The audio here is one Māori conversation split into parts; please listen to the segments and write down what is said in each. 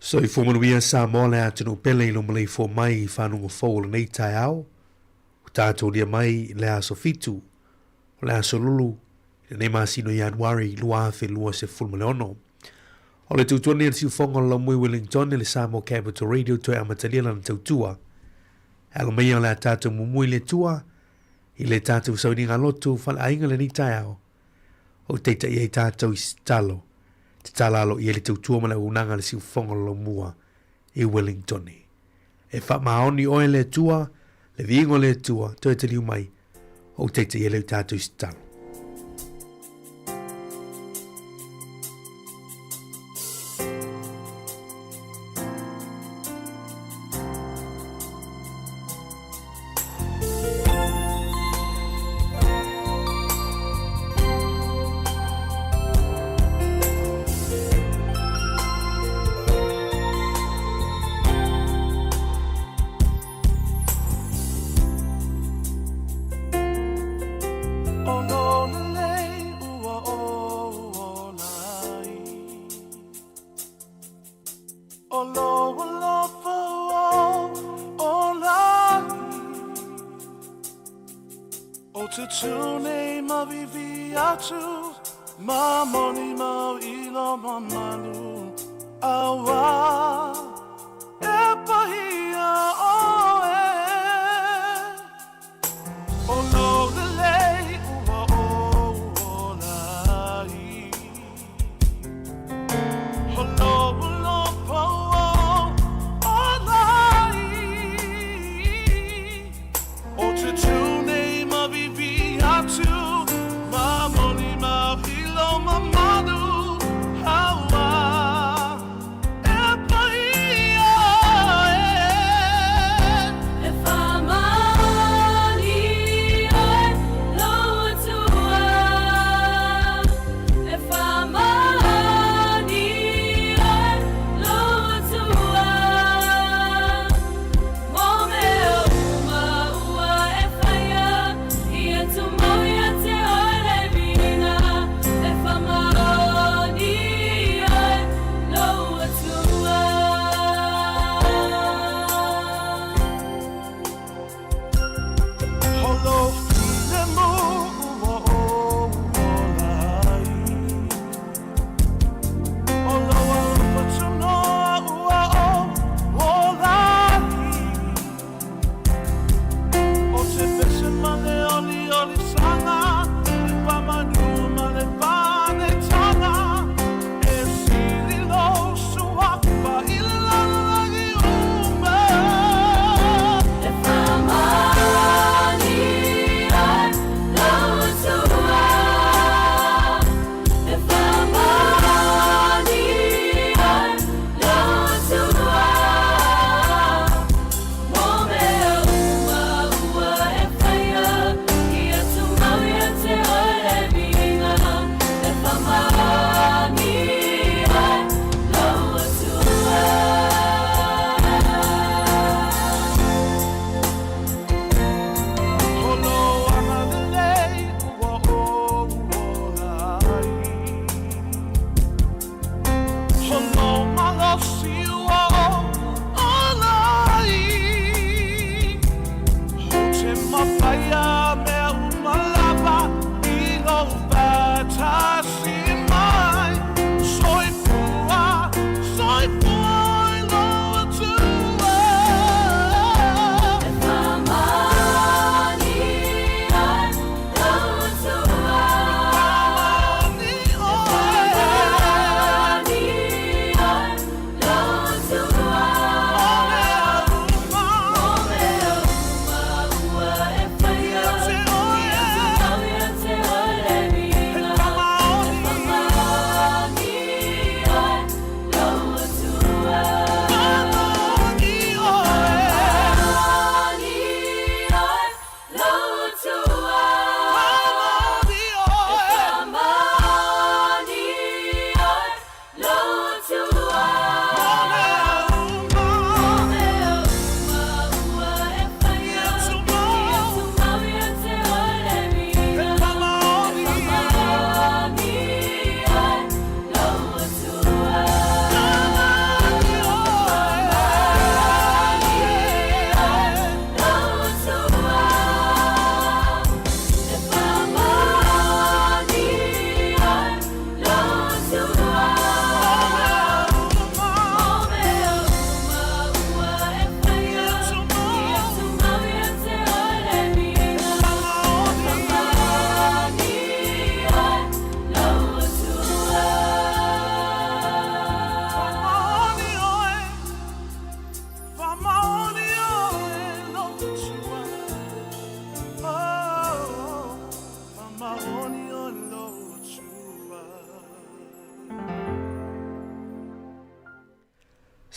So I fōmanuia sa moa atunu pele ilo malei fō mai whanunga fōla nei tai au. Tātou lia mai le aso fitu, le aso lulu, le masino Januari lua awhi lua se fulmaleono. O le tūtuani at siufonga la mui Wellington le Samoa Capital Radio toi amatalia lana tautua. Alo mea o le tātou mumui le tua, i le tātou sauninga lotu whala ainga le ni tai au. O teita i ei tātou i talo. Te talalo i ele tautua mala unanga le siufonga la mua i Wellington. E wha maoni oe le tua, le viingo le tua, toi te liu mai, o teita i ele tātou i talo.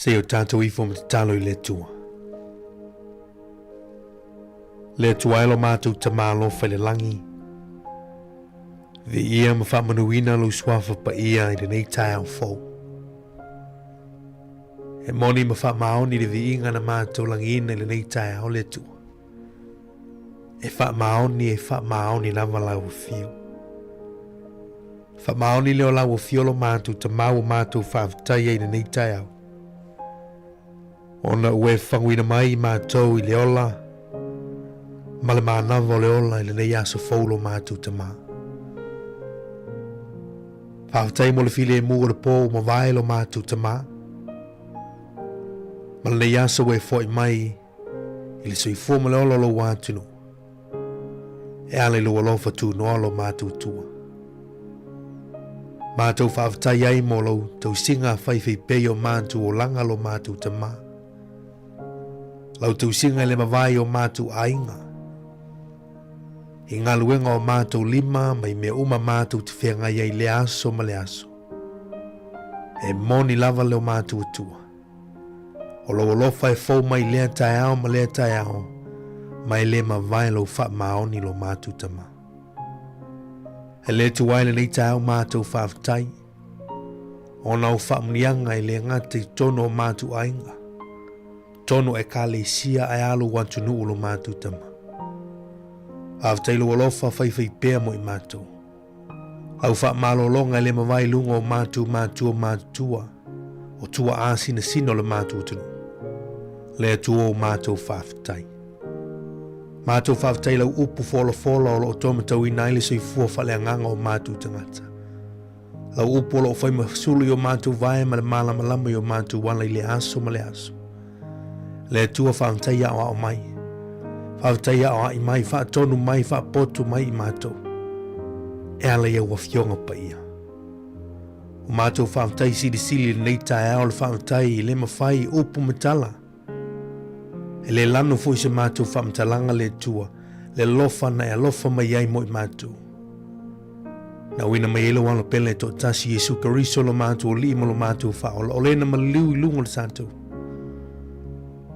Se o tātou I fo me talo I le tua. Le tua elo mātou ta mālo whaile langi. Ve ia ma whamanuina lo swafa pa ia I nei tai au fau. E moni ma whamaoni le vi inga na mātou langi ina le nei tai au le tua. E whamaoni lava lau fio. Whamaoni leo lau fio lo mātou ta mau mātou whaafitai I nei tai au. Ona ue whanguina mai mātou I le ola. Ma le mānawa le ola I le nei aso faulo mātou ta mā. Whaafitai mo le file e mua le pō ma vaelo mātou ta mā. Ma le nei aso ue fwoi mai I le soi fua ma le ola lo wātunu. E ale lo alofa tu no alo mātou tua. Mātou whaafitai ai mo lo tau singa whaiwhi peo mātou o langa lo mātou ta mā. Lau tau singa le mawai o mātou ainga. I ngā luenga o mātou lima mai me uma mātou te whenga iai le aso ma le aso. E moni lava leo mātou atua. O lo olofa e fau mai lea tai ao ma lea tai ao. Mai le mawai lo wha maoni lo mātou tama. E le tuwaile nei tai ao mātou whaafitai. O nau wha mnianga I le ngate tono o mātou ainga. Tono e ka le sia ai alu wantunu ulo mātou tama. Whaafitai lo olofa whaiwhai pēr mo I mātou. Au wha malolonga le mawai lunga o mātou mātua. O tua āsina sino le mātou tunu. Le atua o mātou whaafitai. Mātou whaafitai lau upu fola o lo tomatau I naile soi fua whale anganga o mātou tangata. Lau upu o lo whaima sulu I o mātou vae ma le malama I o mātou wala I le aso ma le aso. Le atua whaafitai a o mai. Whaafitai a o ai mai, whaatonu mai, whaapoto mai I mātou. E ala ia ua fionga pa ia. O mātou whaafitai sili nei tai ao le whaafitai I le mawhai upu matala. E le lano fo I se mātou whaamatalanga le tua, le lofa na e lofa mai ai mo I mātou. Na wina mai elo wano pele to tasi Jesu Kariso lo mātou o lima lo mātou whaola, o lena ma liu I lunga le santou.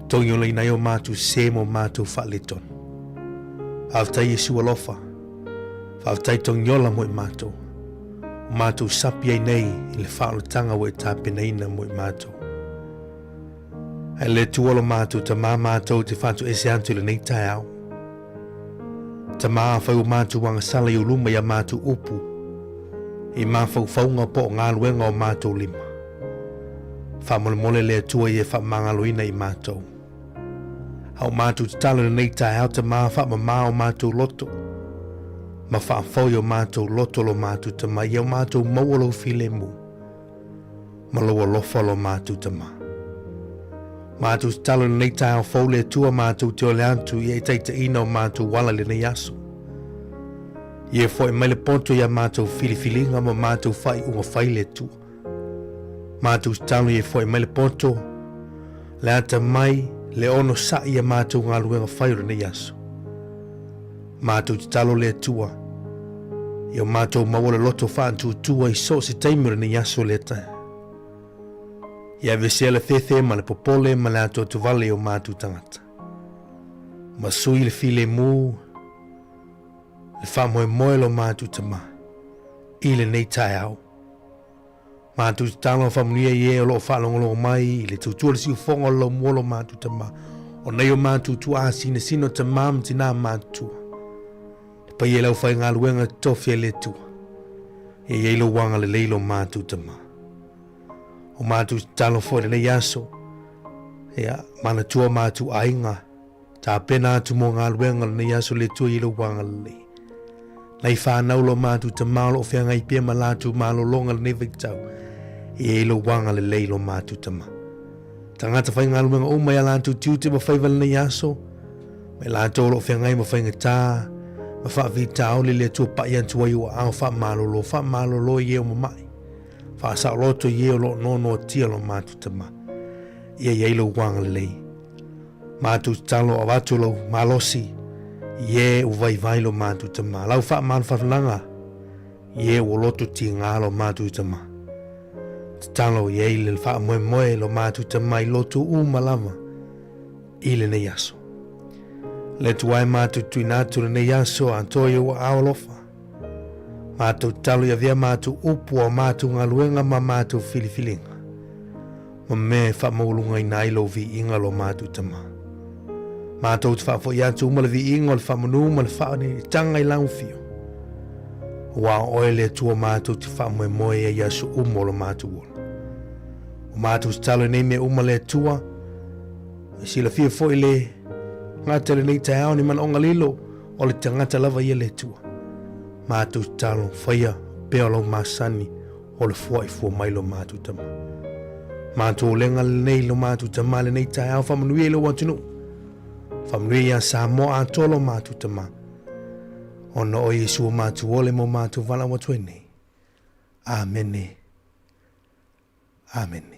Tongi o leinai o mātou se mo mātou whaaleton. Whaafitai Jesu alofa. Whaafitai tongiola mo I mātou. O mātou sapi ai nei I le whaolatanga o e tāpenaina mo I mātou. Ai le tuolo mātou ta mā mātou te whātu ese antu le nei tai au. Ta mā whau mātou wanga sala I uluma ia mātou upu. I mā whau whaunga po ngā luenga o mātou lima. Whamole mole le atua I e whamangaloina I mātou. Hau mātou te talo le nei tai au ta mā whamamā o mātou loto. Ma whaafau o mātou loto lo mātou ta mā I o mātou maualo file mu. Ma loa lofa lo mātou ta mā. Mātou te talo nei tai au fau le tua mātou te ole antu I e teita ina o mātou wala le nei aso. I e fwoi mai le ponto I a mātou filifilinga ma mātou whai unga whai le tua. Mātou te talo I e fwoi mai le ponto, le ata mai le ono sa I a mātou ngā luenga whai le nei aso. Mātou te talo le tua, I o mātou mawale loto whaantu tua I so se teimere nei aso le tai. Ia vese le thethe ma le popole ma le ato tu vale o mātou tangata. Ma sui le file mu, le whamoe moe lo mātou tama, I le nei tai au. Mātou talo whamunia I e o lo whalongolo mai, I le tutua le siu fonga lo muolo mātou tama, o nei o mātou tu asina sino tama mtina mātou. Le pa I e lau whai ngā luenga tofia le tua, I e lo wanga le leilo mātou tama. O mātou talo fwoi nei aso. Ea, mana tua mātou ainga. Tā pena atu mo ngā luenga nei aso le tua I lo wanga le. Nei whanau lo mātou ta mālo o whianga I pia ma lātou mālo longa le nei viktau. I lo wanga le leilo mātou ta mā. Tangata whai ngā luenga o mai a lātou tiute ma whaiwala nei aso. Mai lātou lo whianga I ma whainga tā. Ma wha vita au le tua pa I antua I o au wha mālo lo I e o ma mai. Whaasa roto I o lo nono tia lo mātou tama. Ia I lo wanga lei. Mātou talo a watu lo malosi. Ie o vai lo mātou tama. Lau wha māna whawhananga. ye wolotu ti ngalo matu tama talo ye ile fa moe lo matu tama lotu umalama ile ne yaso le tuai matu tuinatu ne yaso antoyo wa awolofa matu talo ya via matu upu o matu ngaluenga ma matu filifilinga ma me fa maulunga ina ilo vi inga lo matu tama matu fa fo yatu umala vi inga lo fa manu umala fa ni tanga ilang fio wa oile tua matu ti fa moe ya yaso umolo matu wolo o matu talo ne me umale tua sila fia fo ile ngata le nei tau ni man onga lilo o le tangata lava ia le tua matu talo faya peolo masani o le fua mailo matu tama matu lenga le nei lo matu tama le nei tau whamanui lo watunu whamanui a Samoa atolo matu tama ona o Yesu matu ole mo matu vala watuene amene amene.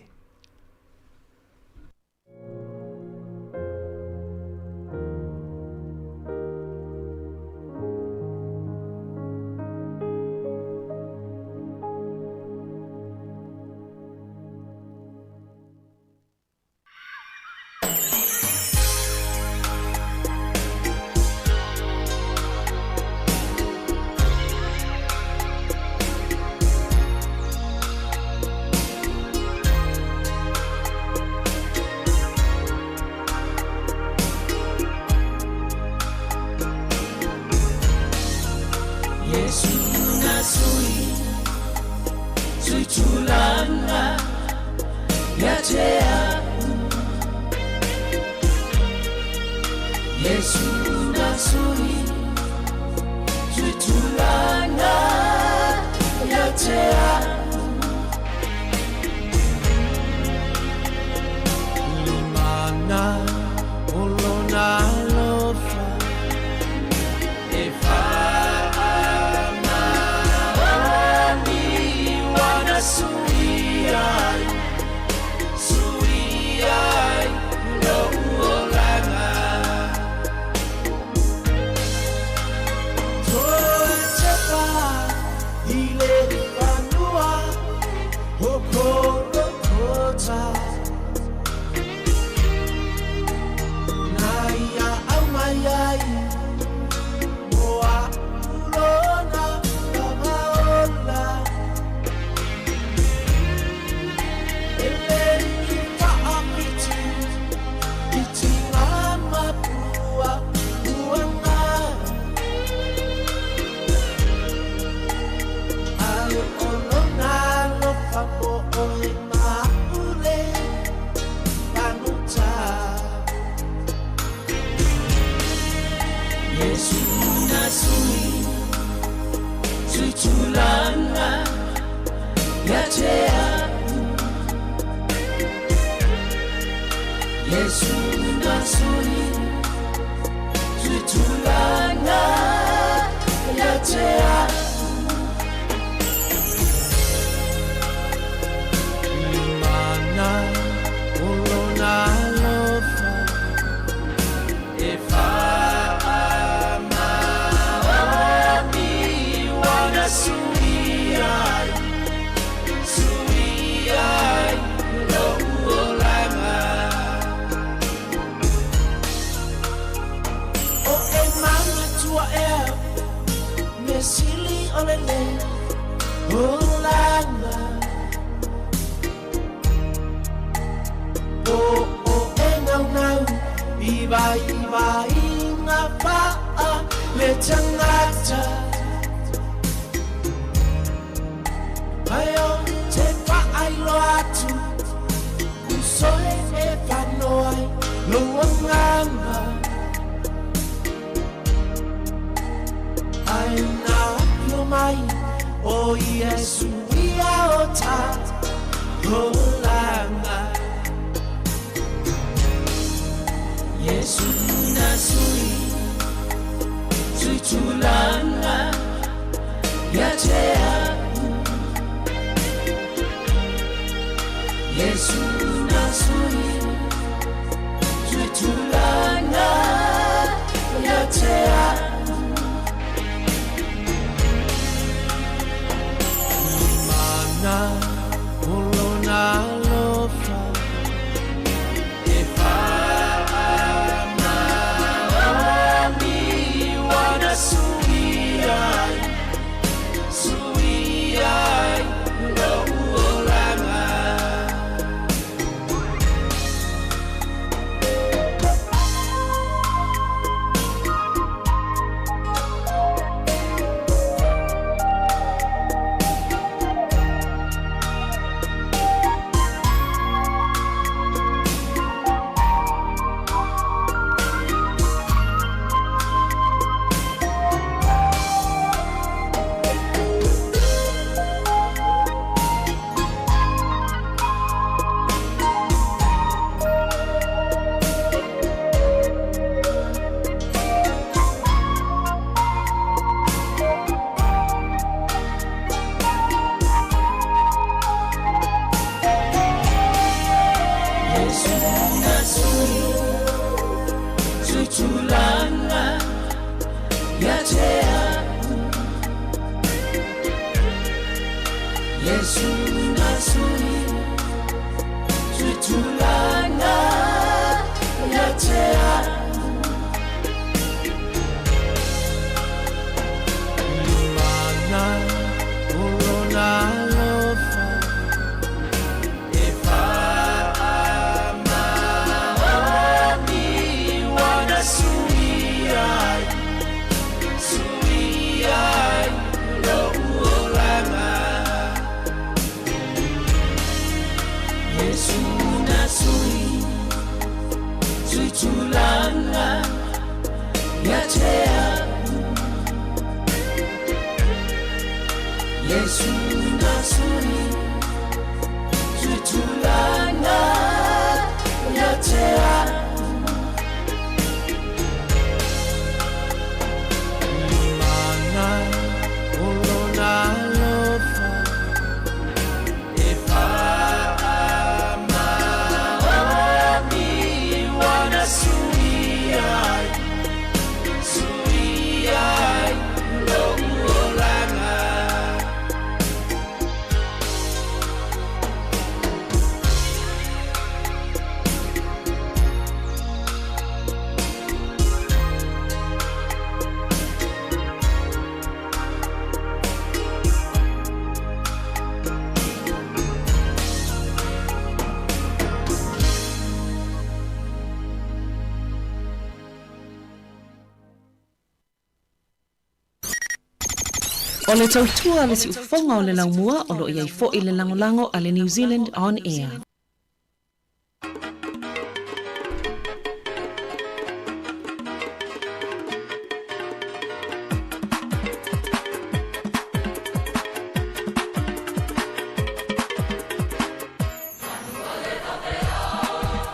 O le tautua le si ufonga o le laumua o lo iai fo i le langolango a le New Zealand On Air.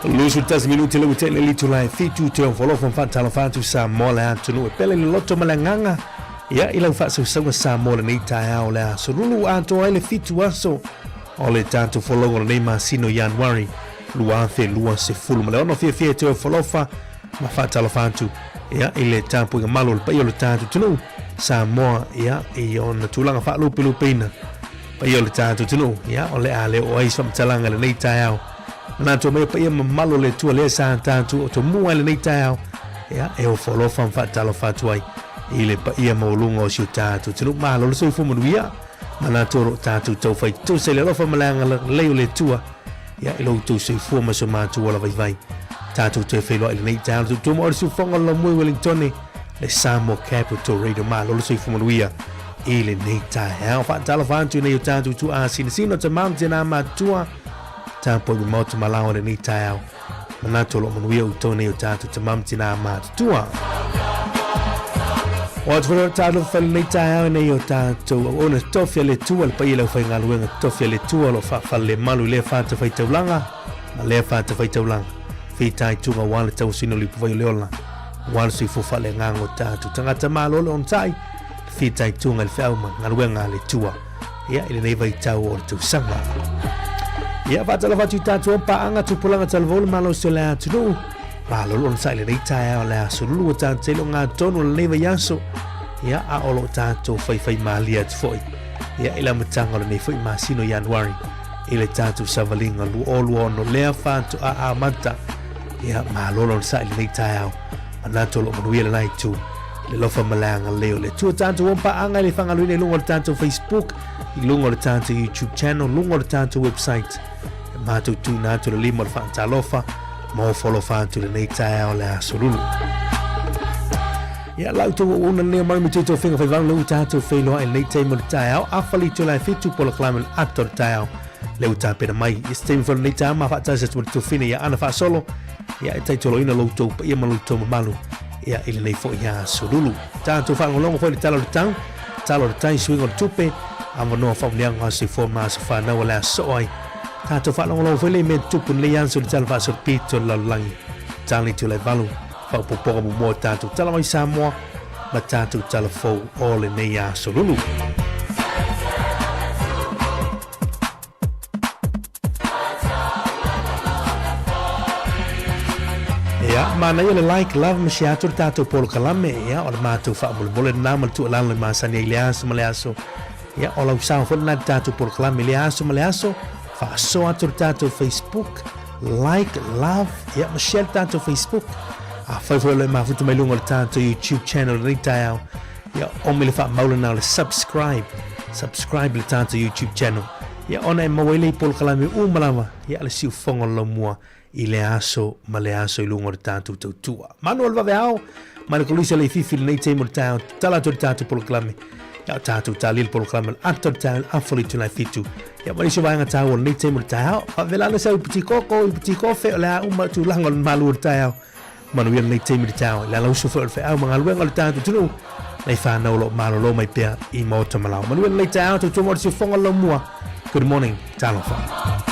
Lusu tas minuti le utele litu lai fitu te onfolo from fatalo fatu sa mola atunu e pele le loto malanganga ya ila fa so sa mola nei taia ola so lulu ato ele fitu aso ole tanto follow le ma sino January lua fe lua se fulu mala ono fie te folofa ma fatalo fatu ya ile tampo ga malo pa yo le tanto tunu sa mo ya e on tulanga fa lupi lupina pa yo le tanto tunu ya ole ale o ai som talanga le nei taia na to me pa ia malo le tua le sa tanto to mua le nei tao ya e o folo fan fatalo fatuai ile pa ia mo lungo o siutato tulu malo le so fu muia mana to tatu to fai to se le lo fa malanga le tua ya ilo to se fu ma so ma tu ola vai tatu te fe lo le nei tao to mo su fonga lo muy Wellington le samo capital radio malo le so fu muia ile nei tao fatalo fantu nei tatu tu a sino te mountain ama tua tampo i moto malao le ni tau manato lo manuia utone o tatu te mamtina mat tua o tforo tatu fel ni tau nei o tatu ona tofia le tua le pai le fai ngaluenga tofia le tua lo fa le malu le fa te fai taulanga ma le fa te fai taulanga fi tai tunga wale tau sino li puvai leola wale si fufa le ngango tatu tangata malo le on tai fi tai tunga le fauma ngaluenga le tua ia ile nei vai tau o tu sanga ia fatala fatu tatu pa anga tupulanga talvol malo sela tunu malo on sai le taia la sulu tatu lo nga tonu le neva yaso ia a olo tatu fai malia foi ia ila matanga le nei foi masino Januari ile tatu savalinga lu no lea fantu a mata ia malolo sa ile nei taiao anato lo manuela nai tu le lofa malanga leo le tu tanto wampa anga le fanga le lungo tanto Facebook i lungo le tanto YouTube channel lungo le tanto website mato tu nato le limo le fanta lofa mo follow fantu le nei taiao le asolulu ia lau tu una ne mai me tuto finga fai vang lu tanto felo e nei taiao le taiao afali tu la fitu polo climate ator taiao le uta pena mai stem for nei taiao ma fata se tu fina ia ana fa solo ia tai tolo ina lo tu ia malu to malu ia ile nei fo ia solulu tanto fa ngolongo fo le talo le tai swingo tupe amo no fa mliang ha si fo ma fa na wala soi tanto fa ngolongo fo le me tupu le yan so talo fa so pito la langi tali tu le valu fa popo mo tanto talo mai Samoa ma tanto talo fo ole nei ia solulu ya mana ia le like love me share tu tato polo kalame ya o matu fa bole namal tu lan le masani Elias maleaso ya o lau sa fo na tato polo kalame Elias maleaso fa so atu tato Facebook like love ya me share tato Facebook a fa fo le mafutu mai lungo tato YouTube channel retail ya o me le fa maula na le subscribe le tato YouTube channel ya ona e mawele polo kalame malama ya le siu fongo lo mua i le aso ma le aso i lungo tanto tautua. Manuel vaveao, ma le kolisa le fifi nei te mo tau tala to tanto polo klame. Ya tanto talil polo klame ato tau afoli tu na fitu. Ya mari se vai ngata nei te mo tau. Avela le sa piti kofe la uma tu lango malu tau. Manuel nei te mo tau. La lo so fe au manga luenga tanto tu. Nei fa no lo malo lo mai pea i mo to malau. Manuel nei tau to mo se fonga lo mua. Good morning, talofa.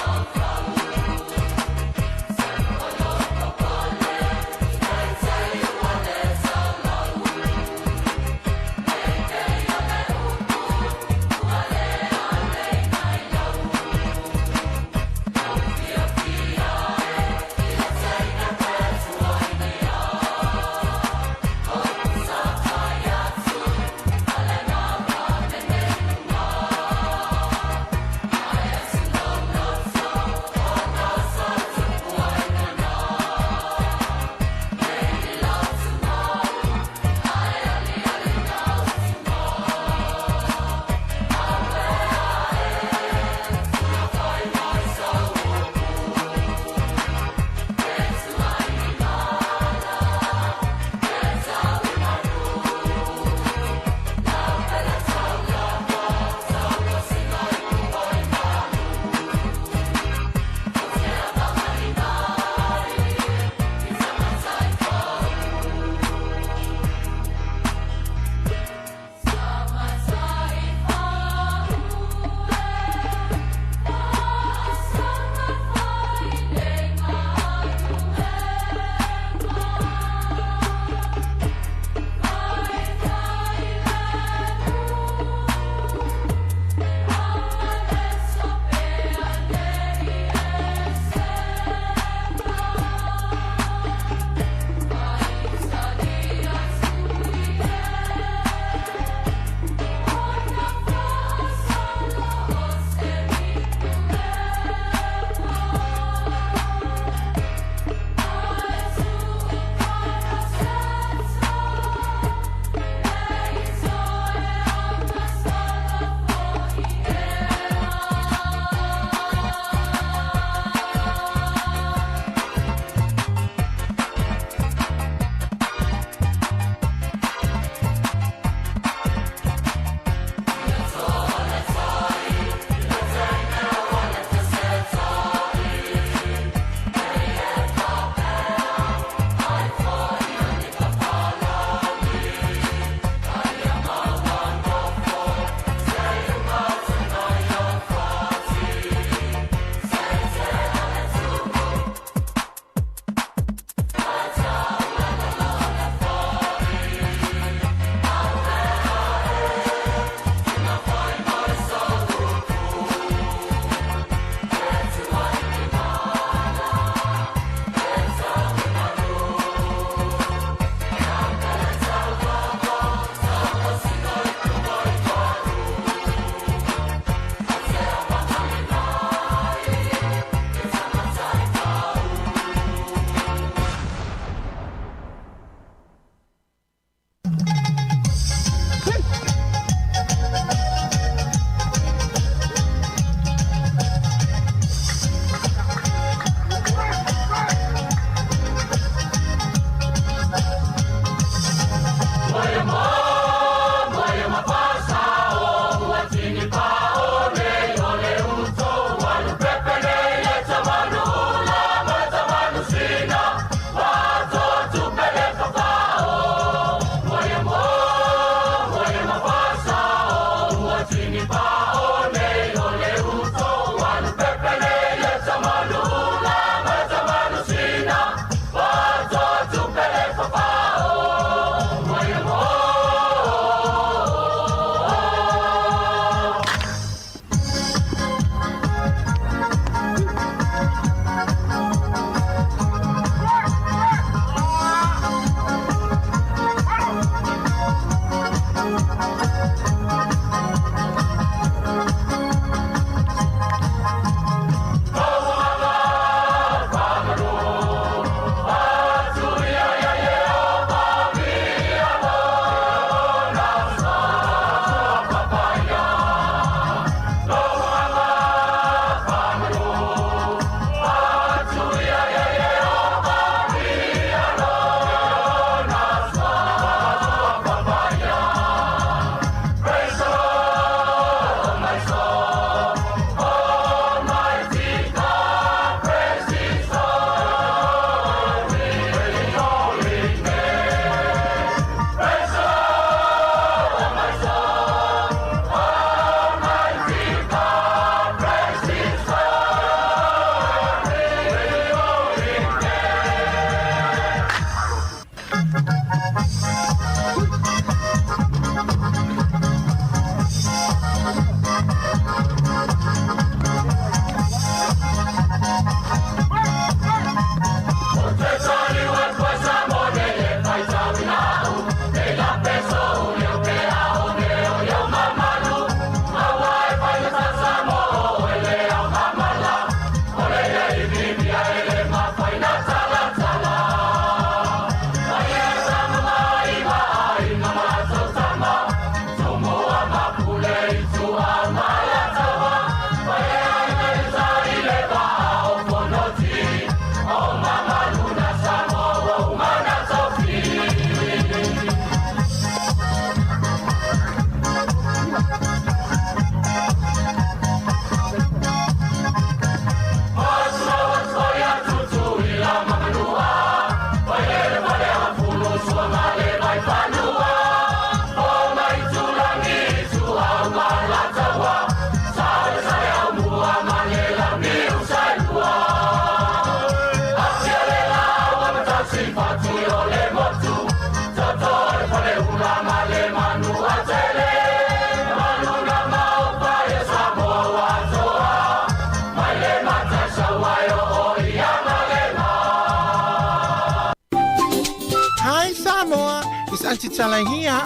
anti tala hia.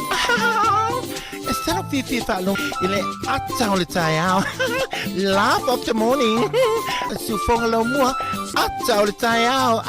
Estano fifi falo ile atau le tayao. Laugh of the morning. Sufong lo mua atau le tayao.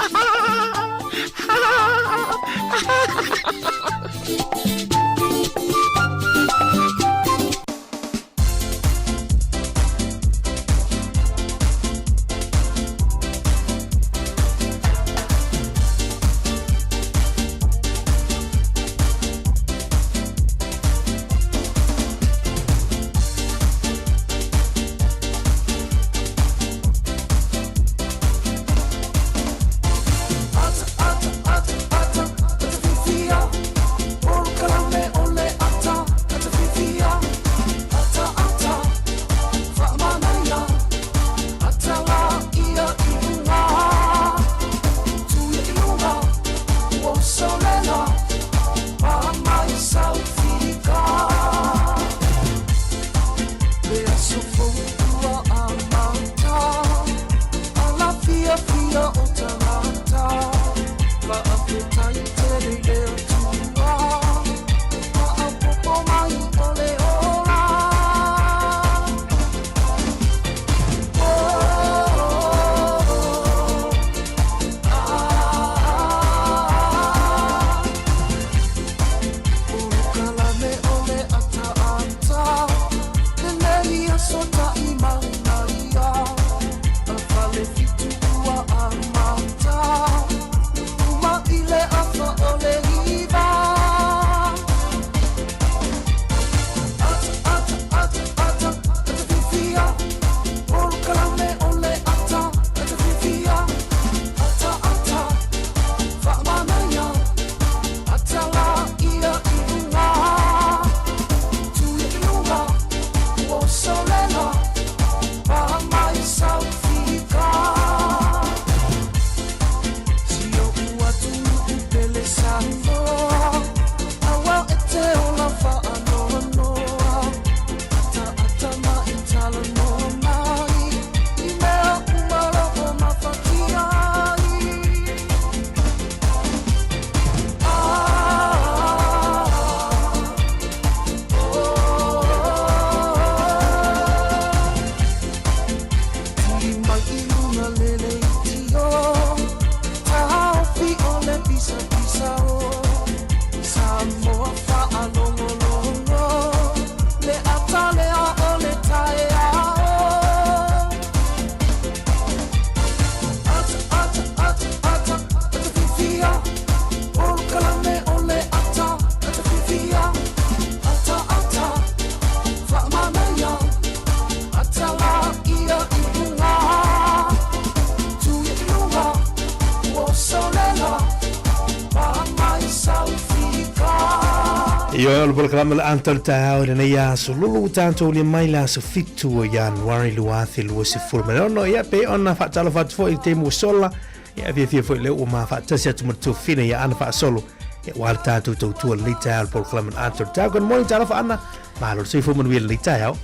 Yo lo programa la antal tao de ya so lulu tanto le mai la so fitu Januari luathi lu se forma no ya pe ona fa talo fa fo te mo sola ya via fo le o ma fa tsia tu tu fine ya ana fa solo ya wal tanto tu tu le tao programa antal tao con mo talo fa ana ma lo se fo mo le tao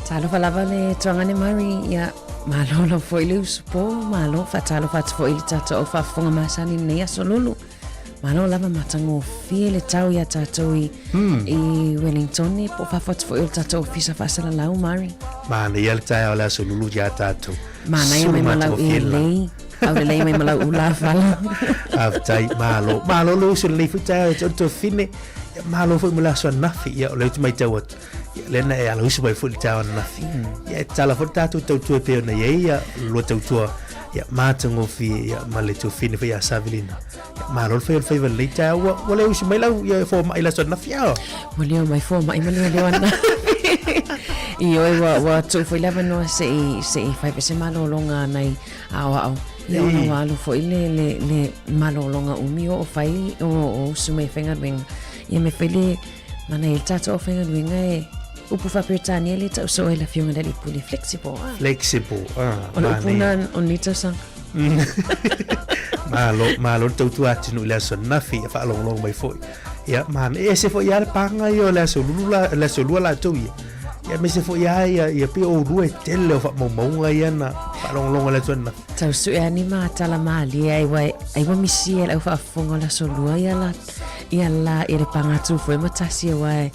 talo fa lava le tongane mari ya malo lo fo ile supo malo fa talo fa fo ile tata o fa fonga masani ne ya so lulu malo lava matango fiele tau ya tatou i Wellington ni po fa fo il tatou fisa fa sala lau mari mana ya tao la so lulu ya tatou mana ya mai malau i lei au le lei mai malau ula fala aftai malo lo so le futa to fine malo fo mula so nafi ya le tu mai tawat le na ya lo so mai fo tao nafi ya tala fo tatou tu pe na ya lo tu ya matango fi ya male tu fine fa ya savilina malo fe leta wala usi mai la ya fo mai la so nafi ya wala mai fo mai male le wana io wa tu fo lava no se fa se malo longa nai au ya ona walo fo le malo longa umio o fai o sume fenga ring ya me fele mana il tato fenga ring e upu fa pertani le ta so la fiunga dali puli flexible ona punan on lita sang malo tu atinu la so nafi fa long mai fo ya man e se fo ya panga yo la so lula tu ya me se fo ya pe o due tele fa mo ya na fa long la so na ta so ya ni ma tala mali ai wa misiel au fa fonga la so lua ya la ia la e le pangatu foi matasi wa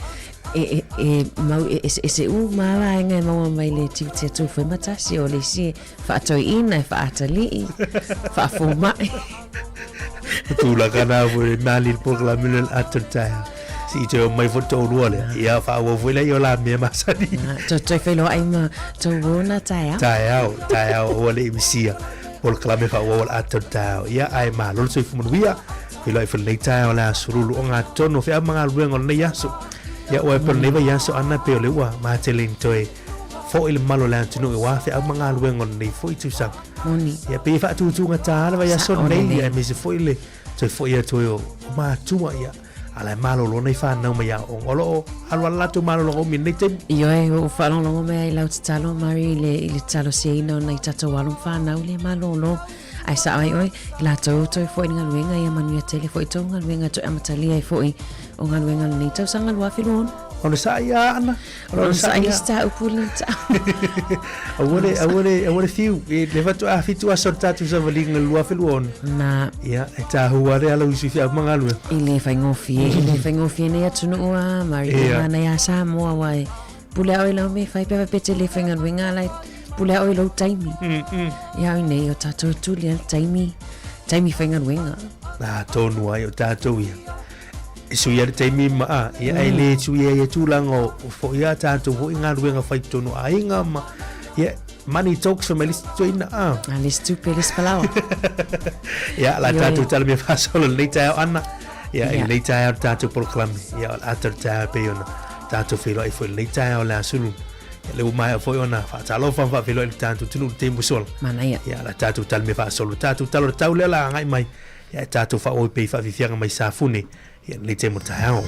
mau se u mala nga mau mai le titi tu foi matasi o le si fa toi ina fa atali fa fo mai tu la kana foi nali por la mil atata si te mai foto ruole ia fa wo foi la yo la me masani to fe lo ai ma to wona tai au o le misia por la me fa wo atata ia ai ma lo se fu muia ilo ai fai tai la surulu o nga tono fe manga ruengo nei yaso ya o per nei vai yaso ana pe le wa ma telin toi fo il malo la tino wa fe manga ruengo nei fo itu sang moni ya pe fa tu nga ta la vai yaso nei ya me se fo ile toi fo ya toi ma tu ya ala malo lo nei fa na ma ya o lo ala la tu malo lo mi nei te io e o fa lo me ai lau talo mari le talo se ino nei tato walum fa na le malo lo ai sa ai oi la to foi ngal wenga ia manu tele foi to ngal wenga to amatali ai foi o ngal wenga ni to sangal wa filon ona sa ia ana ona sa ia sta upulita awore fiu le fatu a fitu a sorta tu sa valinga lua filon na ia eta huare ala usi fi mangalu ile fa ngofi ne atu no a mari na ya sa mo wai pula oi la me fa pe tele fa ngal wenga lai pula oi lo taimi ia nei o tato tu le taimi whainga ruenga na tonu ai o tato ia isu ia taimi maa ia ai le tu ia tulango fo ia tato ho inga ruenga whai tonu ai nga ma ia money talks from Alice Joina Alice tu pelis palau ia la tato tala me fa solo le tao ana ia le tao tato proclame ia atar tao pe ona tato filo ai fo le tao la sulu le mai foi ona fa talo fa filo il tanto tunu tempo sol mana ia la tatu tal me fa solo tatu talo tau le la ngai mai ya tatu fa o pe fa fianga mai sa fune ya le temo tao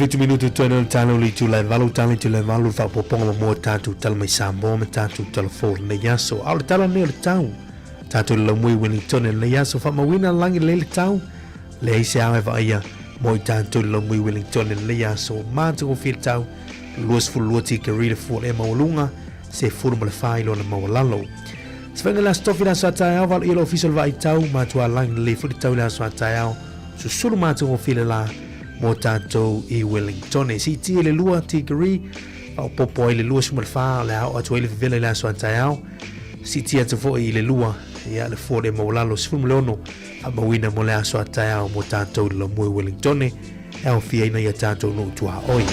Fitu minutu tuena tano li tu lai valu tali tu lai valu fa poponga mo tatu tal mai sambo me tatu telefon le yaso al tala ne le tau tatu le mui Wellington le yaso fa mawina langi le tau le se ave va ia mo tatu le mui Wellington le yaso ma tu fil tau luas fu luati ke rida fu e maulunga se fu mo le fai lo na maulalo svenga la stofina sa ta val ilo official va tau ma tu langi le fu tau la sa ta su sulu ma tu fil la mo tātou I Wellington si ti le lua tigeri au popo le lua sumalfa le au atu le vele la so antao si ti atu fo I le lua ia le fo de maulalo sfumlono a mawina mo le so antao mo tātou le mo Wellington e au fia ina ia tātou no tua oi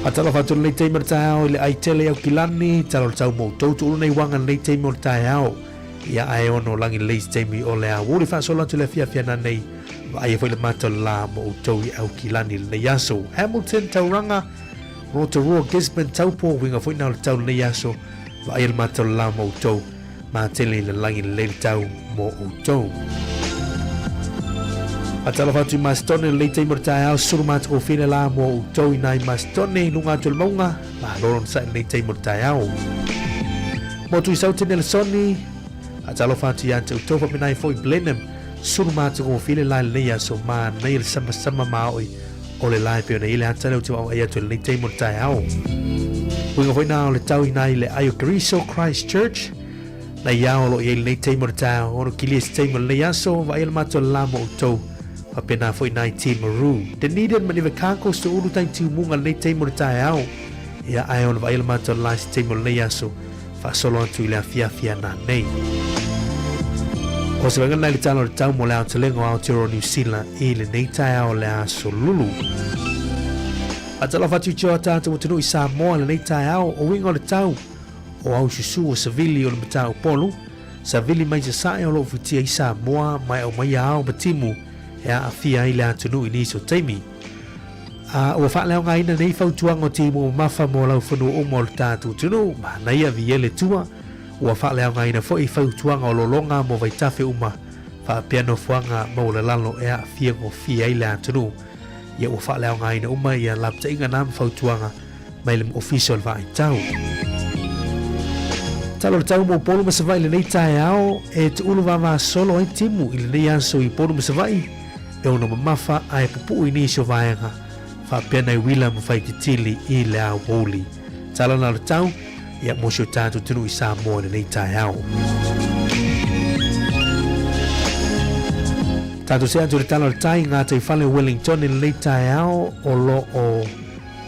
atalo fatu le te martao le ai tele au kilani talo tau mo toto nei wanga le te martao ia ai ono langi leis temi o le a wuri fa sola tu le fia na nei va ai foi le mato la mo toi au kilani le yaso Hamilton Tauranga Rotorua Gisborne Taupo winga foi na tau le yaso va ai le mato la mo toi ma tele le langi le tau mo toi atalo fatu mastone le te mortai au surmat o fine la mo toi nai mastone lunga tul monga ma loron sa le te mortai au mo tu sau tene le soni atalo fatu ya te tofa menai foi Blenheim surma te ko file la le so ma nei le sama maoi o le lai pe nei le atalo te au ia te le te mortai au winga foi na le tau nai le ayo Cristo Christ Church na ia lo ia le te mortai o no kilis te mo le so va il mato la mo to fa pena foi nai te maru the needed maniva kako so ulu tai tu munga le te mortai au ia ayo va il mato la te mo le so fa solo tu le fia na nei o se venga le talo le tau mo le atelengo au tiro New Zealand I le nei tai au le aso lulu atala fatu choa tatu mutunu I Samoa le nei tai au o wingo le tau o au susu o savili o le matau polu savili mai se sae o lo futia I Samoa mai o mai au matimu e a fia I le atunu I niso teimi o fa leo ngai na nei fau tuanga o timu mafa mo lau funu o mo le tatu tunu ma nei a viele tua ua fa leo ngai na foi fau tuanga o lolonga mo vai tafe uma fa piano fuanga mo le lalo e a fia o fia I le atunu ia ua fa leo ngai na uma ia lapta inga nam fau tuanga mai le official va tau talo le tau mo polo masavai le nei tae ao e te ulu va solo ai timu I le nei anso I polo masavai e ono mamafa ai pupu I nisho vaenga fa pena I wila mo fai titili I le a woli talo na le tau ia mosio tātou tunu I Samoa le nei tae ao tātou se atu le talo le tai ngā tei whale Wellington le nei tae ao o lo o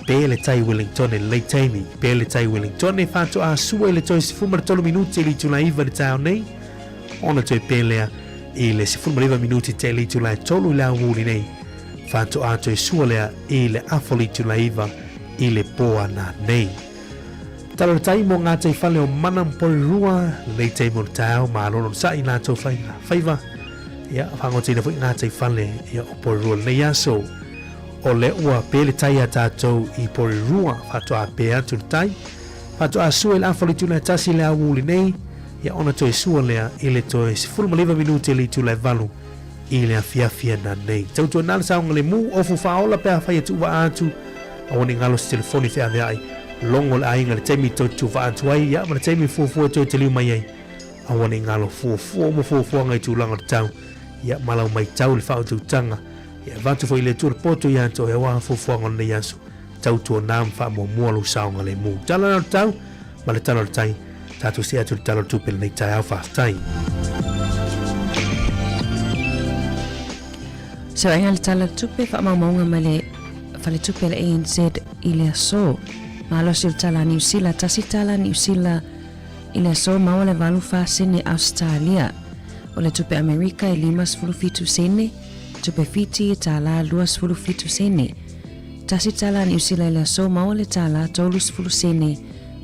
pele tai Wellington le taimi pele tai Wellington e fato a sua le toi si fumar tolo minuti li tula iva le tau nei ona toi pelea I le si fumar iva minuti te li tula tolu le awuli nei fato a toi sua lea I le afoli tula iva I le poa na nei talo le tai mo ngā tei whale o mana mpori rua le tei mo le tau ma alono sa I nā tau whaiva ia whangotina fui ngā tei whale ia o pori rua nei aso o le ua pele tai a tātou I pori rua fato a pe atu le tai fato a sua le afoli tula tasi le awuli nei ia ona toi sua lea I le toi si fulma leva minuti li tula valu I le afia na nei tautua nala saunga le mu ofu faola pe a whai atu wa atu a wani ngalo si telefoni fea mea ai longo le ainga le teimi tautu wa atu ai ia ma le teimi fuafua toi te liu mai ai a wani ngalo fuafua ngai tu langa le tau ia malau mai tau le whao tanga ia vatu foi le tur poto ia to e wa fuafua ngone yasu tautua nam wha mua lu saunga le mu tala na tau ma le tala le tai tatu si atu le tala tupele nei tai au whaftai so ainga le tala tupe wha maunga ma le whale tupe le ANZ I le aso ma lo si le tala New Zealand tasi tala New Zealand I le aso maua le valu whasene Australia o le tupe Amerika I 5 fitu sene tupe Fiji tala 2 fitu sene tasi tala ni usila le so mau le tala tolus fulusene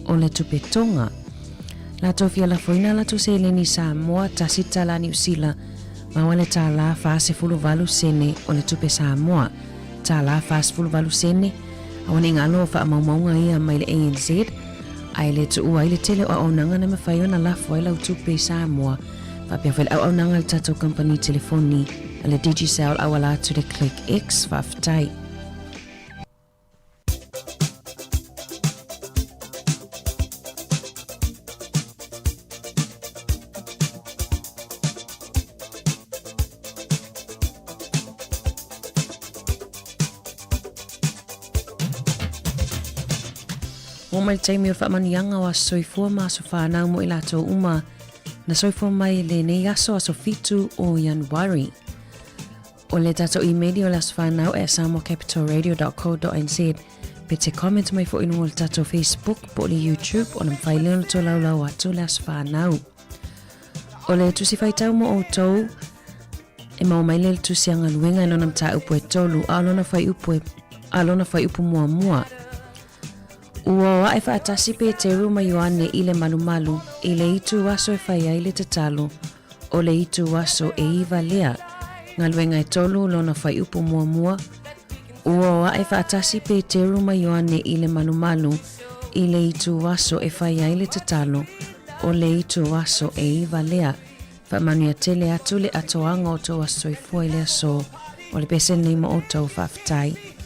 o le tupetonga. La tofia la foina la to se le ni Samoa tasi tala ni usila mau le tala fase fulu valu sene o le tupe Samoa. Tala fase fulu valu sene awane ngalo fa maunga ia mai le ANZ ai le tu ai le tele o aunanga na mawhai ona la foi la tupe Samoa fa pia fel aunanga le tato company telefoni le Digicel awala to the Click X faftai. O mai taimi o whaamanianga wa soifua ma so whanau mo ilato uma na soifua mai le nei aso aso fitu o Januari. O le tato emaili o las whanau e samocapitalradio.co.nz pe te comment mai fo inu o le tato Facebook po le YouTube o na mwhaile o to laulau atu las whanau. O le tusi whaitau mo o tou e mau mai le tusi anga luenga e nona mta upo e tolu alona whai upo mua mua. Ua e whaatasi pe te ruma yoane i le malumalu i le itu waso e whai ai le tatalo o le itu waso e iwa lea. Ngā luenga e tolu lona whai upo mua mua. Ua e whaatasi pe te ruma yoane i le malumalu i le itu waso e whai ai le tatalo o le itu waso e iwa lea. Whaamanuia tele atu le atoanga o tō waso i fua i le aso o le pese nei mo o tō whaftai.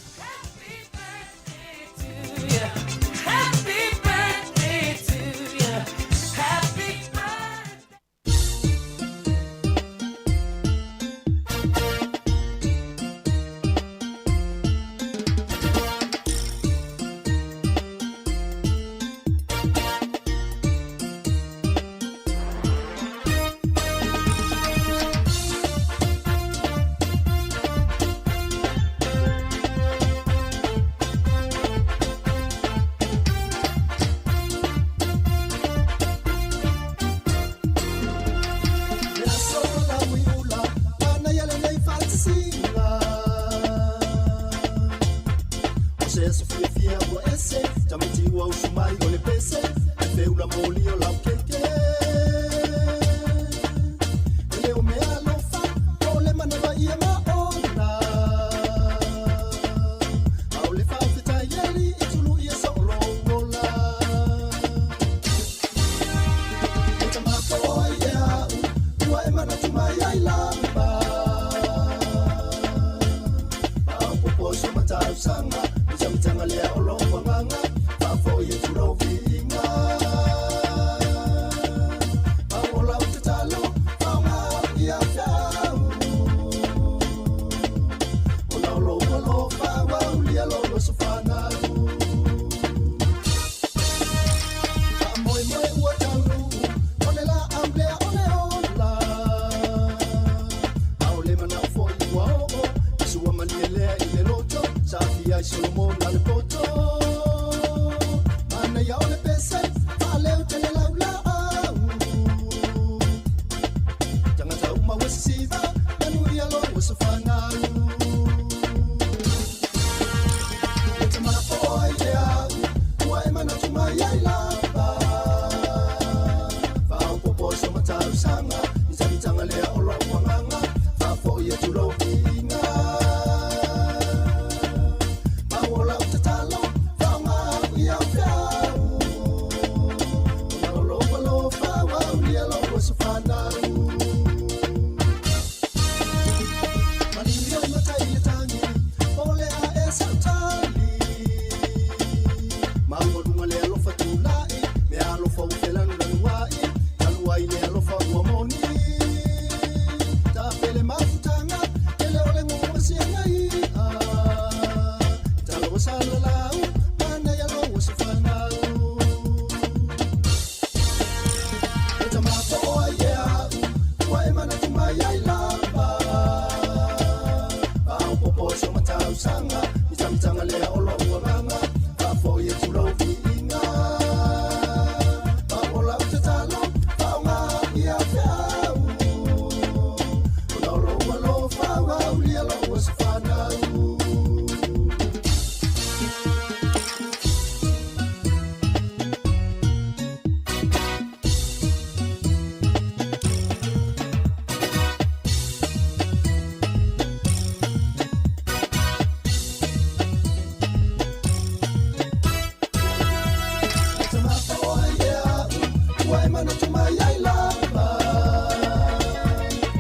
Why man to my lava?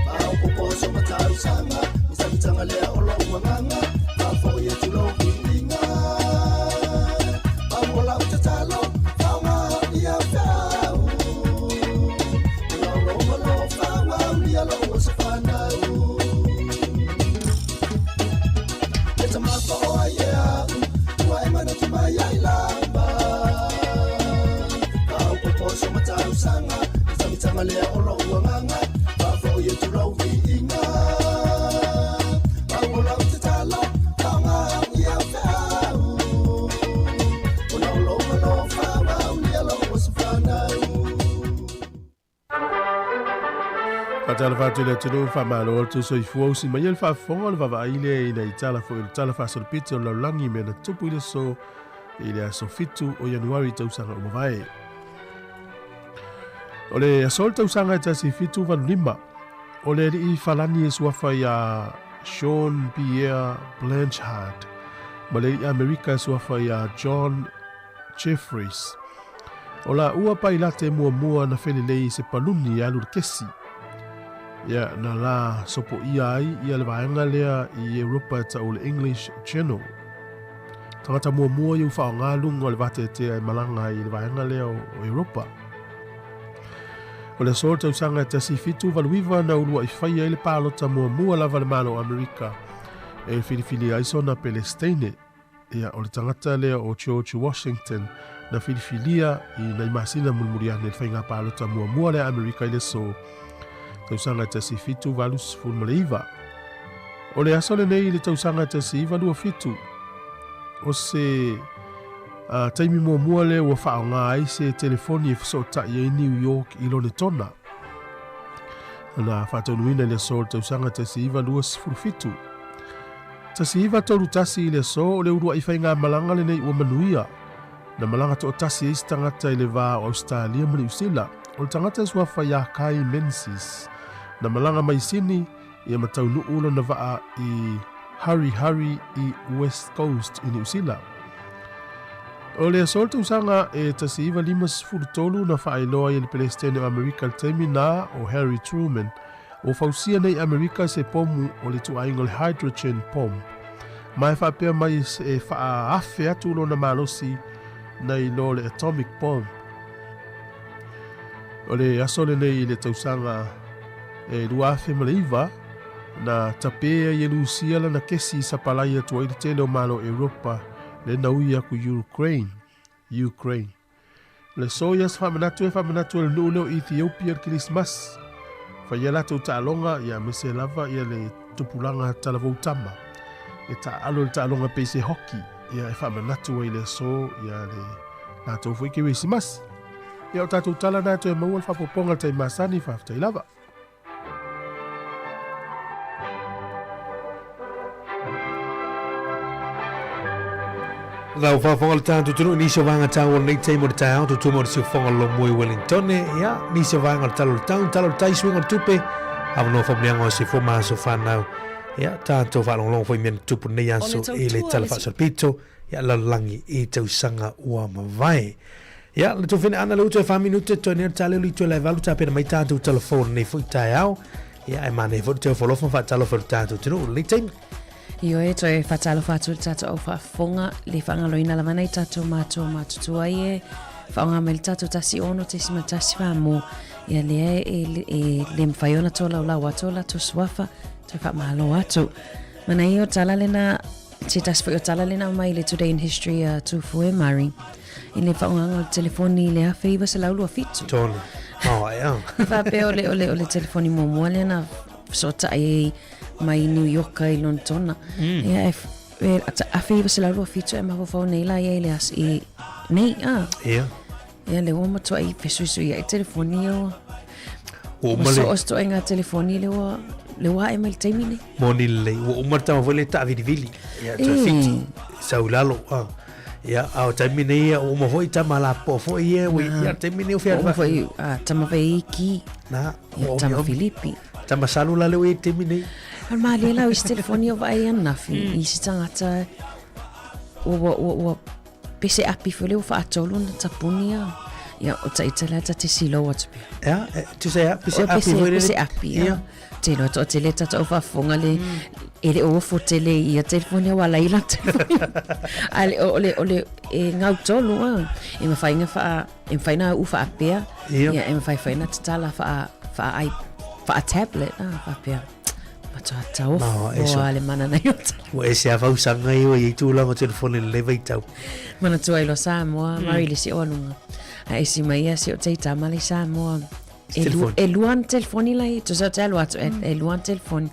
I'll propose a matter sanga, Mr. Tangale or Longanga, for you to love me. I will out to talo, Fama, ya found. No, Fama, me alone was a fan. It's a master, oh yeah. Why man to my lava? I'll propose a matter sanga, Mr. Tangale or Longanga, for you to love me. Tala fatu le tunu fa malo tu so ifu si mai el fa fonga va va ile ina itala fo il tala fa so pizzo la langi me na tupu ile so ile so fitu o Januari tau sanga o vai ole sol tau sanga ta si fitu van lima ole I falani e sua fa ya Sean Pierre Blanchard male America sua fa ya John Jeffries ola ua pa ilate mua na fele lei se paluni alu kesi ya na la sopo iai ia le vaenga lea I Europa ta o le English Channel. Tangata mua iu whao ngā lunga le vate te ai malanga I le vaenga lea o Europa. O le sorta usanga ta si fitu valuiva na ulua I whaia I le pālota mua lava le malo Amerika. E le filifili aisona Palestine. Ia o le tangata lea o George Washington na filifilia I na imasina mulmuriane le whainga pālota mua le Amerika I le so. Tausanga ta si fitu valus fun maleiva. O le asole nei le tausanga ta si valua fitu. O se taimi mua le ua whao ngā ai se telefoni e whasota I New York I lone tona. Na whātaunuina le so tausanga ta si valua fun fitu. Ta si iwa toru tasi I le so o le urua I whainga malanga le nei ua manuia. Na malanga to tasi e istangata I le vā o Australia mani usila. O le tangata sua whaia kai Menzies. Na malanga mai sini ia matau nuula na vaa I Hari I West Coast I New Zealand. O le asolta usanga e tasiiva limas furutolu na whaailoa I le Palestine o Amerika le temina o Harry Truman o fausia nei Amerika se pomu o le tuainga le hydrogen pom. Mai whapea mai e whaafe atu lo na malosi na I lo le atomic bomb. O le asole nei le tausanga e luafe maleiva na tapea I Lucia na kesi sa palaya tua I tele o malo Europa le nauia ku Ukraine. Le soyas whamanatu le nune o Ethiopia Christmas. Whaiala tau taalonga ia mese lava ia le tupulanga talavou tama. E taalo le taalonga peise hoki ia e whamanatu I le so ia le natou fwike Christmas. Ia o tatou tala nato e maua le whapoponga tai masani whaftai lava. Rau whawhonga le tātu tunu ni se wanga tāua nei teimo le tāo tu tumo le si whonga lo mui Wellington ia ni se wanga le talo le tāu talo le tai swinga le tupe awa no whamneanga o se whoma so whanau ia tātou whalonglong whai mena tupu nei aso e le tala whasarpito ia lalangi I tau sanga ua mawai ia le tofene ana le uto e 5 minute to nea tale li to le valu tāpena mai tātou telefone nei fui tai au ia e mane fo te wholofan wha talo wha tātou tunu le teimo Io e toi whatalo whātua tātou au whafonga le whaangaloina lawana I tātou mātua mātutua I e whaonga mai le tātou tasi ono te sima tasi whāmo ia lea e le mwhaiona tō lau lau ato la tō suafa toi whaamahalo atu. Mana I o tala lena, te tasi whai o tala lena mai le Today in History tūfu e Mari I le whaonga le telefoni le hawhi iwa se laulua fitu. Tōni, ia. Whape o le telefoni mua lena sota ai mai New York I Lontona. Ia e awhi iwa se laulua fitu e mawawhau nei la ia le as I nei Ia. Ia le oma toa I fesuisu ia I telefoni o. O male. O sto inga telefoni le wa e mai taimi nei. Moni le o umarta ma vole ta vili. Ia to fit. Saulalo ia au taimi nei o ma foi ta mala po foi ia we ia taimi nei o fia. O foi tama vai ki. Na o tama Filipi. Tama salula le we taimi nei. Al mali la o telefoni o vai ana fi. I sitangata o pese api fole o fa atolu na tapunia. ia o taitala ta te silo atu pe Ja, tu zei ja, se pese api ia te lo to te le tata o whafonga le ele o fo te le ia telefoni wala ila telefoni ale ole e ngau tolu e ma fainga fa e faina u fa apea ia e ma faina tala fa a tablet fa apea tau o le mana na yota o e se avau sanga i tu la o telefoni le vai tau mana tu ai lo sa mo mari le si onunga a esi mai si o te tama le sa mo e luan telefoni lai tu sa telo atu e luan telefoni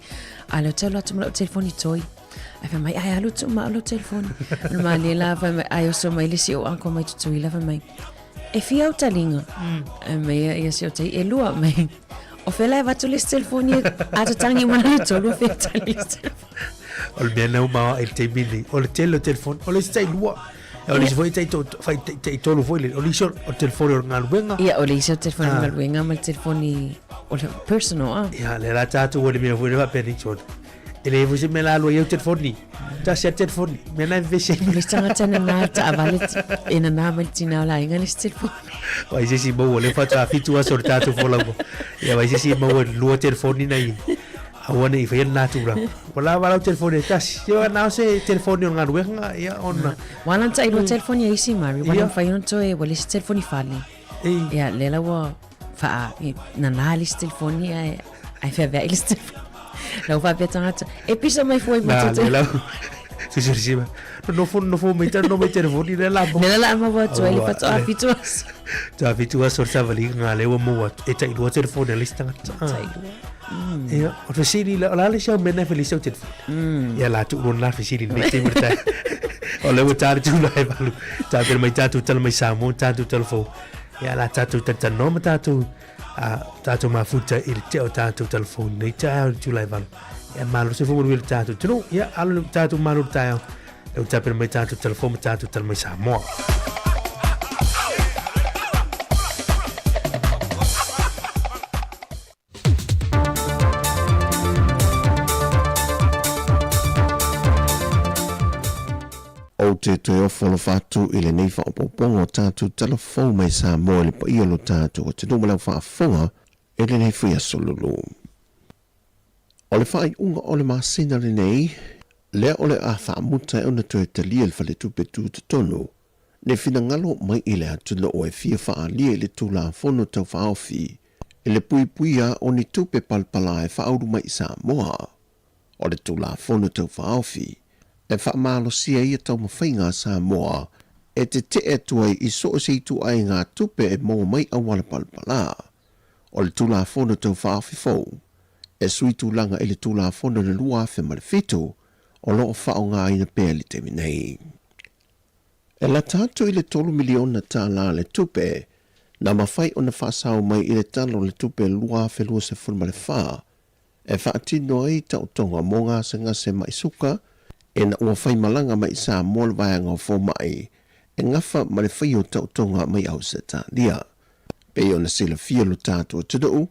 alo telo atu mo telefoni toi ai fa mai ai alo tu ma lo telefoni ma le la fa ai o so mai le si o anko mai tu i la fa mai e fia o talinga mai ia si o te e lua mai o fela va tu le telefoni a tu tangi mana tu lo fe telefoni o le mea nau maa e te mini o le tele o telefoni o le stai lua o le foi te tolu foi le o le iso o telefoni o ngaluenga ia o le iso o telefoni o ngaluenga ma le telefoni o le personal ia le la tatu o le mea foi le va peri chon ele voi se me la lo eu telefoni ta se telefoni me na vese le tanga tana na ta avale ina na ma tina la inga le telefoni vai se si mo le fa ta fitu a sortato fola ia vai se si mo lo telefoni nai awane i fai natura wala o telefoni tas yo na se telefoni o ngaluenga ia ona wana ta ilo telefoni isi mari wana fai on to e wala se telefoni fali ia lela wa fa na le telefoni ai fa ve il telefoni la va betanga e pisa mai foi matto lela si riusciva non fu mettere no telefoni nella ma va tu il fatto abituas ta abituas sortava lì ngale o mo e ta il telefoni listanga e o fasili la le show mena felice o telefoni e la tu non la fasili ne te morta o le votare tu la valu ta per mai tatu tal mai samo tatu telefoni e la tatu tata no tatu tatu ma futa il teo tatu telefoni ne ta tu la valu e malo se fu il tatu tu ya allo tatu malu tayo e ta per mai tatu telefoni tatu tal mai samo o te ofo lo fatu i le nei whaopoponga o tātou telefon mai sa moa le pa ia lo tātou o te numalau whaafonga e le nei whia solulu. O le whai unga o le māsina le nei, lea o le a whaamuta e ona tue te lia le whale tupe tū te tonu, ne whina ngalo mai i le atuna o e whia wha lia i le tūla whono tau whaofi, i le pui puia o ni tupe palpala e whauru mai sa moa, o le tūla whono tau whaofi, e whaamalo sia ia tau mawhainga sa moa, e te tuai i so se tu ai ngā tupe e mō mai awala palpala. O le tūla whono tau whaafi fau, e sui tūlanga i le tūla whono na lua awhi marifito, o loo whao ngā ina pēr li te minei. E la tātou i le 3 miliona tā la le tupe, na mawhai o na whaasau mai i le talo le tupe lua awhi lua se furma le wha, e whaatino ai tau tonga mō ngā se mai suka, e na ua whai malanga mai sa mōl vaianga o fō mai, e ngafa ma le whai o tautonga mai au se tā lia. Pei o na sila fia lo tātua tudau,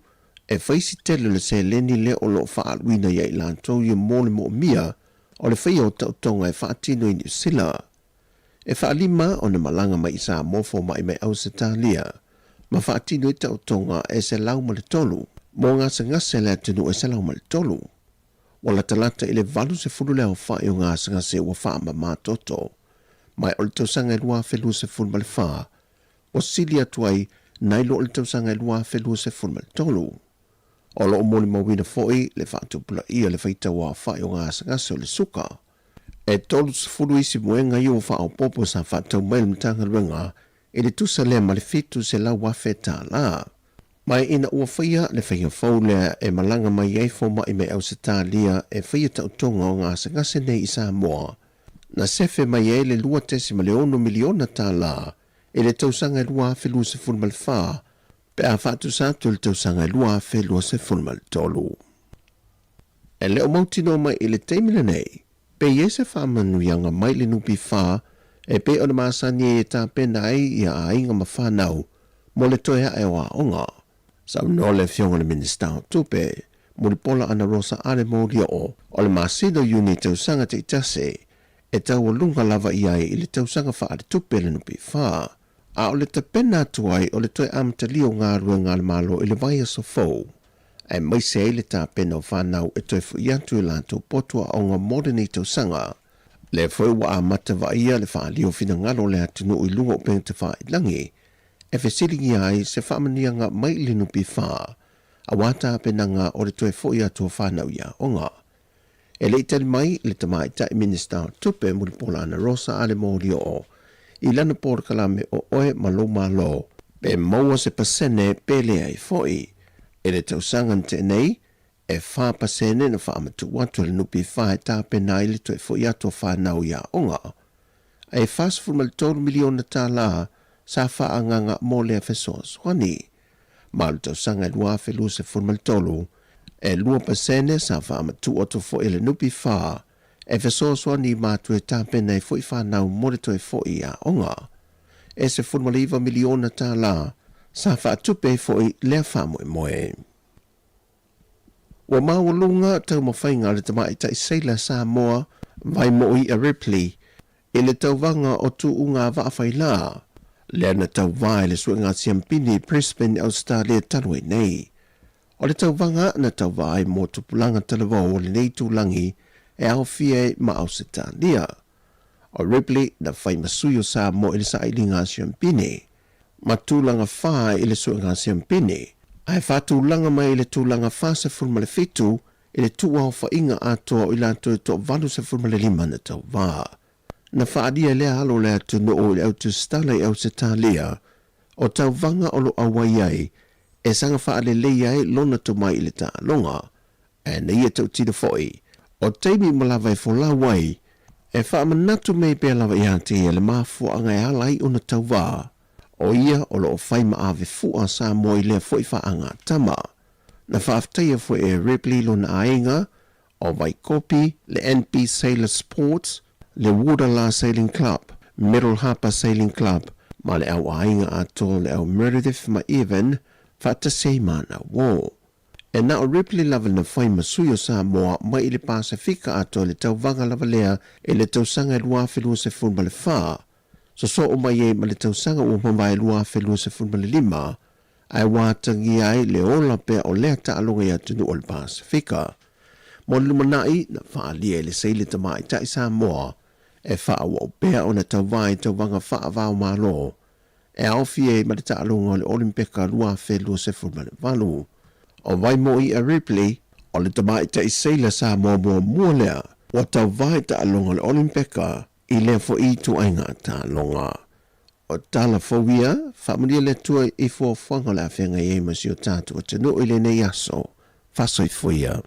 e whai si tele le se leni le o lo whaaluina ia i lantou i mōle mo mia, o le whai o tautonga e whaatino i ni sila. E whaalima o na malanga mai sa mō fō mai mai au se tā lia, ma whaatino i tautonga e se lau ma le tolu, mō ngā se ngase le atinu e se lau ma le tolu. Wala talata ile valu se fulu leo wha i o ngā sanga se ua wha ma mātoto. Mai o le tausanga i lua whelua se fulu ma le wha. O sili atuai, nai lo le tausanga i lua whelua se fulu ma le tolu. O lo o moni mawina foi, le wha tupula ia le whaita wa wha i o ngā sanga se o le suka. E tolu se fulu isi muenga i o wha o popo sa wha tau mai le mtanga ruenga, i le tusa lea ma le fitu se la wafe tā la. Mai ina ua whaia le whaia whaulea e malanga mai ei fōma i mei au se tā lia e whaia tautonga o ngā se ngase nei i sā moa. Na sefe mai e le lua tesi ma le 1 miliona tā la e le tausanga e lua awhi lua se fulma le whā pe a whātu sātu le tausanga e lua awhi lua se fulma le tolu. E leo mautino mai i le teimile nei, pe ie se whamanu ianga mai le nupi whā e pe o na māsani e tā pena ai i a inga ma whanau mo le toea e wa onga. Sa no le fionga le minister tupe, muri pola ana rosa ale mōria o le māsino uni tausanga te itase, e tau o lunga lava i ai i le tausanga wha ale tupe le nupi wha. A o le te pena tuai o le toi amtalio ngā rua ngā le malo i le vai so fau. Ai mai se le tā pena o whanau e toi fu iantu i lanto potua o ngā modern tau sanga. Le foi wa amata va ia le whaalio fina ngalo le atunu i lunga o peng te wha i langi. E whesiringi ai se whamania ngā mai linu pi wha. A wata penanga o le toi foi atu o whanau ia o ngā. E le itali mai le tamai tai minister tupe muli pola ana rosa ale mōri o. I lana pōra kalame o oe malo malo. Pe maua se pasene pele ai foi. E le tausangan te nei. E wha pasene na wha amatu watu le nupi wha e tā pena i le toi foi atu o whanau ia o ngā. E whasfu malitonu miliona tā la sa wha anganga mō lea fesos wani. Malu tausanga e lua whelua se fulmalitolu. E lua pasene sa wha amatu atu fo i le nupi wha. E fesos wani mātu e tā pena i foi whanau mō le toi foi ia o ngā. E se fulmaliva miliona tā la sa wha atupe foi lea wha moe moe. Wa mawalunga tau mawhainga le tamai tai Sailor Samoa vai moi a Ripley i le tauwanga o tu unga waawhai la. Lea na tau vai le suenga siampini Brisbane Australia tanui nei. O le tauwanga na tau vai mo tupulanga talawau o le nei tūlangi e au fie ma au Sitania. O Ripley na whai masuyo Samoa i le sailinga siampini. Ma tūlanga wha i le suenga siampini. Ai whātu langa mai le tūlanga whāse fulma le fitu i le tūau whainga atoa o i lanto i tō valu se fulma le lima na tau wā. Na whaadia lea halo lea tunu o i au tu stala i au se tālea o tau vanga o lo awai ai e sanga whaale lei ai lona tu mai i le tā longa. E na ia tau tira foi o teimi malawai fo la wai e whaamanatu mei pēr lawa i hante e le mafu angai halai o na tau wā. O ia o lo fai ma ave fua sa moi le foi fa anga tama. Na whaaftaia foi e Ripley lona ainga o vai kopi le NP Sailor Sports, le Woodala Sailing Club, Middle Harbour Sailing Club, ma le au ainga ato le au Meredith ma Evan whaatasei mana wō. E na o Ripley lava na fai masuyo sa moa mai i le Pasifika ato le tau vanga lava lea e le tau sanga e lua whilua se funma le wha. So o mai e ma le tausanga o mawai lua whelua se funma le lima, ai wātangi ai le ola pea o lea ta alonga ia tunu o le Pasifika. Mo lumanai na whaalia le seile tamai ta isa moa, e whaawa o pea o na tauwai tauwanga whaavao malo, e awhie ma le ta alonga o le Olimpeka lua whelua se funma le valu. O vai mo i a Ripley, o le tamai ta isaila sa moa mua lea, o tauwai ta alonga o le Olimpeka, i le fo i tu ainga ta longa. O tala fowia, whamaria le tua i fo whanga la whenga i eima si o tātu o tanu i le nei aso, whasoi fwia.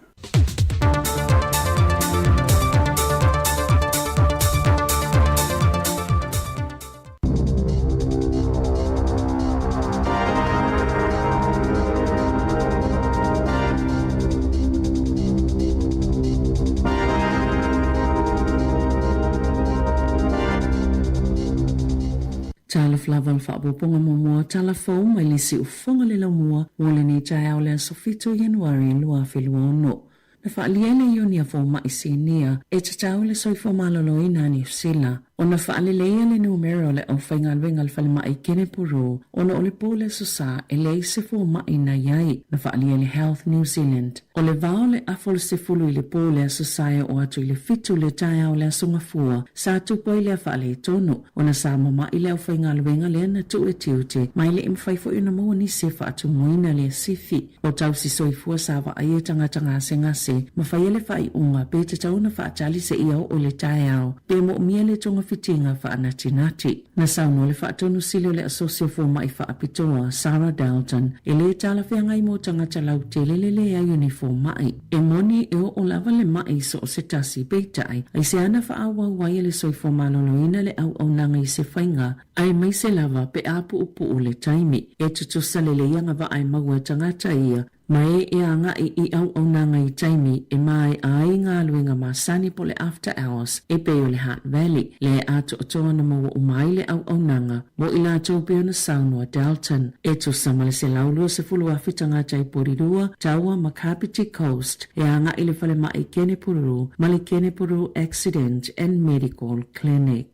Tala flava le whaapoponga momoa tala fau mai lisi u whonga le laumua o le ni tai au le sofito Januari lua whelua ono. Na whaaliele ioni a fau mai sienia e tatau le soifo malolo ina ni usila. O na whaaleleia le numero le au whaingalwenga le whalemai kene puru o na ole pōle susa e le se fo mai na iai na whaaliele Health New Zealand. O le vao le afol se fulu i le pōle susaya o atu i le fitu le tai au le asunga fua sa tupo i le whaale tonu o na sa mama i le au whaingalwenga le na tu e tiute mai le imwhaifo i na mua ni se whaatu moina le sifi o tau si soifua sa wa aia tanga se ngase ma whaiele whai unga pe te tau na whaatali se iau o le tai au pe mo umia le tonga fitinga whaanatinati. Na sauno le whaatonu silo le asosio fo mai whaapitoa Sarah Dalton e le tala whiangai mo tangata lau te lelele a uniform mai. E moni e o lava le mai so o se tasi peitai ai se ana whaawa wai le soifo maloloina le au nanga i se whainga ai mai se lava pe apu upu o le taimi e tutu salele yanga wa ai maua tangata ia mai e anga i au nanga i taimi e mai ai ngā luenga masani po le after hours e pe o le Hutt Valley le ato o toa na maua umai le au nanga mo ila tau peo na saunua Dalton e tu samale se laulua se fulua fitanga tai porirua taua Makapiti Coast e anga i le fale mai kene puru ma le kene puru Accident and Medical Clinic.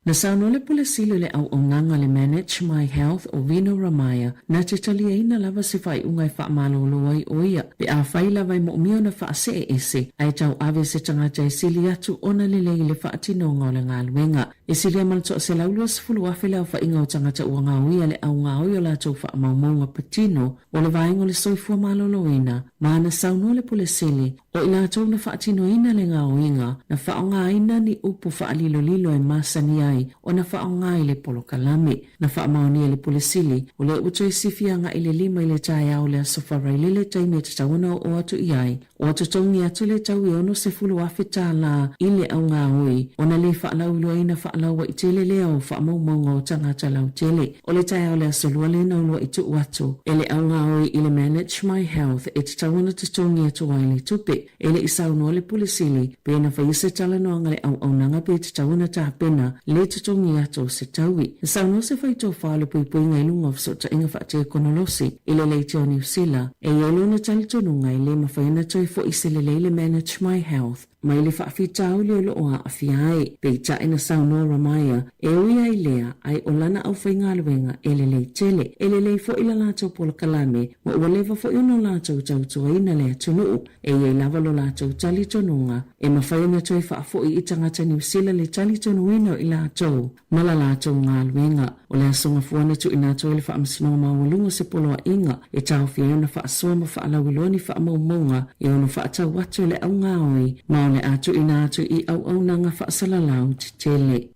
Na sauno le pulasili le au nganga le Manage My Health o Vino Ramaya na te talia ina lava se fai ungai wha malolo ai o ia pe a whai lava i mo mio na wha se ese ai tau ave se tangata e sili atu ona le le wha atino ngau le ngā luenga. E sili amalto se laulua se fulu afe lau wha inga o tangata ua ngā uia le au ngā oi o la tau wha maumaunga patino o le vaengo le soifua malolo ina ma na sauno le pulasili o ila tau na wha atino ina le ngā uinga na wha o ngā ina ni upu wha alilo lilo e masani ai o na wha o ngā ile polo kalame na wha maoni e le pulasili o le uto e sifia ngā ile lima ile tai au le asofarai lele taime te tauna o atu iai o atu tongi atu le tau i ono se fulu afe tā la ile au ngā oi o na le wha lau lua ina wha lau wa i tele lea o wha maunga o tangata lau tele o le tai au le asolua le na ulua i tu watu e le au ngā oi ile Manage My Health e te tauna te tongi atu ai le tupe e le isau no le pulasili pe na whaise tala no anga le au nanga pe te tauna ta pena le te tongi atu se taui isau no se whaito whale pui pui ngai lunga so ta inga whaate konolosi ile le te o New Zealand e yelo na tali tonu ngai le mawhaina toi fo ise le leile Manage My Health mai le whaafitau le lo o a awhiae pe ta ina sauno Ramaya e ui ai lea ai o lana au whainga luenga e le lei tele e le lei fo ila lātou pola kalame mo ua lewa fo iono lātou tautua ina lea tunu e iei lava lo lātou tali tonunga e mawhaina toi whaafo i tangata New Zealand le tali tonu ino i lātou mala lātou ngā luenga o le asonga fuana tu ina toi le whaamsino mawalunga se poloa inga e tau whiana whaasua ma whaalawiloni whaamaumonga e ono whaatau watu le au ngā oi ma le atu ina atu i au nanga whaasalalau te tele.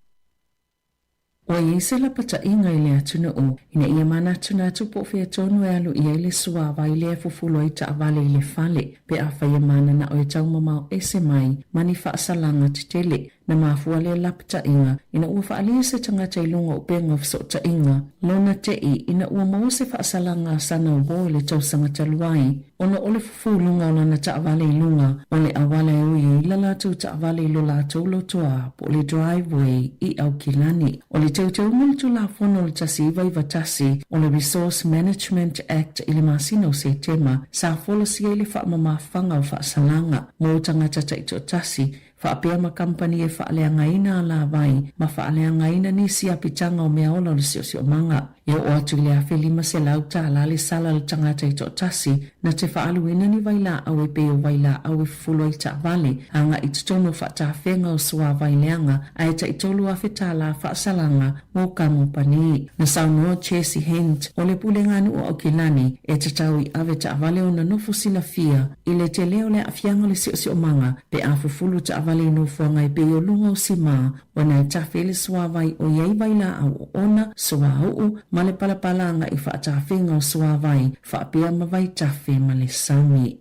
O i se la pata inga i le atuna o, ina ia mana atuna atu po fia tonu e alu ia le suava i le fufulo i ta avale i le fale, pe a whaia mana na o i tau mamau ese mai, mani whaasalanga te tele, na mafua le lapta inga, ina ua whaalia se tangata i lunga o penga fsota inga, lona te i, ina ua mau se whaasalanga sana o le tau sangata luai, ona ole fufulunga o lana ta avale i lunga, o le awale e ui i lalatu ta avale i lo lātou lotoa, po le driveway i au kilani, o le teuteu multu la fono le tasi iwa iwa tasi, o le Resource Management Act i le masino se tema, sa folasi e le whaamamawhanga o whaasalanga, mo tangata taito tasi, whaapea ma kampani e whaaleangaina a la vai, ma whaaleangaina ni si apitanga o mea ola le sio manga. Ia o atu le a whelima se lau ta la le sala le tangata i tasi, na te whaaluina ni waila au e peo waila au e fulo i ta vale, anga i tutono whaata whenga o sua vaileanga, a e ta i tolu a wheta la whaasalanga mo kampani. Na saunoa Chesi Hent, o le pulenganu o Okilani, e te tau i ave ta vale o na nofo sila fia, i le te leo le a fianga le sio manga, pe a fufulu ta vale no fuanga i peo lunga o sima, o na e tawhele sua vai o iei waila au ona sua au, ma le palapalanga i whaatawhenga o sua vai, whaapea ma vai tawhe ma le sami.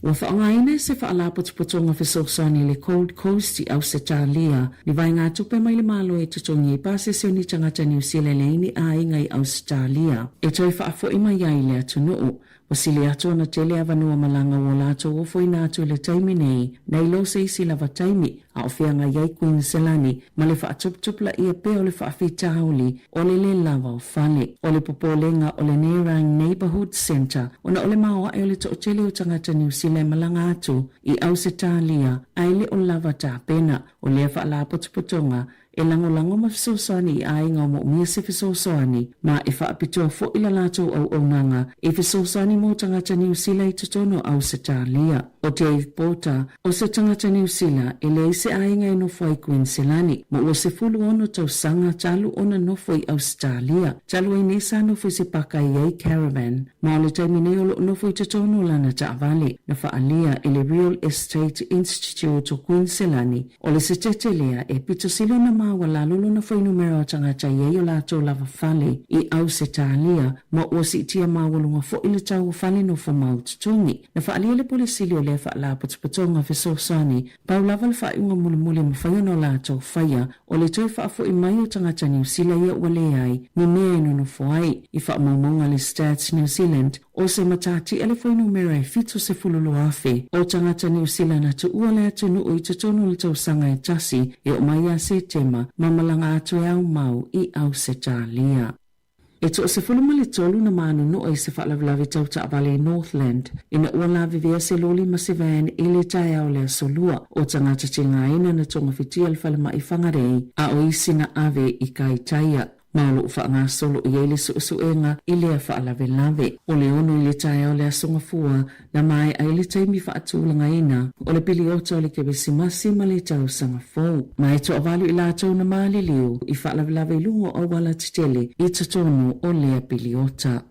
Ua whaongaina se whaalapotupotonga whesosani le Gold Coast i Australia, ni vai ngā tupe mai le malo e tutongi i pāse seo ni tangata New Zealand leini a inga i Australia. E toi whaafo i mai ai le atunuu, wasili atu na tele avanua malanga o lato o foi natu le taimi nei, nei lo se isi lava taimi, a ofeanga iai Queenselani, ma le whaatuptupla ia pe o le whaafita hauli, o le lava o fale, o le popolenga o le Nerang Neighborhood Centre, ona o le maoa e o le tootele o tangata New Zealand malanga atu, i Australia, aile o lava ta pena, o le whaala potupotonga, e lango mawhisosoani i ainga o mo mia se whisosoani, ma e whaapitoa fo ila lato au nanga, e whisosoani mo tangata New Zealand i tutono Australia. O Dave Porter, o se tangata New Zealand, e le se ainga i nofo ai Queenselani, ma o se fulu ono tau sanga talu ona nofo i Australia. Talu ai nesa nofo i se paka i ei caravan, ma o le taimine o nofo i tutono lana ta avale, na whaalia e le Real Estate Institute o Queenselani, o le se tetelea e pito silo na mawa la lolo na foi numero tangata i o lato lava fale i Australia, ma o si tia mawalunga fo ili tau fale no fo maututungi. Na whaalia le polisili o le whaala potupotonga whesosani, pau lava le whaunga mulimuli ma whaiano lato whaia, o le toi whaafo i mai o tangata New Zealand ia wale ai, ni mea ino no fo ai, i whaamamonga le Stats New Zealand, o se matati ele foi numero e fito se fululu afe, o tangata New Zealand atu ua le atu nuu i tutono le tau sanga e tasi, e o mai a se tema, mamalanga atu e au mau i Australia. E to se fulma le tolu na manu no e se whaalawalawe tau ta avale Northland. Ina ua la vivea se loli ma se van i le tai au le solua o tangata tinga ina na tonga fitia le whalama i whangarei a o isina ave i kai taia. Malo ufa ngā solo i eile suenga i lea whaalawelawe. O le ono i le tai au le asonga fua na mai a ile taimi whaatulanga ina o le piliota o le kebesi masi ma le tau sanga fau. Mai to avalu i lātou na maali liu i whaalawelawe lungo o wala titele i tatonu o lea piliota.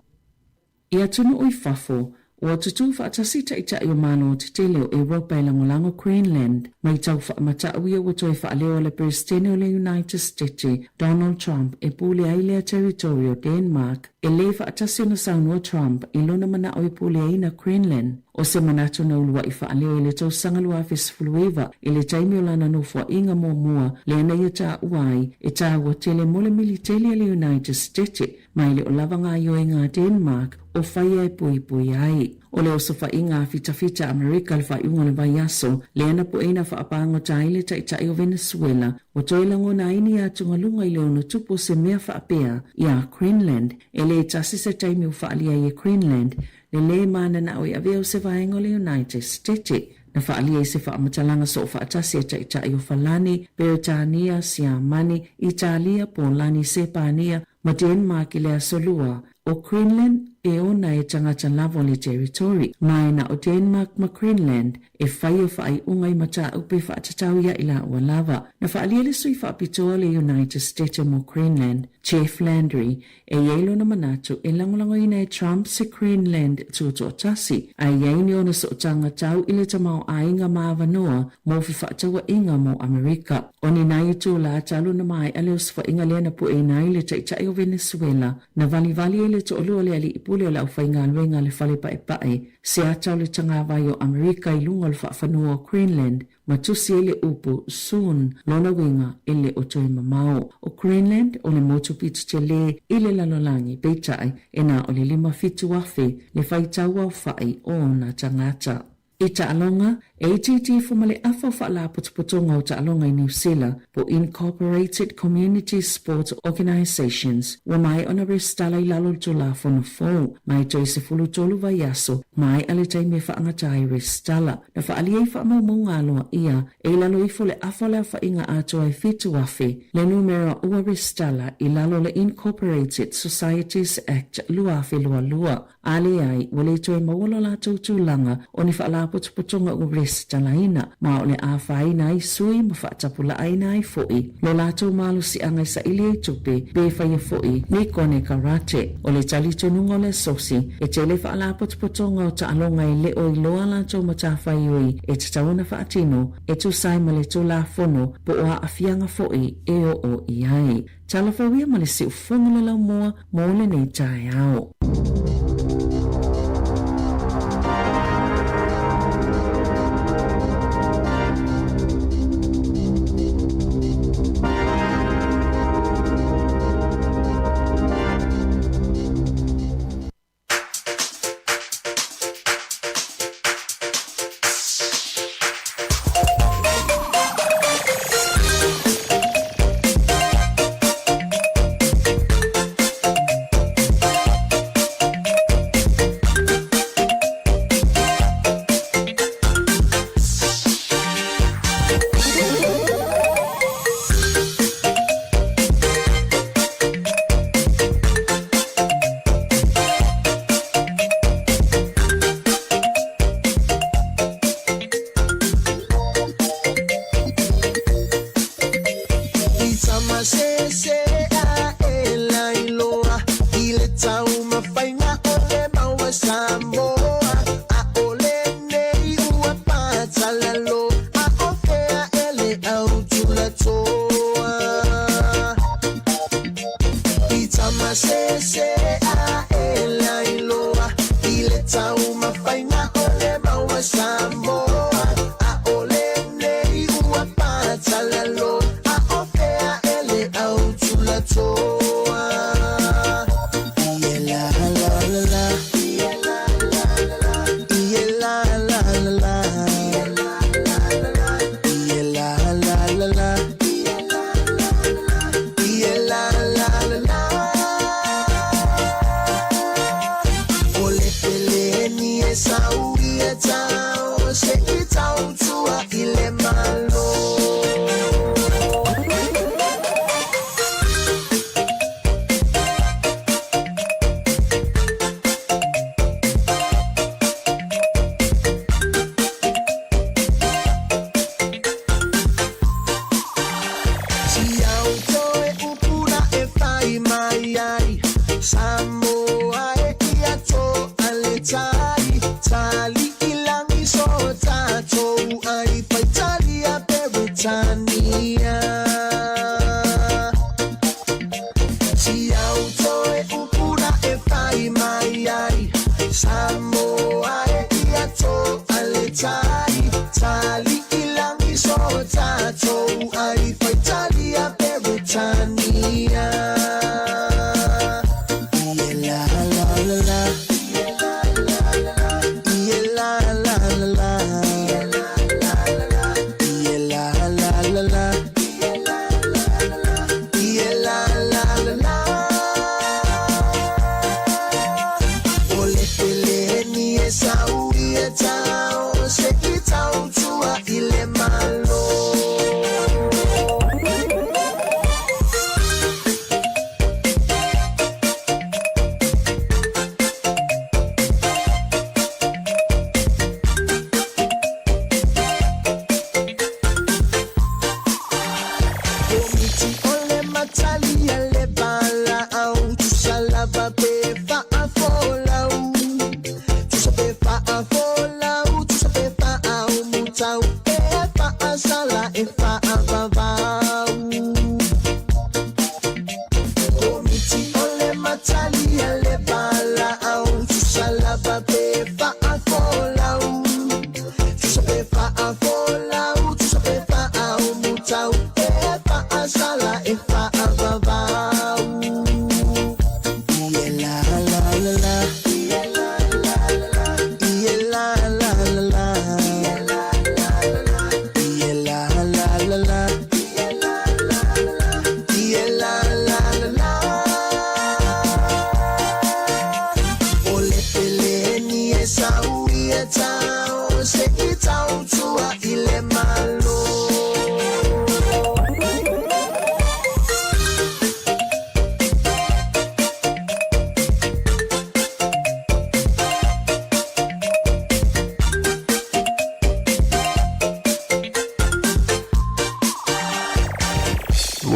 Ia tunu o i fafo, o tutu whaatasi ta i o mano o te leo e Europa i langolango Greenland, mai tau whaamata uia o toi whaaleo le Presidente o le United States, Donald Trump, e pule ai lea territorio Denmark, e le whaatasi na saunua Trump i lona mana o i pule ai na Greenland, o se manato na ulua i whaaleo i le tau sangalua fesfulueva, i le taimi o lana no fua inga mua, le na ia ta uai, e ta ua tele mole militele le United States, mai le o lavanga i o inga Denmark, o whaia e pui ai. O le oso whainga fita Amerika le whaiunga le vaiaso, le ana po eina whaapango taile tai o Venezuela, o toilango na ini a tungalunga i leono tupo se mea whaapea i a Greenland, e le tasi se taimi o whaalia i a Greenland, le mana na o i aveo se vaengo le United States, na whaalia i se whaamatalanga so whaatasi e tai o Falani, Beotania, Siamani, Italia, Polani, Sepania, ma Denmark i le asolua, o Greenland e ona e tangata lavo le territory, mai na o Denmark ma Greenland e whai o whai ungai mata upe whaatatau ia ila ua lava. Na whaalia le sui whaapitoa le United States mo Greenland, Jeff Landry, e yeilo na manatu e langolango ina e Trump se Greenland tuto o tasi, a yeini ona so tanga tau ile tamau a inga maava noa mo fi whaataua inga mo Amerika. Oni nai tu la talo na mai ale usfa inga lena pu e nai le tai o Venezuela, na vali ele to olua le ali ipule o la ufainga alwenga le fale pae, se atau le tanga vai o Amerika i lunga le whaafanua o Greenland, ma tusi ele upu soon lona winga ele o toi mamao. O Greenland o le motu pitu te le ile lalolangi peitai e na o le 5 fitu afe le whaitaua o whai o na tangata. I Ta'alonga, ATT formale afa whaala putuputunga o Ta'alonga i New Zealand po Incorporated Community Sports Organisations wa mai ona restala i lalo tula fono fo, mai toi se fulu tolu vaiaso, mai ale tai me whaangatai restala. Na whaali ei whaamaunga aloa ia, e lalo i fole afa lea whainga ato ai fitu afe, le numera ua restala i lalo le Incorporated Societies Act luafe lua. Ale ai, wale toi mawala la tautulanga o ni whaala putuputunga u restalaina, ma o le a whaina i sui ma whaatapula aina i foi. Lo lato malu si angai sa ili e tupe, be whaia foi, ni kone karate. O le tali tonunga le sosi, e te le whaala putuputunga o Ta'alonga i le o i loa lato matawhai ui, e tatauna whaatino, e tu saima le tu la fono, po o a afianga foi, e o i ai. Talawhawia ma le si ufonga lau mua, mo le nei tai au.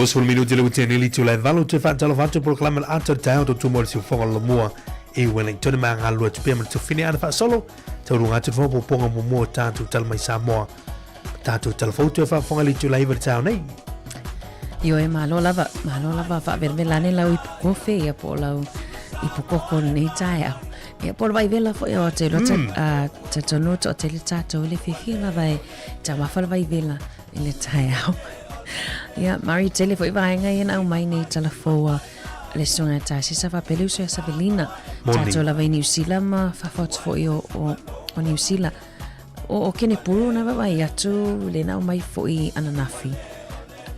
2 minuti le utini li tu le valu te fa talo fatto proclama l'altro tao to tumor si fonga lo mua e Wellington ma ngalu tu pema tu fini ana fa solo te runga tu fo ponga mo mo tanto tal mai Samoa tanto telefono tu fa fonga li tu la iver tao nei Io e malo lava fa vervelane lau I kofe ia po lau I poko nei taia. Ia po vai vela fo o te lo te tono to te le tato le fifi la vai ta mafal vai vela le taia. Ia mari tele fo vai nga ina mai nei telefoa le songa ta si sa va pelu so sa velina. Tato la vai New Zealand ma fa fot fo io o New Zealand. O kene puru na vai atu le na mai fo I ananafi.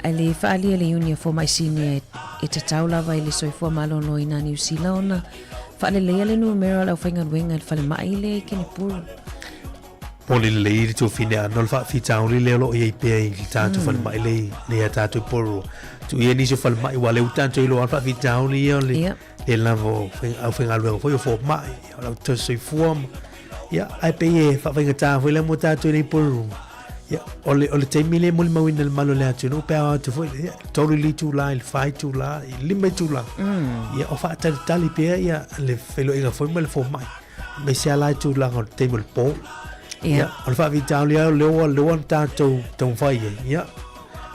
Ale faali ele unia fo mai sini e te taula vai le soifua malolo ina New Zealand ona faale le ale no mera la fainga wenga fale mai le kene puru Poli le iri tu fine anol fa fi tauli le lo ye pe il tanto fale mai le ata tu puru tu ye ni so fale mai wale utanto ilo fa fi tauli ye le lavo fainga lo fo mai la tu soifua ya ai pe ye fa fainga ta fo le mota tu ni puru Ya, ole te mile mul mawin el malo le atu no pe atu foi totally tu la il fai tu la il limbe tu la ya o fa tali pe ya le felo inga foi mal fo mai me se ala tu la on table po ya o fa vitalia le o ta tu fai ya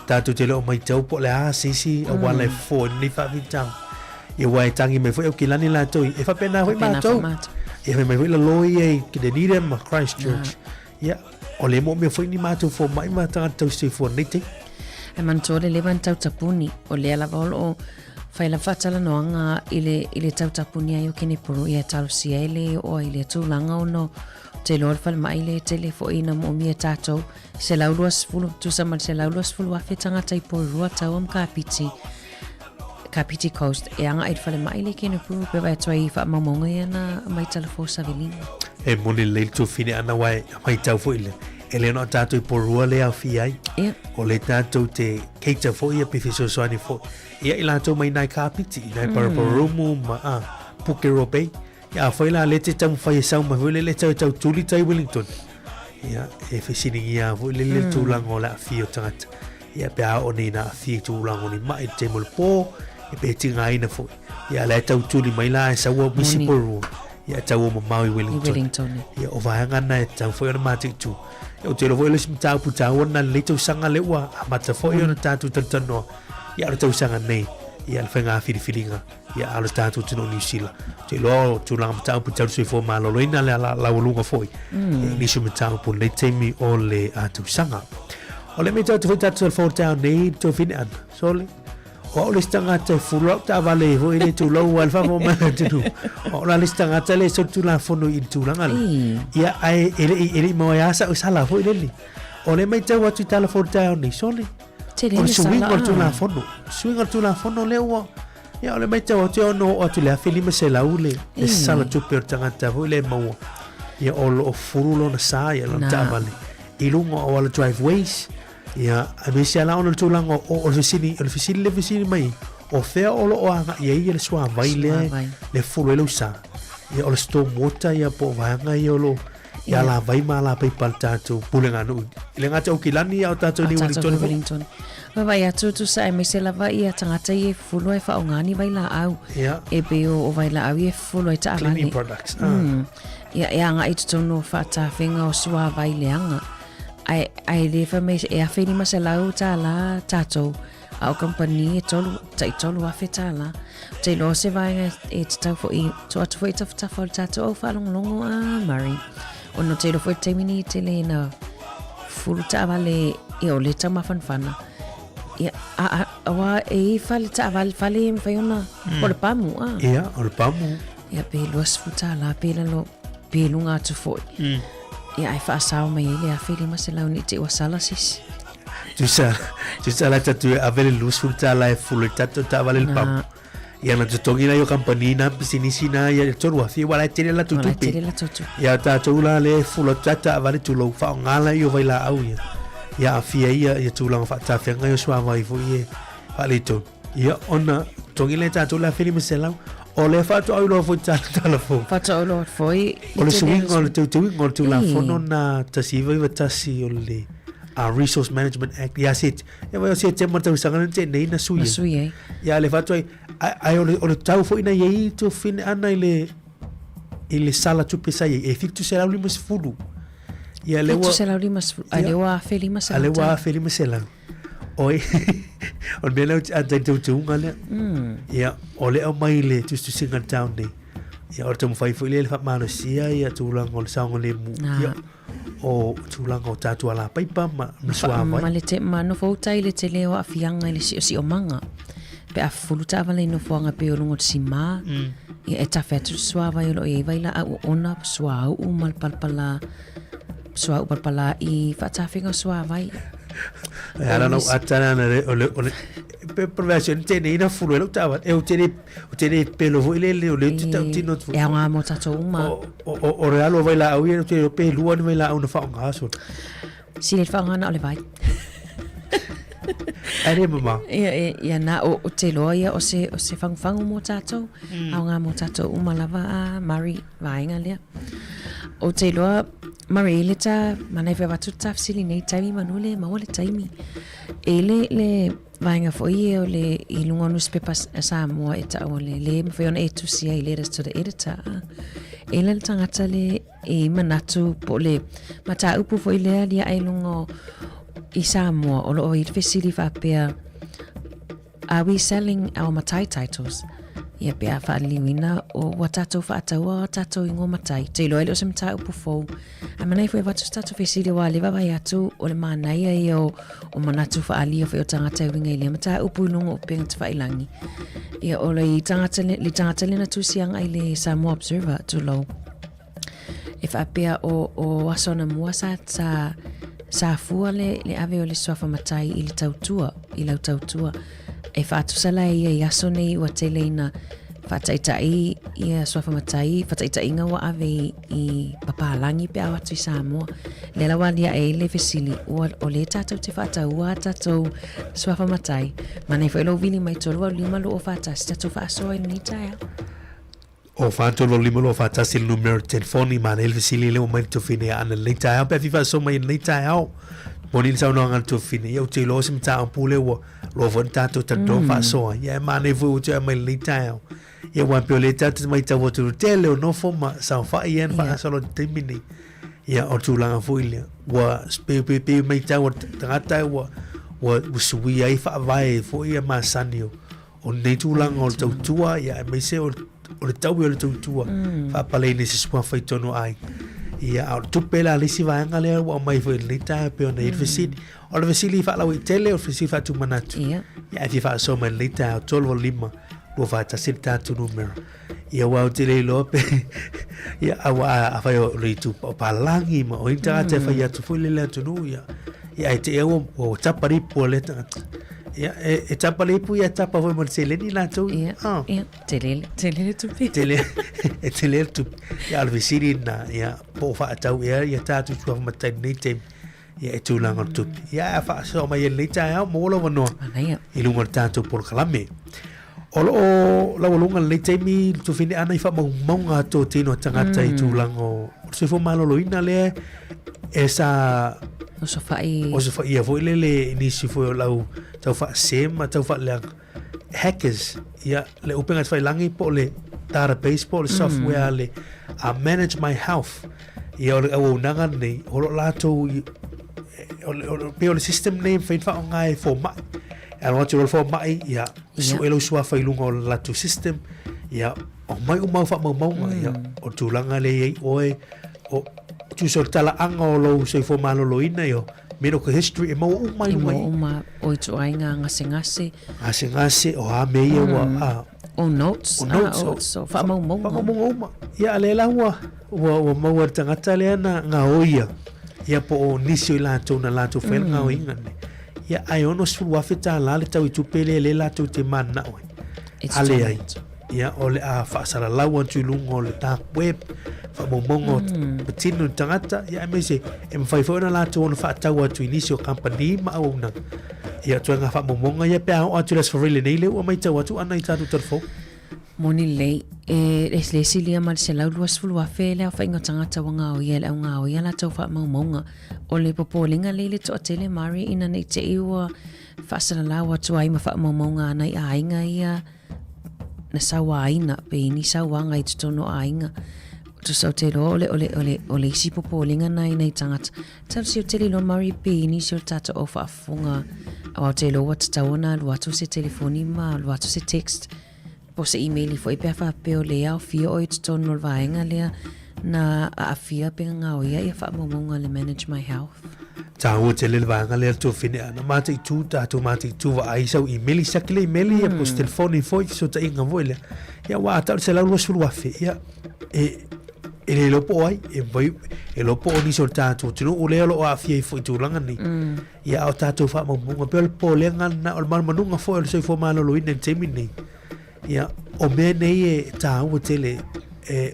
ta tu te lo mai tau po le a si o wala fo ni fa vital ya wai tangi me foi o kilani la tu e fa pena foi ma tu e me foi la loye que de nidem Christchurch ya Ole mo me foi ni matu fo mai mata tau se fo niti. E man tole levan tau tapuni o le ala volo fai la fatala noanga ile tau tapuni ayo kene puru ia tau si ele o ile tūlanga o no te lor fal mai le tele fo ina mo mia tatou se lauluas fulu tu sama se lauluas fulu afe tanga tai puru tau am Kapiti Coast e anga ai fale mai le kene puru pe vai toi fa mamonga ia na mai telefo savelina. E moni le tu fine ana wai mai tau fo ile. Ele no tatou porua le au fi ai. O le tatou te keita fo ia pifiso soani fo. Ia ila tau mai nai kapiti nai paraparumu ma puke rope. Ia foi la le te tamu fai sau ma le tau tuli tai Wellington. Ia e fisini ia fo le tulango la fi o tangata. Ia pe a o ni na fi tulango ni mai te mulpo e pe tinga ina fo. Ia le tau tuli mai la sa wo bisi porua. Ia tau o Maui Wellington. Ia o vaanga na tau foi ona mati tu. O te lovo ele sim tau puta ona le tau sanga le wa mata foi ona tatu tantano. Ia le tau sanga nei. Ia le fenga filifilinga. Ia ale tatu tino New Zealand. Te lo tu lang tau puta se fo malo loina le la ulunga foi. Ni sim tau pu le temi o le atu sanga. O le me tau foi tatu fo tau nei to finan. Sole. O le stanga te fulo ta vale ho ile tu lo alfa mo ma tu o la stanga te le so tu la fono in tu la ngal ia ai ele mo ya sa sala ho ile o le mai te wa tu tala for ta ni sole o swing o tu la fono le o ia o le mai te wa tu no o tu le fili me se la ule e sala tu per tanga ta ho ile mo ia o lo fulo na sa ia lo ta vale ilungo o la driveways ia a me se ala ona tulango o fisili le fisili mai o fea o lo o anga ia le swa vai le fulu le usa ia o le storm water ia po vanga ia lo ia la vai mala pe paltato pulenga no ile ngata o kilani au tato ni Wellington va ia tu sa me se la vai ia tangata ia fulu e fa ongani vai la au e be o vai la au ia fulu e ta cleaning products ia anga i tono fa ta fenga o swa vai le anga ai le fa me e afe ni masalau ta la tato au company e tolu afe ta la te lo se vai e tau fo i to atu fo i ta fo tato o fa longo mari o no te lo fo te mini te le na fulu ta vale e o le ta mafanfana ia wa e fa le ta vale fale fa ona o le pamu ia o le pamu ia pe lo sfuta la pe lo pe lunga tu fo ia ai fa sao mai ele a fili masela ni te wasala sis tu sa la tatu avele luz futa la full tato ta vale el pam ia na tutongi na yo company na pisina ia toru afi wala tele la tutu ia ta tula le full tata vale tu lo fa ngala yo vai la au ia afi ia tu lang fa ta fenga yo swa vai fu ia vale to ia ona tongi le tatu la fili masela o le fatu au lo futa telefon fatu au lo foi o le swing o le tu la fono na tasi vai tasi o le Resource Management Act ia set ia se te mata usanga te nei na sui Sui ia le fatu ai o tau fo ina ia to fin ana ile sala tu pesa e fitu se la lima se fulu ia le Tu se la rimas alewa felima se. alewa felima se la oi on bela a tu ngale ia ole o mai le tu singa town nei ia o tamo fai fo ile fa manosia ia tu lang o saunga le mu ia o tulang o tatu ala paipa ma suava ma le te ma no foutai le te leo a fianga le si o manga pe a fuluta vale no foanga pe o lungo si ma e ta fetu suava yo e vai la ona suau o mal palpala suau palpala i fata finga suava i era no atana ole pe profession te nei na fulu lo tava e o te pelo vo ile le te tino e nga mo tato uma o realo vai la o ia te pe lua ni vai la ona fa nga so si le fanga na ole vai Are mama. Ia na o te loa ia o se whangwhangu mō tātou. Au ngā mō tātou umalawa a Mari vaenga lea. O te loa, Mari ele tā, manai whai watu tāwsili nei taimi manule, maua le taimi. Ele le vaenga fo ie o le i lunga newspaper sa mua e ta o le mwhaiona e tusia i letters to the editor. Ele le tangata le i manatu po le mata upu fo i lea lia ai lunga I Samoa o lo i fesili whapea are we selling our matai titles? Ia pea whaaliwina o watatou whaataua watatou ingo matai. Te ilo ele o se matai upu fau. A manai fwe watu statu fesili wa lewa vai atu o le manai ai o manatu whaali o wheo tangata winga i lea matai upu inongo o penga te whailangi. Ia o le tangata le na tusianga i le Samoa Observer tu lau. E whapea o asona mua sa fua le ave o le sofa matai I le tautua, I lau tautua. E whaatusala I aso nei ua teleina whaataitai ia sofa matai, whaataitai inga wa ave I papalangi pe awatu I Samoa. Le lawa lia e le fesili o le tatou te whaataua tatou sofa matai. Manei whaelo vini mai tolua lima lo o whaatasi tatou whaasoa I ni taia. O fanto lo limo lo fatasi il numero telefoni ma nel vesili le momento fine ana leita au pe viva so mai leita au boni sa no ngal to fine eu te lo sim ta pule lo vonta to ta do fa so ya ma ne vu te mai leita au ya wan pe leita te mai ta votu tele no forma sa fa ien fa solo termini ya o tu langa fuile wa pe mai ta wa tata wa suwi ai fa vai fo ia ma sanio o ne tu langa o tua ya mai se o le tau o le tautua whapalei ne se sua whaitono ai ia au tupela lisi vaenga lea wa mai fo le ta pe ona I fesili o le fesili whalau I tele o fesili whatu manatu ia e fi so mai le ta tolo lima lo whata sita tu numero ia wa te le lo pe ia awa a fai o le tu o palangi ma o inta te fai atu fo le tu nu ia ia te o tapari po le ta ia e tapa le pu ia tapa foi mo se le ni la tu ia telele tu pi telele tu ia al visiri na ia po fa tau ia tatu tu ma tai nei tem ia tu lango tu ia fa so mai le tai au mo lo no I lungo tatu por kalame o la lunga le temi tu fini ana fa mo nga to tino tangata I tu lango se fo malo lo ina le esa o so fai ia foi le inisi foi lau tau fa sema tau fa le hackers ia le upenga fai langi po le database po le software le manage my health ia o nanga nei o lato o pe o system name fai fa ngai fo ma and what you for mai ia so elo sua fai lungo lato system ia o mai o mau fa mau ia o tulanga le oi o tu sortala anga o lo se fo malo lo ina yo medical history e mau mai o tu ainga ngase o a me wa o notes so fa mau ya le la wa mau tangata le na nga oia ya po nisio la to na la to fel nga oinga ya ai ono su wa feta la le tau tu pele le la to te mana o ale ai ya ole a fa sala la wa tu lungo le dark web fa mongo petino tangata ya me se em fai fo na la to on fa tau tu inicio company ma o na ya tu nga fa mongo ya pe o tu les for really nei le o mai tau tu ana i tatu terfo Moni lei le silia mal se lau luas fulu afe le fa inga tangata wanga o ia le nga o ia la tau fa maunga o le popolinga le to atele mari ina nei te iwa fa sala lawa tu ai ma fa maunga nei ainga ia na sawa aina pe ni sawa ngai tono ainga to so te ole si popolinga nei tangata tal si tele lo mari pe ni so tata o fa funga o te lo wat taona lo atu se telefoni ma lo atu se text po se email foi pe fa pe o le au fia o it ton no vaenga le na a fia pe nga o ia fa mo le manage my health ta o te le vaenga le to fine na mate tu ta to mate tu va ai so email sakle email ya po telefoni foi so ta inga voile ya wa ta se la lo su wa fe ya e lo po ai e vai e lo po ni so ta to tu o le lo a fia foi tu langa ni ya o ta to fa mo pe po le nga na o mal manunga foi so fo malo lo in temini ya o me nei e ta o tele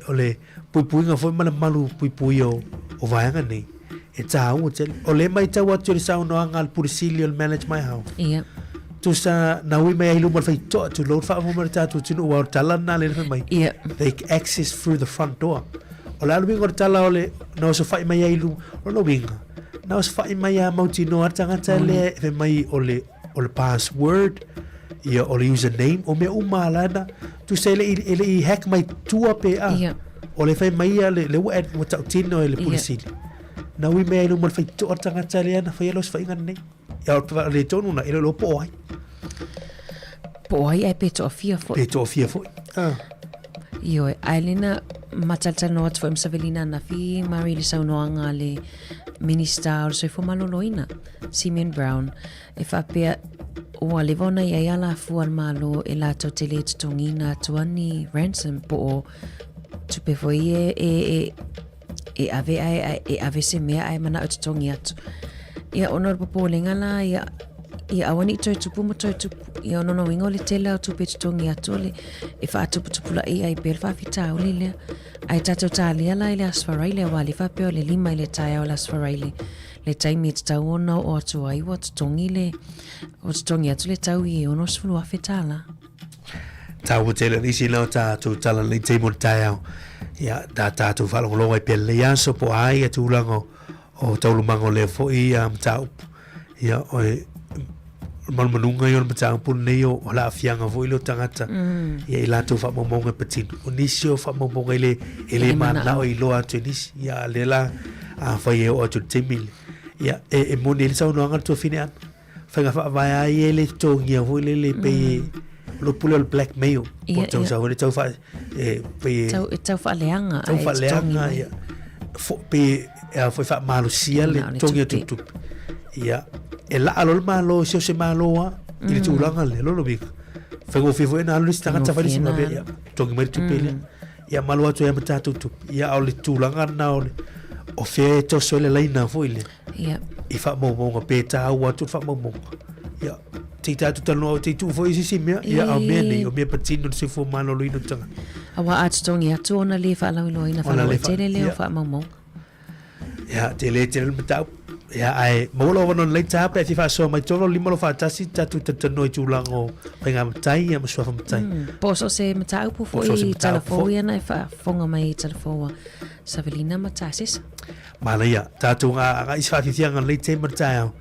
ole pui nga foi mal malu pui o vaenga nei e ta o tele ole mai ta what you sound no angal pursilio manage my house ia tu sa na wi mai lu mal fai to load fa mo mer ta tu no wa tala na le mai ia they access through the front door ola lu ngor tala ole no so fai mai lu no winga na so fai mai mau tino atanga tele fe mai ole password ia o le username o me umalana tu se ele I hack mai tua pe a o le fai mai le wet mo tau tino le polisi na wi me no mo fai to tanga tale na fai los fai ngane ia o le tonu na ele lo po ai e pe to fia fo io Ailina matalta no at fo Savelina na fi Mary le saunoanga le minister so fo maloloina Simeon Brown e fa pe o le vona ia la fu al malo e la totele tongina tuani ransom po tu pe foi e ave se me ai mana o tongi atu ia honor po lenga la ia awani to tu mo to ia no wingo le tele tu pe tongi atu le e fa tu pula ai per fa fita o le ai tato talia la ile asfaraile wali fa pe le lima ile taia o la asfaraile le taimi te tau ona o atu ai o atu tongi le o atu tongi atu le tau I ono sfulu a fetala tau tele nisi lau tātou tala le teimo taia ia tātou whalongolonga I pia le aso po ai a tūlango o taulumango le fo I mtau ia o malmanunga yon mtau pun nei o la afianga fo ilo tangata ia I lātou whamomonga patinu o nisi o whamomonga ele mana o ilo atu nisi ia le la a whai o atu temili ia e moni ele sau noanga tua fine an whainga whaavai ai ele tongia fo le pe lo pule o blackmail po tau sa hore tau fa pe tau fa leanga ia fo pe foi fa malo sia le tongia tup ia e la alo malo se malo I tu langa le lo big fego fifo na lo sta tsa fa di sima be ia tongi mai tu pele ia malo atu ia mata tup ia o le tu langa na o fe to so le laina fo ile ia I fa mo pe ta wa tu fa mo ia te tu tano te tu fo isi mea ia a mene o me patino se fo malo lo ino tanga awa atu tongi atu ona le fa lau loina fa lau tele leo fa mo ia te le mata ia ai mo lo non le ta pe fa so mai tolo limo lo fa tasi tatu tano I tulango penga tai ia mo so fa tai poso se mata pu fo I telefoni na fa fonga mai telefoni Savelina matasis Malaya tatu nga isfa fianga le te mata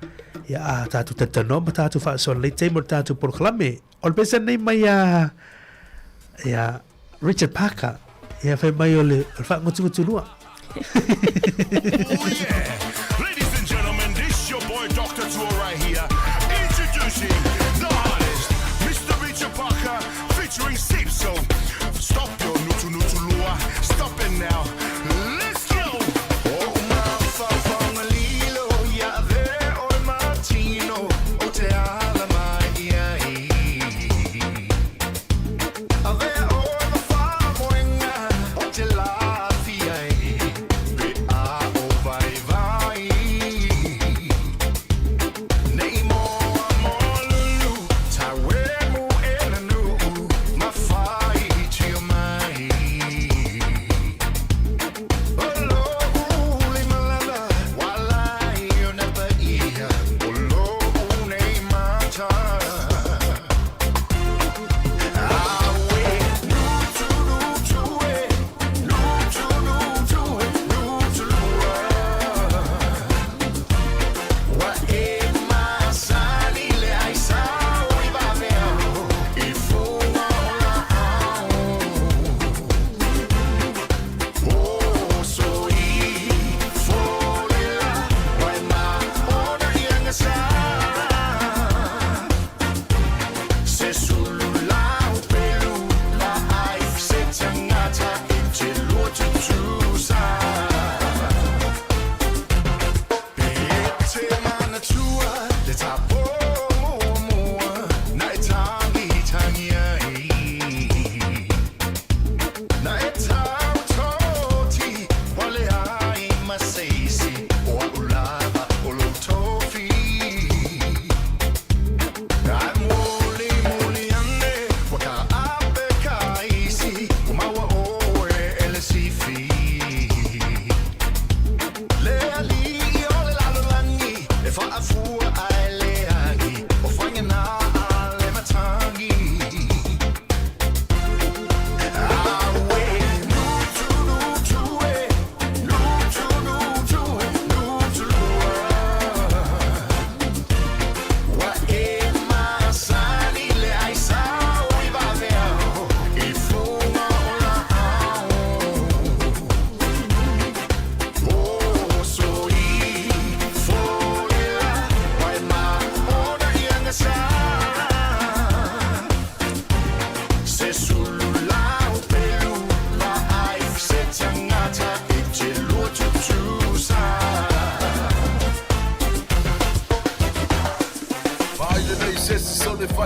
ia tatu tano tatu fa so le te tatu por clame ol pesa nei mai ia Richard Parker ia fa mai ole fa ngotu lua Ladies and gentlemen, this your boy Dr. Tour right here, introducing the hottest, Mr. Richard Parker, featuring Sipso. Stop your nutu lua, stop it now. Let's go. Oh my fa lilo ya ve o martino o te ala mai ave o fa moenga o te la fia be a o vai nei mo amor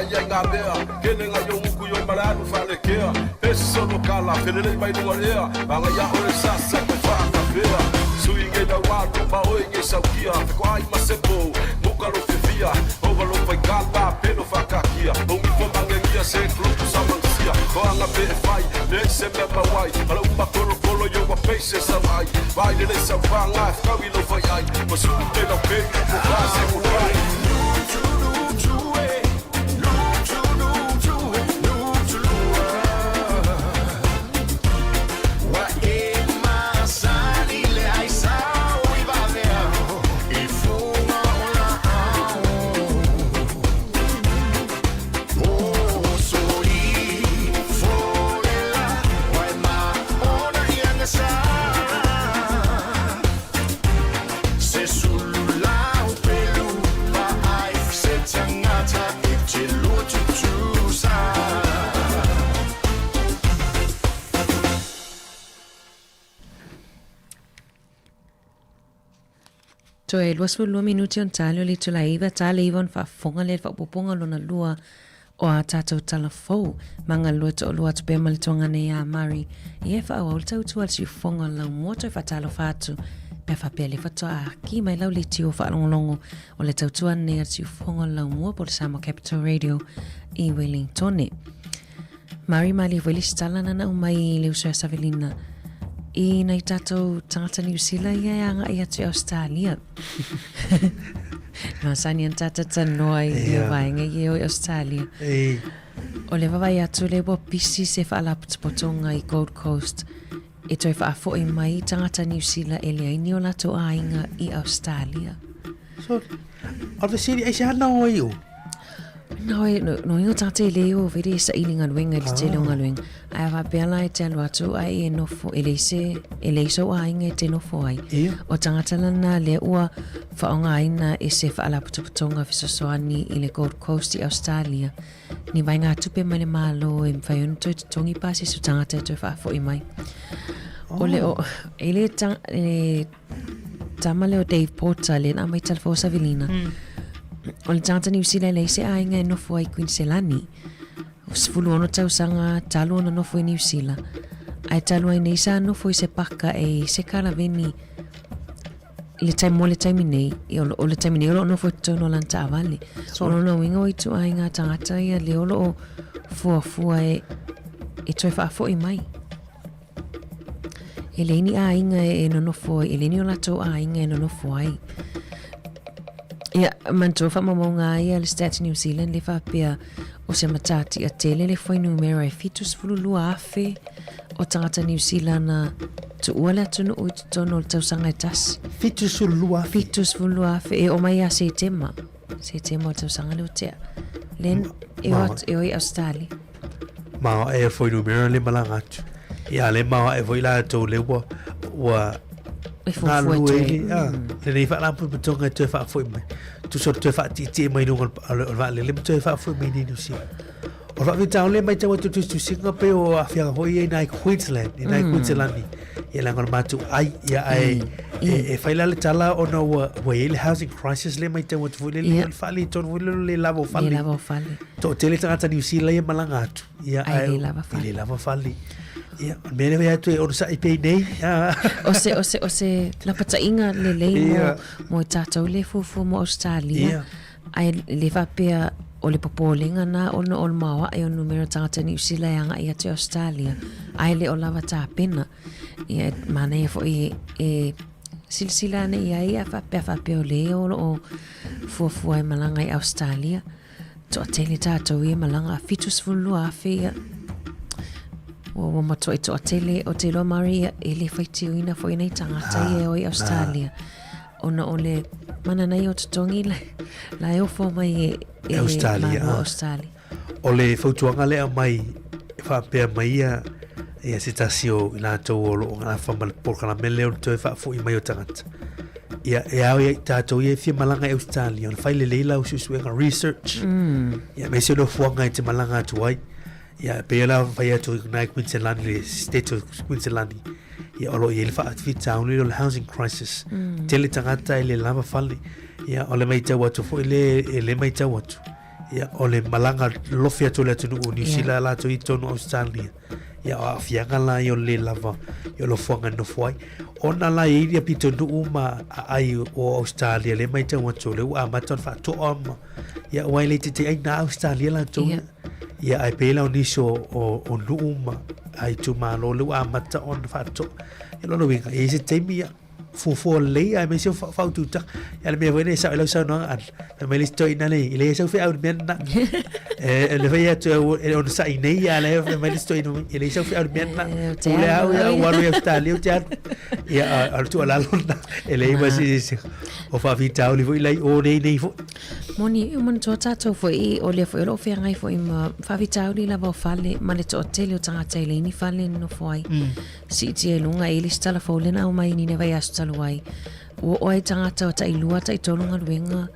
mai nga bea kene nga yo ku yo malanu fale kea eso no kala fele mai no area banga ya ore sasa ko fa ka bea suinge da wa no ba o nge saukia ko ai masepo muka lo fia over lo vai kala pelo fa ka kia o mi ko banga kia se club samansia ko anga be fai le se me ba wai ala umba kolo yo wa face sa vai le sa vanga ka wi lo vai ai ko su te lo pe ko fa se ko vai Toe luas fu 2 minuti on talio li tula iwa tala iwa fa fonga le fa poponga lona lua o a tatou talafou manga lua to lua to pema le tonga ne ya mari ie fa o tau tu al si fonga la moto fa talo fatu pe fa pele fa to a ki mai lau li tio fa longo o le tau tu ne al si fonga la mo por Samo Capital Radio I Wellington mari mali veli stala na mai le usa Savelina I nei tatou tangata New Zealand ia anga ia te Australia. Ma sani an tata tanoi ia vaenga ia o Australia. O le vavai atu le bo pisi se whaala potonga I Gold Coast. E toi whaafo I mai tangata New Zealand e lea ini o lato ainga I Australia. So, ave siri ai se hana o iu? No ingo tate leo vedi sa ilinga luenga li te leonga luenga. Ai wa pela e te alu atu ai e nofo e leise o ainga e te nofo ai. O tangata lana le ua whaonga aina e se whaala putoputonga fisosoani I le Gold Coast I Australia. Ni vai ngā tupe mai le malo e mwhaionu toi te tongi pasi su tangata e toi whaafo I mai. O le o e le tama leo Dave Porter le na mai talfo Savelina. O le tangata New Zealand leise ainga e nofo ai Queenselani. O sifulu ono tausanga talo ona nofo I New Zealand. Ai talo ai nei sa nofo I se paka e se karaveni le taimi nei. O le taimi nei o lo nofo I tono lanta avale. O lo no winga o I tu ainga tangata ia le o lo fua e toi whaafo I mai. E leini ainga e no nofo e leini o lato ainga e no nofo ai. Ia, mantofa mamonga ia le Stats New Zealand le whapea o se matati a tele le foi numero e fitus fululua afe o tangata New Zealand na tu uala tunu ui tutono le tausanga e tasi. Fitus fululua afe? Fitus fululua afe e o mai a se tema o tausanga le utea. Len e oi Australia. Mao e foi numero le malangatu. Ia le mao e foi la tau le wa Nga lue le nei wha lampu putonga e tue wha fwoi mai tu sort tue wha titi mai nunga o wha le tue wha fwoi mai ni nusi o wha vitao le mai tawa tu singa pe o a whianga hoi e nai Queensland e nai Queensland ni e langon matu ai ia ai e whaila le tala o na wa e le housing crisis le mai tawa tu le whali ton le lavo whali to te le tangata New Zealand e malanga atu ia ai le lavo whali ia mene vai atu o sa ipe nei o se la patainga le lei mo tatou le fufu mo Australia ai le va pe o le popolinga na o no o mawa e o numero tangata New Zealand ia te Australia ai le o lava ta pena ia mana ia fo e silsila ne ia fa pe o le o fufu ai malanga I Australia to tele tatou ia malanga fitus fulua fe o mato to atele o te lo Maria e le faiti uina foi nei tangata e o Australia ona ole mana nei o tongi la e o fo mai e Australia o le fautuanga le mai fa pe mai e se tasio ina to o nga fa mal por kana mele o to fa fu mai o tangata ia e au ia tatou ia fia malanga e Australia on fai le leila o susuenga research ia me se no fuanga te malanga tuai ia pela vai atu nai Queensland le state of Queensland ia olo ia le fa town le housing crisis tele tangata ile lava fali ia ole mai tau atu fo ile mai tau atu ia o le malanga lofi atu le atunu o New Zealand la atu i tonu Australia ia o afianga la i o le lava i o lo fuanga no fuai ona la i ia pito nuu ma ai o Australia le mai tau atu le ua maton fa to oma ia wai le te ai na Australia la atu ia ai pela o niso o nuu ma ai tu malo le ua mata on fa to ia lo winga i se teimi fu le ai me se fa tu ta ya le me vene sa lo sa no an me le sto ina le ile sa fe au men na le ve ya tu on sa ina ya le me le sto ina ile sa fe au men na le au ya wa le sta le ya ya al tu ala lona ele ma si o fa vita o le vo ile o nei fo Moni to tato fo I o le fo lo fe ngai fo ima fa vita o la vo fale ma le to tele o tanga tele ni fale no foi si ti lunga ile sta la fo le na o mai ni ne vai astaluai o oi tanga to ta ilua ta tolunga luenga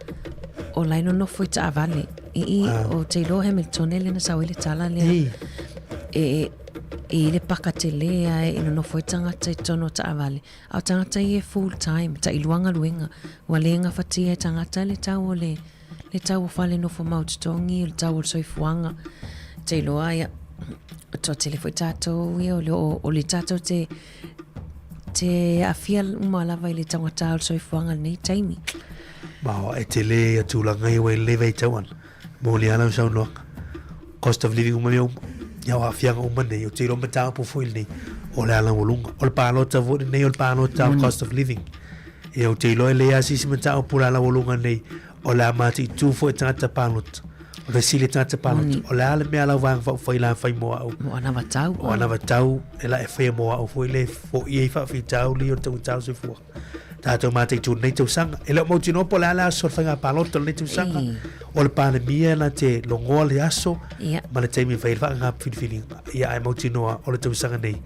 o laino no foi ta vale I o te lo Hamilton le na sa wele tala le le pakatele ai no foi tanga ta tono ta vale au tanga ta full time ta iluanga luenga walenga fatia tanga ta le tau le tau fale no fo maut tongi le tau so fuanga te lo ai to tele foi tato o le tato te afia uma lava le tanga ta so fuanga nei taimi ma e tele atu la ngai we le vai tawan mo le ala sa no cost of living uma meu ya wa afia uma nei o te ro mata po foi nei o le ala volunga o le palo ta vo nei o le palo ta cost of living e o te lo le asi se mata po la volunga nei o la mati tu fo tata palot o le sile tata palot o la me ala wang foi la fai mo o ana vatau ela e fai mo o foi le fo I fa fi tau li o tau se fo tato mati tu nei tu sanga ela mo tino po la so fanga palot nei tu sanga o le pane mia na te longo le aso ma le temi fai fa nga feeling ia ai mo tino o le tu sanga nei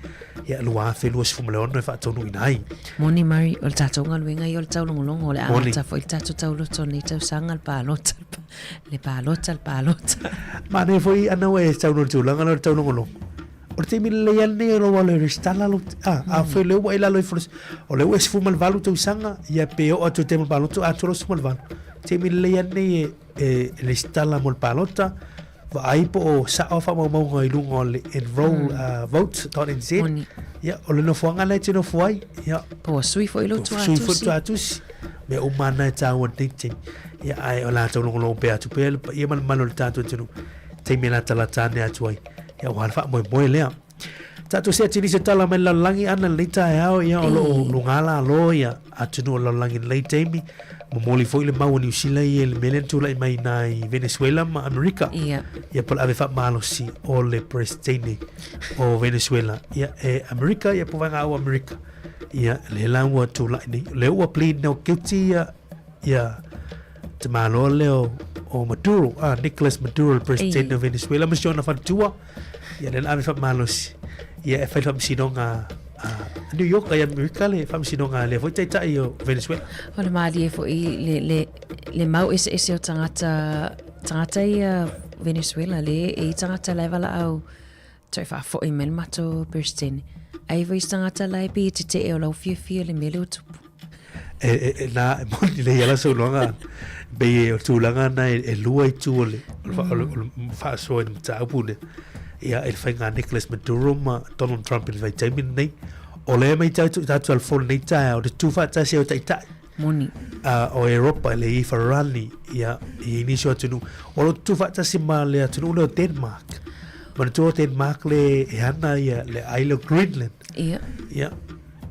ia lua fe lua sfu mele ono fa tonu inai moni mari o tato nga luenga i o tau longo o le ata foi tato tau lo toni tau sanga al palot le palot ma ne foi ana we tau no tu langa tau longo o te mi le ne ro wala restala lo a foi le wa ila lo fros o le wes fu mal valu tau sanga ia pe o tu te mal palot a tu lo mal valu te mi le ne le stala mal palota va ai po sa ofa mo ngai lungo le enroll vote.nz ya o le no fuanga le tino fuai ya po sui foi lo tu atus me o mana ta won ting ya ai o la to lo pe atu pe ia man lo tanto tino te me la tala tane atu ai ya wa fa mo le tato se tini se tala me la langi ana le ta ya o lo lungala lo ya atu no lo langi le temi Momoli foi le mau New Zealand e le melen tula mai nai Venezuela ma America. Ia pol ave fa malo si o le presidente o Venezuela. Ia America ia povanga o America. Ia le lawa tula ni le o plead no guilty ia te malo le o Maduro, Nicolas Maduro, president of Venezuela, misiona fa tua. Ia le ave fa malo si. Ia fa fa sinonga New York ai America le famsinonga le foi taita I o Venezuela o le mali e foi le mau ese o tangata I Venezuela le tangata leva la au toi fa foi mel mato Birstein ai voi tangata la pe te o la fia le mele o tupu na moni le yala so longa be o tulanga na e lua I tu le fa so en ta pune ia el fanga Nicolas Maduro ma Donald Trump il vai tamin nei o le mai tatu al fol nei ta o de tu fa ta se o ta moni o Europa le I farali ia inicio tunu o lo tu fa ta se ma le tunu le Denmark ma tu Denmark le hana ia le island Greenland ia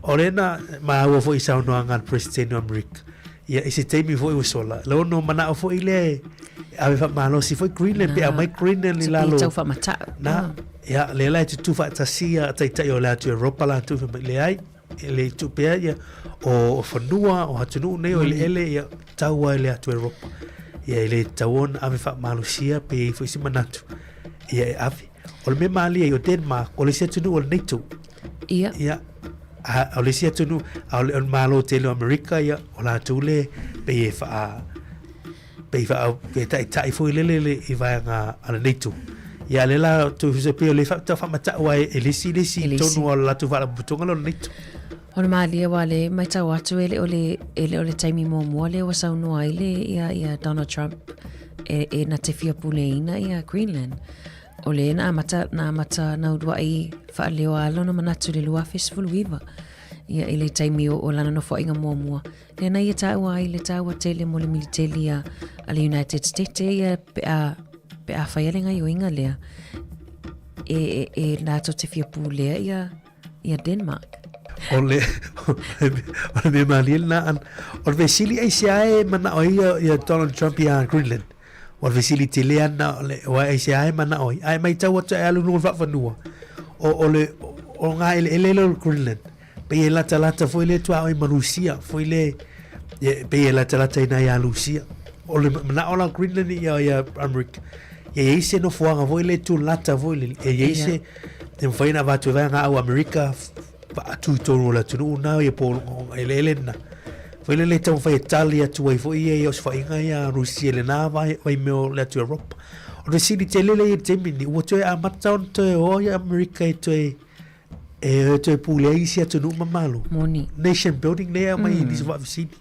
o le na ma o fo isa no anga president America ia ese temi fo I sola lo no mana fo ile ave fa malo si foi Greenland pe mai Greenland li lalo na ya le la tu fa tasia ta yo la tu Europa la tu le ai le tu pe ya o fanua o hatunu ne o ele ya tawa le tu Europa ya le tawon ave fa malo sia pe foi si manatu ya ave o me mali yo Denmark o le sia tu o NATO ya o le sia tu o malo te lo America ya o la tu le pe fa ke tai foi le I vai nga NATO ya le la tu se pe le fa mata wa elisi tonu la tu va butonga lo NATO o le mali wale mai tau atu ele o le taimi mo le o sau no ai le ia Donald Trump e na te fia puleina ia Greenland. O le na mata na udwa i whaaleo alona manatu le lua festival wiva. Ia i le taimi o lana no whainga mua. Le na ia tāua ai le tāua tele mo le militeli a le United States ia pe a whaialenga i o inga lea. E nato te fia pulea ia Denmark. O le me malil na an o le sili ai sia mana o ia Donald Trump ia Greenland. O le sili te lea na le o ai sia mana o ai mai tau atu alu no fa fanua. O le o nga ele Greenland. Pe e lata foi le tua o Marusia foi le pe e lata ina ia Lucia. O le mana o la Greenland ia America. E ese no fuanga foi le tu lata foi le e ese tem foi na vatu vanga au America pa tu tonu la tu na e po elena foi le tau foi Italia tu foi e os foi ia Rusia le na vai me la tu Europe o le sidi te lele te mini o te a mataon te o America te te puleisia tu no mamalo Moni nation building le mai ni va sidi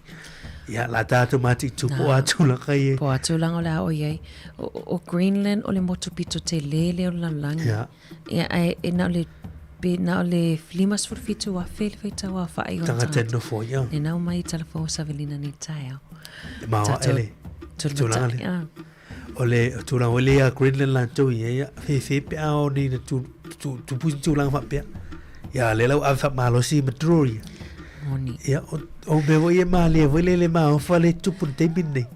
ya la data mati tu po atu la kai po atu lang o la o ye o Greenland o le motu pito te lele o la lang ya e na le pe na le flimas for fitu wa fel feta wa fa i tanga tenno fo ya e na mai telefo Savelina ni taia ma ele tu la ole tu la ole a Greenland la tu ya fe pe a o ni tu tu lang fa pe ya le la fa malo si metro Moni ya o me voy ma le le ma o fa le tu pun te binne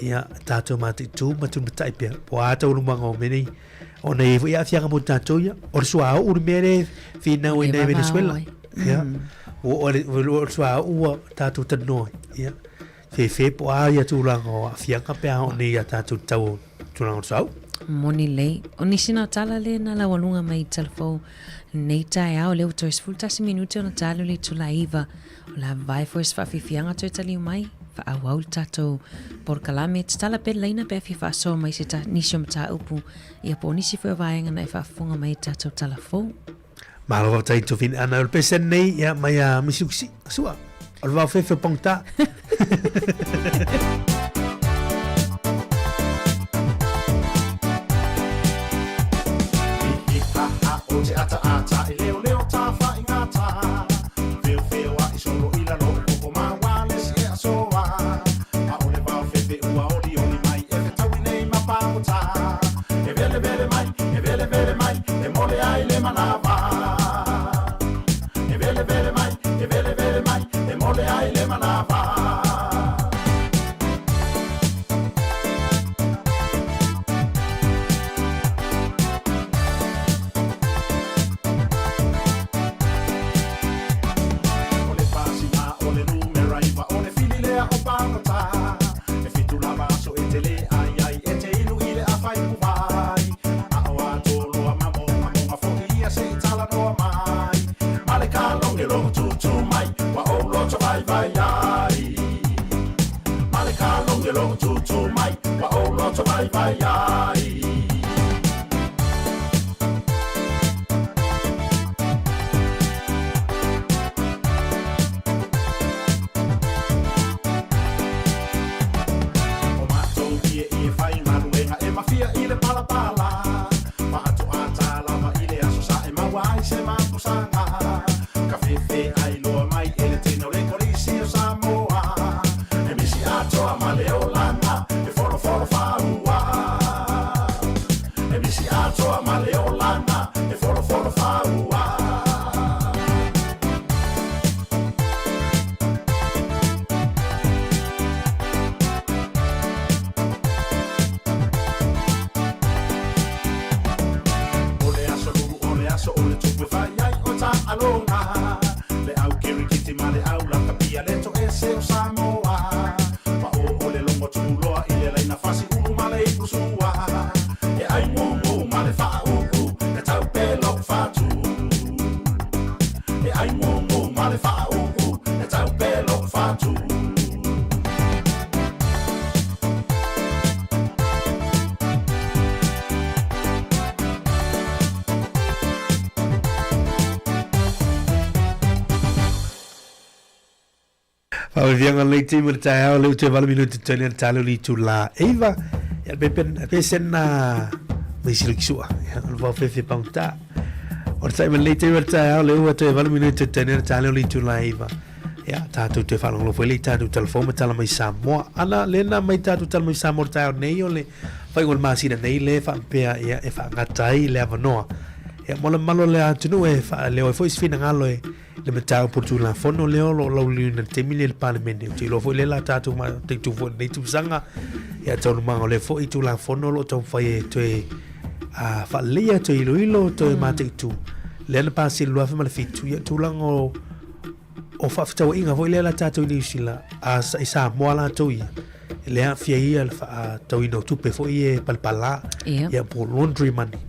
ya tato mati tu matu mtai pe po ata o ma o meni o nei voy a fianga mo tato ya o sua o mere fina o nei Venezuela ya o sua o tato tano ya fe po a ya tu la o fianga pe o nei ya tato tau tu la so Moni lei o nisina tala le na la walunga mai telefo nei tai au le uto esfultasi minuti ona talo le tu la iva o la vai fo esfa fianga tu tali mai fa au tato por kalame tala pe leina pe fi fa so mai se ta nisio mata upu ia po nisi fo vai ngana fa fonga mai tato telefo ma lo tai tu fin ana pe sen nei ya mai a misuksi sua o va fe ponta Ata i leo ta fa ingata feo a solo ila lo ko ma wale si a so a ole ba fe ua oli mai e tawi nei ma pa ta e vele mai e mole ai le manava e vele mai e mole ai le manava Vianga lei te mata au le te valu minuti tele talo li tu la Eva ya pesen na mai silu kisua ya va fe pauta o sai me late verta le o te 20 minutos tener tale li tu live ya tatu te falo lo foi tatu telefone tala mai Samoa ana lena mai tatu tala mai Samoa ta nei ole fai gol masina nei le fa pe ya e fa ngatai le avanoa ya mola malo le atu e fa le foi sfina ngalo le metau por tu la fono le lo lina temile il parlamento ti lo foi le la tatu ma te tu foi nei tu sanga ya tonu mango le foi tu la fono lo ton fai tu a fa lia tu ilo tu mate tu le na pasi lo fa mal fitu ya tu lango o fa fita inga foi le la tatu ni sila a sa moala tu le a fia ia fa tu ino tu pe foi palpala ya por laundry money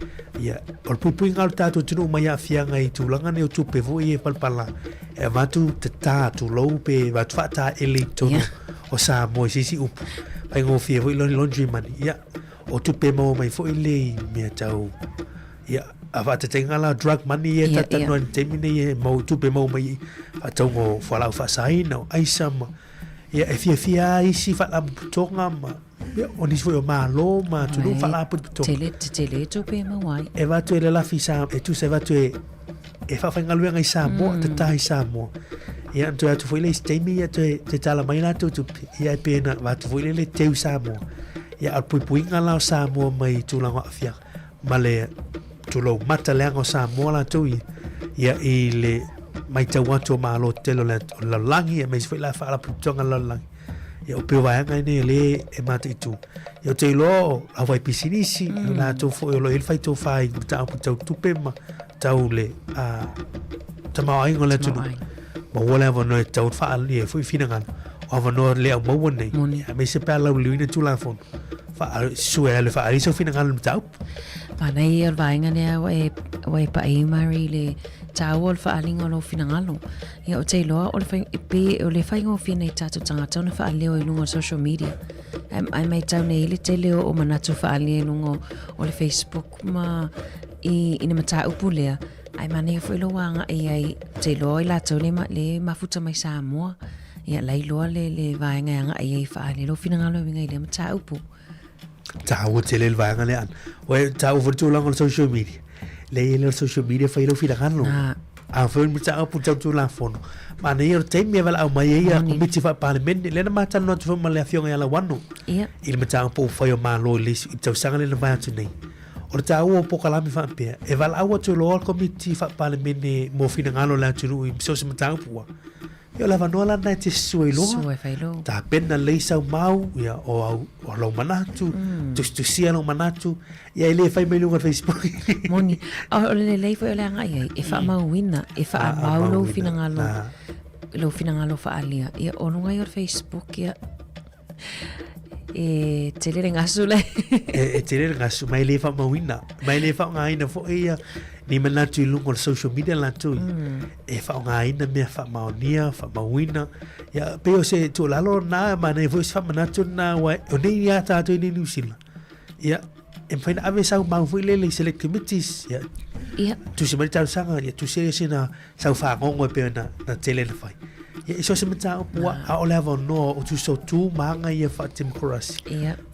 ya ol pupu ngal tatu tu ma ya fia ngai tu langa ne tu pe foi palpala e va tu ta tu lo pe va tu fa ele tu o sa mo si up ai ngo fia foi laundry money ya o tu pe mo mai foi le me tau ya ava te tenga la drug money e tata no temine e mo tu pe mo mai a tau ngo fala fa sai no ai sama ya e fia isi fa la tonga ma ya oni foi o malo ma tu no fala pu to tele tu pe mo wai e va tu la fisa e tu se va tu e fa fanga luenga i Samoa te tai Samoa ya tu atu foi le stemi ya te tala mai la tu ya pe na va tu foi le teu Samoa ya al puinga la Samoa mai tu la fia male tu lo mata le ngo Samoa la tu ya ile mai te watu malo telo la langi e mai foi la fa la putonga la langi ya o pe vai ngai ne le e mata itu ya te lo a vai pisinisi la tu foi lo il fai tu fai ta tu pema tau le a tama ai ngole tu ma wala va no tau fa ali foi finanga o va no le mo wone ya mai se pa la luina tu la fon fa su ele fa ali so finanga tau pa nei er vai ngane e pa ai mari le tawol fa alinga lo finangalo ya o te loa o le fai pe o le fai ngo fina tatu tanga tau na fa aleo i lungo social media ai mai tau nei le te leo o manatu fa aleo lungo o le Facebook ma ina mata upu lea ai mane foi lo wanga ai te loa i la tau le mafuta mai Samoa ya lai loa le vai nga ai fa aleo lo finangalo winga i le mata upu tau te le vai nga le an o tau for tu lango social media le social media fai lo fina ganlo a foi mu tsa pu tau la fono ma ne io te mi vala mai ia committee fa parliament le na mata no tu ma le afionga ya la wano il me tsa pu fai o ma lo le tau sanga le vai tu nei o tau o po kala mi fa pe e vala au tu lo committee fa parliament mo fina ganlo la tu i so se mata pu yo la vano la na te sui lo ta pena le sa mau ya o lo manatu tu sia lo manatu ya ile fai me lunga Facebook moni o le foi le ngai e fa mau wina e fa mau lo finangalo fa alia ya o ngai o Facebook ya e tele ngasule e tele ngasu mai le fa mau wina mai le fa ngai na fo ia ni manatu lungo social media la tu e fa ngai na me fa mau nia fa mau wina ya pe o se tu lalo na ma ne voice fa manatu na wa o ni ya ta tu ni nusila ya en fin ave sa mau foi le select committees ya tu se meta sanga ya tu se na sa fa ngongo pe na tele na fai ya so se meta o a o level no o tu so tu manga ya fa tim chorus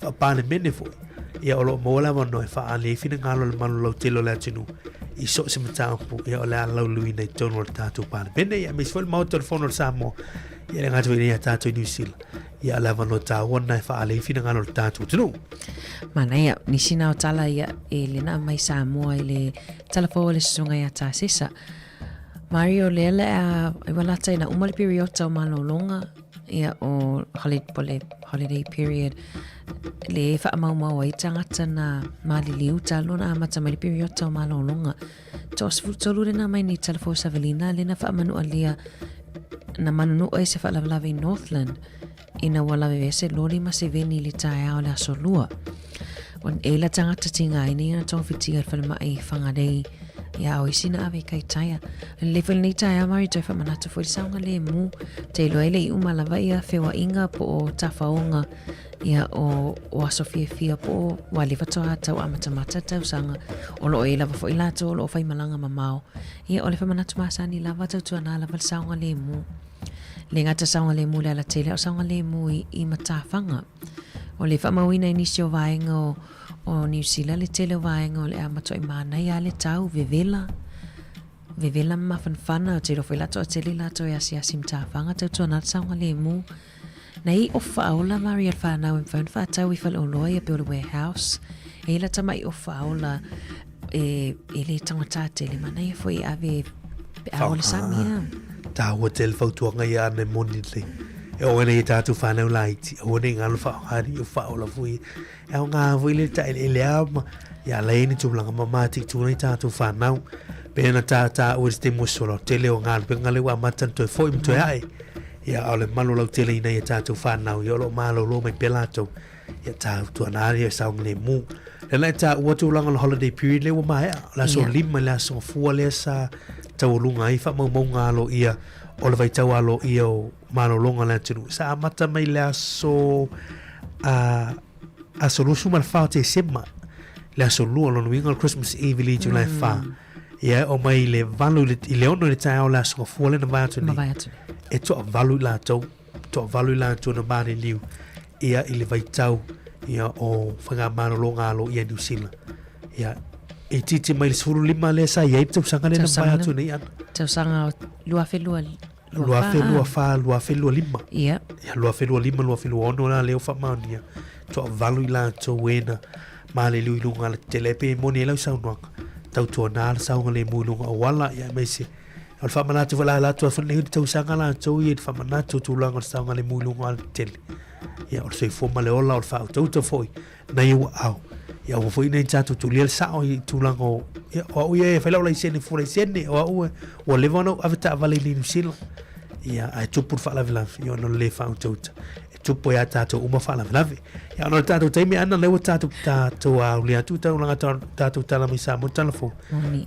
fa pa ne mene foi ya o lo mo la no fa ali fina ngalo le manu lo telo la tinu i so se meta o ya o la lo luina tono tatu pa bene ya mis foi mo telefono samo ya nga tu ya tatu New Zealand ya la vano ta wona fa ali fina ngalo tatu tinu mana ya nisina o tala ya ele na mai Samoa ele telefo le sunga ya ta sisa Mario lele a wala na umal period o malolonga ya o holiday period le fa mau ai tangata na maliliu talo na mata mai period o malolonga tos futolu na mai ni telefo Savelina le na fa manu alia na manu o se fa la in Northland ina wala vese lori ma se veni le taia o la solua on ela tangata tinga ini na tong fitiga fa mai fanga dei ya o isina ave kai taia le fel ni taia mari te fa manata fo sanga le mu te lo ele uma lava ia fewa inga po tafaonga ia o Sofia fia po wale fatoa tau amata tau sanga o lo e lava fo ilato lo fai malanga mamao ia o le fa manata masani lava tau tuana lava sanga le mu le ngata sanga le mu le ala tele o sanga le mu i matafanga o le whamawina inisi o vaenga o New Zealand le tele o vaenga o le amato i mana ia le tau vevela mawhanwhana o te rofo lato o tele lato e asi mtawhanga tau tō natasaunga le mu nei o whaola Maria whanau en whaun whatau i whale o loa ia pe o le warehouse e la tamai o whaola e le tangata tele mana ia fwoi ave pe ao le samia ta o tel fautuanga ia ne monile e o nei tatu whanau laiti o nei ngalo whaohari o whaola fui e o ngā fui le ta ele ama ia leini tūlanga mamati tūnei tatu whanau pena ta o este musolo tele o ngā pe ngale wa matan toi foi mtoi ai ia o le malo lau tele ina ia tatu whanau ia lo malo lo mai pelato ia tatu anari e saung le mu le lai ta ua tūlanga le holiday period le wa mai la so lima la so fua le sa tau lunga i wha mau ngā lo ia o le vai tau alo ia o malo longa le tunu sa amata mai le so a solusu mal whao te sema le so lua lo nuinga Christmas Eve li July 4 ia o mai le valu i le ono le tai o la so fua le na vai atuni e to valu la tau na mare liu ia i le vai tau ia o whanga malo longa alo ia New Zealand ia e titi mai le suru lima le sa ia i tau sanga le na vai atuni tau sanga lua felua lua felua lima ia lua felua lima lua felua ono la leo whamaunia to valu i la to wena ma le liu i lunga le telepe moni e lau saunuanga tau tua nā le saunga le mulunga o wala ia meise al whamanatu wala la tua whanau tau sanga la tau i e whamanatu tūlanga le saunga le mulunga al tele ia o sei foma le ola o le whao tau tau foi na iwa au ia o foi nei tatu tulia le sao i tūlanga o au ia e whailau lai sene fura i sene o au o le wano avita avale li nusila ia ai tupu whaalavilavi ia ono le whao tauta tupo ya tato uma fala lavi ya no tato taimi ana lewa tato a ulia tu tau langa tato tala mi sa mo telefon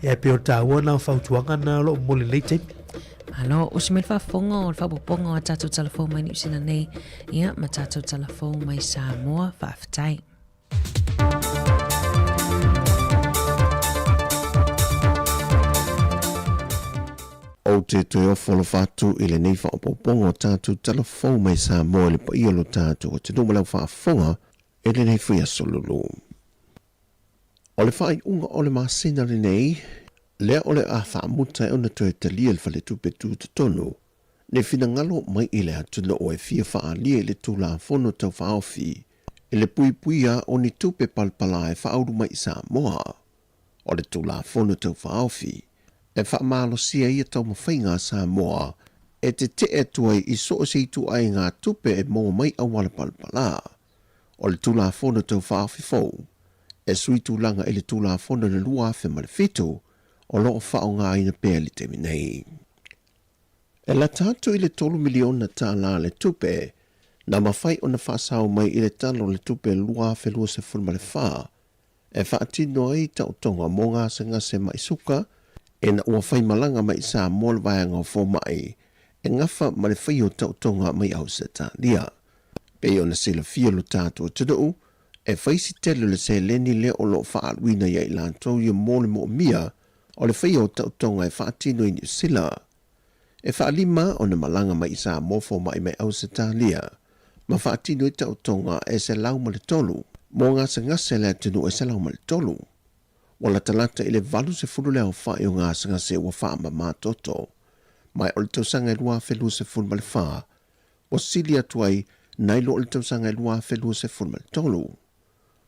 ya pe o tawo na fa tuanga na lo mo le late alo o se me fa fongo o fa pongo tato telefon mai ni sina nei ya ma tato telefon mai sa mo fa ftai o te toi o folo fatu i le nei whaopopongo tātu telefon mai sa moa le pa iolo tātu o te numalau whaafonga e le nei whia solulu. O le whai unga o le māsina le nei, lea o le a whaamuta e ona toi te lia le whale tupe tu te tonu, ne whina ngalo mai i le atuna o e fia wha lia le tu la fono tau whaofi, e le pui puia o ni tupe palpala e whauru mai sa moa, o le tu la fono tau whaofi, e whaamalo sia ia tau mawhainga sa moa, e te tuai i so o se tu ai ngā tupe e mō mai awala palpala. O le tula fono tau whaafi fau, e sui tūlanga e le tula fono le lua fe ma le fitu, o loo whao ngā ina pēr li te minei. E la tātu i le 3 miliona tā la le tupe, na mawhai o na whaasau mai i le talo le tupe lua fe lua se fun ma le wha, e whaatino ai tau tonga mō ngā se ngase mai suka, e na ua whai malanga mai sa mōl vaianga o fō mai, e ngafa ma le whai o tau tonga mai au se tā lia. Pei o na se la fia lo tātua tudou, e whai si tele le se leni le o lo whaaluina ia i lantou ia mōle mo mia, o le whai o tau tonga e whaatino i New Zealand. E whaalima o na malanga mai sa mō fō mai mai au se tā lia, ma whaatino i tau tonga e se lau ma le tolu, mō ngā se ngase le atinu e se lau ma le tolu. Wala talata ile valu se fulu leo wha i o ngā sanga se ua wha ma mātoto. Mai o le tausanga e lua whelu se fulu ma le wha. O sili atuai, nai lo o le tausanga e lua whelu se fulu ma le tolu.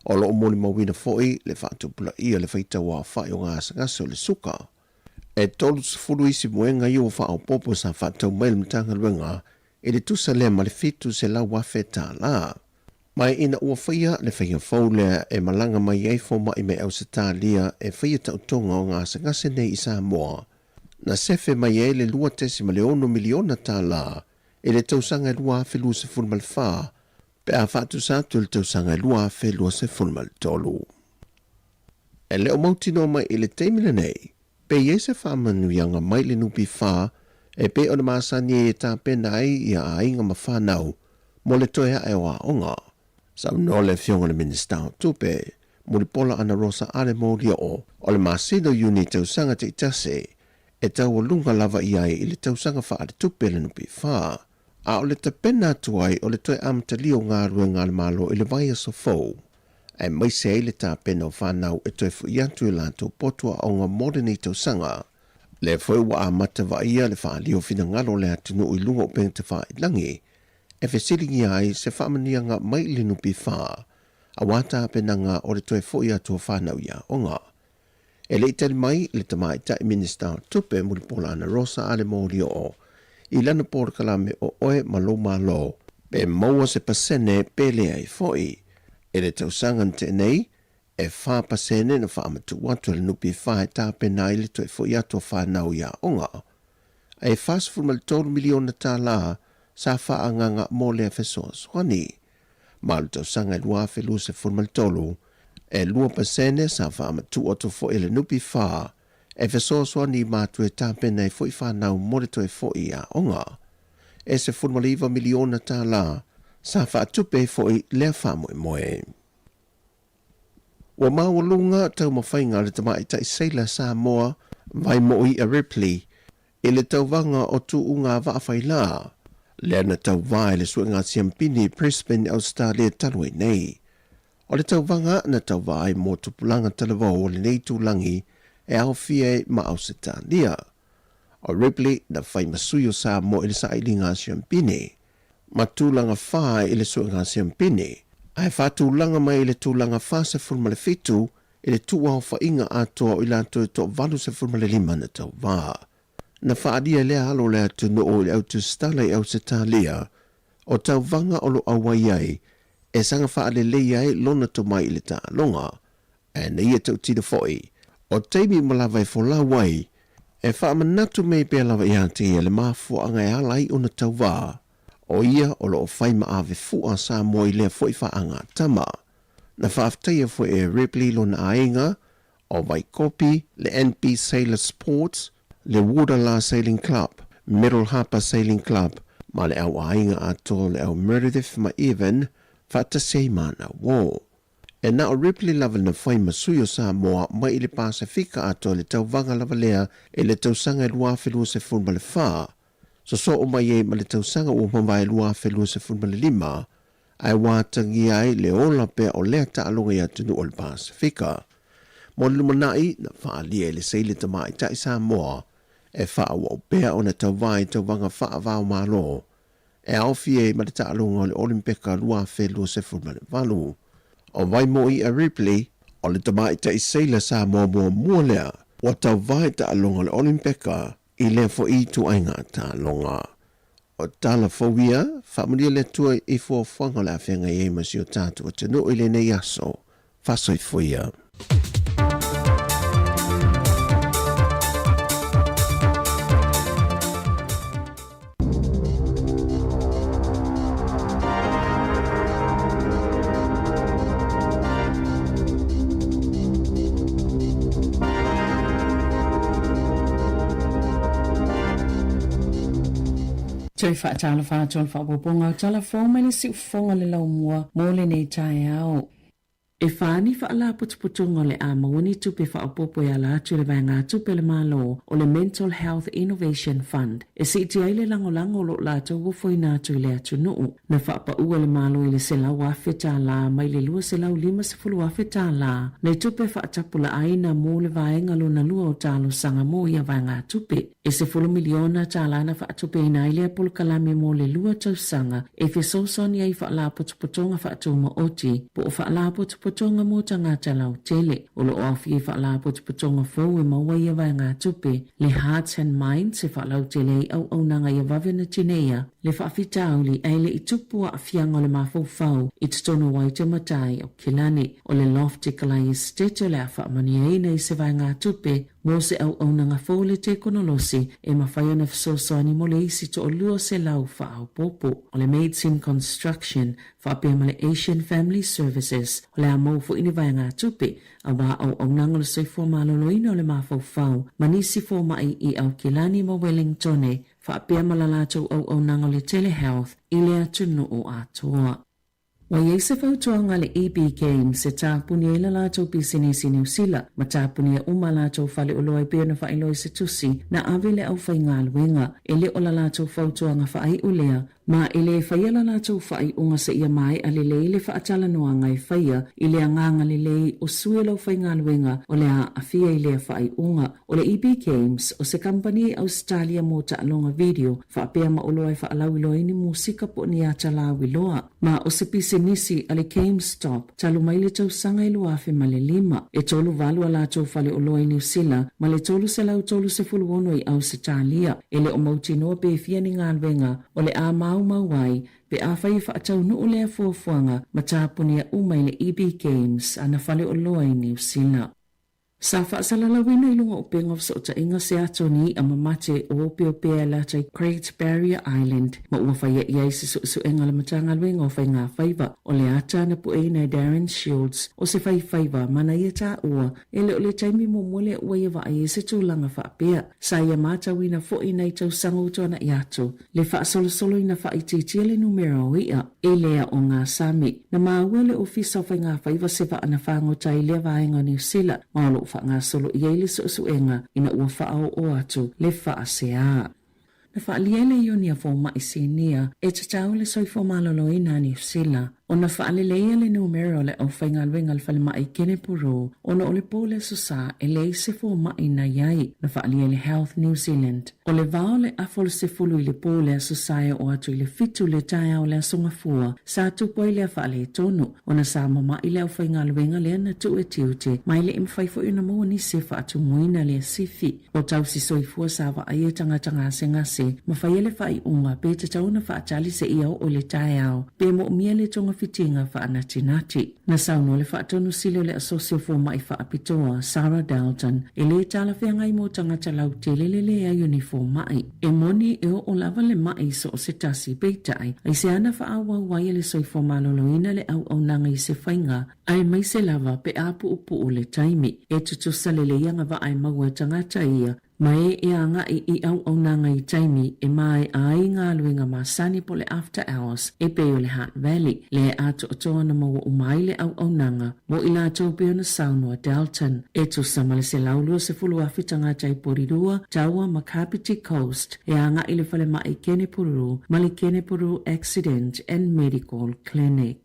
O lo o moli mawina foi, le wha tupula ia le whaita wa wha i o ngā sanga se o le suka. E tolu se fulu isi muenga i o wha o popo sa wha tau mail mtanga luenga, e le tusa lea ma le fitu se la wafe tā la. Mai ina ua whaia le whaia whaulea e malanga mai ei fōma i mei au se tā lia e whaia tautonga o ngā se ngase nei i sa moa. Na sefe mai e le lua tesi ma le 1 miliona tā la e le tausanga e lua whelua se fulmal wha pe a whatu sātu le tausanga e lua whelua se fulmal tolu. E leo mautino mai i le teimina nei, pe ie se whamanu ianga mai le nupi wha e pe o na maasani e tā pena ai i a inga ma whanau mo le toea e o a onga. Sau no le fionga le minister tupe, muri pola ana rosa ale mōria o le masino uni tausanga te itase, e tau o lunga lava i ai i le tausanga wha ale tupe le nupi wha. A o le te pena tuai o le toi amtalio ngā rua ngā malo i le vai so fau. E mai se le tā pena o whanau e toi fu iantu i lanto potua o ngā modern tau sanga. Le foi wa a mata wa ia le whaalio fina ngalo le atunu i lunga o peng te wha i langi. E whesiringi ai se whamania ngā mai linu pi wha. A wata pena ngā o le toi fu ia tua whanau ia o ngā. E le itali mai le tamai tai minister tupe muli pola ana Rosa ale mōri o. I lana pōra kalame o oe malo malo. Pe maua se pasene pele ai foi. E le tausangan te nei, e wha pasene na wha amatu watu le nupi whae tā pena i le toi fo ia tua whanau ia onga. E whasfurma le tolu miliona tā la, sa wha anganga mō lea whesoa swani. Ma le tausanga lua whelu se furma le tolu, e lua pasene sa wha amatu watu fo i le nupi wha, e whesoa swani mātu e tā pena i fo i whanau mō le toi fo ia onga. E se furma le 1 miliona tā la, sa wha atupe fo i lea wha moe moe. Wa mawalunga tau mawhainga le tamai tai Sailor Samoa vai mo i a Ripley e le tauwanga o tu unga waawhai la. Le ana tauwai le suenga siampini Brisbane Australia talwe nei. O le tauwanga na tauwai mo tupulanga talawau o le nei tūlangi e au fie ma au Setania. O Ripley na whai masuyo Samoa i le sailinga siampini. Ma tūlanga whai i le suenga siampini. Ai whātūlanga mai le tūlanga whāse furma le fitu i le tūau whainga atoa o i lanto e tō valu se furma le lima na tau wā. Na whaadia lea halo lea tunu o i au tu stala i au se tālea o tau vanga o lo awai ai e sanga whaale lei ai lona to mai i le tā longa. E na ia tau tina foi o teimi malawai fo la wai e whaamanatu mei pēr lawa i hati e le mafua angai halai o na tau wā. O ia o lo whaima ave fua sa moi lea foi whaanga tama. Na whaaftaia foi e Ripley lona ainga o Waikopi, le NP Sailor Sports, le Woodala Sailing Club, Middle Harbour Sailing Club, ma le au ainga ato le au Meredith ma Evan, whaatasei mana wō. E na o Ripley lava na whaima suyo sa moa mai i le Pasifika ato le tau vanga lava lea e le tau sanga lua whilua se funma le whaa. So o mai e ma le tausanga o mawai lua whelua se funma le lima, ai wātangi ai le ola pe o lea ta alonga ia tunu o le Pasifika. Mo le lumanai na whaalia le seile tamai ta isa moa, e whaawa o pea o na tauwai tauwanga whaavao malo, e awhie ma le ta alonga o le Olimpeka lua whelua se funma le valu. O vai mo i a Ripley, o le tamai ta isaila sa moa mua lea, o tauwai ta alonga o le Olimpeka, i le fo i tu ainga ta longa. O tala fowia, whamaria le tua i fo whanga la whenga i ema si o tātu o tenu i le nei aso. Whasoi fwia. Tui whaatala whātua whaapopongau tala whauma le si ufonga le lau mua mōle nei tae au. E whāni whaala putuputunga le a mawani tupe whaapopo e ala atu le vai ngā tupe le mālo o le Mental Health Innovation Fund. E si iti ai le langolango lo la tau wofoi nā tu le atu nuu. Na whaapa ua le mālo i le se lau awhi tā la mai le lua se lau 5 awhi tā la. Nei tupe whaatapula aina mō le vaenga lo na lua o tālo sanga mō ia vai ngā tupe. E se 10 miliona tā la na whaatupe ina ile apolo kalame mō le lua tau sanga. E fi sosoni ai whaala putuputunga whaatuma oti. Po o whaala putuputunga mō tangata lau tele. O lo awhi e whaala putuputunga fau e maua ia vai ngā tupe. Le Hearts and Minds e whaalau tele i au nanga ia wawena tinea. Le whaafitau li eile i tupua a fianga o le mafau fau i tutono wai te matai o Kilani. O le Lofty Kalai Estate o le a whaamani eina i se vai ngā tupe. Mo se au nanga fau le te konolosi e mawhai ona fisosani mo le isi to o lua se lau whaau popo. O le Maids in Construction, whaapea ma le Asian Family Services, o le a maufu ini vai ngā tupe, a wā au nanga le soifua maloloina o le mafau fau, manisi fo mai i au Kilani mo Wellingtone, whaapea ma la lātou au nanga le telehealth, i le atunu o atoa. Wa yeise fautuanga le EB Games se tāpuni e la lātou pisinisi New Sila, ma tāpuni e uma lātou whale o loa pēr na whaeloi se tusi, na awe le au whai ngā luenga, e le o la lātou fautuanga whaai ulea, Ma ile whaia la lātou whai unga sa ia mai a lelei le whaatala noa ngai whaia i le anganga lelei o sue lau whai ngā luenga o le a awhia i le whai unga. O le EB Games o se company Australia mo ta alonga video whaapea ma olo ai whaalau ilo ini musika po ni a tala wiloa. Ma o se pise nisi ale GameStop talu mai le tau sanga i luafe ma le 5 e tolu valu a lātou whale olo i New Zealand ma le tolu se lau tolu se fulu ono i Australia e le o mauti noa pe fia ni ngā luenga o le a mau wai pe a whai whaatau nuu lea fuafuanga ma tāpunia umai le EB Games ana whale olo i New Zealand. Sa whaasalalawina i lunga o penga so ta inga se atoni a mamate o pio pea la tai Great Barrier Island ma ua whaia iai se su enga la matanga luenga o whai ngā whaiva o le ata na pu eina Darren Shields o se whaiva mana ia tā ua e le o le taimi mo mole ua ia wa ai se tūlanga whaapea sa ia mata wina fo i nei tau sango tuana i atu le whaasolosolo ina whaititia le numero o ia e lea o ngā sami na maua le ofisa o whai ngā whaiva se wa ana whango tai lea vaenga New Zealand ma lo ngā solo i eile suenga ina ua whaao o atu le whaasea. Na whaaliele ioni a fō maisinia e tatau le soifo malolo ina New Zealand. O na whaaleleia le numero le au whainga luenga le whale mai kene puro o na ole pōle susa e le se fō mai na iai na whaalia le Health New Zealand. O le vao le afol se fulu i le pōle susaya o atu i le fitu le taia o le asonga fua sa tupo i le whaale tonu o na sa mama i le au whainga luenga le ana tu e tiute mai le imwhaifo i na mua ni se whaatu muina le sifi o tau si soifua sa wa aia tanga se ngase ma whaia le whai unga pe te tau na whaatali se ia o le taia o pe mo mia le tonga fitinga whaanatinati. Na sauno le whaatonu silo le asosio fo mai whaapitoa Sarah Dalton e le tala whiangai mo tangata lau telelele a uniform mai. E moni e o lava le mai so o se tasi peitai ai se ana whaawa wai le soifo maloloina le au nanga i se whainga ai mai se lava pe apu upu o le taimi e tutusa le le ianga wa ai maua tangata ia mai e anga i au nanga i taimi e mai ai ngā luenga masani po le after hours e peo le Hutt Valley le ato otoa na maua umai le au nanga mo ila tau peo na saunua Dalton e tu samale se laulua se fulu afitanga tai porirua taua Makapiti Coast e anga i le fale mai kene puru mali kene puru Accident and Medical Clinic.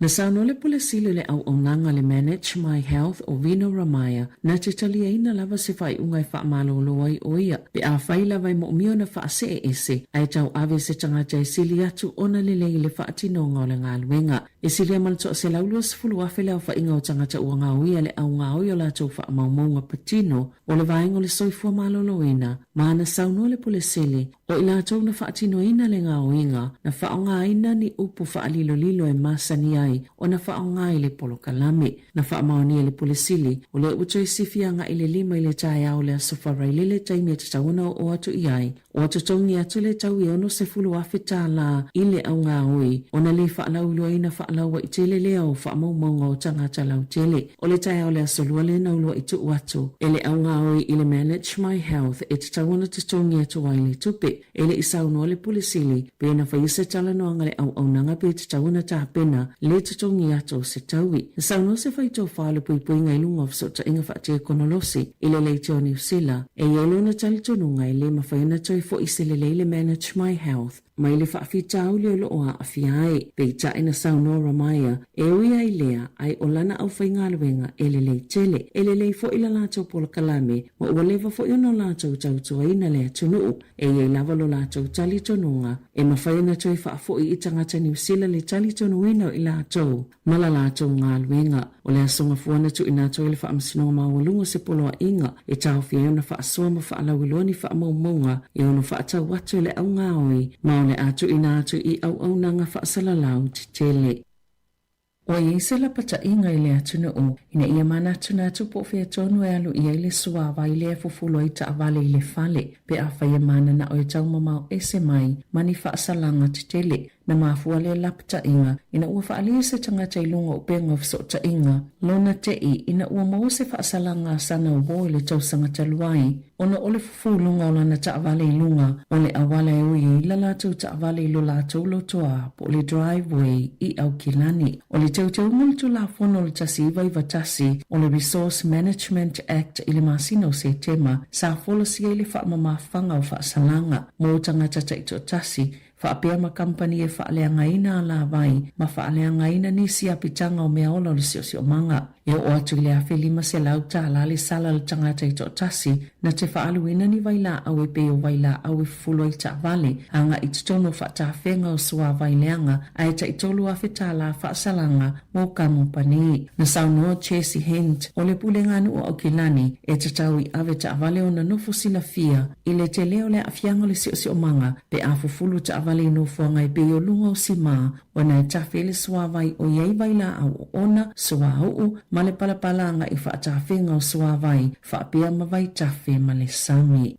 Na sauno le pule sile le au nanga le Manage My Health o Vino Ramaya na te tali aina lava se whai ungai wha malolo ai o ia pe a whai lava i mo mio na wha se e ese ai tau ave se tangata e sili atu ona le lei le wha atino ngau le ngā luenga e sili amalto se laulua se fulu afe leo wha inga o tangata ua ngā uia le au ngā oi o la tau wha maumaunga patino o le vaengo le soifua malolo ina ma na sauno le pule sile o ila tau na wha atino ina le ngā uinga na wha o ngā ina ni upu wha alilo lilo e masani o na whaonga i le polo kalame, na whaamaoni le polesili, o le uto i sifianga i le 5 i le tai au le asofarai le taimi e tatauna o atu i ai, o atu taungi atu le tau i ono se fulu awhita la i le au ngā oi, o na le whaalau lua i na whaalaua i tele lea o whaamaumaunga o tangata lau tele, o le tai au le asolua le naulua i tu atu, e le au ngā oi i le Manage My Health e tatauna te taungi atu ai le tupe, e le isauno le polesili, pe na whaisa talanoanga le au nanga pe tatauna tāpena, le tutongi ato se taui. Na sauno se whaito whaale pui ngai lunga of so ta inga whaatia konolosi i le leite o New Zealand. E yelo na talitonu ngai le mawhaina toi fo i se le leile Manage My Health. Mai le whaafitau le lo oa a fiae, pe ta ina sauno Ramaya, e ui ai lea, ai o lana au whainga luenga e le lei tele, e le lei fo ila lātou pola kalame, ma ua lewa fo iono lātou tautua ina lea tunuu, e iei lava lo lātou tali tonunga, e mawhaina toi whaafo i tangata New Zealand le tali tonu ina i lātou, mala lātou ngā luenga, o le asonga fuana tu ina toi le whaamsinonga mawalunga se poloa inga, e tau fia na whaasua ma whaalawiloni whaamaumaunga, e ono whaatau watu le au ngāoi, ma le atu ina atu i au nanga whaasalalau te tele. O i se la pata inga i le atuna o, ina ia mana atuna atu po fia tonu e alu ia i le suawa i le fufulo i ta avale i le fale, pe a whaia mana na o i tau mamau ese mai, mani whaasalanga te tele, na mafua le lapta inga, ina ua whaalia se tangata i lunga o penga of so ta inga, lona te i, ina ua mau se whaasalanga sana o bo i le tau sangata luai, ona ole fufu lunga o lana ta avale i lunga, o le awale e ui i la lātou ta avale i lo lātou lotoa, po le driveway i au kilani, o le tau ngul tu la fono le tasi iwa iwa tasi, o le Resource Management Act i le masino se tema, sa folo si e le wha mama whanga o wha salanga, mo tangata ta ito tasi, Whaapea ma company e whaaleangaina la vai, ma whaaleangaina ni si apitanga o mea ola le sio manga. E o atu le afe 5 se lau ta la le sala le tangata i to tasi, na te whaaluina ni waila au e peo waila au e fulo i ta vale, anga i tutono whaatawhenga o sua vaileanga, a e ta i tolu afe ta la whaasalanga mo kamu pani. Na saunoa Chesi Hent, o le pulenganu o Okilani, e tatau i ave ta vale o na nofo sila fia, i le te leo le afianga le sio manga, pe afu fulu ta vale i nofuanga i peo lunga o sima, wana e tawhele sua vai o iei waila au ona sua au, ma le palapalanga i whaatawhenga o sua vai, whaapea ma vai tawhe ma le sami.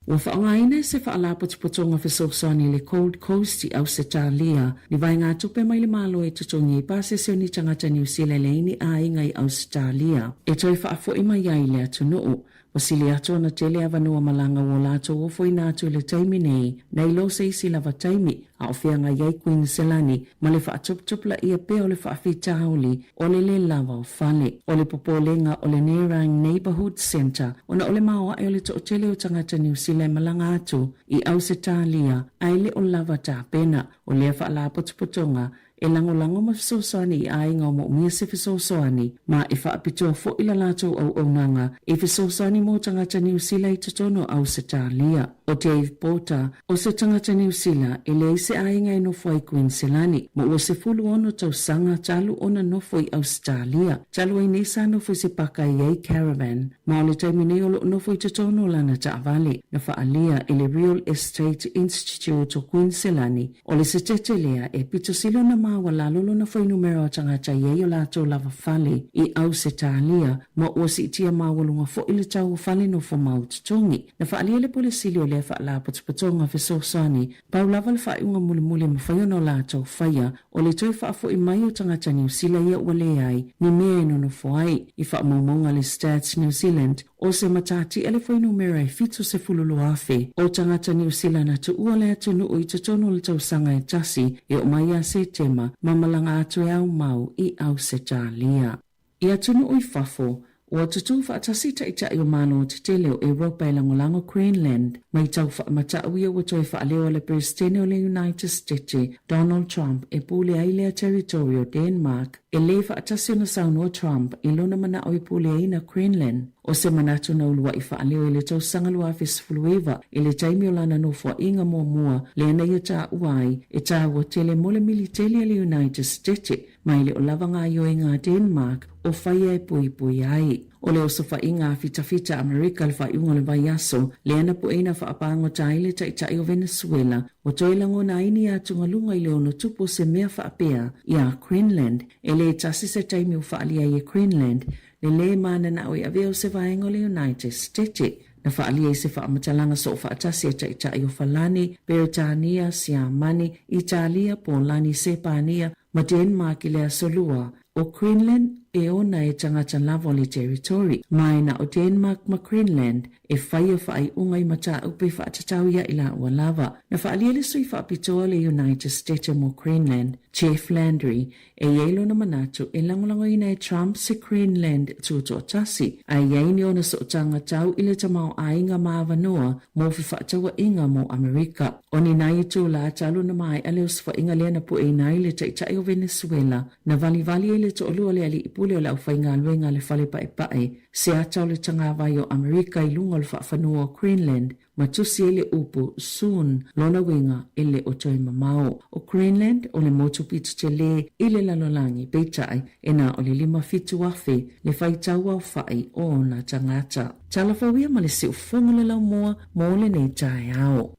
Wa whaangaina se whaalapotopotonga whesosani le Cold Coast i Australia, ni vai ngā tupe mai le malo e tutongi i pase seo ni tangata New Zealand leini a inga i Australia. E toi whaafo i mai ai le atunuu, wasili ato na tele avanua malanga o lato o foi natu le taimi nei, na ilo se isi lava taimi, a ofianga iai Queenselani, ma le whaatuptupla ia peo le whaafita hauli, o le lava o fale, o le popolenga o le Nerang Neighborhood Centre, ona o le maoa e o le to tele o tangata New Zealand malanga atu, i Australia, aile o lava ta pena, o le whaala potupotonga, e lango ma fisosoani i ainga o mo mia se fisosoani, ma e whaapitoa fo ila lato au nanga, e fisosoani mo tangata New Zealand i totono Australia. O Dave Porter, o se tangata New Zealand, e le se ainga i nofo i Queenselani, mo o se fulu ono tau sanga talu ona nofo i Australia. Talu ai nisa nofo se paka i ei caravan, ma o le taimine o nofo i totono lana ta avale, na whaalia e le Real Estate Institute o Queenselani, o le se tetelea e pito silo na wa lalolo na foi numero tangata ye o lato lava fale i Australia ma o si tia mawalunga fo ile tau fale no fo maututongi na faalia le polisili o le faala potopotonga fesosani pau lava le faaiunga mulimuli ma faio no lato faia o le toi faafo i mai o tangata New Zealand ia wale ai ni mea no fo ai i faamaumaunga le Stats New Zealand o se matati ele foi numero e fito se fululu afe o tangata New Zealand atu ua le atu nuu i totono le tau sanga e tasi e o mai a se tema mamalanga atu e au mau i Australia. I atu nuu i fafo, o atutu whaatasita i tai o mano te te leo Europa e langolango Greenland, mai tau whaamata uia o toi whaaleo le Presidente o le United States, Donald Trump, e pule ai lea territorio Denmark, e le whaatasi na sauno Trump, i lona mana o i pule ai na Greenland, o se manatu na ulua i whaaleo le tau sangalua fesfulueva, i le taimi o lana nofua inga mua, le na ia ta uai, e ta ua tele mole militele le United States, mai le o lavanga i o inga Denmark, o whaia e pui ai. O le osofa inga fita Amerika le whaiunga le vaiaso, le ana po eina whaapango taile tai o Venezuela, o toilango na ini a tungalunga i le ono tupo se mea whaapea i a Greenland, e le tasi se taimi o whaalia i a Greenland, le mana na oi aveo se vaengo le United States. Na whaalia i se whaamatalanga so whaatasi e tai o Falani, Beretania, Siamani, Italia, Polani, Sepania, ma Denmark i le asolua, o Greenland e ona e tangata lava le territory, mai na o Denmark ma Greenland e whaia whai unga i mata upe whaatatauia i la ua lava. Na whaalia le sui whaapitoa le United States mo Greenland, Jeff Landry, e yeilo na manatu e langolango ina e Trump se Greenland tuto tasi, a yeini ona so tangatau i le tamau a inga maavanoa mo whiwhaataua inga mo Amerika. O ni nai tu la atalu na mai ale usfa inga lea na pu e nai le tai o Venezuela, na vali e le to olua le ali ipule o la uwhainga aluenga le fale pae, se atau le tangawai o Amerika i lunga le whaafanua o Greenland, ma tusi ele upu soon lona winga ele o toi mamao. O Greenland o le motu pitu te le ile lalolangi peitai e na o le 5 fitu afe le whaitau au whai o na tangata. Talawhawia ma le se ufonga le lau moa mo le nei tae ao.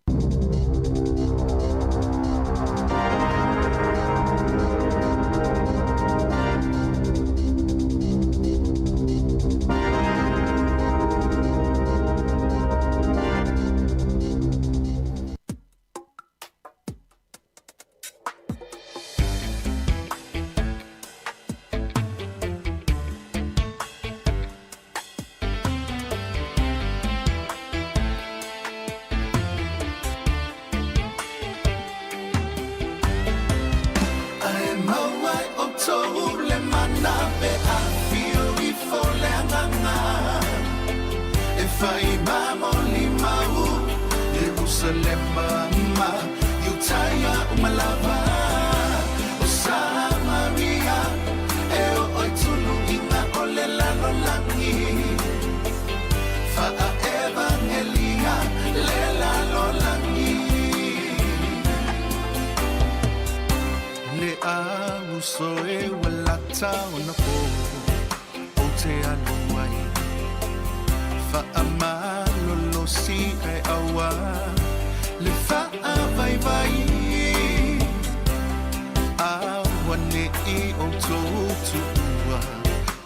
Jerusalem, you umalava o Samaria e o tulu inga o le lalo langi fa a evangelia le lalo langi le a uso e walata ona po o te anuai fa amalo lo si e awa le fa vai vai awa ne I o totua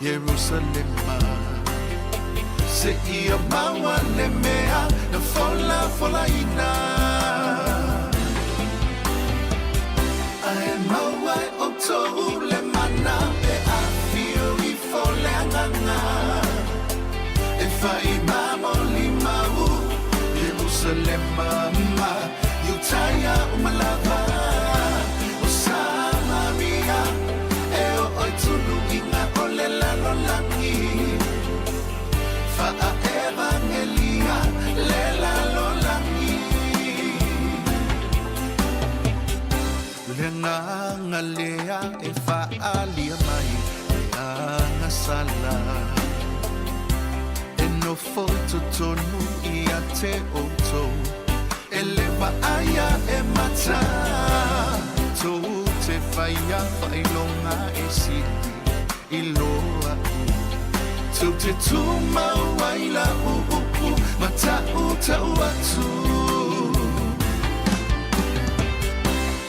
Jerusalema se ia maua le mea na fola ina ai maua o tou le mana e a fio I fole anganga e fai mamo li mau Jerusalema ma Yutaya umalava o Samaria e o tulu inga o le lalo langi fa a evangelia le lalo langi le nganga lea e fa alia mai e anga sala e no foto tonu I a te oto eleva aya e mata to te faia failonga e siti I loa to te tuma waila mata uta watu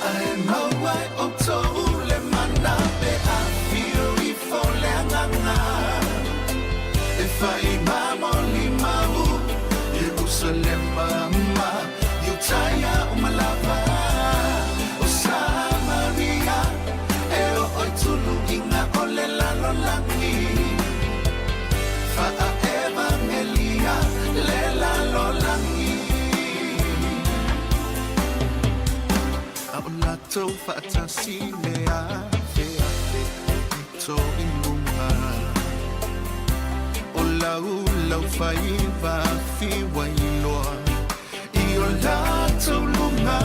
ai mawai o to le mana be a fio I fole anganga e fai mamo li mau Jerusalema ma Yutaya umalava o Samaria e o tulu inga o le lalo langi fa a evangelia le lalo langi a o lato fa tasi le a fe to ingunga o lau fai va fi wailoa I o lato lunga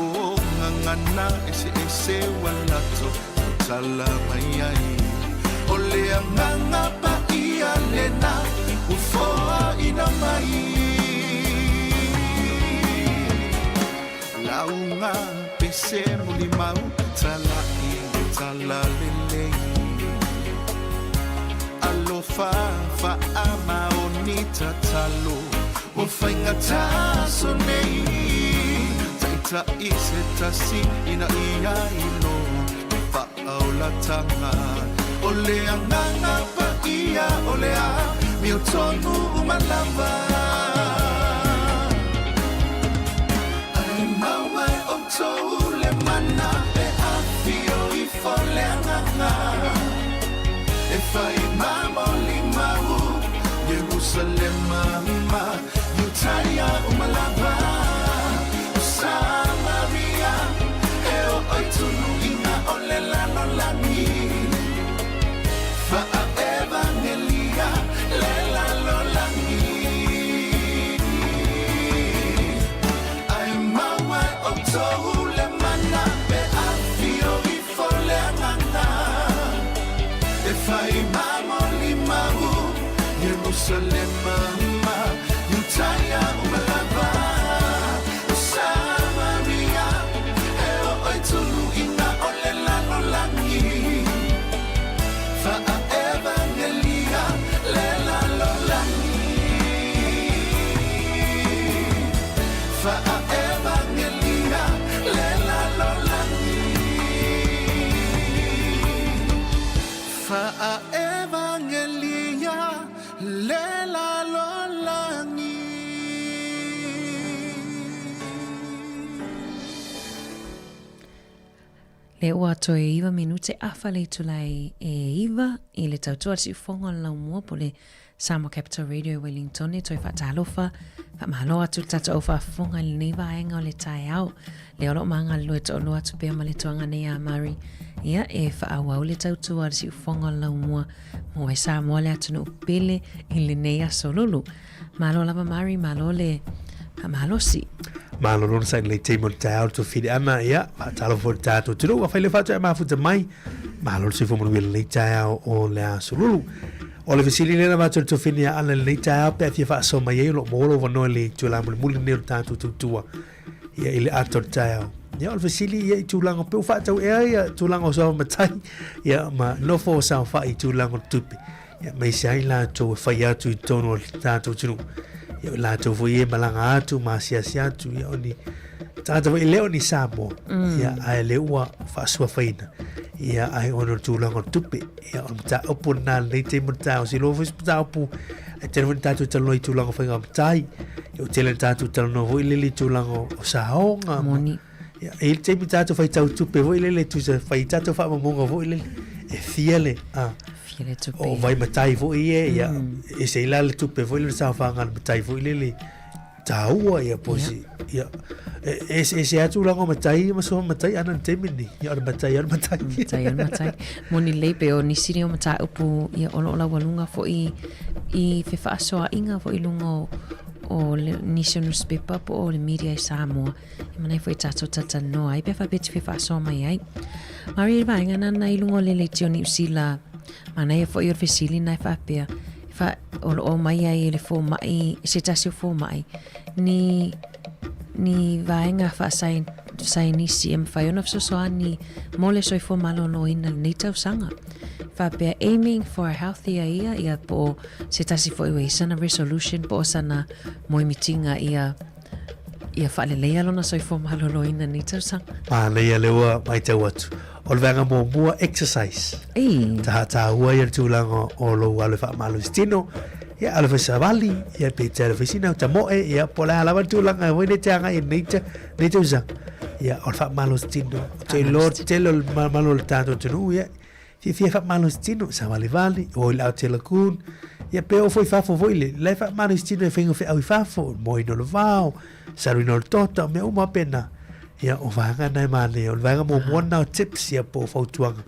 o ngangana ese walato tala mai ai o le nganga pa ia lena o foa ina mai launga pese mulimau tala lele alofa fa ama onita talo o fainga taso nei taita ise tasi ina ia ino fa aula tanga o le anganga pa ia o le a mi o tonu umalava ai mawai o tou le mana e a fio I fole anganga e fai mamo li mau Jerusalema ma Yutaya umalava o Samaria e o tulu inga o le lalo langi fa a evangelia le lalo langi ai maua o tou le mana pe a fio I fole anganga e fai mamo li mau Jerusalema ma Yutaya umalava o Samaria e o tulu inga o le lalo langi fa a evangelia le lalo langi fa a evangelia le lalo langi fa a evangelia le lalo langi Le ua toe iwa minute afa le tulai e iwa I le tautua si ufonga lau mua po le Samoa Capital Radio Wellington e toi whaatalofa wha mahalo atu tata o whaafonga le neiva aenga o le tai au le olo maanga lue to olo atu pia ma le tuanga nei a Mari ia e whaawau le tautua si ufonga lau mua mo e Samoa le atu no upele I le nei a solulu malo lava Mari malo le mahalo si malolo sa le te mon tau to fide ana ia talo for tato tu wa fai le fa ma fu mai malolo se fo mo le tau o le asululu o le visili le ma to fine ana le tau pe fa so mai lo mo lo no le tu la mo le tato tu tua ia ile ato tau ia o le visili ia tu lango pe fa tau ia tu lango so matai ia ma no fo sa fa i tu lango tupi ia mai sai la to fa ia tu tono tato tu ia la to foi malanga atu ma sia tu ia oni tata foi leo ni samo ia ai le ua fa sua faina ia ai ono tu lango tupe ia on ta opuna le te mata o si lo fos ta opu e te no tatu talo tu lango fa ngai ia te le tatu talo no foi le tu lango o sa honga moni ia e te tatu fa tau tupe foi le tu sa fa tatu fa mo foi le e fiele o vai matai vo ia e se la le tupe vo le sa fanga matai vo le taua ia posi ia e se atu lango matai ma so matai ana temini ia matai moni le pe o ni siri o matai upu ia olo la walunga fo i fe fa so inga fo i lungo o le Nation newspaper po o le media Samoa e mana foi tato tata no ai pe fa bit fe fa so mai ai mari vai ngana na ilungo le tioni usila mana e foi ofisili na fa pe fa o mai ai le fo mai se tasi fo mai ni vai nga fa sai ni sim fa yo no so ani mole so fo malo no in ni tau sanga fa pe aiming for a healthier ia po se tasi fo i sana resolution po sana moi mitinga ia fa le leia lona so fo malo no in ni tau sanga leia lewa mai tau atu o le vanga mo mua exercise ta hua ia tu lango o lo ale fa malo stino ia ale fa savali ia pe te fa sina ta mo ia po la lava tu langa voi ne tanga in ne tu za ia o fa malo stino te lo malo tanto tu ia si fa malo stino savali vali o la te la kun ia pe o foi fa fo voi le fa malo stino e fingo fa fa fo mo no lo vao sarino tota me uma pena ia o vanga nai mane o vanga mo mona tips ia po fautuanga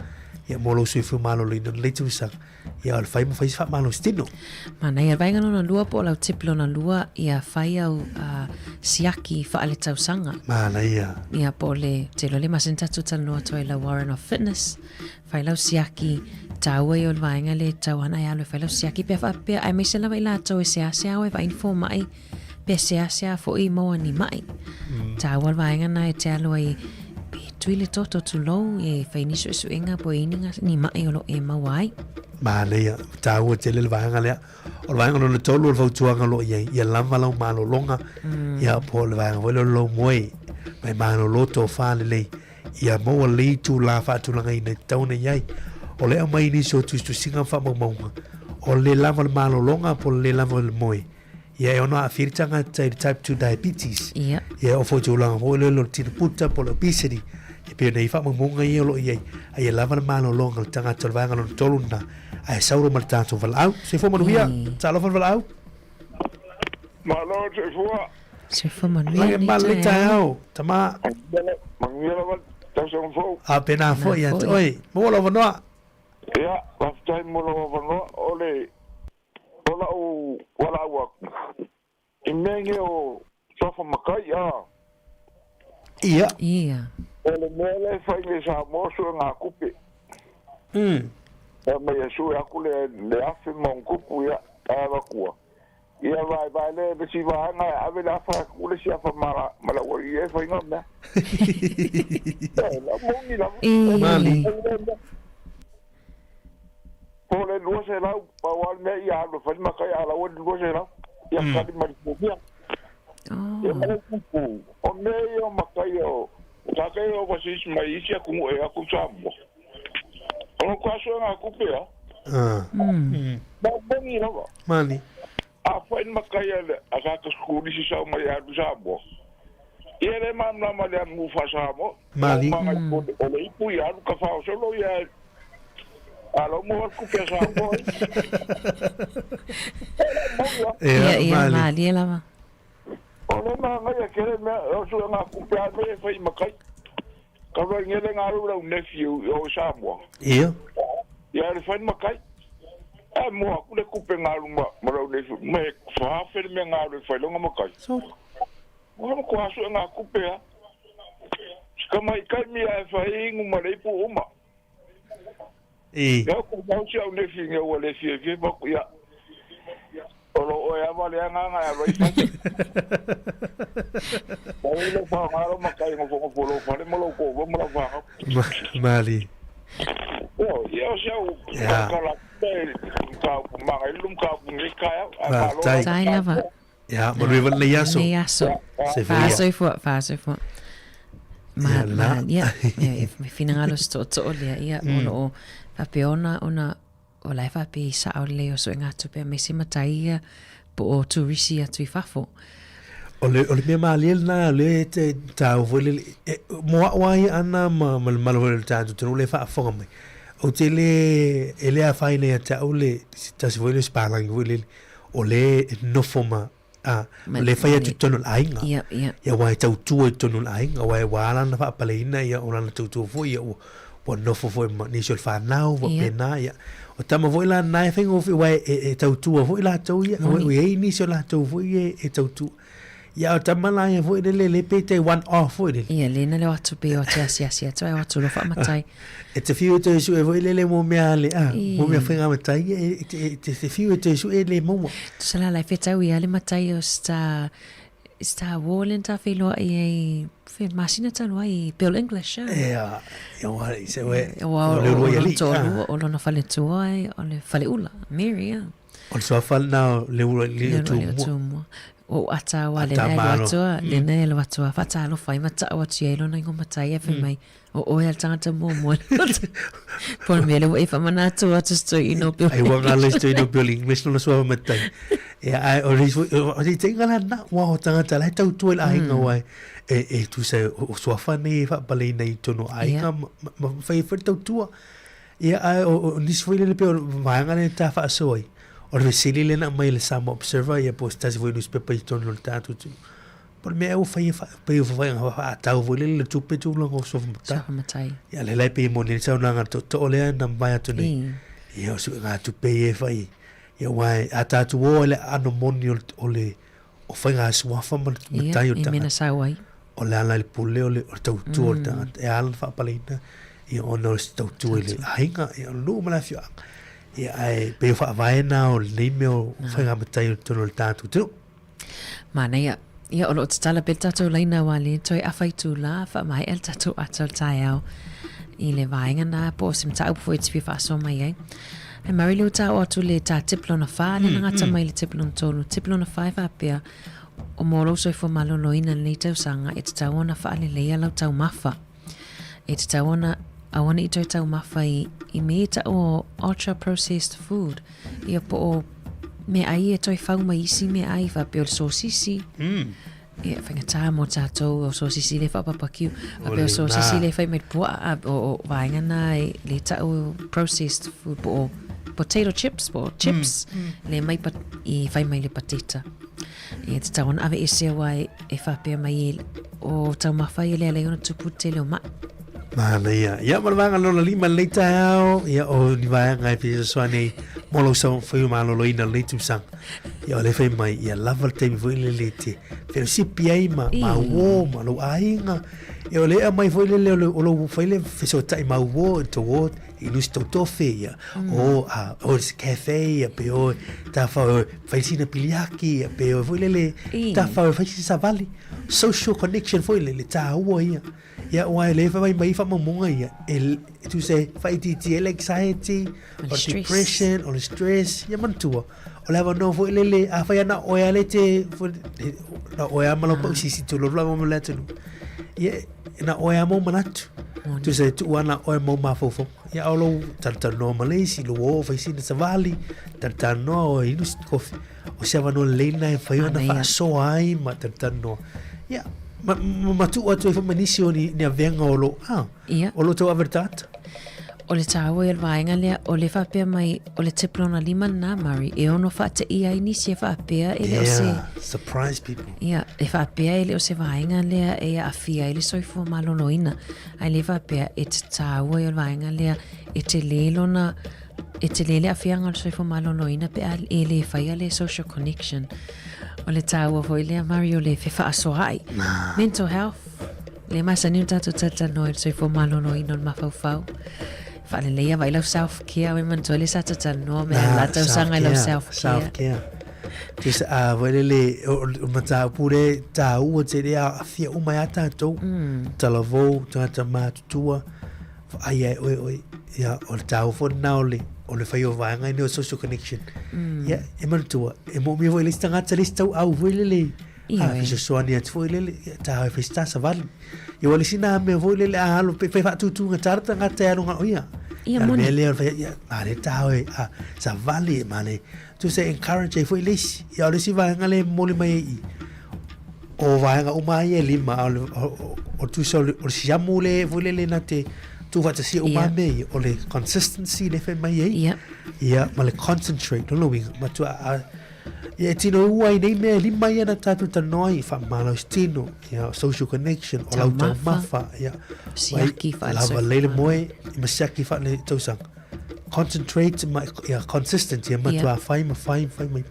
ia mo lo sui fu malo le le tu sa ia al fai mo fai fa malo stino mana ia vanga no lua po la tip lo na lua ia fai au siaki fa ale tau sanga mana ia po le te lo le masenta tu tal no to la Warren of Fitness fai lau siaki tau e o vanga le tau ana ia lo fai lau siaki pe fa pe ai me se la vai la to se asia o va info mai pe se asia fo i mo ni mai tawal vainga na e te alo e tuile toto tu lo e faini su inga po ininga ni mai o lo e mawai Malea, tahu te le vainga lea. O vainga no le tolu o fautuanga lo ia lama lau malo longa. Ia po le vainga wele lo moe. Mai mano loto whale lei. Ia moa lei tu la whaatulanga ina tauna iai. O lea mai ni so tu singa whamaunga. O le lama le malo longa po le lama le moe. Ia e ono a whiritanga type 2 diabetes. Ia o fautuanga wele lo tina puta po le obesity. E pia nei whamaunga ia lo iai. Ia lama le malo longa le tangata le vainga no tolu na. Ai sauro mal tanto valau. Se fo manuia, talo van valau. Malo se fo. Se fo manuia. Ai mal tao. Tama. Manuia la ta se fo. A pena fo ia. Oi, mo lo vanoa. Ya, last time mo lo vanoa ole. Ola o wala wa. Imenge o sofa makai ya. Ia. Ia. Ole mele fa ile sa mo so nga kupe. Ma ia su aku le afe mon kupu ia ava kua ia vai le si vai na ave la fa ku le si fa mala wori e fa ngona la moni la mali pole lo se la pa wal me ia lo fa ma ka ia la wori lo se la ia ka di mari ku ia ia ma ku o me ia ma ka ia ka ka ia o si mai si ku e aku sa mo o kwaso nga kupea ba bongi no mani a foi makaya a ka skuli si sa mai a du sabo ele mam na mali a mu fa sabo mali o le ipu ya ka fa solo ya alo mo kupea sabo ia mali ela ma o le ma ya kere me o so nga kupea me foi makai ka vai ngele ngaru la nephew o sabo ia ia le fai makai e mo akule kupe ngaru ma ra nephew me fa fer me ngaru fai longa makai Ono ko asu nga kupea. Kama ikai mi ai fai ngu mare pu uma. Ya ko ba si au ne finge o le fi ba ku ya. Olo o ya vale nga ya ba isa. Ba le fa ngaro makai ngo fo lo fa le mo lo ko ba mo la fa. Mali. Oh, ya Ya. Kala ka ma ilum ka ni kaya. Tai lava. Ja, maar we willen Leasso. Leasso. Sevilla. Fase for. Ma ja, me fina ngalo sto le ia ono fa peona ona o lai fa pe sa o le o so ngatu pe me sima tai po o turisi atu fafo. Ole me malil na le te tau vole mo wai ana mal vole tanto tu le fa fonga me. O te le ele a fai le ta ole ta se vole spalang vole ole no foma le fai tu tono ainga. Ya wai tau tu tono ainga wai wala na fa palina ya ona tu fo ya o no fo ma ni sol fa nau o pena ya. O tama voi la na fa ngo fi wai tau tu voi la tau ya o ni sol la tau voi tau tu. Ya o tamala ya foi le pete one off foi. Ia le na le atu pe o tia sia tu ai atu lo fa matai. E te fiu te su e foi le mo mea le mo mea finga matai te fiu te su e le mo. Sala la feta ui ale matai o sta Wallenta filo e fe masina talo ai pel English. Ya wa se we. O le royali. O lo na fale tu ai o le fale ula Mary. O so fal na le tu mo. O ata wa le ne le watua fata no fai mata o tielo na ngo mata e fe mai o el tanta mo por me le e fa mana tu atu sto ino pe ai wa na le sto ino pe English no so mata e ai o ri tenga na wa tanga la tau tu ai ngo e tu se o so fa ne fa pale nei to no ai ka fa tau tu e ai o ni foi le pe va ngane ta fa so ai o le sili le na mai le sama observer ia postas voi newspaper i tono le tatu tu por me au fai pe foi nga tau voi le tupe tu lo so matai ia le pe mo ni sa nga to le na mai atu ni ia so nga tupe e fai ia wai ata tu o le ano moni o le o fai nga so fa matai o ta mena sa wai o le ala le pule o le tau tu o ta e ala fa palina ia ono tau tu le ainga ia no mala fio ia ai pe fa vai na o le me o fa nga matai tono le tatu tu mana ia o lo tala pe tatu laina wale toi afai tu la fa mai el tatu atol taiao i le vainga na po sim tau po it's fa so mai ai e mari lu ta o tu le ta tiplo na fa le nga ta mai le tiplo tonu tiplo na 5 apia o molo so fo malo loina le tau sanga it's ta ona fa le le ala tau mafa it's ta ona awana i toi tau mawhai i mea o ultra processed food ia po o me ai e toi whau mai isi me ai wha pe o sosisi ia whangatā mo tātou o sosisi le whapapakiu a pe o sosisi le whai mai pua o vainga na le tau processed food po o potato chips le mai i whai mai le patita ia te tau ave e sea wai e whapea mai o tau mawhai le alei ona tupu te leo maa mana ia marvanga lona lima leita ao ia o ni vai ngai pe so nei molo so foi malo lo ina leitu sang ia le fai mai ia lava te voi le lete pero si piai ma wo ma lo ainga ia le mai foi le lo foi le so tai ma wo to wo i nu sto tofe ia o cafe ia pe o ta fa fai sina piliaki ia pe o foi le ta fa fai sa vali social connection foi le ta wo ia ia wai le vai mai fa monga ia tu say fai ti anxiety or depression or stress ia mantua o leva no foi le a fai na o ia le te na o ia malo pa si tu lo mo le tu ia na o ia mo manatu tu say tu ana o mo ma fofo ia o lo tanta normally si lo o fai si na vali tanta no i nu coffee o se va no le na fai na fa so ai ma tanta no ia ma tu o tu fa manisio ni venga o lo o lo tu avertat o le tawa e vainga le o le whapea mai o le teplona lima na mari e ono whata i aini se whapea e le o se surprise people ia e whapea e le o se vainga lea e a fia e le soifo malonoina ai le whapea e te tawa e vainga lea e te lelona e te lele a fianga o soifo malonoina pe e le whaia le social connection O le tāua fo i lea Mario le whewhaasoai. Mental health. Le masa ni tātou tata noe soi fo malolo ino le mawhauwhau. Whaale leia vai lau self-care we man le sa tata noa me la tau sanga i lau self-care. Self-care. Just le o mata pure ta u te rea afia o mai ata to talavo tata matutua ai oi ya o ta o fo naole o le fai o vanga i no social connection ya e matua e mo mi voi lista ngata lista au voi le a fi so ani at foi le ta fi sta sa val e o le sina me voi le a lo pe fa tu ngata ngata no oia ia mo le ya ale ta oi a sa vale male tu se encourage foi les ya le si vanga le mo le mai o vanga o mai e lima o tu so o si jamule voi le na te tu va te si o mai o le consistency le fe mai ia ma le concentrate no lo ma tu ia tino uai nei me lima ia na tatu ta noi fa malo stino ia social connection o la mafa ia siaki fa la le moi ma siaki fa le to sang concentrate ma ia consistency ma tu fai mai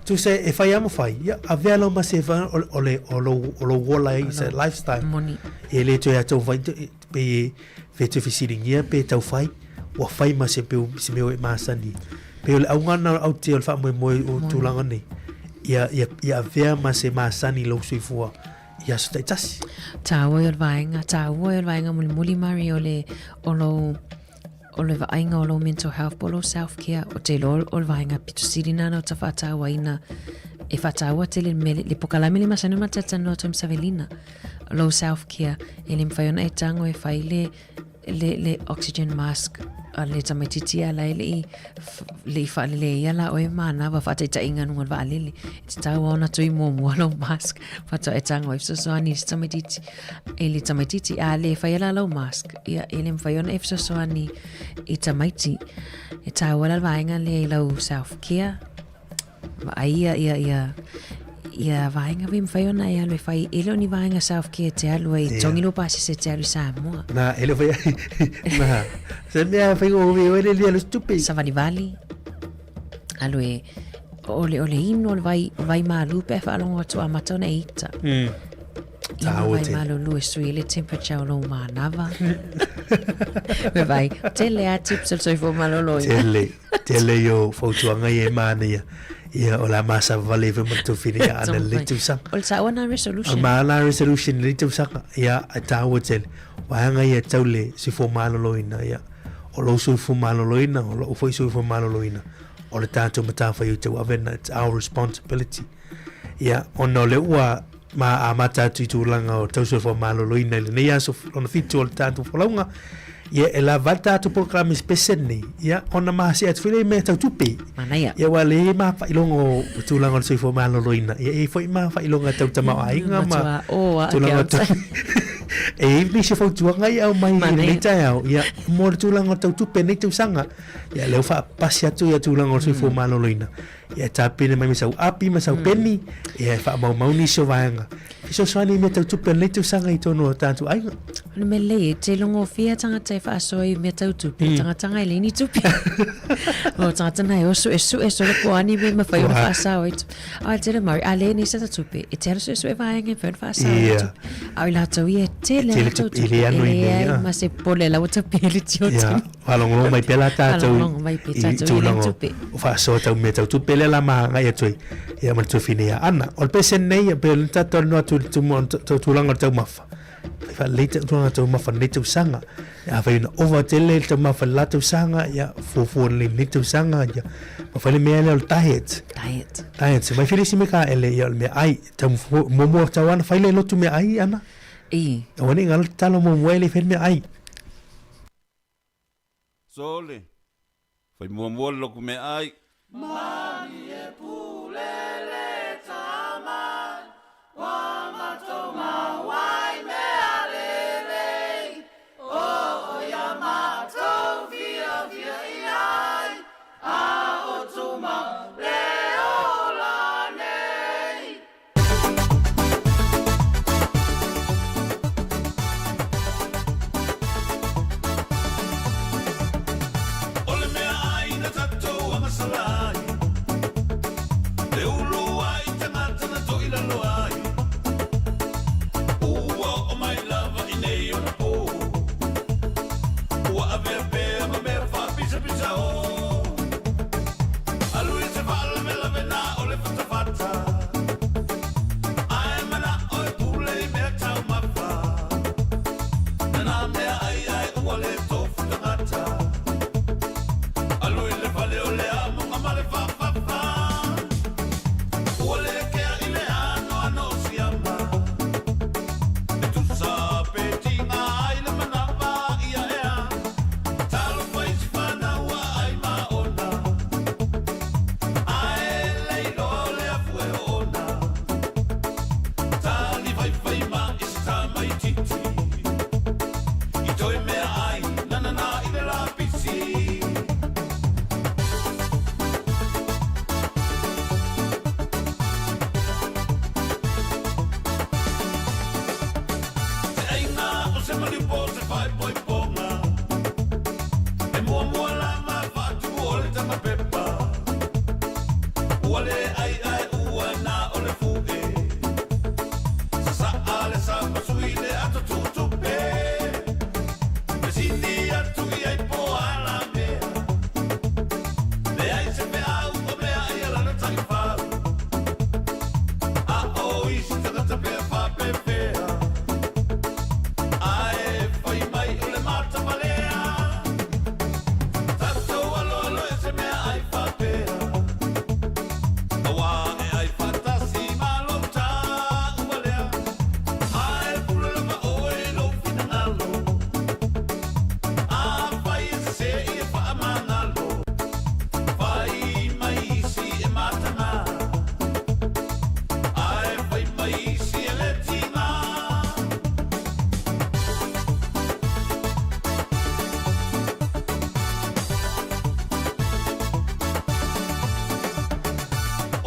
tu se e fai amo fai ia avelo ma se va o lo wola i se lifestyle money e le to ia to vai pe fetu fisiring ia pe tau fai wa fai ma se pe se me ma sani pe le aungana au te fa mo o tulanga ni ia vea ma se ma sani lo suifua ia sta tas tāua i o vaenga muli Mario le o le vaenga o lo mental health o lo self-care o te lo o le vaenga pitu sirina na o ta whātāua ina e whātāua te le pokalame le masana matata no tom savelina lo self-care e le mwhaiona e tango e whai le oxygen mask a le tamaititi ala le whaalele ia la oe mana wa whātai inga nunga whaalele te tau ona tui mua lo mask whātua e tango e fsosoani se tamaititi e le tamaititi a le whaiala lo mask ia e le mwhaiona e fsosoani i tamaiti e tau ala vaenga le lau self-care wa ia vaenga vi mwhaiona e alu e whai ele ni vaenga self-care te alu e tongilo pasi se te alu Samoa na ele vai na se mea whai o vi o ele li alu stupi Savani Valley alu e ole ino ole vai malu pe whaalongo atu a matona e ita ino vai malu lu e sui ele temperature o lo manava me vai tele a tips o soi fo malolo tele yo fautuanga e mana ia o la masa vale ve mo fini ana le tu sang o sa ona resolution ma la resolution le tu sang ia ta hotel wa nga ia taule si fo malolo ina ia o lo su fo malolo ina o lo fo su fo malolo ina o le tato mata fa you to avena it's our responsibility ia ono le wa ma amata tu langa o tau su fo malolo ina le ia so on fit o tato fo longa ia e la vata tu programa speseni ia ona ma se at file me tau tupi mana ia wale ma fa ilongo tulanga so fo malo loina ia e foi ma fa ilonga tau tama ainga ma tulanga e mi se fo tuanga ia mai nei tau ia mo tulanga tau tupi nei tu sanga ia le fa pasia tu ia tulanga so fo malo loina ia tapine mai sa api ma sa penni ia fa mau ni so vanga so swani me tau tupi nei tu sanga i tono tantu ainga no me le te longo fia tanga te fa soi me tau tupi tanga ile ni tupi o tanga na e so le koani me ma fa yo fa sa o ai te mari ale ni sa tupi e te so e vai nge fa sa ai la to ie te le tupi ile ma se pole la uta pele ti o ya alongo mai pela ta to tupi fa so tau me tau tupi le la ma ngai toi ia ma tu finia ana o pesen nei pe ta to no tu langa tau mafa fa late tu mafa nei tu sanga ya fa ina over tele tu mafa la tu sanga ya fo le nei tu sanga ya ma fa le me le diet mai filisi me ka ele ya me ai tam mo tawan fa le lo tu me ai ana o ni ngal talo mo le fe me ai sole fa mo lo ku me ai mani e pulele tama wa matoma wai me alele o ya mato via ai a otuma le olane ole me ai na tato amasalai ni po se fai poi ponga. E mua la ma fatu ole tama pepa. Ole ai ua na ole fuge. Sa ale sa pasuile ato tutupe. Mesini atu i ai po ala mea. Me ai se me au o me ai ala na tangi whau. A o isi tangata pea wha pepea. Ae whai mai ole mata malea. Tato alo alo e se mea ai wha pea. Awa e ai whatasi malo ta umalea. Ae pula ma oe lo fina ngalo. A whai e se i e wha amangalo. Whai mai isi e matanga. Ae whai mai isi e le tinga.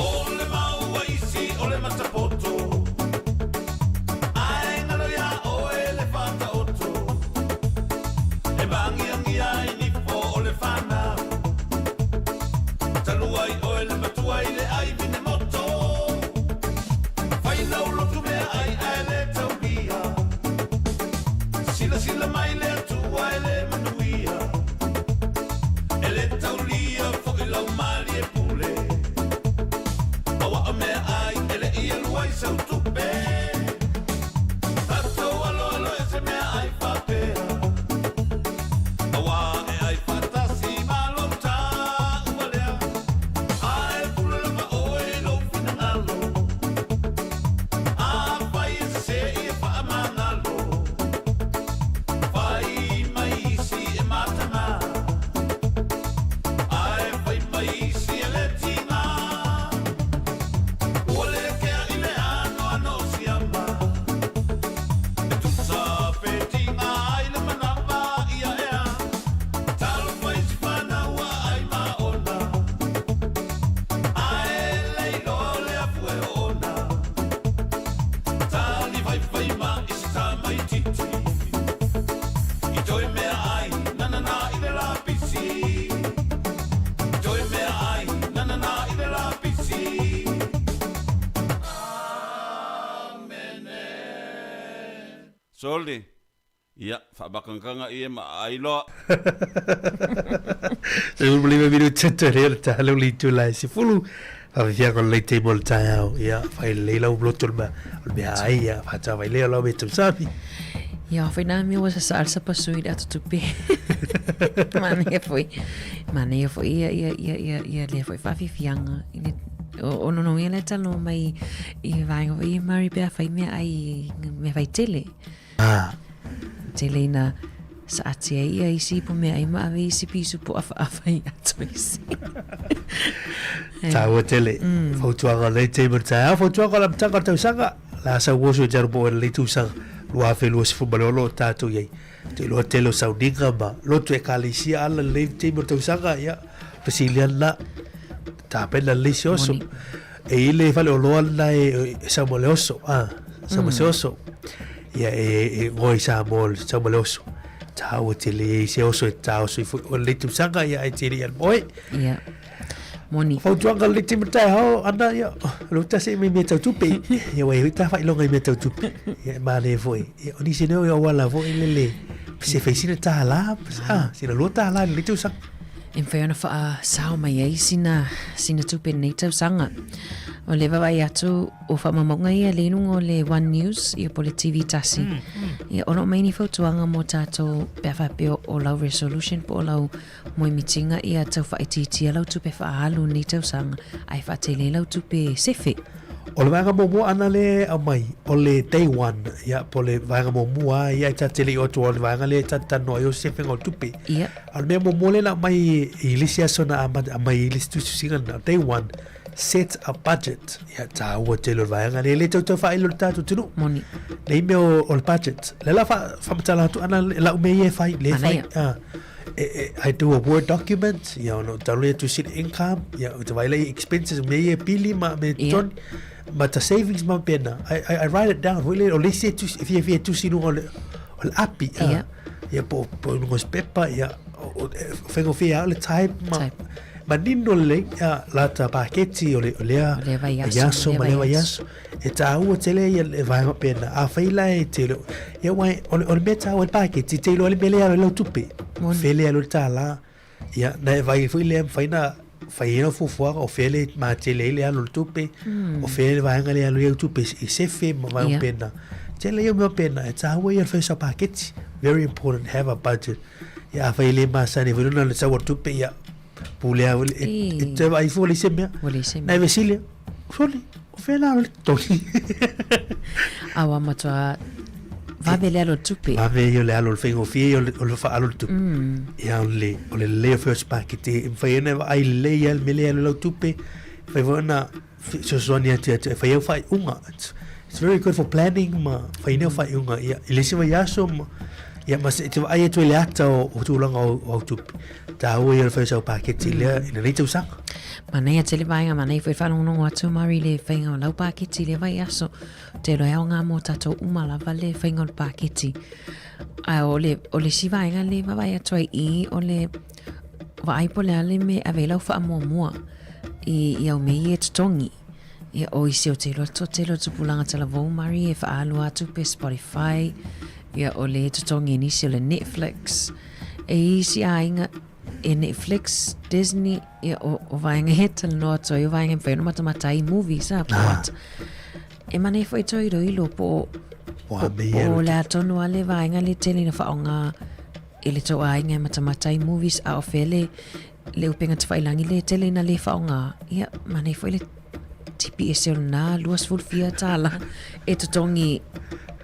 Ole maua isi, ole matapoto. Ae ngalo ia oe le whata oto. E bangi angi ai ni po ole whana. Taluai oe le matuai le ai mine moto. Whai nau lotu mea ai ai le tauria. Sila sila mai le atua e le manuia. E le taulia fo i lau mali e pule. Awa o mea ai e le ia luai sau tupe. Tato alo alo e se mea ai whapea. Awa e ai whatasi malo ta umalea. Ae pula lama oe lo fina ngalo. A whai e se i e wha amangalo. Whai mai isi e matanga. Ae whai mai isi e le tinga. Ole kea i le ano si ama. E tuta pe tinga ai le manapa ia ea. Talo whai si whanaua ai maona. Ae leilo le afu e ona. Tali vai ma isi ta mai titi. I toi mea ai, nanana i le lapisi. I toi mea ai, nanana i le lapisi. Amene. Soldi. Ia, whabakangkanga i e ma ailoa. Se un bliwe minu tete rea le tahalo li tu lai se fulu. Awhia kon lei te mol tai au. Ia, whai leila u blotul ma. Ol mea ai, ia, whata wai lea lau me tam sapi. Ja, whaina mi was a salsa pasui da tutupi. Mane foi. Ia le foi fafi fianga. O no ia le talo mai i vai o i mari bea fai mea ai me vai tele. Ah, Tele na sa atia ia isi po mea ai maa isi pisu po afa i ato isi. taua tele. Fautuanga lei te mol tai au. Fautuanga la mtanga tausanga. La sa wosu e jaru po e lei tausanga. Lua fe lua sifu malolo tātou iei. Te loa telo sauninga ma. Lotu e kāleisia ala lei te mol tausanga ia. Pasilian na. Tāpena lei se oso. E ile fale o loa na e saumole oso. Saumole se oso. Ia e ngoi sa mol saumole oso. Tāua tele e se oso e tāo so i fu. O lei tausanga ia e tiri al moe. Ia. Moni. Fautuanga le te mata hao ana ia. Lo ta se me tau tupe. Ia wai ta fai longa me tau tupe. Ia ma le foi. Ia oni se no ia wala foi le. Se fai sina ta la. Sina lo ta la le tu sa. En whaiona wha sao mai ei sina tupe nei tau sanga. O le wawai atu o whamamonga ia le nungo le One News i o pole TV tasi. Ia ono mai ni whautuanga mo tātou pia whapeo o lau resolution po o lau moi mitinga ia tau whaititia lau tupe whaalu nei tau sanga ai whaatele lau tupe sefe. O le vanga momo ana le a mai. O le day one. Ia po le vanga momo a ia ta tele o tu o le vanga le ta no yo se fengo tupe. Ia. Al me momo le la mai ilisia sona a mai ilis tu singa na day one. Set a budget. Ia ta o te lo vanga le tau tau whaelo le tatu tunu. Moni. Le me o le budget. Le la whamatala tu ana la ume ie whai. Le whai. I do a Word document. Ia no talu tu sin income. Ia te vai le expenses me ie pili ma me ton. But the savings man pena. I write it down. Really, or let's say if you tu sinu o le api ia po ngos pepa ia fengo fia le type ma nino le la ta paketi o le yaso ma le yaso e ta u tele ia le vai pena a faila e tele ia wai o le meta o paketi te lo le mele ala lo tupe fele ala tala ia na vai foi le faina faina fufua o fele ma tele le ala tupe o fele vai ngale ala tupe e se fe ma vai pena tele ia me pena e ta u ia fesa paketi very important have a budget ia faile ma sani voluna le sa tupe ia pulea e te vai fo le semia na vesilia soli o fela le toki awa matua va vele alo tupe va vele le alo fengo fie o le fa alo tupe ia o le first packet e faina ai le ia mele alo tupe fa vona so sonia te fa fa unga it's very good for planning ma faina fa unga ia ile se vai aso ia mas te ai tu le ata o tulanga o tupe ta o ia fa so packet le ina le tu sang mana te le vai mana i fa no no atu mari le fainga o lau packet le vai aso te lo ia nga mo tato umala vale fainga o packet a o le si vai nga le vai atu i o le vai po le me avela fa mo i o me i tongi ia o i se o te lo tu pulanga te la vo mari e fa alu atu pe Spotify ia o le tongi ni se le Netflix e si ainga e Netflix, Disney, o vainga heta no ato, o vainga whaino matamatai movies a pot. E mane foi toi roilo po le atonu ale vainga le tele na whaonga e le tau ainga matamatai movies a o fele le upenga te whailangi le tele na le whaonga. Ia, mane foi le tipi e seo na luas fulfia tala e tutongi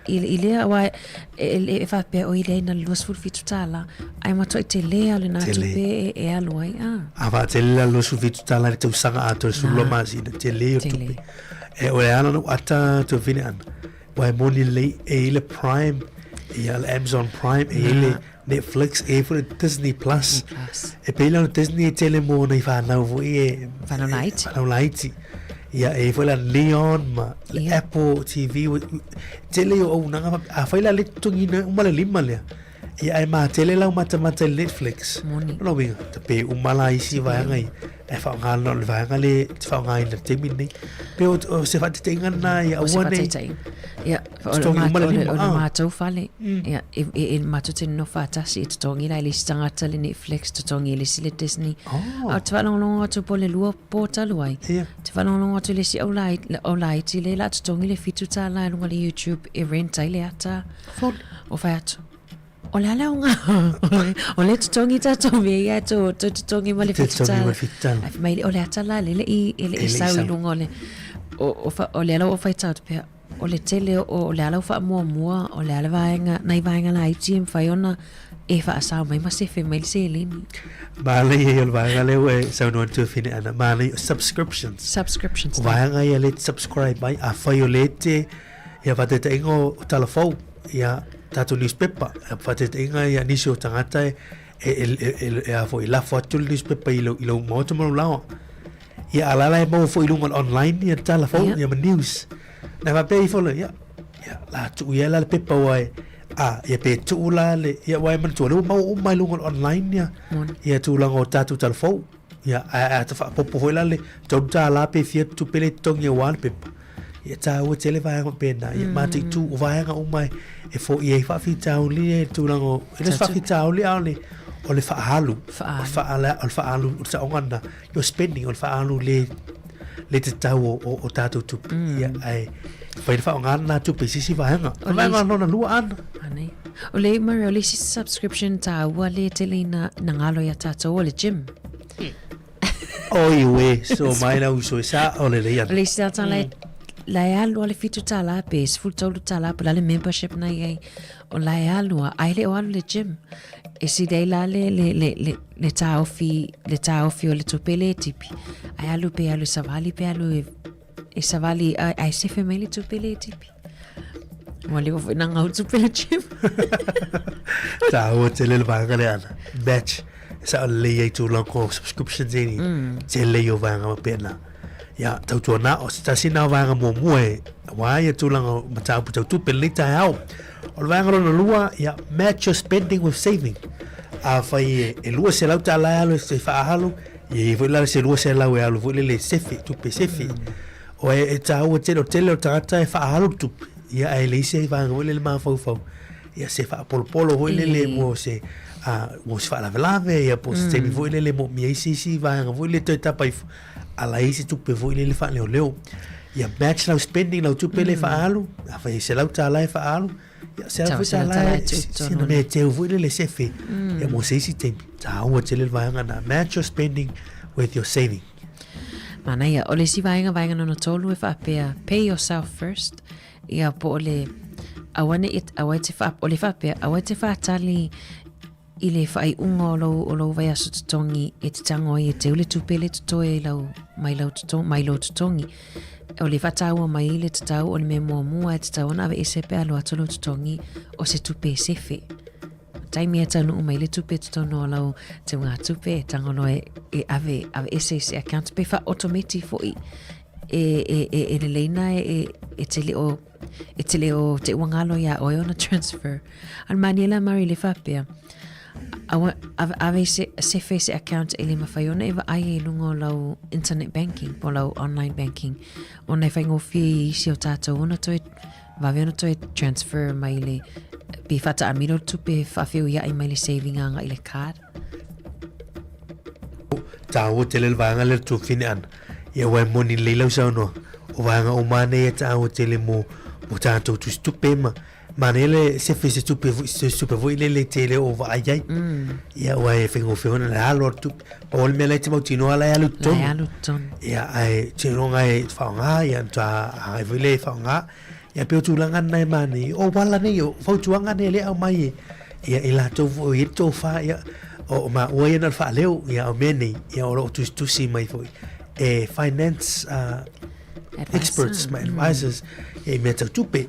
ile awa e fa pe o ile na luas full fit tala ai ma toi te le ale na tupe e aloi ava te le luas full fit tala te usanga ato sulo masi te le tupe e o ana no ata to vini an wai moni le e ile Prime e ile Amazon Prime e ile Netflix e for Disney Plus e pe ile Disney tele mo na fa na vo e fa no light ia e foi la Leon ma Apple TV tele o nanga a foi la le tungina uma le lima le ia e ma tele la uma tamata Netflix no vinga te pe uma la isi vai ngai e fa nga no le vai ngale te fa ngai le te mini pe o se fa te tenga na ia one ia o ma tau fale ia e ma te no fa tasi te tongi la le stangata le Netflix te tongi le sile Disney a te fa no to po le lua po taluai te fa no to le si o lai ti le la te tongi le fitu ta la no le YouTube e renta le ata o fa atu o le ala unga o le tutongi tatongi ia to tutongi ma le fitala ai mai o le atala le i sau i lunga o le ala o fai tau pe o le tele o le ala o fa mua o le ala vaenga nai vaenga la ITM fai ona e fa asau mai ma se fe mai se lini ma le e o vaenga le e sau no tu fine ana ma le subscriptions vaenga ia le subscribe mai a fai o le te ia va te ingo telefon ia tatu newspaper fate inga ia nisi o tangata e a foi la foto newspaper ilo moto mo lao ia alala e mo foi lunga online ia telefon ia news na va pay for ia la tu ia la pepa wai ia pe tu la le ia wai man tu lo mo mai lunga online ia tu lango tatu telefon ia a ta popo foi la le tu ta la pe fiat tu pele tong ia wan pepa ia ta o tele vai ngo pena ia mati tu vai nga umai e fo ia fa fi tau li tu lango e fa fi tau li ale o le fa alu sa ongana yo spending o fa alu le te tau o tatu tu ia ai fa fa ongana tu pe sisi vai nga vai nga no lu an ani o le mari o le subscription ta wale tele na ngalo ya tatu o le gym oi we so mai na uso sa o le ia le sa tan la alu le fitu tala pe full tolu tala pe la membership na ye o la alu ai le o alu le gym e si dei la le taofi o le tupele tipi ai alu pe alu savali pe alu e savali ai se femeli tupele tipi wale o fina ngau tupele gym ta o tele le vanga le ana batch sa le ye tu lanko subscription zeni tele yo vanga pena ia tautua na o tasina vanga mo mue wa ia tulanga mata puta tu pelita au o vanga no lua ia match your spending with saving a fai e lua se lauta la alo se fa halu e foi la se lua se la we alo foi le sefi tu pe sefi o e tau te o tele o tata e fa halu tu ia e le se vanga le ma fo ia se fa polo foi le mo se mo se fa la velave ia po se mi foi le mo mi si vanga foi le to tapa ala isi tu pe foi le fa leo ia match now spending now tu pe le fa alu a fa se lauta la fa alu ia se fa sa la se no me te foi le sefi ia mo se si tempo ta o te le vanga na match your spending with your saving mana ia ole si vanga no tolu e fa pay yourself first ia po le awane it awate fa ole fa pe awate fa tali ile fai unga o lo vai aso tongi e te tango i te ule tupele te toe lau mai lo tongi o le fatau mai ile te tau o le me mua te tau na ave ese pe alo atolo tongi o se tupe sefe taimi e tanu mai le tupe te tono lau te unga tupe tango no e ave ese account pe fa automati fo i e le leina e te leo te wangalo ya o na transfer al maniela mari le fapea ave se face account ele mafaiona eva ai lungo lau internet banking po lau online banking ona faingo fi si o tato ona to va veno to transfer mai le bi fata amiro tu pe fa fiu ya mai le saving anga ile card ta o te le vanga le tu finan ia wa moni le lau sa no o vanga o mane ta o te le mo tato tu stupema manele se fez super voi le tele o vai ai ia wa e fengo feona la alo tu o me le timo tino ala ya luton ia ai tino ngai fa nga ia ta ai vile fa nga ia pe tu langa nai mani o wala nei o fa tu nga nei le au mai ia ila to vo to fa ia o ma o ia na fa leo ia o meni ia o tu si mai foi e finance experts my advisors e me tu pe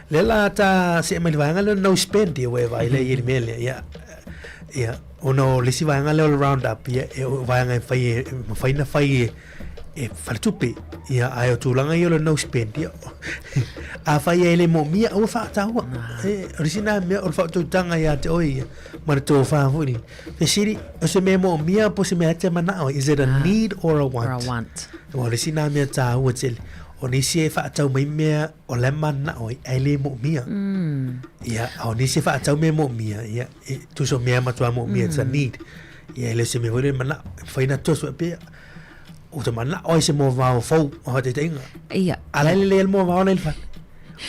lela ta se mai vanga le no spend ye vai le ye mele ya ono le si vanga le all round up ya vanga fai na fai e fartupe ya ayo tulanga ye le no spend ya a fai ele mo mia o fa ta wa origina me o fa tu tanga ya te oi mar to fa furi pe siri o se me mo mia po se me ate mana is it a need or a want o origina me ta o tel o ni se fa tau mai mea o le mana o ele mo mia ia o ni se fa tau me mo mia ia tu so mea matua mo mia it's a need ia le se me vole mana fa ina to so pe o te mana o se mo va o fo o te tenga ia ala le mo va o le fa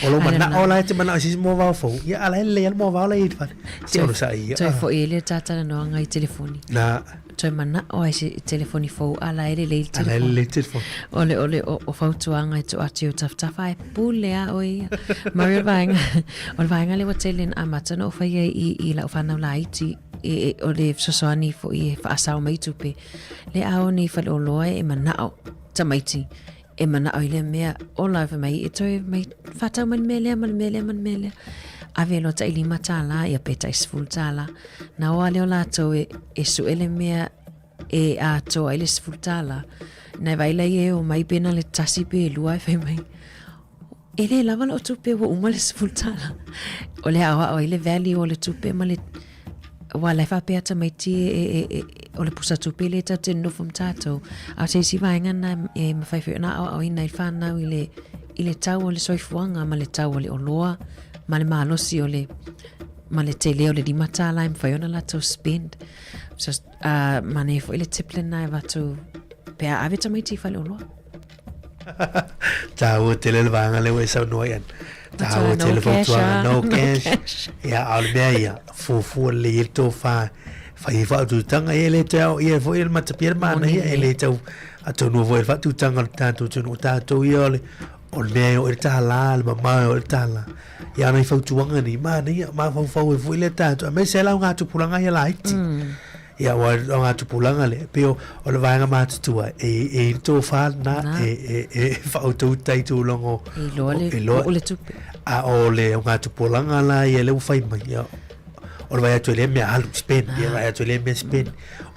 o lo mana o la te mana se mo va o fo ia ala le mo va o le fa se o sa ia toi fo ele tata no ngai telefoni na toi mana o ese telefoni fo ala ele telefoni ole o fautuanga to atio taftafa e pulea oi Maria vanga le watelen amata no fa i la fa na laiti e ole sosani fo i fa asau mai tupe le ao ni fa lo loe e mana o tamaiti e mana o ile mea ola fa mai e toi mai fata man mele ave lo ta ili matala ia peta isful tala na wale ola to e su ele mea e a to ile isful tala na vai la ye o mai pena le tasi pe lua e mai ele lava lo tupe wo uma le isful tala ole a o ile valley o le tupe ma le wala fa pe ata mai ti o le pusa tupe le ta te no from tato a se si vai ngana e ma fai na o ina fa na ile tau o le soifuanga ma le tau o le oloa ma le malosi o le ma le tele o le di matala im fai ona la to spend so ma ne fo ile tiple na va to pe a vita mai ti fa le oloa tau tele le vanga le wesa no yan tau tele fo tua no cash ya al meia fu le to fa fa tu tanga ele tau ia fo il matapir ma na ele tau a to no vo fa tu tanga tanto tu no tato ia le o me o ta la ma o ta la ya nei fau tuanga ni ma nei ma fau e le tato me se la nga tu pulanga ya light ya wa nga tu pulanga le pero o le vanga ma tu e to fa na e fau tu tai tu longo o le tupe a o le nga tu pulanga la ye le fai mai ya o le vai atu le me alu Spain ia vai atu le me Spain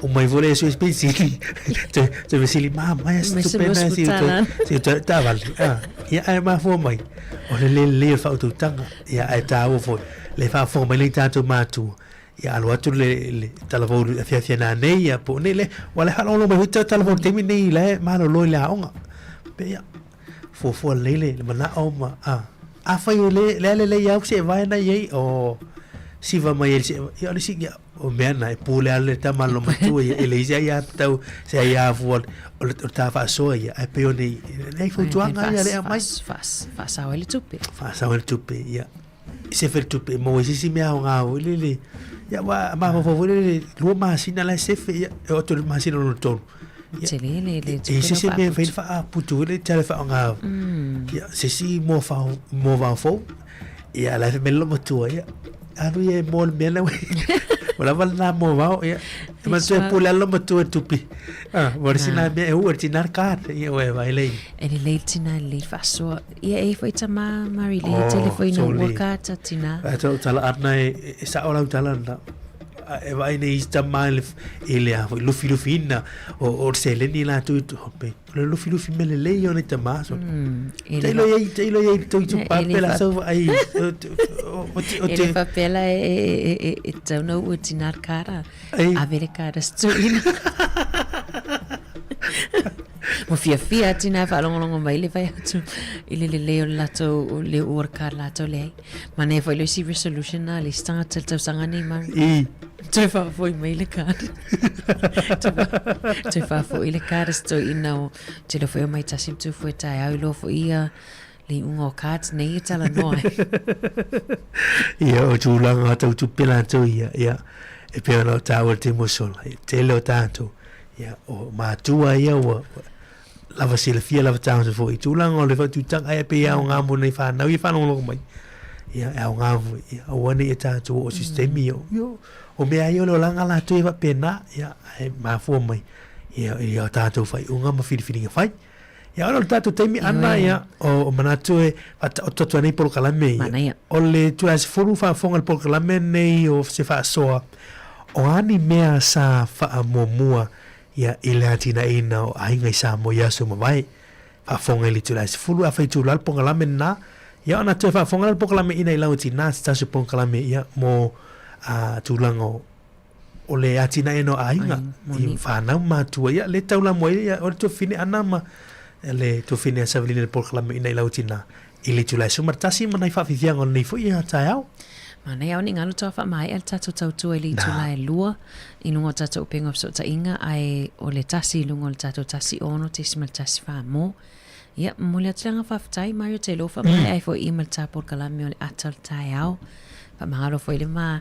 o mai vole so Spain sili te vesili mama ia stupenda si ta vale ia ai ma fo mai o le fa tu tanga ia ai ta o fo le fa fo mai le tatu matu ia alu atu le telefon afia na nei ia po nei le wala halo lo mai telefon temi nei le ma lo le aonga pe ia fo le mana o ma a fai le ia se vai na ia o si va mai se ia le si o mena e pule ale ta malo matu ia le ia tau se ia fu o ta fa so ia e pe nei fu tuanga ia le mai fa sa o le tupe ia se fer tupe mo si me a nga o le ia wa ma fo le lu ma sina la se fe ia o to ma sina no ton le se se me fe fa putu le tele fa nga ia se si mo va fo ia la fe me lo matu ia alu ia mo me la wala na mo va ia ma se pule lo matu tupi vor sina me e ur tinar kar ia we vai le le tina le fa so ia e foi tama mari le telefone no worka tina ato tala arna e sa ola tala na e vai nei sta mal ele a lufi na o se le ni la tu pe le lufi me le le yo ne tama so te lo ye tu papel so ai o te papel e tau no o tinar cara a ver cara stuina mo fia tina fa longo mai le vai atu ile le lato le worka lato le ma ne foi le si resolution na le stanga tel sanga ni ma te fa foi mai le cara te fa foi le cara sto ina o te lo foi mai tasim tu foi tai ai lo foi ia le ungo kat nei tala no ia o tu langa tu pela tu ia e pe no tawo te mo sola te lo tanto ia o ma tua ia o lava se le fia lava tanto foi tu langa le fa tu tang ai pe ia nga mo nei fa na ia fa no mai ia au nga ia o ni eta tu o sistemi yo o me ai lo langa la tu va pena ia ma fo mai ia tanto fai unga ma fili fai ia o tanto temi ana ia o manatu e o to nei por kalame o le tu as furu fa fonga por kalame nei o se fa soa o ani mea sa fa momua ia ile atina ina o ainga sa mo ya so mai fa fonga li tu as furu fa tu lal por kalame na ia ona tu fa fonga por kalame ina ila utina sta se por kalame ia mo a tulango o le atina eno ainga i fa na ma tu ia le taula mo ia o tu fini anama le tu fini sa vile por kalame ina ila utina ile tu la so martasi mana fa fianga nei fo ia tao mana ia ni ngalo tofa mai el tatu tau eli tu la lua inunga tatu pengo so ta inga ai o le tasi lungo le tatu tasi ono te smal tasi fa mo ia mo le tanga fa tai mai te lo fa mai ai fo email ta por kalame o le atal tao fa mahalo foi le ma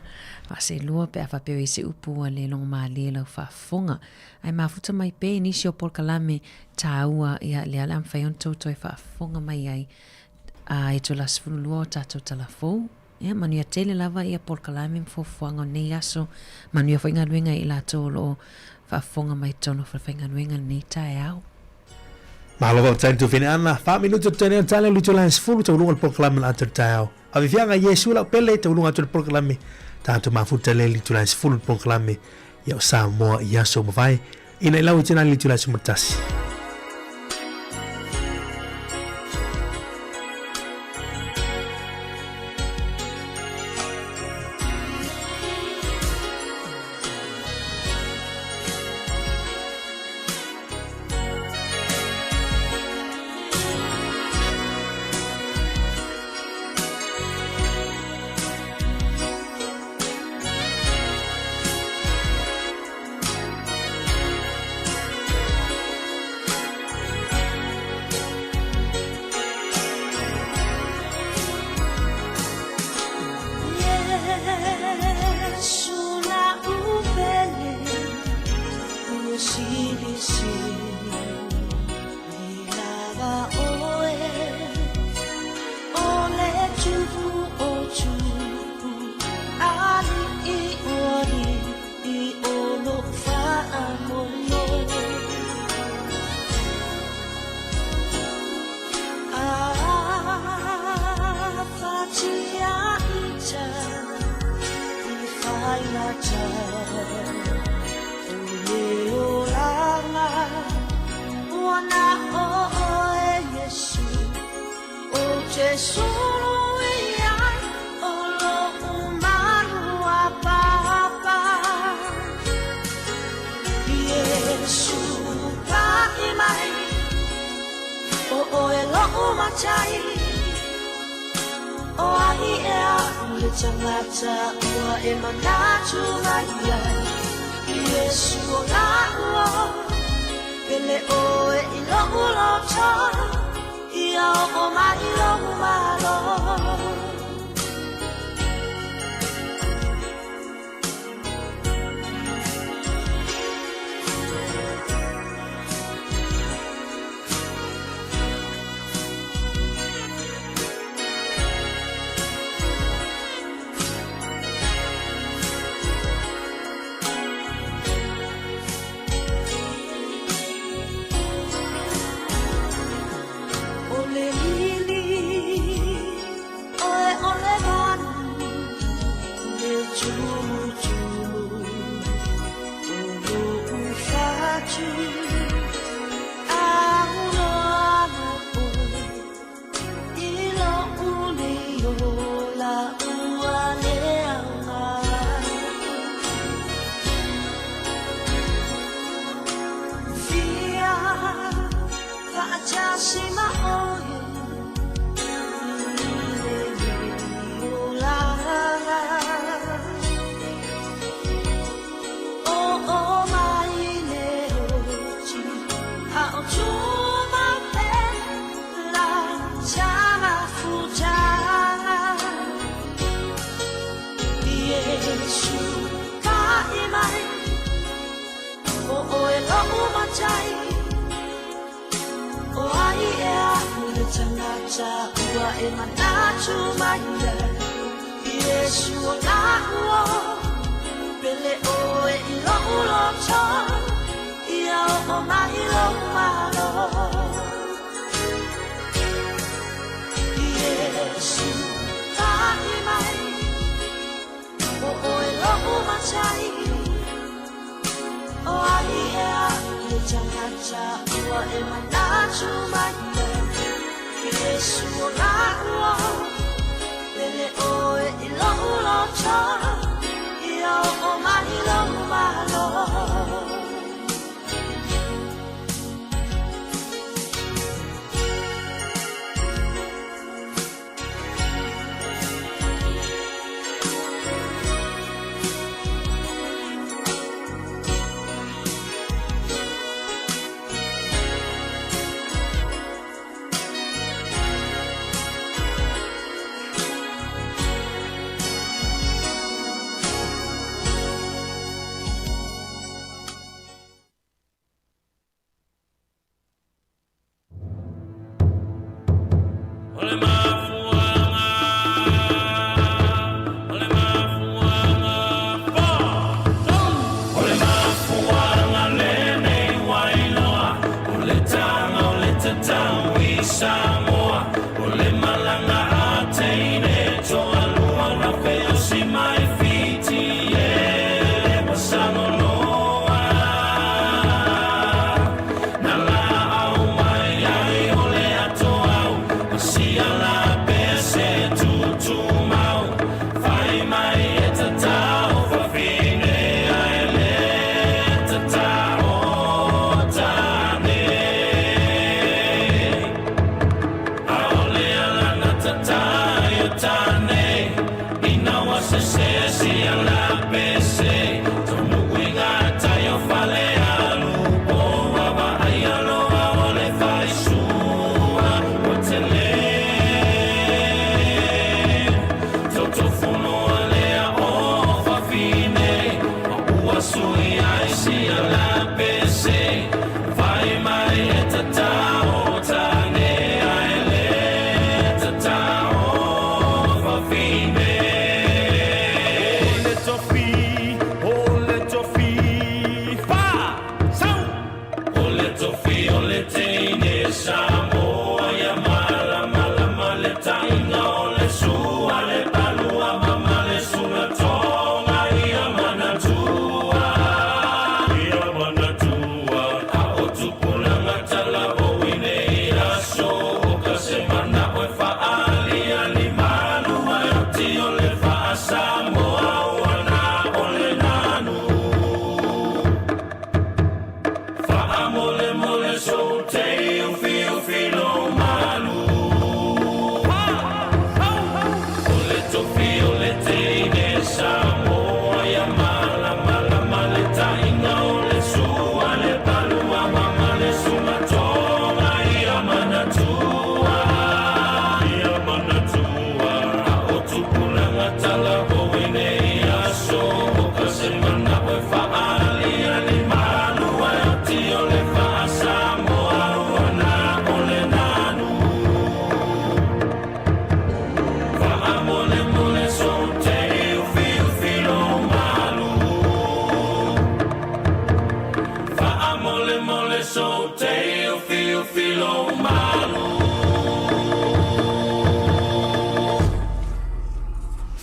se lua pe fa pe se upu le long ma le lo fa fonga ai ma futa mai pe ni sio por kalame taua ia le alam fa yon to fa fonga mai ai ai to las fu lua tato telefon ia mania tele lava ia por kalame fo fonga nei aso mania foi nga luenga ila to lo fa fonga mai tono fa finga luenga ni tao malo va tanto fine anna fa minuto tene tale luto lans fulu to lungo por kalame la tao ave fianga Yesu la pele te ulunga tu proclame tanto ma futa le tu lans fulu proclame ia sa mo ia so vai ina ila utina li tu lans mutasi Mailata Uleolanga Wana o Yesu O Jesu Ia Olo Umaru Apapa Yesu Paimai O Elo Umachai O ahi ea ule tangata ua e manatu maia Yesu o la ua Ele o e ilo uloto Ia o mai lo umalo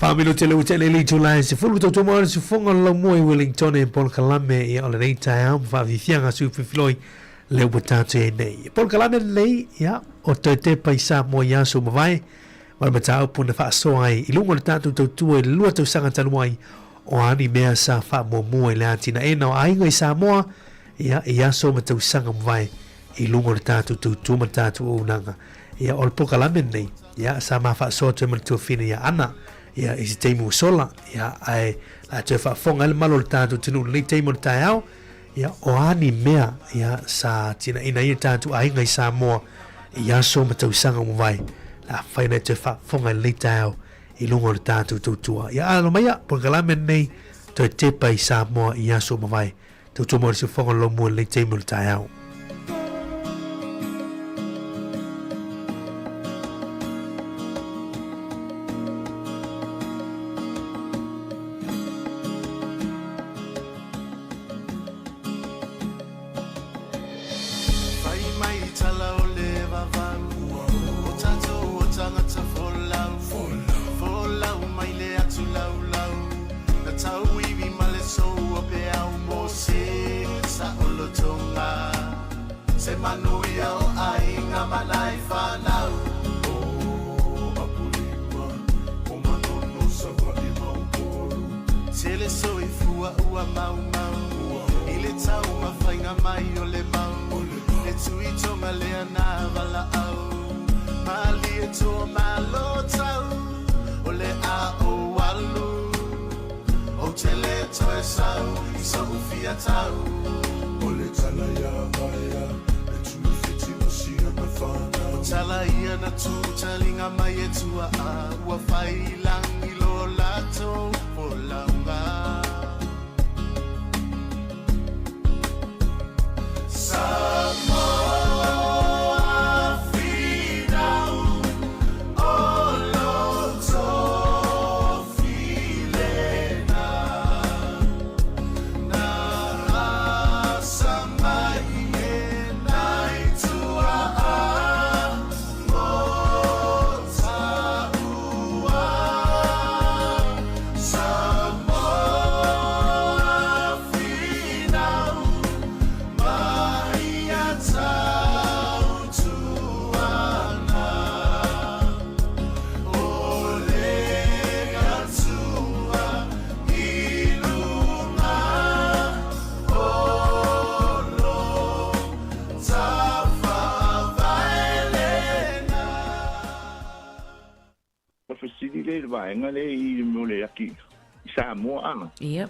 Familo te leu te le July se fulu to mo se fonga lo mo i Wellington e Port Kalame i ole nei tai am fa vifianga su fifloi le butate nei. Port Kalame nei ya o te paisa mo ya so mo vai. Ma mata pu na fa so ai i lungo tatu to tu e lua to sanga tanu ai o ani mea sa fa mo mo le atina e no ai ngai sa mo ya so mata sanga mo vai i lungo tatu to mata tu o nanga. Ya ol Port Kalame nei ya sa ma fa so te mo to fini ya ana. Ya isi teimu sola ya ai la te fa fonga le malo tatu tinu le teimu taiao ya o ani mea ya sa tina ina i tatu ai ngai sa mo ya so mata sanga mo vai la faina te fa fonga le taiao i lungo le tatu tutua ya alo mai por Kalame nei te pai sa mo ya so mo vai tu mo se fonga lo mo le teimu taiao.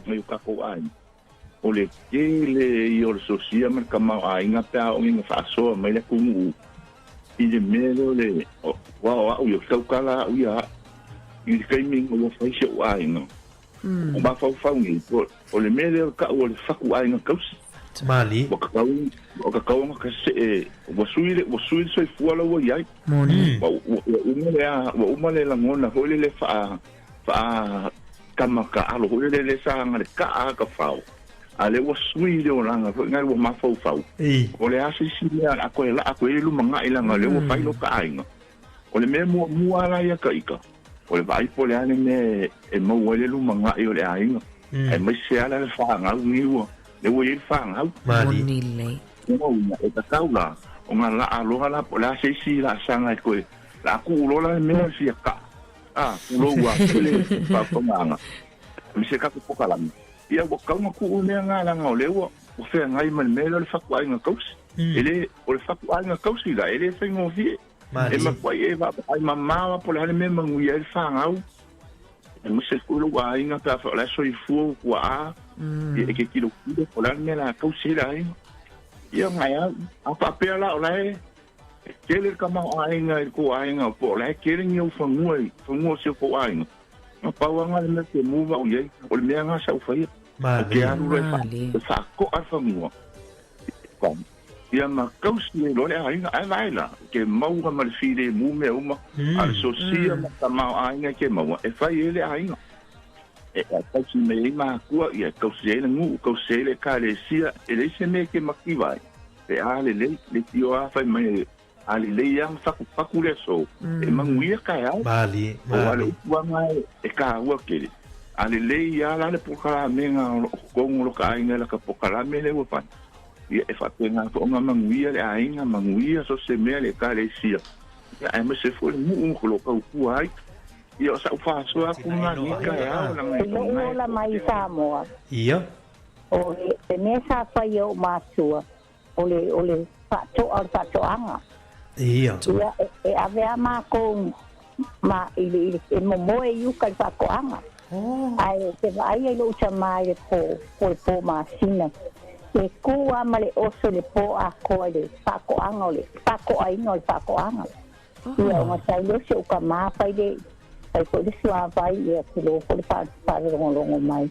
Mai ka ko ai o le kele i o sosia mer ka ma ai nga pa o nga fa so mai le kumu i le melo le wa o yo tau kala u ya i kai min o fa se o ai no o ba fa ngi o le melo ka o le fa ku ai nga kaus Tamali o ka ka nga se o sui so fu ala o ya moni o male la ngona ho le fa kamaka alo le sanga le ka fau ale wo sui le oranga fo ngai wo ma fau o le asi silia a ko lu manga ilanga le wo fai lo ka ainga o le me mu ala ya ka ika o le vai po le ane me e mo le lu manga i o le ainga e me se ala le fanga ni wo le wo i fanga moni le o e ta kaula o nga la alo la po la asi sila sanga ko la ku lo la me si ka ulo wa le pa pomanga mi se ka ko kala ia wo ka ma ku ne nga la nga le wo o fe ngai man me le fa kwa nga kous ele o le fa kwa nga kous ila ele fe ngo fi e ma kwa e va ai mama po le me mangu ia fa nga e mi se ku lo wa nga pa fa la so i fu kwa e ke kilo ku po la me la kous ila ia nga ya a pa pe la o la kele kama ainga ko ainga po la kele ni o fango se ko ainga no pa wanga le te muva o ye o le nga sa o fai ke aru le fa ko a fango kom ia ma kausi lo le ainga ai vaila ke mau ma le fide mu me uma al sosia ma kama ainga ke mau e fai ele ainga e a kausi me ma ko ia kausi le ngu kausi le ka le sia ele se me ke makiwai e ale le tio a fai mai ali le yang faku le so e manguia kai au Mali, o ale mali. uanga e ka ua kele ale le ia la le pokala menga ko ngolo ka inga la ka pokala mele wo pa ia e fa penga ko nga manguia le ainga manguia so se me le ka le sia ia e me se fo mu ko lo ka ku ai ia sa fa so a ku nga ni kai au la ngai la mai Samoa Ia. o le mesa fa yo masua ole fa to anga Ia. ia e ave ama ko ma ile mo moe yu ka fa ko anga ai se vai lo chama le po ma sina e ku ama le oso le po a ko le fa ko anga le fa ko ai no fa ko anga ia ma sai lo se ka ma fa de ai ko de sua vai e se lo ko fa longo mai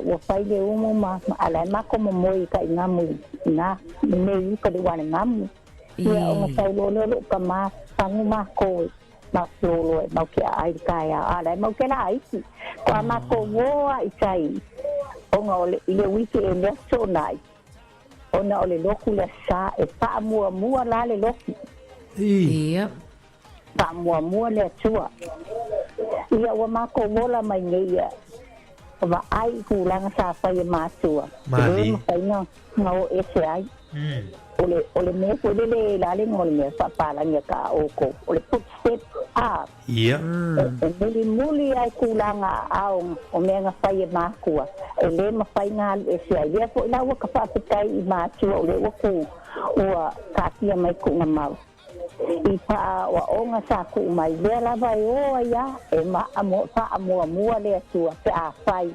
o fai le umo ma ala ma como moi ka ngamu na me ka de wana ngamu ia o fai lo ka ma sangu ma ko ma lo ma ke ai ka ya ala ma ke la ai ko ma ko wo ai sai o nga le wiki e le so nai o na ole loku le sa e pa mua la le loku Ia. pa mua le tua ia o ma ko wola mai ngia va ai kulanga sa fai matua Mali. ai no no ese ai ole me ko le la le ngol me pa la ngia ka o ko ole put step up Ia. muli ai kulanga au o me nga fai makua ele ma fai nga ese ai ia ko la wa ka fa tai i matua ole o ko o ka tia mai ko na mau i pa wa onga sa ku mai le la vai o ya e ma amo fa amo le tua pe a fai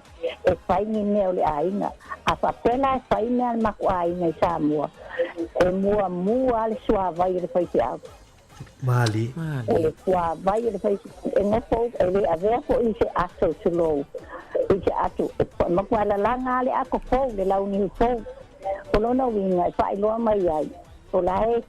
e fai ni ne le ainga a fa pela fai me al ma ku ai nei sa mo e mua le sua vai le fai tia Mali. e sua vai le fai e ne po e le ave ko i se aso sulo i se ato ma ku ala langa le ako fo le la uni fo o no no winga fai lo mai ai o lai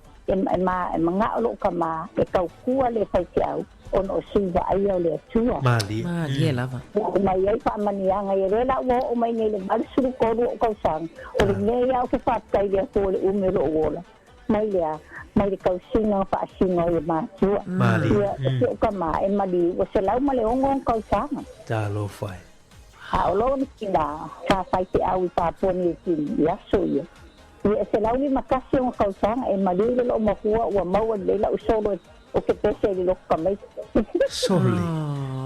ma nga lo kama e kau kua le fai tiau ono siva ai le tua Mali. Mali lava. mai ai fa mania nga ile la wo o mai le mal su ko ro ko sang o le ne ya ko fa tai le ko le umero wola mai le kau singa fa singa le ma tua Mali. o kama e mali o se lau male ongon kau sang Ta lo fai. ha o lo ni kinda sa fai te au pa poni kin ya so ye ia se lau ni makasi o kausanga e malile lo makua ua maua le la usolo o ke pese le lo kamai Soli.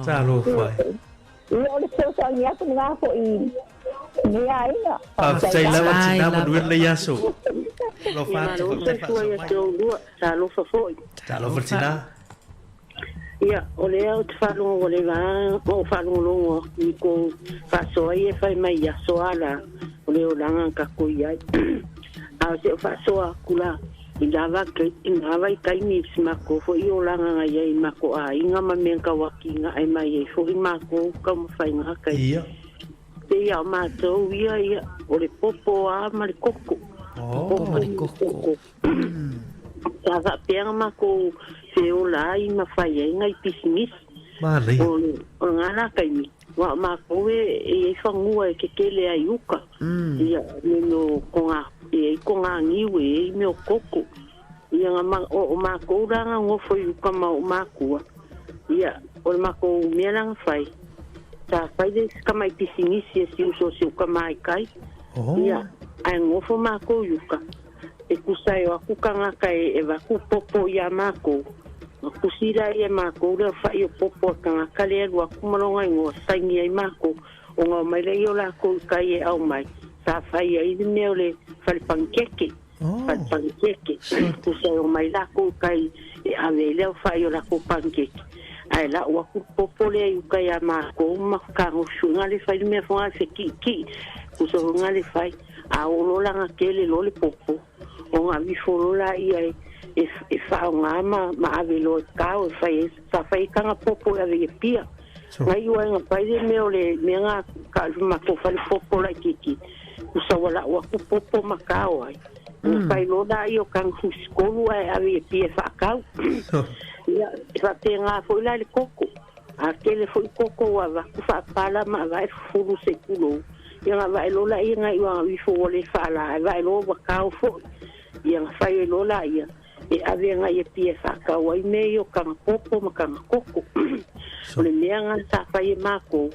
Ta lo fai. ia o le seu sa ngia ku nga po i ngia ina Sai lava tina mo duer le yaso. Lo fa. sa lo fa foi Ta lo tina. ia o le au te whanongo o le ngā o whanongo i ko whasoa i e whai mai ia soala o le o langa ka kui ai a se o whasoa kula i lawa i kaini si mako fo i o langa ngai ai mako a inga ma mea ka waki nga ai mai e fo i mako ka mo whai ngā kai Ia. te ia o mātou ia o le popo a ma le koko Ma le koko. sa va peanga mako se o la i ma whai ai ngai pisimisi Mali. o ngana kaimi wa ma ko e whangua e ke kele ai uka ia no konga e konga ngiwe me o koko ia nga o ma ko ranga ngofo uka ma o ma kua ia o ma ko mielang fai ta fai de kama i pisingisi si uso si uka mai kai ia ai ngofo ma ko uka e kusai o akukanga kai e vaku popo ia ma ko kusira ia mako ura fai o popo kanga kale alua kumalonga ingo saingi ai mako o ngā mai le i o la kou kai e au mai sa fai ai mea le fai pankeke kusai o mai la kou kai e awe leo fai o la kou pankeke ai la ua kupopo le ai ukai a mako makango shunga le fai mea fonga se ki kusai o ngā le fai a o lo langa kele lo le popo o ngā wifolo la i ai e fa nga ma ave lo ka o fai sa fai kanga popo ave e pia ngai ua nga pai de me ole me nga ka ma ko fai popo la kiki usa wala wa popo ma ka o ai fai lo da io kan skolu ave e pia fa ka ia fa te nga fo la le koko a kele fo koko wa va fa pala ma va fulu se kulo ia va lo la ia nga ua wi fo le fa la va lo wa ka fo ia fai lo la ia e avenga e pie whakau ai mei o kanga popo ma kanga koko. O le mea ngā sa whai e mako.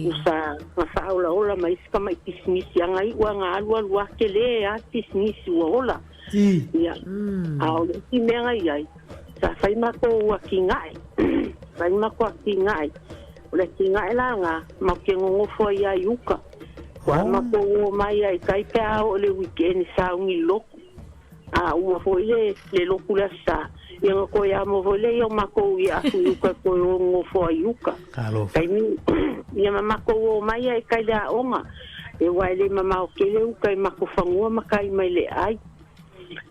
O sa whaola ola ma iska mai pisinisi anga i ua ngā alua lua ke le a pisinisi ua ola. Ia. A o le si mea ngai ai. Sa whai mako ua ki ngai. Whai mako a ki ngai. O le ki ngai la ngā ma ke ngongofo ia i uka. Wa mako o mai ai kai pea o le weekend sa ungi loko. A ua foi le loku la sa. Ia ko ia mo vole ia mako ia uka ko ngo fo yuka kai mi ia mako o mai ai kai da onga e wai le mama o kele uka mako fangua makai mai le ai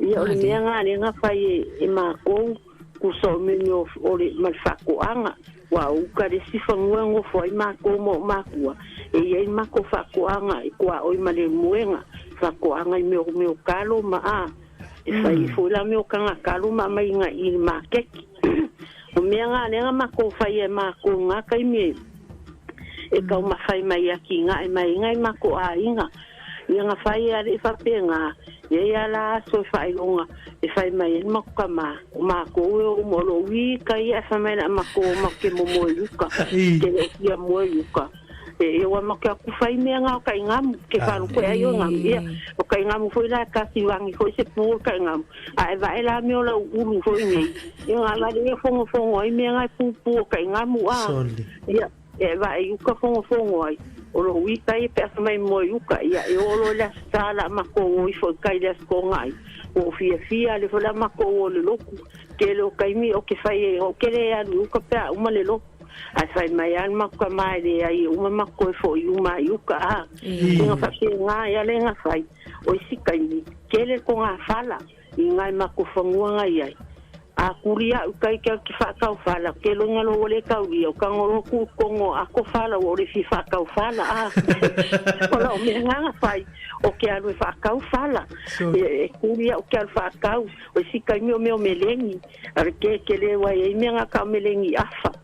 ia o le nga fai e mako ku so me no o le malfako anga wa uka de si fangua ngo fo ai mako mo makua e ia mako fako anga e kwa oi male muenga fako anga me o kalo ma a fai foi la meu kanga kalu ma mai nga I ma keki o me nga nga ma ko fai e ma ko nga kai me e ka ma fai mai aki nga e mai nga ma ko a inga nga fai a le fa penga e ya la so fai longa e fai mai ma ko ma ko o mo lo wi kai e fa mai ma ko ma ke mo mo yuka ke ia mo yuka e wa ma ka ku fai me nga kai ngam ke fa ko ai o ngam ia o kai ngam foi la ka si wangi foi se pu kai ngam ai vai la me la ulu foi ni e nga la de fongo ai me nga pu kai ngam wa ia e vai u ka fongo ai o lo wi kai pe mai mo u ka ia e o lo la sala ma ko o foi kai la ko ngai o fia le fo la ma ko o le loku ke lo kai mi o ke fai o ke le alu ka pe o ma le loku a fai mai an maka mai le ai uma mako e fo uma yuka a nga fa nga ya le nga fai o sika ni kele ko nga fala nga mako fangua nga ai a kuria kai ka ki fa ka fala kelo nga lo le ka wi o ka ngoro ku kongo a ko fala o le fi fa ka fala a ola o me nga fai o ke alu fa ka fala e kuria o ke al fa ka o sika mi o me melengi ar ke le wa e me nga ka melengi afa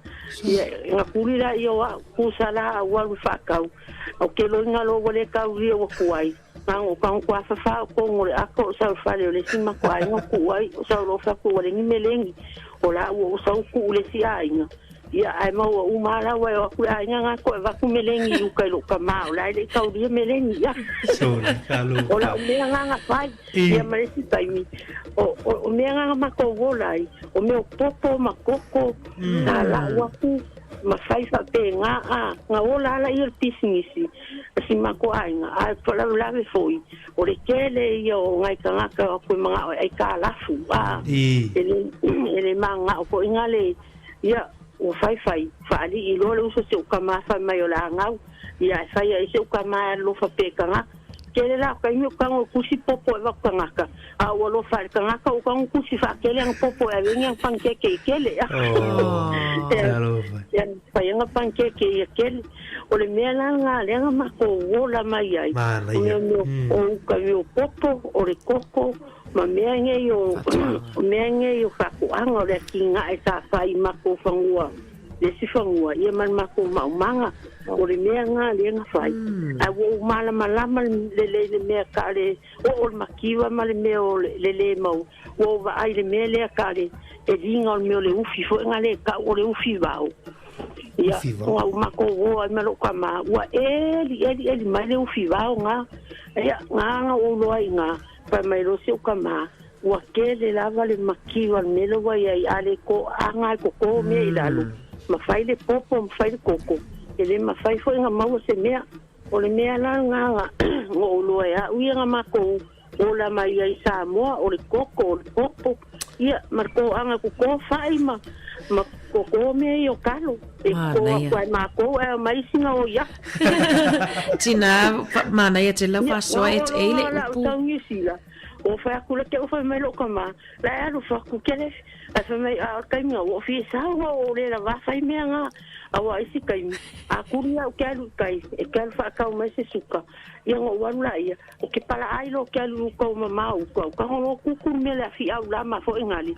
ia nga kulira io ku sala wa fa ka o ke lo nga lo le ka wi o kuai o ka ko fa ko ngore ako sa fa le sima ko ai ngo kuai sa lo fa ko le ni melengi o la o sa ku le si ai nga ia ai mo o mala wa o ku ai nga ko va ku melengi u ka lo ka ma o la le ka wi melengi ya so kalo o la me nga fa ia ma le si tai mi o me nga ma ko volai o me popo ma koko la wa ku ma fai fa pe nga ola la ir pisnisi si ma ko ai nga ai fa la foi o le kele yo ngai ka nga ka ko mga ai ka la fu ele manga o ko ingale ya o fai fa ali I lo uso se o kama fa mai o la nga ya fai ai se o kama lo fa pe ka nga kele la ka mi ka ngo kusi popo va ka nga ka a o lo fa ka nga ka o ka ngo kusi fa kele ang popo e venga pankeke kele ya fa nga pankeke kele o le mea nga le nga ma ko wola mai ai o ka mi popo o le koko ma mea nge yo fa ko anga le kinga e sa fai ma ko fangua le si fangua ia man ma ko manga o le mea nga le nga fai a wo mala le mea ka le o makiwa ma le mea o le mau o va ai le mea le ka le e ringa o mea le ufi fo nga le ka o le ufi vau ia o ma ko o ai ma lo ka ma wa eli mai le ufi vau nga ia nga o lo ai nga pa mai lo se o ka ma wa ke le lava le makiwa me lo wa ai ale ko anga ko me ilalu ma fai le popo ma fai le koko ele ma fai foi nga mau se mea o le mea la nga o lo ya u nga ma ko o la mai ai sa mo o le koko o le popo ia ma ko anga ko fai ma ko me yo kalo e ko ai ma ko e mai singa o ya tina mana ia te lava so et ele o fa ku le ke o fa me lo kama la ya lo fa ku kele Asa mai a kai nga o fi sa o le la va sai me nga awa isi kai a kuria o kalu kai e kalu fa ka mai se suka ia ngo wala ia o ke pala ai lo kalu ko mama o ko ka ho ku ku me la fi au la ma fo ngali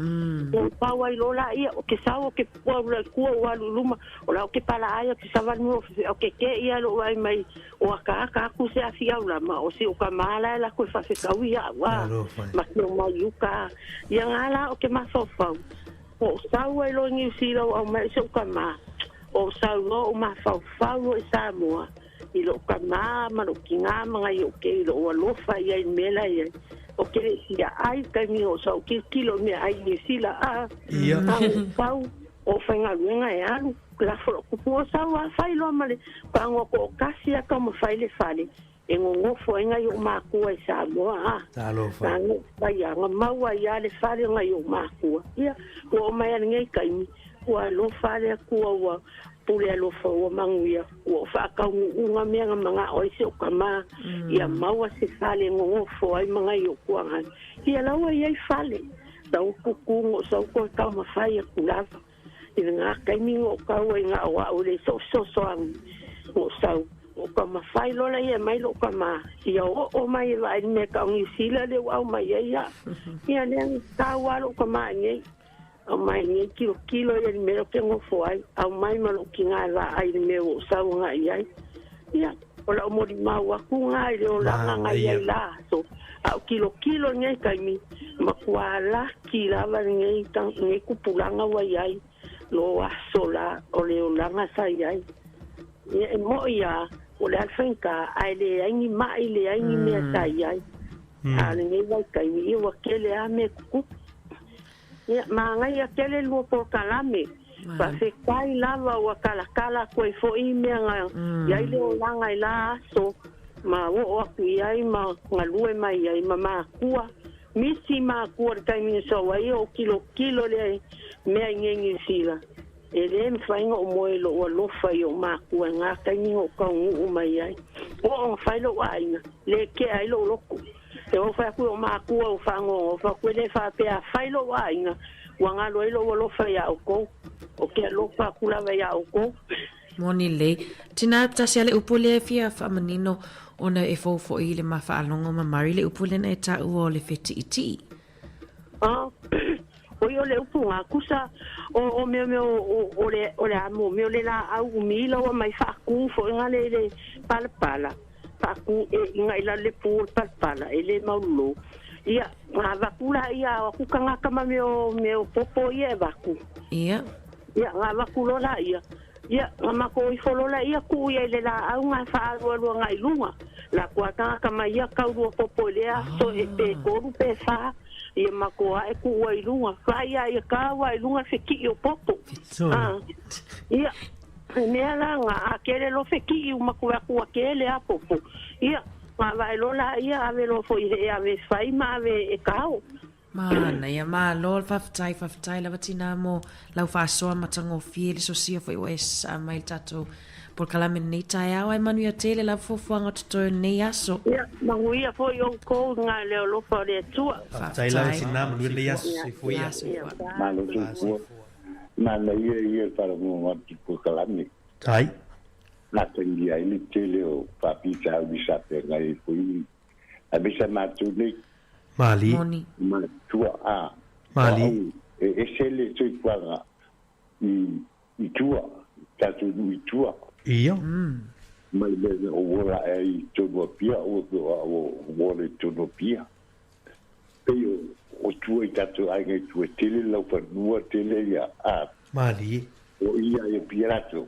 o pa wa lo la ia o ke sa o ke po la ku o alu luma o la o ke pala ai o ke sa va no o ke ia lo ai mai o ka ku se a fi au la ma o se o ka mala la ku fa se ka ia wa ma no ma yuka ia ngala o ke ma so fa o sa wa lo ni si lo o mai so ka ma o sau o ma fau e sa moa i lo ka ma lo ki ngā mga i o ke i lo o alofa i ai mela i ai o ke le sia ai kai mi o sau ki kilo me ai ni sila a fau o whainga luenga e alu la folo kupu o sau a whai loa male pa ngō ko o kasi a ka ma whai le whale e ngofo e ngai o mākua i sa moa a ta ngō bai a ngā maua i a le whale ngai o mākua ia o mai a ngai kai mi ua lo fale kua ua pule lo fa ua manguia ua fa ka unga mea mga o ise o kama ia maua se fale ngo fo ai mga i o kuangan ia laua i ai fale tau kukungo sau ko ka ma fai kulava i nga kaimi o ka ua nga o au le so ang o sau o ka ma fai lola ia mai lo kama ia o mai vai me ka ngi sila le au mai ia ia le ka wa lo kama ngi o mai ni kilo e me ke ngo foi au mai ma lo ki nga la ai me o sa nga ai ya o la mo di ma wa ku nga i o la nga ai la so au kilo ngai kai mi ma kwala ki la va ngai tan ngai ku pulanga wa ai lo wa sola o le o la nga sa ai e mo ya o le alfenka ai le ai ni ma ai le ai ni me sa ai ale ngai va kai mi o ke le a me ku ia mangai a kele lua por kalame pa se kai lava wa kala ko fo i me nga ia le o langa i la so ma o aku ai ma ngalue mai ai mama kua misi ma kua kai mi so wa o kilo le me ngengi sila e le mfainga o moelo o lo fai o ma kua nga kai ni o ka u mai ai o fai lo ai le ke ai lo loko e o fa ku o ma ku o fa ngo o fa ku le fa pe a fa lo wa inga wa nga lo fa ya o ko o ke lo fa ku la ya o ko moni le tina ta se le upole fia fa manino ona e fo i le ma fa longo ma mari le upole na ta o le feti iti o yo le upu nga kusa o me o le amo me le la au mi lo mai fa ku fo nga le pala paku e inga ila le pur pala ele maulo ia nga vakula ia ku kanga kama me o popo ia vaku ia nga vakulo la ia nga ko I folo la ia ku ia le la au nga fa lo nga ilunga la ku kanga kama ia ka ro popo le so e pe ko ru pe fa ia mako ai ku wa ilunga fa ia ka wa ilunga se ki o popo ia mea la nga a kere lo feki u makua kua kele a popo ia ma vai lo la ia ave lo foi e ave fai ma ave e kao mana ia ma lo faftai la vatina mo lau fa so matango fiel so sia foi wes a mai tato por kala menita ia ai manu ia tele la fofuanga toto nei aso ia manguia foi o ko nga le lo fa de tua faftai la vatina mo le ia se foi ia Mana ia para mo tipo kalami. Tai. La tengia ini tele o papi sa bisa pegai foi. Abisa matuni. Mali. Ma tua a. Mali. E sele tu kwanga. I tua. Tatu i tua. Ia. Mai le o wora ai tono pia o wora tono pia. Pero o tua I tatu ai ngai tua tele lau pa nua tele ia a. Mali. O ia e pirato.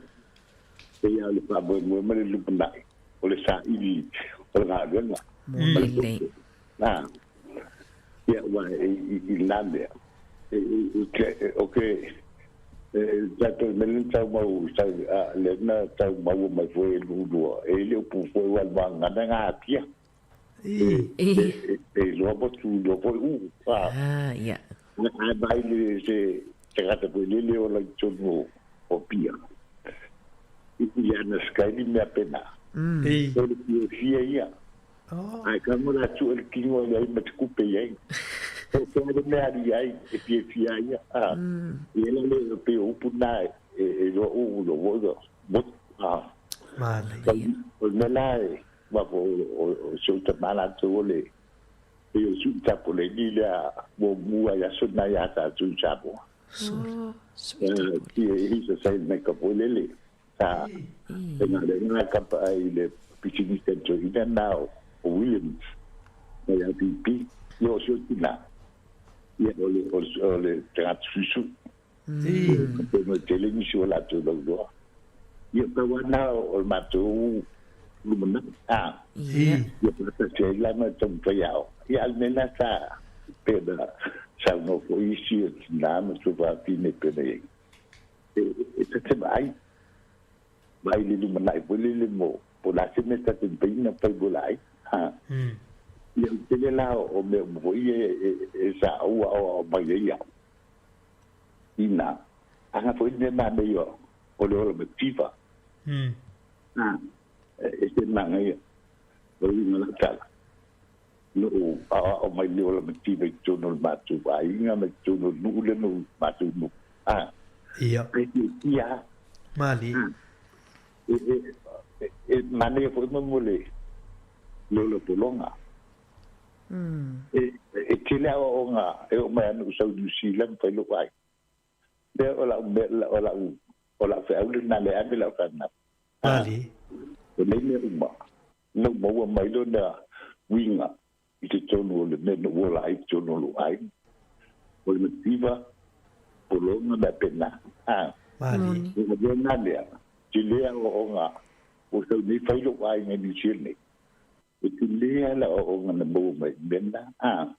Ia le pa mo le lupanai. O le sa ili o nga ganga. Mole. Na. Ia wa I lande. Okay. Jato melen tau mau tau le na tau mau mai foi ludo. E le pu foi wal banga nga pia. Lo botu lo foi ia na baile se tegata polele o la chono o pia ia na skyli me pena o le fia ia ai kamora tu el kingo ia me kupe ia Ko le me ari ai e pia ia. Ele le pe o puna e lo wo mo Mali. O me lai ma o so ta mala to le. E o su ta po le ni le mo mua ya so na ya ta tu cha po. He's a side make up lily. And I cap I pitching center even now Williams LPP yo shotina ya ole transfusion no television la to do ya pa wana o mato lumana ya pa se la ma tom pa ya almena sa peda sa no foi isi na ma to va fine peda e te mai le lumana e le mo po la se meta te pina pa bolai ya te la o me voi e sa o ba ya ina anga foi ne ma me yo o le me tiva e se manga ya o ina la tala no o mai le o me tiva to no matu ba inga me to no le no matu no ia Mali mane foi mamole lo polonga kila o nga e o mai no sa du silam fa lo ai de ola fa au na le ande la kana Mali le me uma no mo mai lo na winga i te tono le me no ola ai tono lo ai o le tiva polonga da pena Mali o na le Chilea o nga o sa ni fai lo ai ngai ni chile o chilea la o nga na bo mai benda o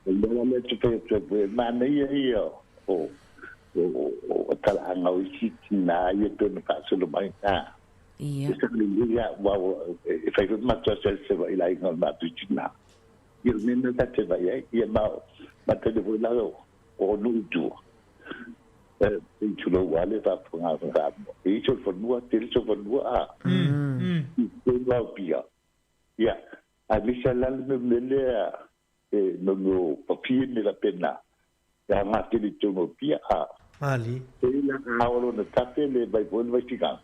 la le te ma nei o tala nga o si na ye to na ka so lo mai sa ni ya wa e fai lo ma to se va ila nga ma tu china ye men na te va ye ma te de la o no tu chulo wale va punga va e cho fonua tel cho fonua va pia ya a misala me mele no papier ne la pena ya ma te cho no pia Mali e la aolo na tape le vai bon vai tika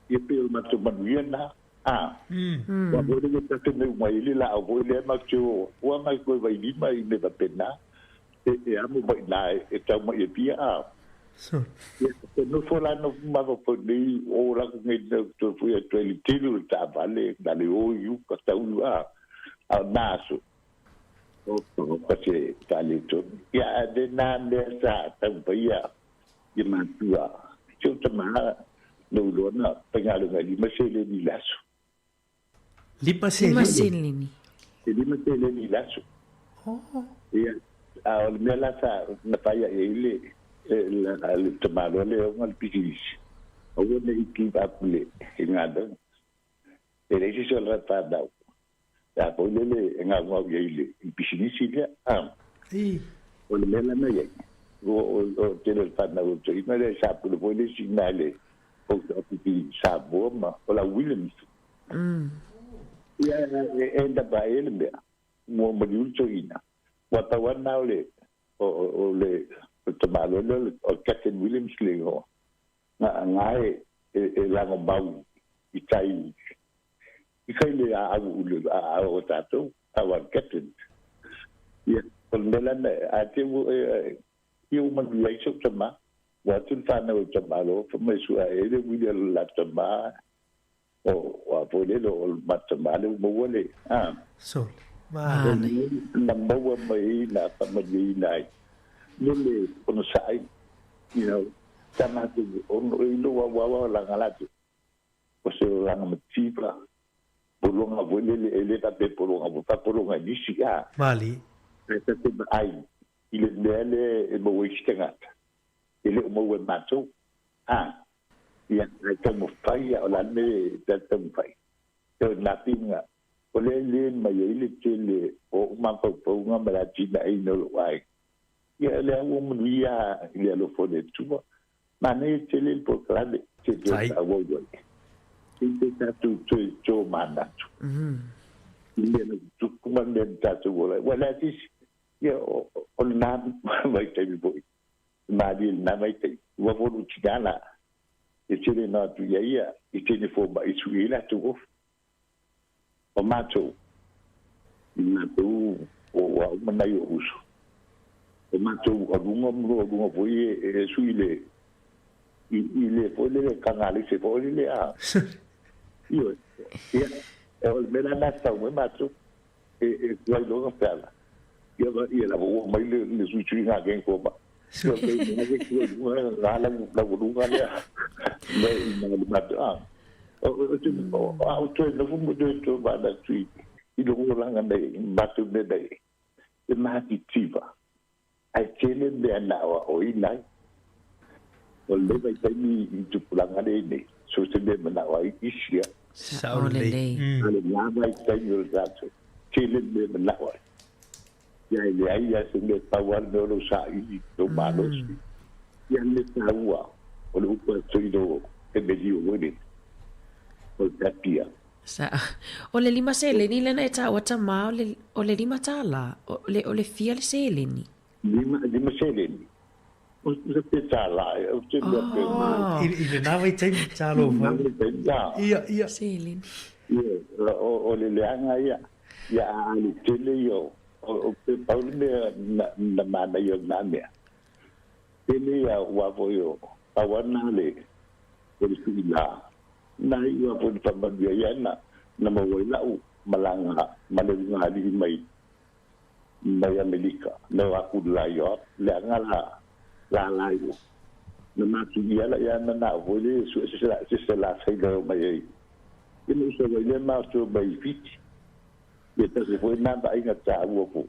e pe ma to manuena va bo de tape me mai le la o le ma cho o ma ko vai di mai ne la pena e amo vai na e ta mai pia no fola no mavo por ni o la ngai to fui a tele tilo ta vale dale o yu ka ta u a naso o ka che tale to ya de na de sa ta bia i ma tua cho ta ma no lo na pa nga lo ngai ma se le ni laso Lima se ni laso ya a me la sa na pa ya ile le tomalo le on pigis o ne ikip apule ngada ele si so la pa da ya po le nga ngo ile pishinisi le o le mela na ye o te le pa na o te me le sa po le po le signale o ti sa boma o la Williams ya enda ba ele me mo mo to ina what the one now le o le tomalo o Captain Williams lego ngai la ngobau itai le a o tato our captain ya con melan a te eu man lai so tama wa tun fa na o tomalo fa me su a ele William la tama o wa pole lo matamale mo wole so number one mai na pa mai nai nele on sai tama tu on ilo wa la galatu o se la matipa polonga volele ele ta pe polonga disi Mali esa te ai ile nele mo wiskenga ele mo we mato ya ta mo fai o la ne ta mo fai to na pinga o le mai ile tele o ma po nga mala tina ai no wai ya le o mo via ile lo fone tu ma ne tele po klade che a wo inte tu cho manda ile no tu comandante tu wala ti ia o na mai te mi boi ma di na mai te wa volu tigana e tele na tu ia e tele fo ba isu ila tu o mato na tu o wa mana yo uso o mato o lungo foi e suile ile foi le canale se foi le a io e o mena na sta o mato e vai lo pela ia la vo mai le suicidi na gen ko ba io che ne che la lunga le le mato o to no fu do to ba da tui I lo langa nei mato ne dei e mati tiva ai tele de na o inai o le vai tai ni tu langa nei so se de na wa isia Saole ale na vai tai ni zato tele de na wa ya le ai ya se le power no lo sa I to malo ya le taua o le upa soido e bedio woni o tapia Sa o le lima sele ni lena e ta wata ma o le lima tala o le fia le sele ni lima sele ni o se te tala o se le ile na vai te talo ia sele o le leanga ia ali tele yo o pe paule na mana yo na me tele ya wa voyo awana le o le sila na ia po pa ba ya na mo wala u malanga malenga ali mai Amerika na aku la yo la ngala la yo na ma ki ya la ya na vole su se la sai do mai ini so le ma so mai fit ye ta se foi na ba inga ta wo po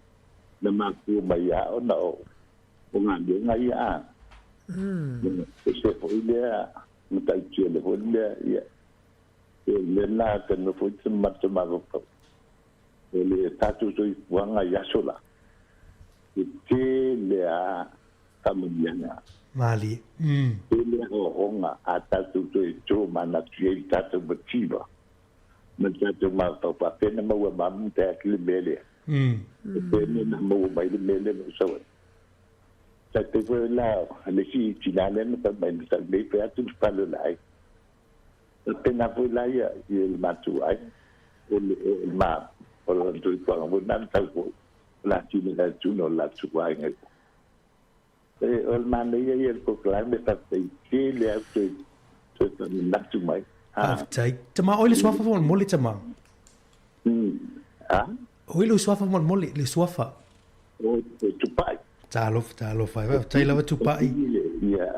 na ma ku mai ya o na o nga de nga ya se foi le mutai che le foi le ya le na ka no foi se matto ma go le tatu so wanga ya sola te le a kamunyana mali le o nga atatu to to mana tue tatu bativa ma tatu ma pa pena ma wa ma mta le mele pena na mo mai le mele so ta te la le si tinale ma ta mai ta be pe atu pa le lai pena foi lá ia il matu ai o ma o tu pa mo nan ta ko la ti na tu no la tu ai ngai e o man ia ko klan me ta te le atu tu na tu mai tai tama oile swafa mon moli tama oile swafa mon moli le swafa o tu pai talo fai tai lava tu pai ia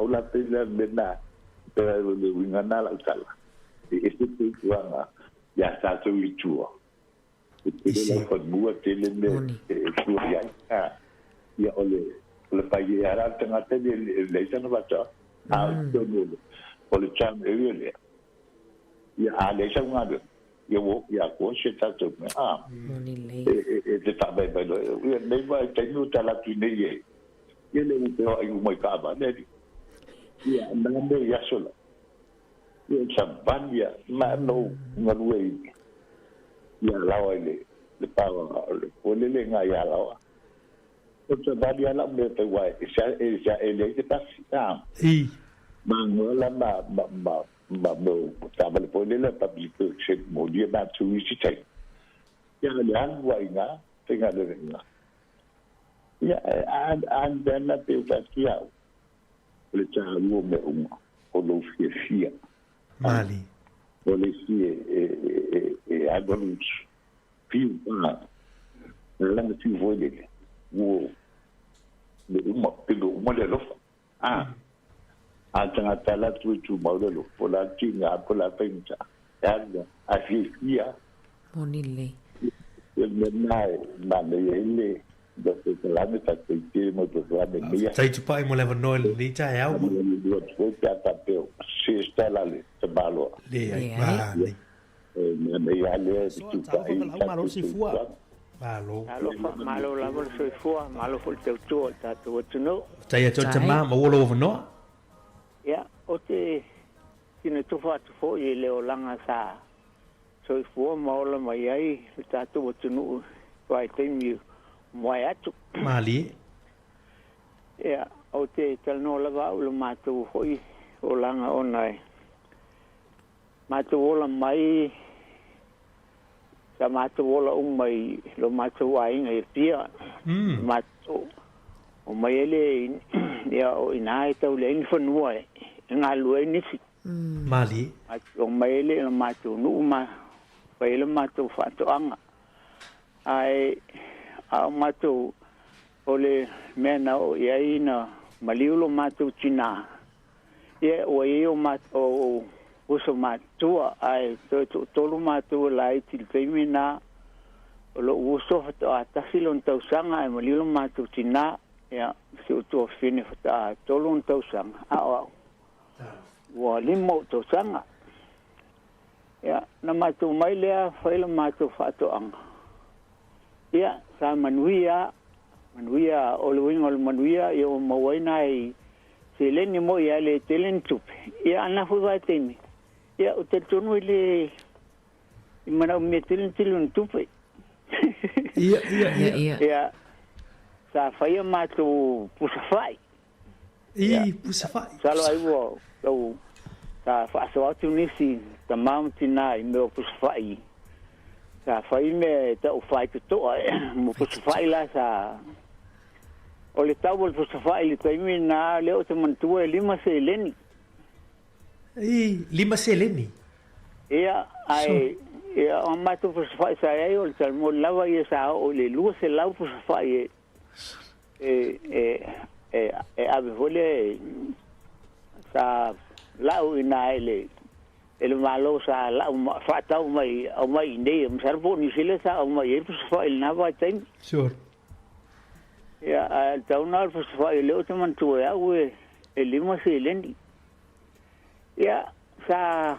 o la te le na pero le wingana la sala este tuanga ya sa tu itua le ko bua tele le tu ya ya ole pa ya ra tanga te le sana bata a to no ole cham ele ya ale sa ngado ya wo ya ko se ta to te ta ba ba le ba te no ta la tu ne ye le mo ai mo ka ba ne ya nande ya sola ya sabania ma no ngalwe ya lawa le pa o le nga ya lawa o sabania la me te wa ya ele que ta i ma ngola ma mo ta ba le po le la public se mo dia ba tu si tai ya le an wa nga te nga le nga ya and then la te ta kia le talu me o lo fia mali o le fie e agons fiu pa la me fiu vole wo le lo a tanga tala tu ma lo po la tinga po la pensa ya a fia monile le nai ma le da se la me ta te mo to la me mia tai tu pai mo leva no ni tai au ko ta ta pe se sta la le te balo le ai me ya le tu pai ma lo si fua malo la mo so fua malo fo te tu ta tu no tai to te ma mo lo no ya o te kine tu fa tu fo i le o langa sa so fua mo la mai ai ta tu no vai te mi Mai atu. Mali. Ia, o te talanoa lava au le mātou hoi o langa o nai. Mātou ola mai, sa mātou ola mai, lo mātou ainga e pia. Mātou, o mai ele, ia o ina e tau le ingi whanua e, ngā lua e nisi. Mali. O mai ele, la mātou nuu ma, pai le mātou whātoanga. Ai, a mātou, o le mena o iai na maliulo mātou tina. Ia o e o mātou uso mātua ai tolu mātou lai til teimina o lo uso hata a tasilon tausanga ai maliulo mātou tina. Ia si o tua fine hata a tolon tausanga. Au. Ua limo tausanga. Ia na mātou mai lea whaila mātou whātoanga. Ia sa manuia o le winga o le manuia i o mawaina i se leni mo ia le telen tupe. Ia ana hui vai teimi. Ia o te tonu i le i mana o mea telen tupe. Ia sa whaia mātou pusawhai. Pusawhai. Salo ai ua tau sa whaaso atu nisi ta mauntina i mea pusawhai. Sa whai me tau whai tutoa mo pusawhai la sa o le tau le pusawhai le taimi na leo te mantua e 5 seleni. 5 seleni? Ia, ai, ia o matu pusawhai sa ai o le talmo lava ia sa o le lua se lau pusawhai e ave hole sa lau ina ele malo sa lau fatau mai au mai nei msarbo ni sile sa au mai e pusawhai na vai taimi. Sure. Ia, tau nā pusawhai leo te mantua au e 5 seleni. Ia, sa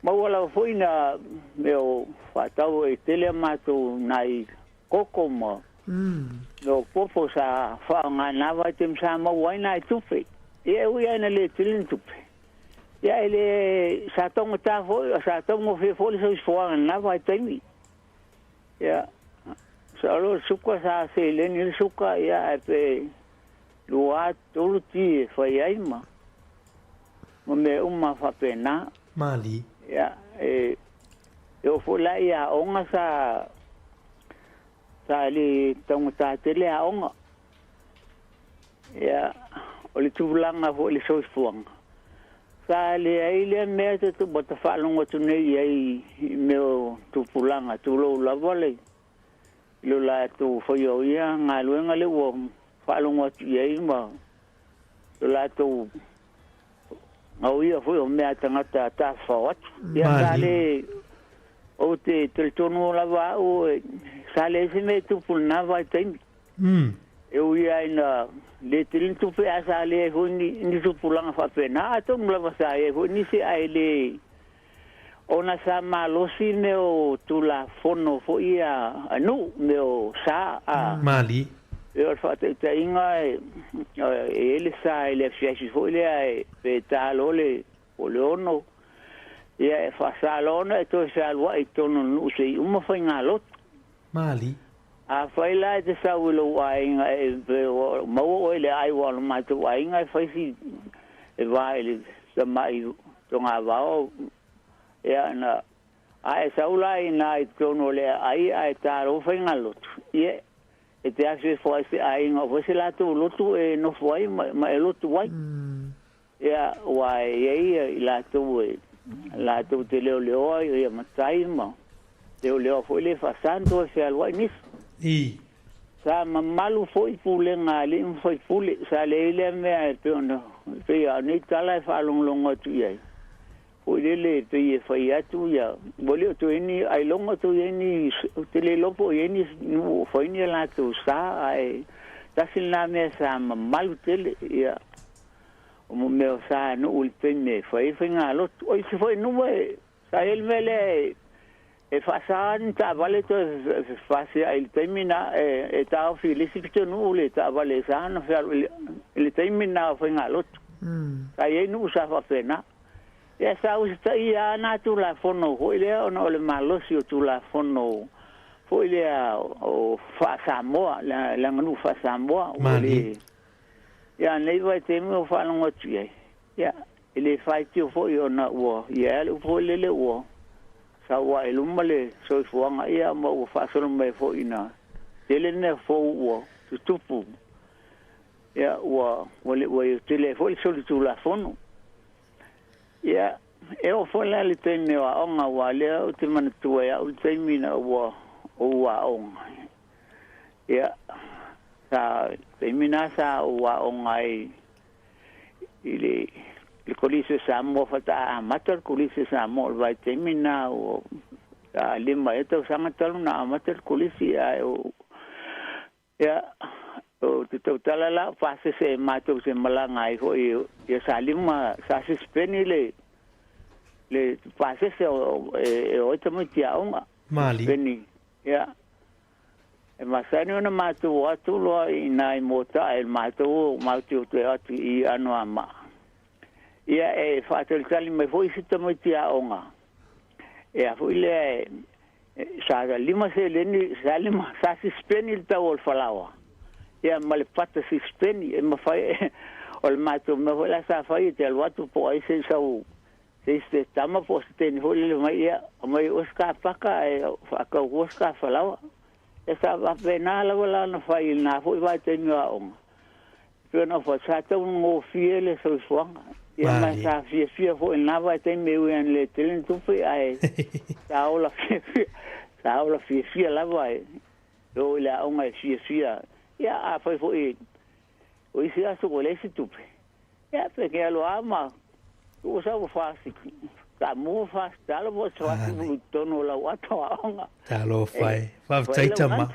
mawala foi na meu whatau e tele mātou nai koko mo. No popo sa whaanga nawa te msa mawaina e tupe. Ia ui aina le tilin tupe. Ia ele sa tonga tā foi, sa tonga whi foli sa isfoanga nawa e taimi. Ia, sa alo suka sa seleni le suka ia e pe lua tolu ti e whai aima. Mo me uma whapena. Mali. Ia, e o fula ia onga sa li tonga tā tele a onga. Ia, o li tūlanga fo li soisfuanga. Sa li aile mea te tu bata whalonga tunei ai meo tūpulanga tūlo lavale. Lula tu whaio ia ngā luenga le ua whalonga tu iai ma. Lula tu ngau ia whaio mea tangata tā whawatu. Ia sa le o te teletono lava o sa le se me tūpulanga vai taimi. E ui aina le tilin tupe asa le honi ni tupulanga whapena. Ato mlava sa e honi se ai le ona sa malosi meo tula fono fo ia anu meo sa a Mali. E o whate ta inga e ele sa e le fiasi fo ile e pe talo le o le ono. Ia e whasalona e to sa alua e tono nu se i umawhainga lot. Mali. A whaila e te sauilo wainga e maua o ele ai wala matu wainga e whaisi e waile sa mai tonga wao ea na a e saula i na i tono le ai a e taro whainga lotu ie e te ase whaisi ainga o whaisi lato lotu e no whai ma e lotu wai ea wai e i lato te leo leo ai e matai ma leo leo whaile whasanto e whai alwai nisu sa mamalu foi pule ngali foi pule sa lele me pe ono pe ani tala fa longa tu ye foi lele pe ye foi atu ya bole tu ini ai longa tu ini tele lopo ini no foi ni la tu sa ai tasil na me sa mamalu tele ya o me sa no ulpe me foi ngalo oi se foi no sa el mele e fasan ta vale to fase il termina e ta felicito nu le ta vale san il termina foi ngalot ai nu sa fa pena e sa usta ia na tu la fono ho le no le malo si tu la fono foi le o fa Samoa la nganu fa Samoa Mali. Ya nei vai te mo fa no tui ya ele fai tio foi ona o ya le foi le o sa wa ele male so fuanga ia mo fa so me foi na ele ne fo o tupu ya o le tele foi so tu la fono ya eu foi lá le te me wa onga wa le o te man tu ya o te mina o wa onga ya sa te mina sa o wa onga ile le colise Samoa fata matar colise Samoa vai te mina o lima eto sanga talu na matar colise ya o te tala la fase se mato se malanga ai ho ya salima sa suspeni le fase se o te mutia onga Mali. Peni ya e masani ona mato atu lo ina mota el mato te atu I ano ama ia e fatel tali me foi sita mutia onga e a foi le sa lima se leni salima sa suspeni il tawol falawa ia male pata suspeni e ma fai ol mato me vola sa fai te alwatu po ai se sau se tama po se ni hole mai ia mai oska paka e aka oska falawa e sa va pena la vola no fai na foi vai te ni onga pero no fa sa te un mo fiele so swanga ia ma sa fie fo na vai te me en le telen tu fai ai sa ola fie la vai do la onga fie ya a foi o isi aso gole si tupe ya porque lo ama o sa fácil tá mu fácil tá lo vos fácil no tono la wata onga tá lo fai fa taita ma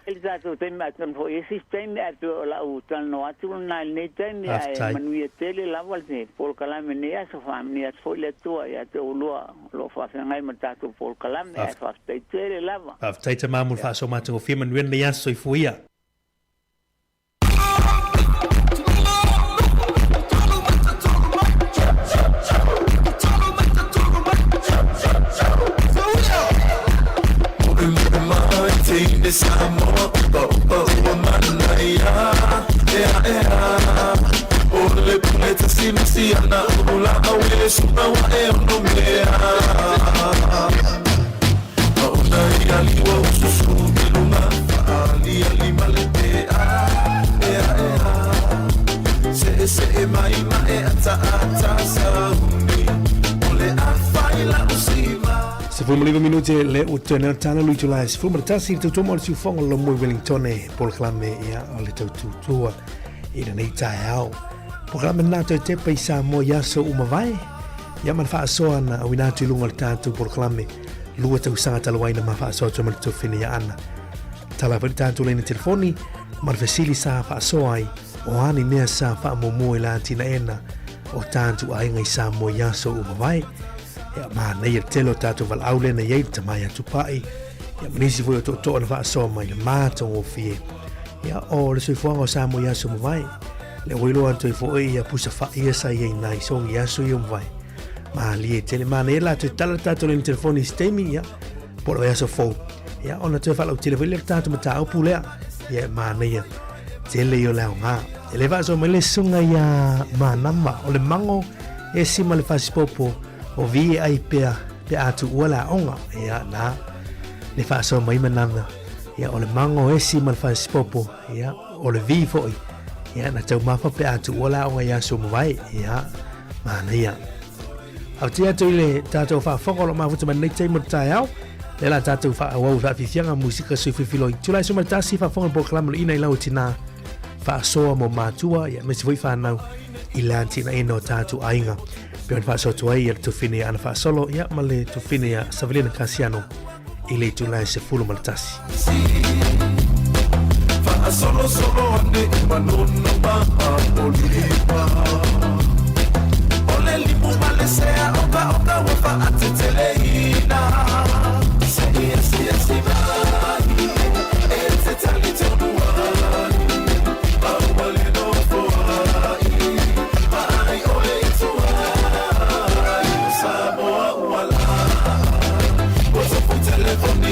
el zato tem matron foi esse tem ato la utan no atu na ne tem ya manuetele la volte por calame ne aso famnia foi le tua ya te lo fa ngai matato por calame fa taitele lava fa taita ma mu fa so mato firma wen le aso fuia This amor, manaya, ole puneta sinisiana, ula awe suna wa no mea. Ona ia liwa ususu biluma, ali ali maletea, se mai ata sauni, ole afaila usima. Se fu maliva minuti le utena tana lui tulai se fu martasi tu tomo tu fongo lo mo Wellington por clame ia ole tu tua ina nei tai au por clame na te paisa mo ya so uma vai ya man fa so ana wina tu lunga tatu por clame lua tu sanga talwaina ma fa so tu mal tu fini ya ana tala verta tu le telefoni mar vesili sa fa so ai o ani ne sa fa mo mo la tina ena o tantu ai ngai sa mo ya so uma vai ya ma nei telo tatu val aule na yei tamai atu pai ya manisi foi to na fa so mai le mato o fie ya o le soi fonga sa mo ya so mai le wilo atu foi ya pusa fa ia sa yei nai so ya so yo vai ma li tele ma nei la tala tatu le telefoni stemi ya por ya so fo ya ona te fa lo telefoni le tatu mata o pulea ya ma nei tele yo la nga ele va so mai le sunga ya ma nama o le mango e si ma le fa popo o vi ai pe atu wala onga ya na le fa so mai manana ya o le mango esi mal fa popo ya o le vi foi ya na tau mafa pe atu wala onga ya so mai ya mana ya au tia tu le tato fa foko lo mafuta man nei tai mutaiao le la tato fa wa fa fianga musika so filo tu la so matasi fa foko proclam ina ila utina fa so mo matua ya me se foi fa na ila tina ino tato ainga Pion fa so tuai tu fine ana fa solo ya male tu fine ya Savelina Casiano ile tu la se fulu maltasi fa solo ande manono ba olipa ole lipu male sea oka wa fa ateleina se ba e tali tonu ba wale no fo Telephone,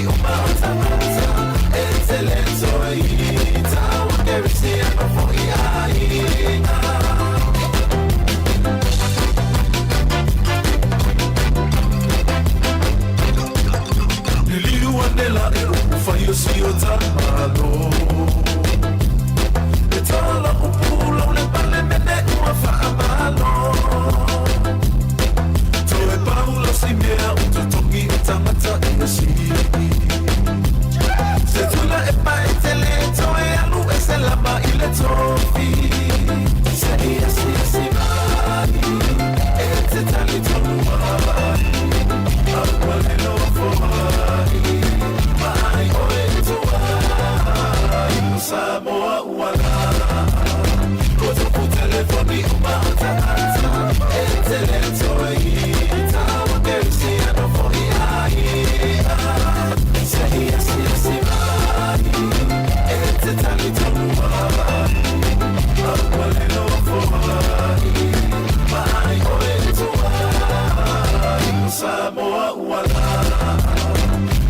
Samoa wala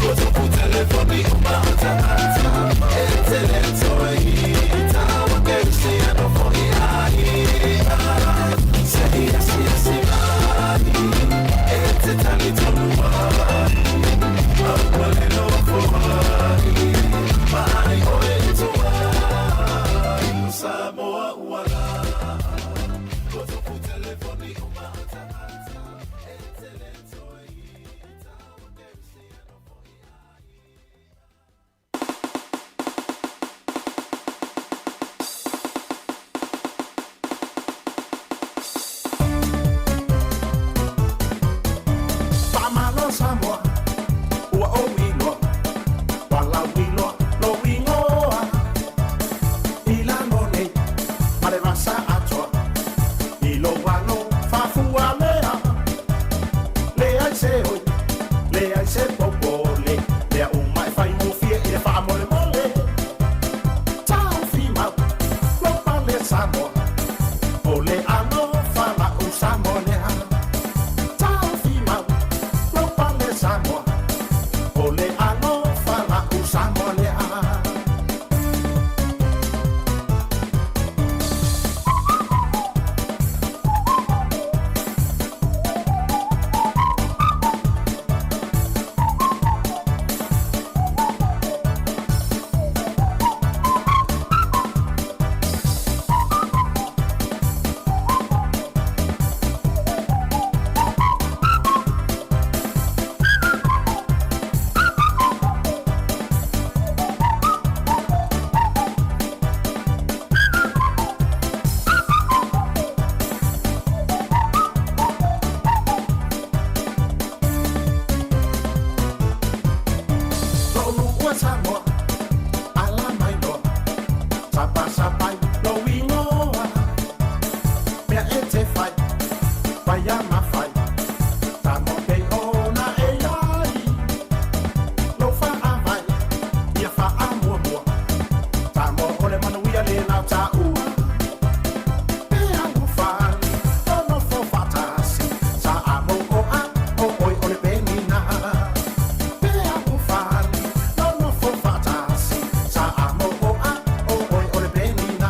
Koto ku telefoni umata anta Eteleto ita Wakensi anofoni ai Say yes, yes, imani Etetani toluwai Akwale no fuwai Mahani oe tuwai Samoa wala Koto ku telefoni umata anta Eteleto ita Wakensi anofoni Pamalo Samoa, ua o wino, wala wino, no winoa. Ilano ne, mare masa atoa, ilo wano, fafua lea. Lea i se popole, lea umai fai mufie, ile fa mole mole. Tau fima, lo pale Samoa, ole ano fala u Samoa. Tau fima, lo pale Samoa, ole ano fala u Samoa. Samoa, ala mai no, sapa no winoa. Mea ete fai, waya ma fai, tamo pe ona e ai. No fa avai, ia fa amua mua, tamo ole manuia le nau ta ua. Pea ufani, ono fo fatasi, sa amo o a, o oi ole penina. Pea ufani, ono fo fatasi, sa amo o a, o oi ole penina.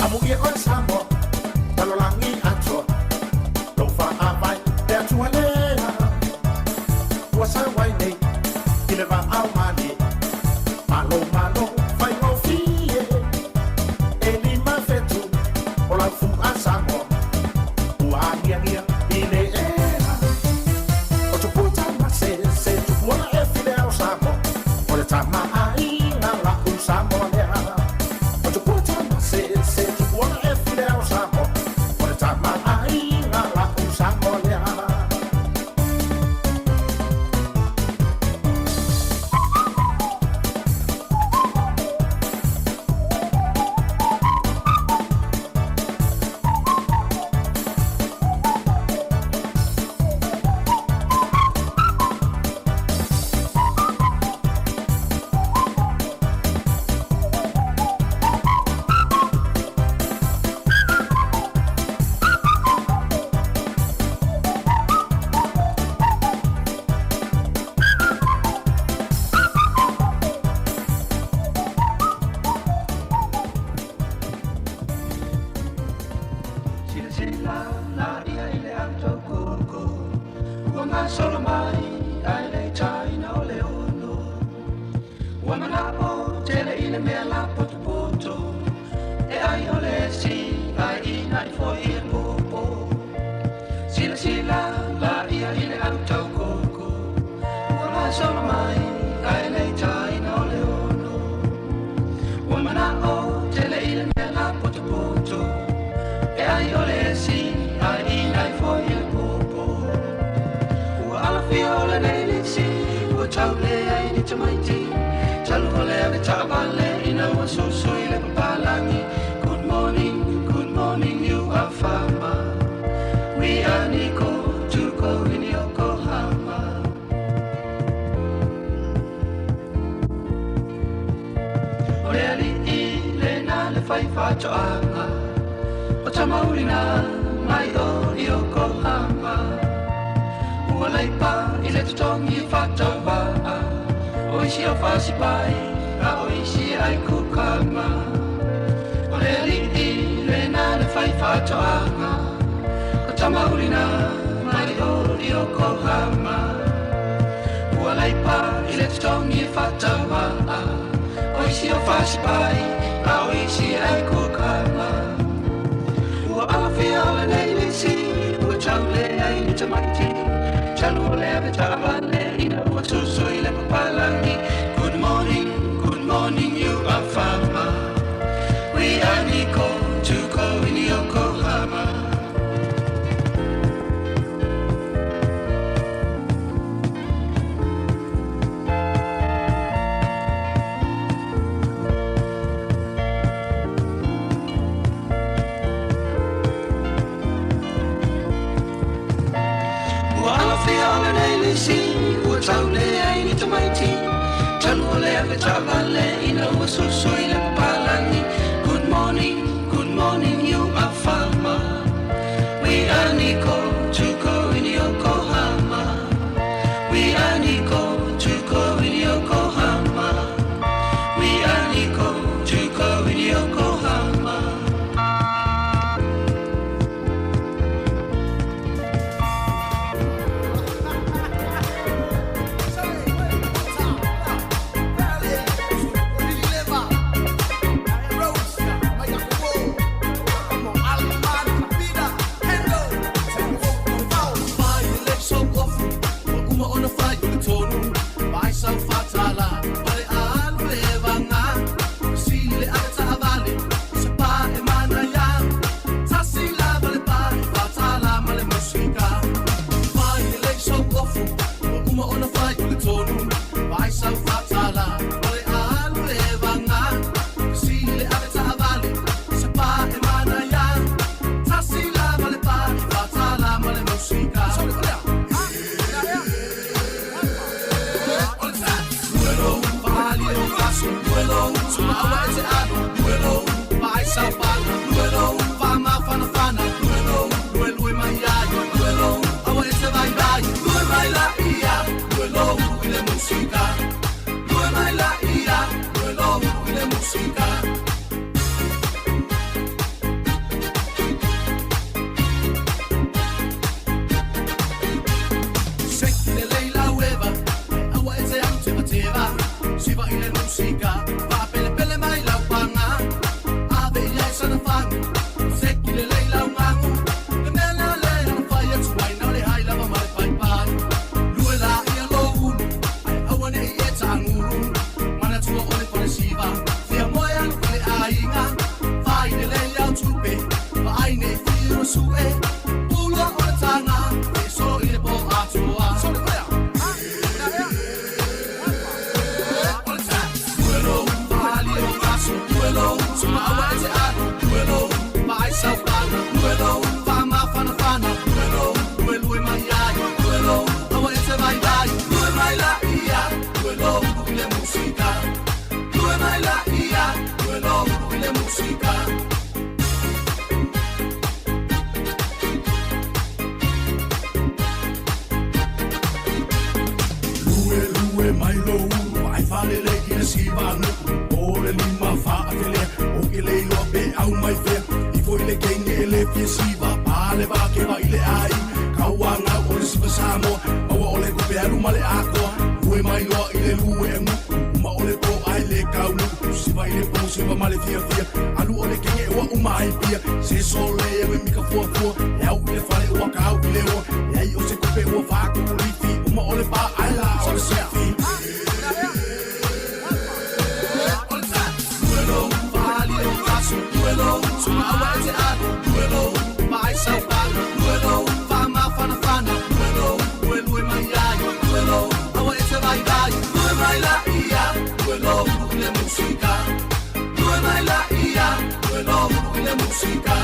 Amuie o Samoa, talolangi ato, lo fa avai, te atua lea. Ua sa wainei, ile va au mani, malo, fai no fie. E lima fetu, o la fu a Samoa, ua angia, ile era. O tuputa ma se tupuana e fide au Samoa, o le tama ai na la u Samoa lea. O tuputa ma se tupuana e fide au Samoa, o le tama ai na la u Samoa lea. so mai ai le tai no le ono wa mana o te le ile me la poto poto e ai ole si ai nai fo ye popo wa ala fiola nei le si wa tau le ai ni te mai ti talu ole ave tabale ina wa so so ile papalangi good morning you are fama we are Nico to go in Yokohama Oreali ile na le fai fato anga o tamaurina mai o Yokohama Ualai pa ile tutongi fato ba Oishi o fasi pai a oishi ai kukama Oreali ile na le fai fato anga Tamaurina, mai o Yokohama Ualai pa, ile tutongi whatawa Oishi o whasipai, a oishi ai kukama Ua awhi ala nei le si, ua taule ai ni tamaiti Talu o lea ve taawale, ina ua tuso i le papalangi good morning, you are fama We are Nico, to go in Yokohama Ua taule ai ni tamaiti Talu o lea ve taawale Ina ua soso i le papalangi good morning, you are fama We are Nico to go in Yokohama We are Nico to go in Yokohama We are Nico to go in Yokohama Male ako, ue mai loa i le lue e muku, ma ole po ai le kaulu si vai le po si va male fia alu ole ke wa umai pia se sole e mi ka fo e au le fale wa ka au le o e ai o se kope o fa ku li fi uma ole ba ai la o se fi duelo vali o caso duelo su ma wa te a duelo mai sa pa duelo fa ma fana duelo duelo e mai ai duelo awa e se vai dai duelo mai la ia duelo le musica duelo mai la ia duelo le musica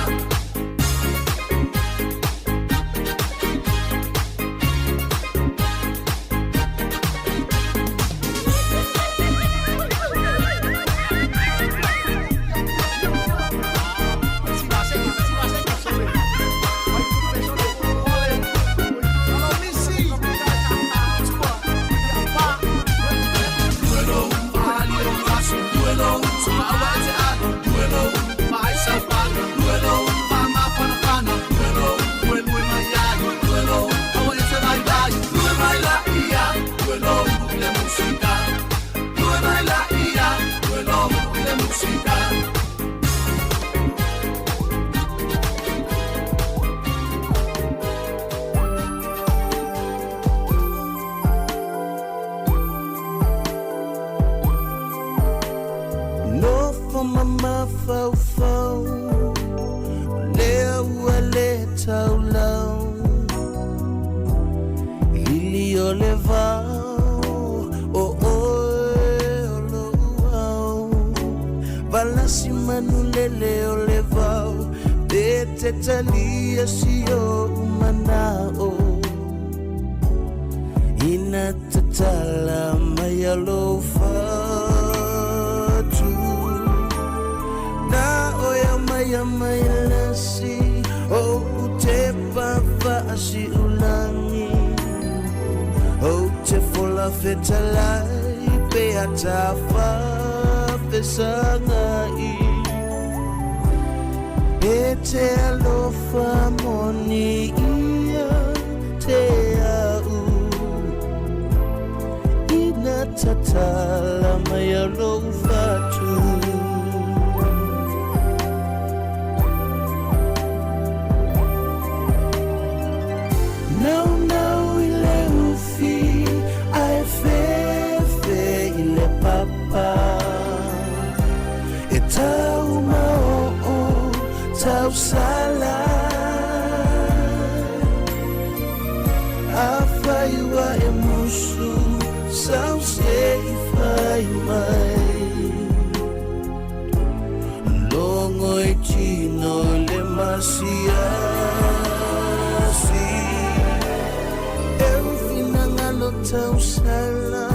Talia sio manao ina tatala mayalo fatu na oya maya mayalasi o utepa fasi ulangi o te fola fetalai pe atafa fesangai te alofa moni ia te au ina tatala mai alofa tu no ile ufi ai fe ile papa e tau tau sala afai wa emusu sau sei fai mai longo e chino le masia si eu finangalo tau sala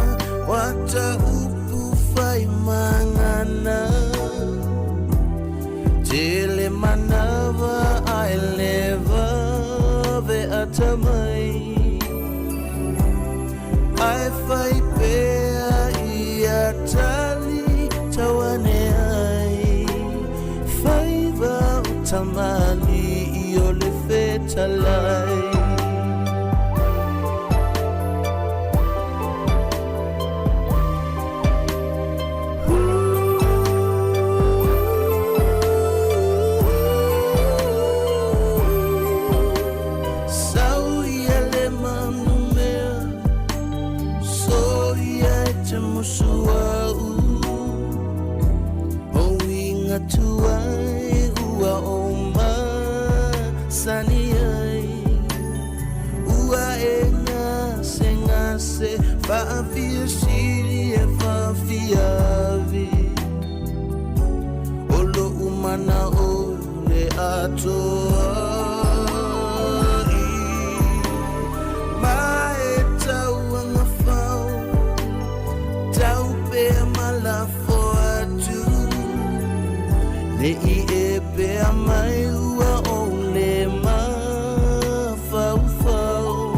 wata upu fai mangana Tele manava I leva ve atamai I fai pea ia tali tawane ai fai va utamali io le fetalai Fafia siri e fafia vi Olo umana ole atoa Mae tau anga fau Tau pe malafo atu Le I e pe mai ua ole ma fau fau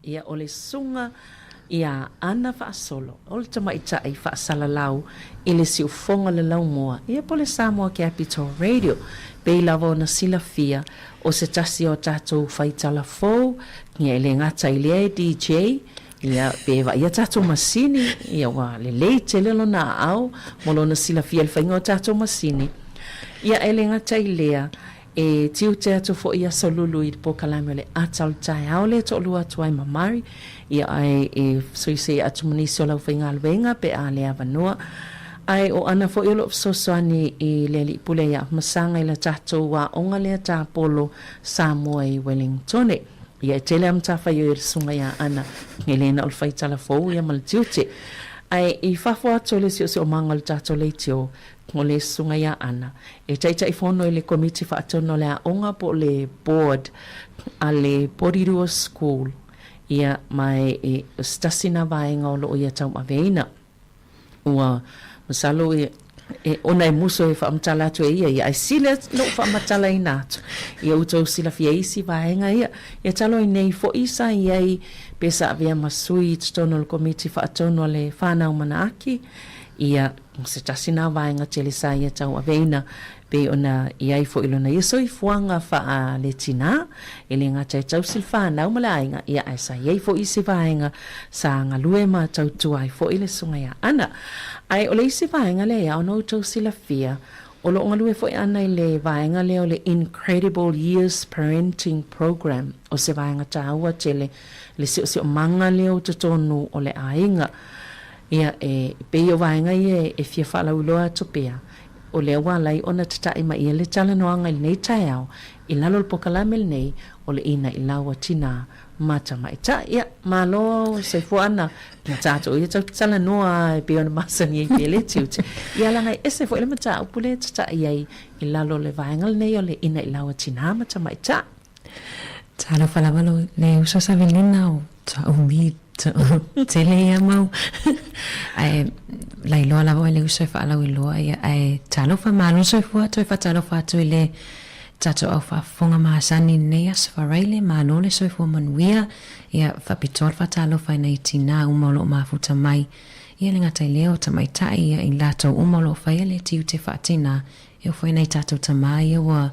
ia o le sunga ia ana faasolo o le tamaita ai faasalalau i le siufonga le laumoa ia po le Samoa ke Apito Radio pei lava na silafia o se tasi o tatou faitala fou ngia ele ngata i lea DJ ia pewa ia tatou masini ia wa le leite le lona au molo na silafia le fainga o tatou masini ia ele ngata i lea e tiu te atu fo ia solulu i po kalame le atal tai au le to lua tuai mamari ia ai e soise atu munisi o lau whainga alwenga pe a le avanua ai o ana fo ilo sosoani i le li pule ia masanga i la tatou wa onga le tapolo Samoa i Wellingtone ia e tele am tafa i sunga ia ana ngelena o faitala fo ia mal tiute ai i fafo atu le sio manga le tatou le tio o le sunga ia ana e taita i fono i le komiti faatono le aonga po le board a le Porirua School ia mai e stasina vaenga o lo ia tau maveina ua masalo e ona e muso e whaamtala atu e ia ai sile no whaamatala i nātu ia utau sila fia isi vaenga ia talo i nei fo isa iai pesa avea masui i tutono le komiti faatono le whanau manaaki ia se tasina vaenga tele sa ia tau aveina pe ona iai fo ilona ia soi fuanga fa le tina ele ngata tau silfana umalainga ia asa iai fo isi vaenga sa ngalue ma tau tuai fo ile sunga ia ana ai ole isi vaenga le ia ono tau silafia olo ngalue fo ana ile vaenga le ole Incredible Years Parenting Program o se vaenga taua tele le si manga leo tutonu ole ainga ia pe o vaenga e fia whalau loa tupea o le walai ona tatai ma ia le tala noanga i nei taiao i lalo le pokalame nei o le ina i laua tina mata mai ta ia malo se fuana tato ia tala noa e pe ona masani e pele tiute ia langa ese fo le mata upule tatai ai i lalo le vaenga nei o le ina i laua tina mata mai ta talo falabalo le usa savelina o ta umi tele ia mau ai lai loa la le usa fa la loa ai talo fa malo so fu to fa talo fa to le tato au fa fonga masani nei as fa raile malo le so fu manuia ia fa pitol fa talo fa nei tina umolo mafuta mai ia le ngata leo ta mai tai ia i lato umolo fa le tiu te fa tina e foi nei tato tamai wa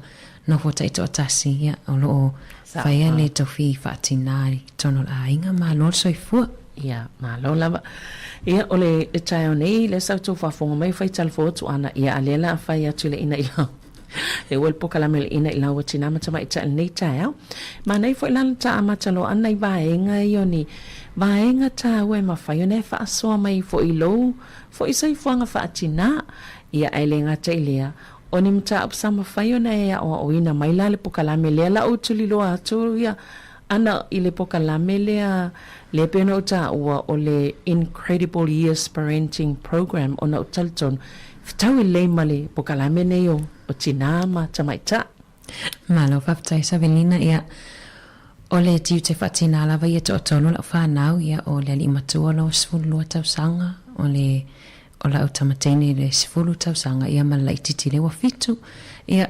no fo tai to tasi ia o fa le to fi fa tinari tono la inga malo so fu ia malo lava ia ole e tai nei le sa to fa fonga mai fa tal fo tu ana ia alela fa ia tule ina ila e wel pokala mel ina ila wa tina mata mai ta nei tai ma nei fo lan ta mata lo ana i vaenga ioni vaenga ta we ma fa yo ne fa so mai fo ilo fo isai fuanga fa tina ia ailenga tailia oni mta apsama fayo na ya o ina maila le pokalame le la utuli lo atu ya ana ile pokalame le pena uta o le Incredible Years Parenting Program ona utalton fitau le male pokalame ne yo o tinama tamaita malo faftai savelina ya ole tiu te fatina la vai to tono la fa nau ya ole li matua lo sfulu ta sanga ole ola utamatene le sifulu tausanga ia malai titile wa fitu ia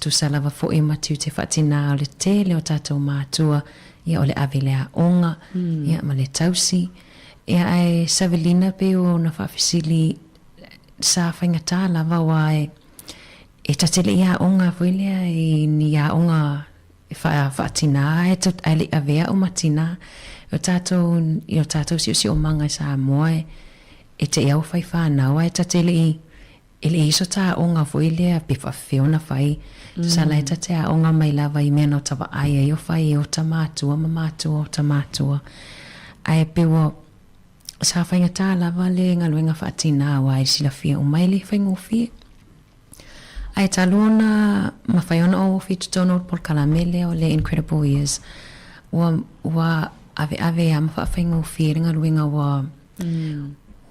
tu salava fo e matiu te fatina le tele o tatou matua ia ole avelea onga ia male tausi ia ai savelina pe o na fafisili sa faingata lava wa e tatele ia onga fuilea i ni ia onga fatina e tu ali avea o matina o tatou si o manga sa moe e te iau fai whanau e tatele ele iso ta onga foi lea pe whawhiona fai sala e tate a onga mai lava i mena o tawa ai e o fai o tamatua mamatua o tamatua ai pe wo sa whainga ta lava le ngaluenga whaatina wa e sila fia o mai le whainga o fia ai talona ma whaiona o fitu tono por kalamele o le Incredible Years wa ave a ma whainga o fia ngaluenga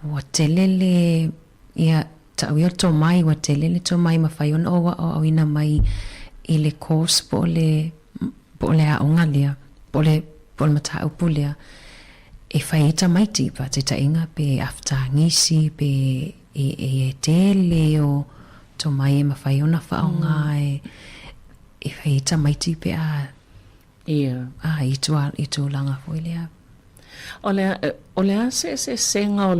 wa telele ia tawio to mai wa telele to mai ma faion o ina mai ile course pole a onga lea pole mata upulea e faita mai tipa te tainga pe after ngisi pe e tele o to mai ma faiona faonga e faita mai tipe a ia itu langa foilea Ole se senga o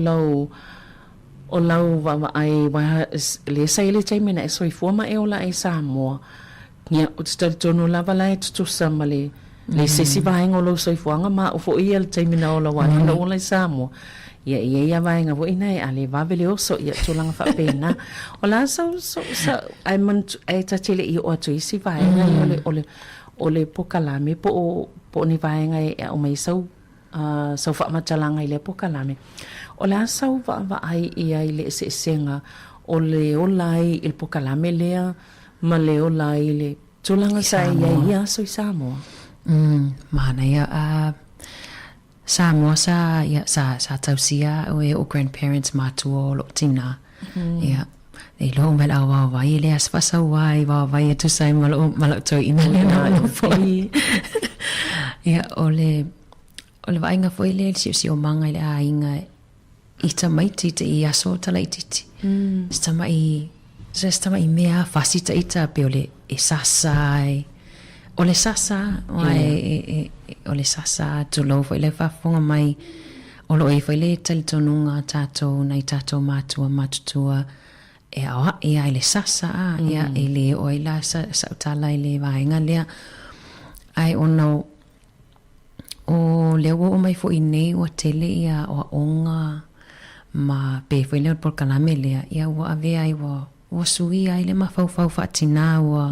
lau wa ai wa le sai le tai mena so i forma e ola e Samoa nia o tsta tono lava la e tu samale le se si va ngo lo so i fuanga ma o fo i el tai mena ola wa no ola e Samoa ia va nga vo ina e ale va vele o so ia tulanga fa pena ola so ai man ai tatele i o tu si va nga ole pokalame po ni va nga e o mai so so fa matalanga ile pokalame ola sau va ai ile se senga ole olai il pokalame lea ma le olai le tulanga sai ia so Samoa mana ia Samoa sa tausia o grandparents matua lo tina ia e lo mel awa vai le as fasa vai tu sai malo to ina le foi ia ole vai nga foi le si o manga le ainga ita mai tite ia so tala tite sta mai mea fasita ita pe ole e sasai ole sasa ole sasa to lo foi le fa fonga mai olo e foi le tal tonunga tato nai tato matua matutua e a ile sasa ia ile o ila sa tala ile vai nga le ai ono o lewo o mai fo ine o tele ia o onga ma pe foi le por kalamele ia o ave ai o sui ai le ma fau fatina o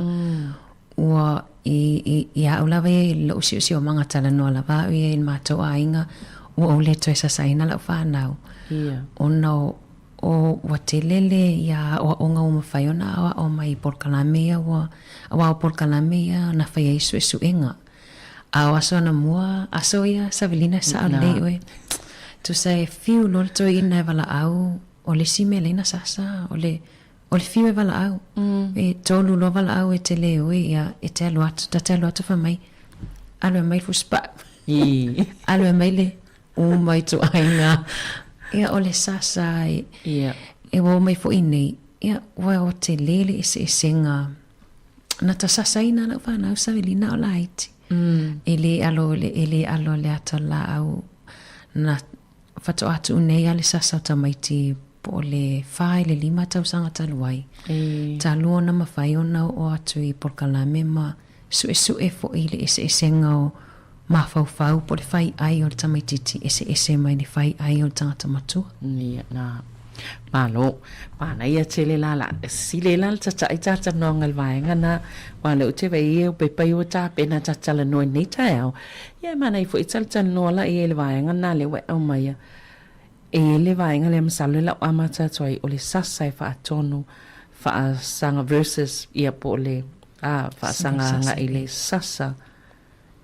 ia o lava lo si o manga tala no lava e ma to ainga o le toi sasaina la whanau. Ia. Ona o watelele ia o ngā mawhaiona o mai porkalamea o porkalamea na whai isu esu inga. A aso na mua, aso ia Savelina sa le oe. Tu sai fiu lor toi ina vala au o le sime leina sasa o le fiu e vala au. E tolu lo vala au e te le oe ia e te alu atu, ta te alu atu wha mai. Alu e mai fu spa. Alu e mai le o mai tu ainga. Ia o le sasa e o mai fu inei. Ia o te lele e se senga. Na ta sasa ina na whanau Savelina o la haiti. Ele alo le ata la au na fato atu nei ale sasa tamaiti po le fai le 5 tausanga taluai. Talua na mawhai ona o atu i Porkalame ma sue fo ile ese senga o mawhau po le fai ai o le tamaititi ese mai le fai ai o le tangata matua. Nia na malo pana ia tele la sile la tata ita no ngal vaenga na wale uche ve pe pe o ta pena tata la no ni tao ia mana i fo ital tan no la e le vaenga na le we o mai e le vaenga le msalo la amata toi o le sasa fa tonu fa sanga versus ia po le fa sanga nga ile sasa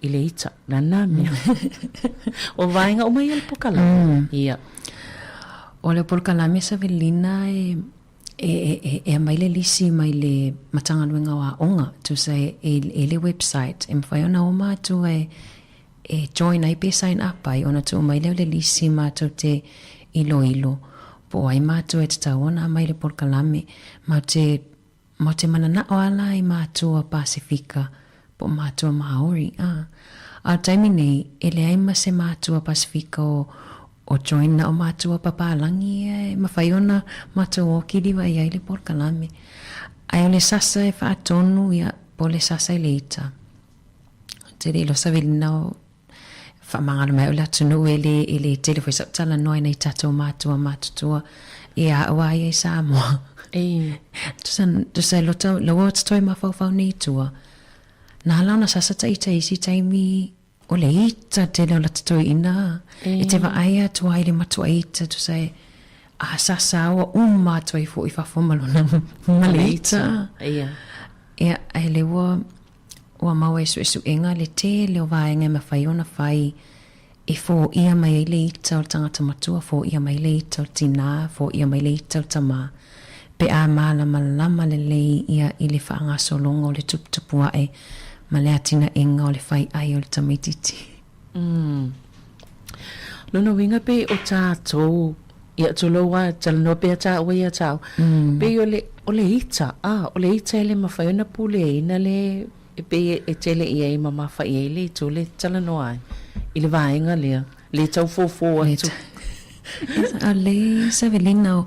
ile ita na nami o vaenga o mai el pokala ia o le Porkalame Savelina e mai le lisi mai le matanga luenga wa onga tu sai e le website e mwhai ona o mātu e join ai pe sign up ai ona tu mai le lisi mātu te ilo po ai mātu e te taona mai le Porkalame ma te manana o ala i mātu a Pasifika po mātu a Maori a taimi nei e le aima se mātu a Pasifika o join na o mātua papalangi e mawhaiona mātua o kiriwa i aile Porkalame. Ai o le sasa e whaatonu ia po le sasa i le ita. Te re lo Savelina o whamangalo mai o le atunu e le telefoi sautala noa nei tatou mātua mātutua e a awa i e Samoa. Tu sai lo o tatoi mawhauwhau nei tua. Nā launa sasa ta ita isi taimi o le ita te leo la tatoi ina. E te waaia tua i le matua ita tu sai a sasa awa matua i fo i whawhamalo na male ita. Ia ai le ua maua esu enga le te leo vaenga ma whai ona whai e fo ia mai le ita o tangata matua, fo ia mai le ita o tina, fo ia mai le ita o tama. Pe a malama le lei ia i le whaanga solonga o le tuputupua e ma le atina inga o le whai ai o le tamaititi. Lona winga pe o tātou ia toloa talanoa pe a tāua ia tāu. Pe o le ita, o le ita e le mawhaiona pule ina le pe e tele ia i mawhai e le tu le talanoa ai. I le vaenga lea, le tau fōfō atu. A le Savelina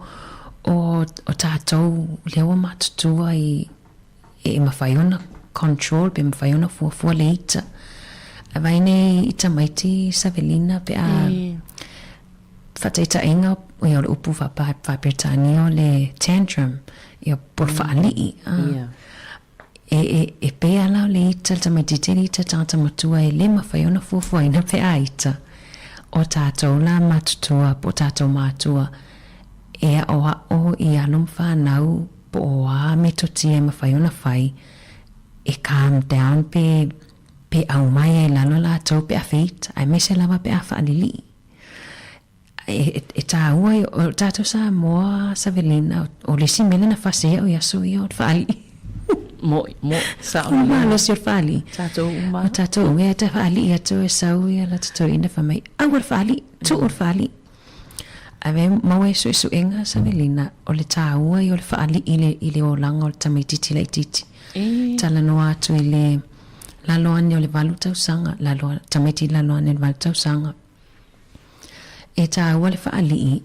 o tātou lewa matutua i mawhaiona control pe mawhaiona fōfō le ita. A vaine ita maiti Savelina pe a whataita inga o ia o le upu whapirtani o le tantrum i o por whaali'i. E pe ala o le ita ta maititiri ita tangata matua e le mawhaiona fuafuaina pe a ita o tātou la matutua po tātou mātua e o i alum whanau po o a metoti e mawhaiona whai e calm down pe au mai e lalo la tau pe a feet ai mese lava pe a whaalili e tā ua o tātou sa moa Savelina o le simele na whasea o yasu i o whaali Mo sa o malo si o whaali tātou e te whaali i atu e sau i ala tātou ina whamai au o whaali, tu o whaali a me maua e su enga Savelina o le tā ua i o le whaali i le o langa o le tamaititi la ititi tala noa atu i le laloani o le walu tausanga tamaiti laloani o le walu tausanga e tā ua le whaali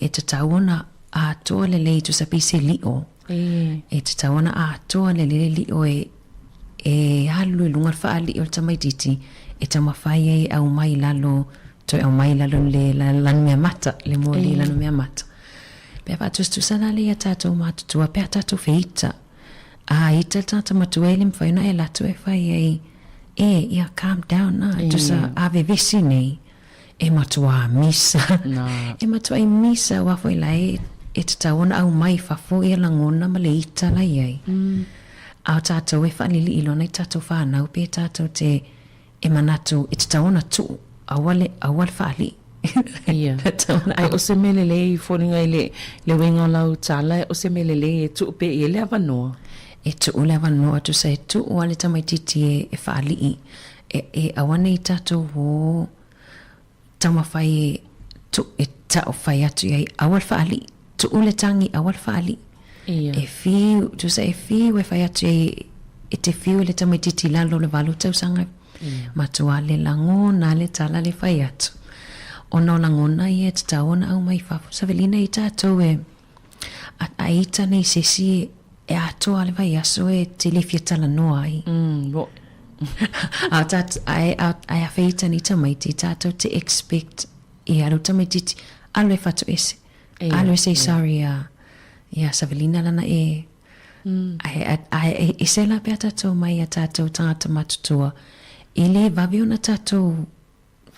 e te tauona a toa le lei tu sapise li o e te tauona a toa le li o e halu e lunga whaali o le tamaititi e tamawhai e au mai lalo toi au mai lalo le lanu mea mata le mo le lanu mea mata pe a tu sana le a tātou mātutua pe a tātou feita a ita tata matua ele mwhaina e latu e whai ia calm down tu sa ave vesi nei e matua misa. E matua i misa wafo i lai e te taona au mai fafo i langona ma le ita la iei. Au tātou e whanili ilona i tātou whanau pe tātou te e manatu e te taona tu awale whali. Ia. Ai o se melele i whoringa i le wenga lau tāla o se melele e tu pe i le avanoa. E tu le avanoa tu sai tu o ale tamaititi e whali i. E awane i tātou ho tamawhai tu e tau whai atu i awal whali. Tu ule tangi awal whali. E fiu, tu sa e fiu e whai atu e te fiu le tamaititi lalo le walu tau sanga. Matua le langona le tala le whai atu. Ono langona i e te taona au mai whafu. Savelina i tātou e a ita nei sesi e atoa le vai aso e te le fiatala noa ai. Ai a feita ni tamaiti tātou te expect i alu tamaititi alu e whatu ese. Alu e say sorry ia Savelina lana e se la pia tātou mai a tātou tangata matutua i le vavi ona tātou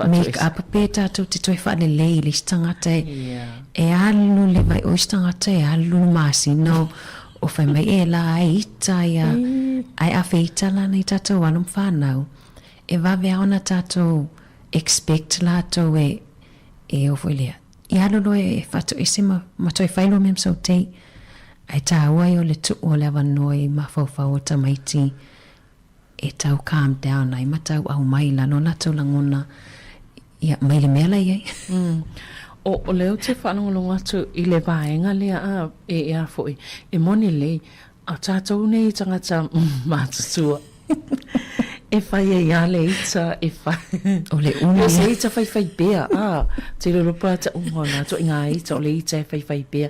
make up pe tātou te toi whale lei li stangata e alu le vai o stangata e alu masi no o whai mai e la ai ita ia ai a feita lana i tātou alum whanau e vavi ona tātou expect lātou e o whailea i alu e whatu e se ma toi whailo mem sau tei ai tā uai o le tu o le awanoi ma whauwhau o tamaiti e tau calm down ai matau au mai la no lātou langona ia mai le mea lai ai. O leo te whanongolonga atu i le vaenga lea e a foi. E moni lei, a tātou nei tangata mātutua. E whai e ia le ita, e whai. O le umi. O se ita whai bea. Te loropa ta umona, to inga ita o le ita e whai bea.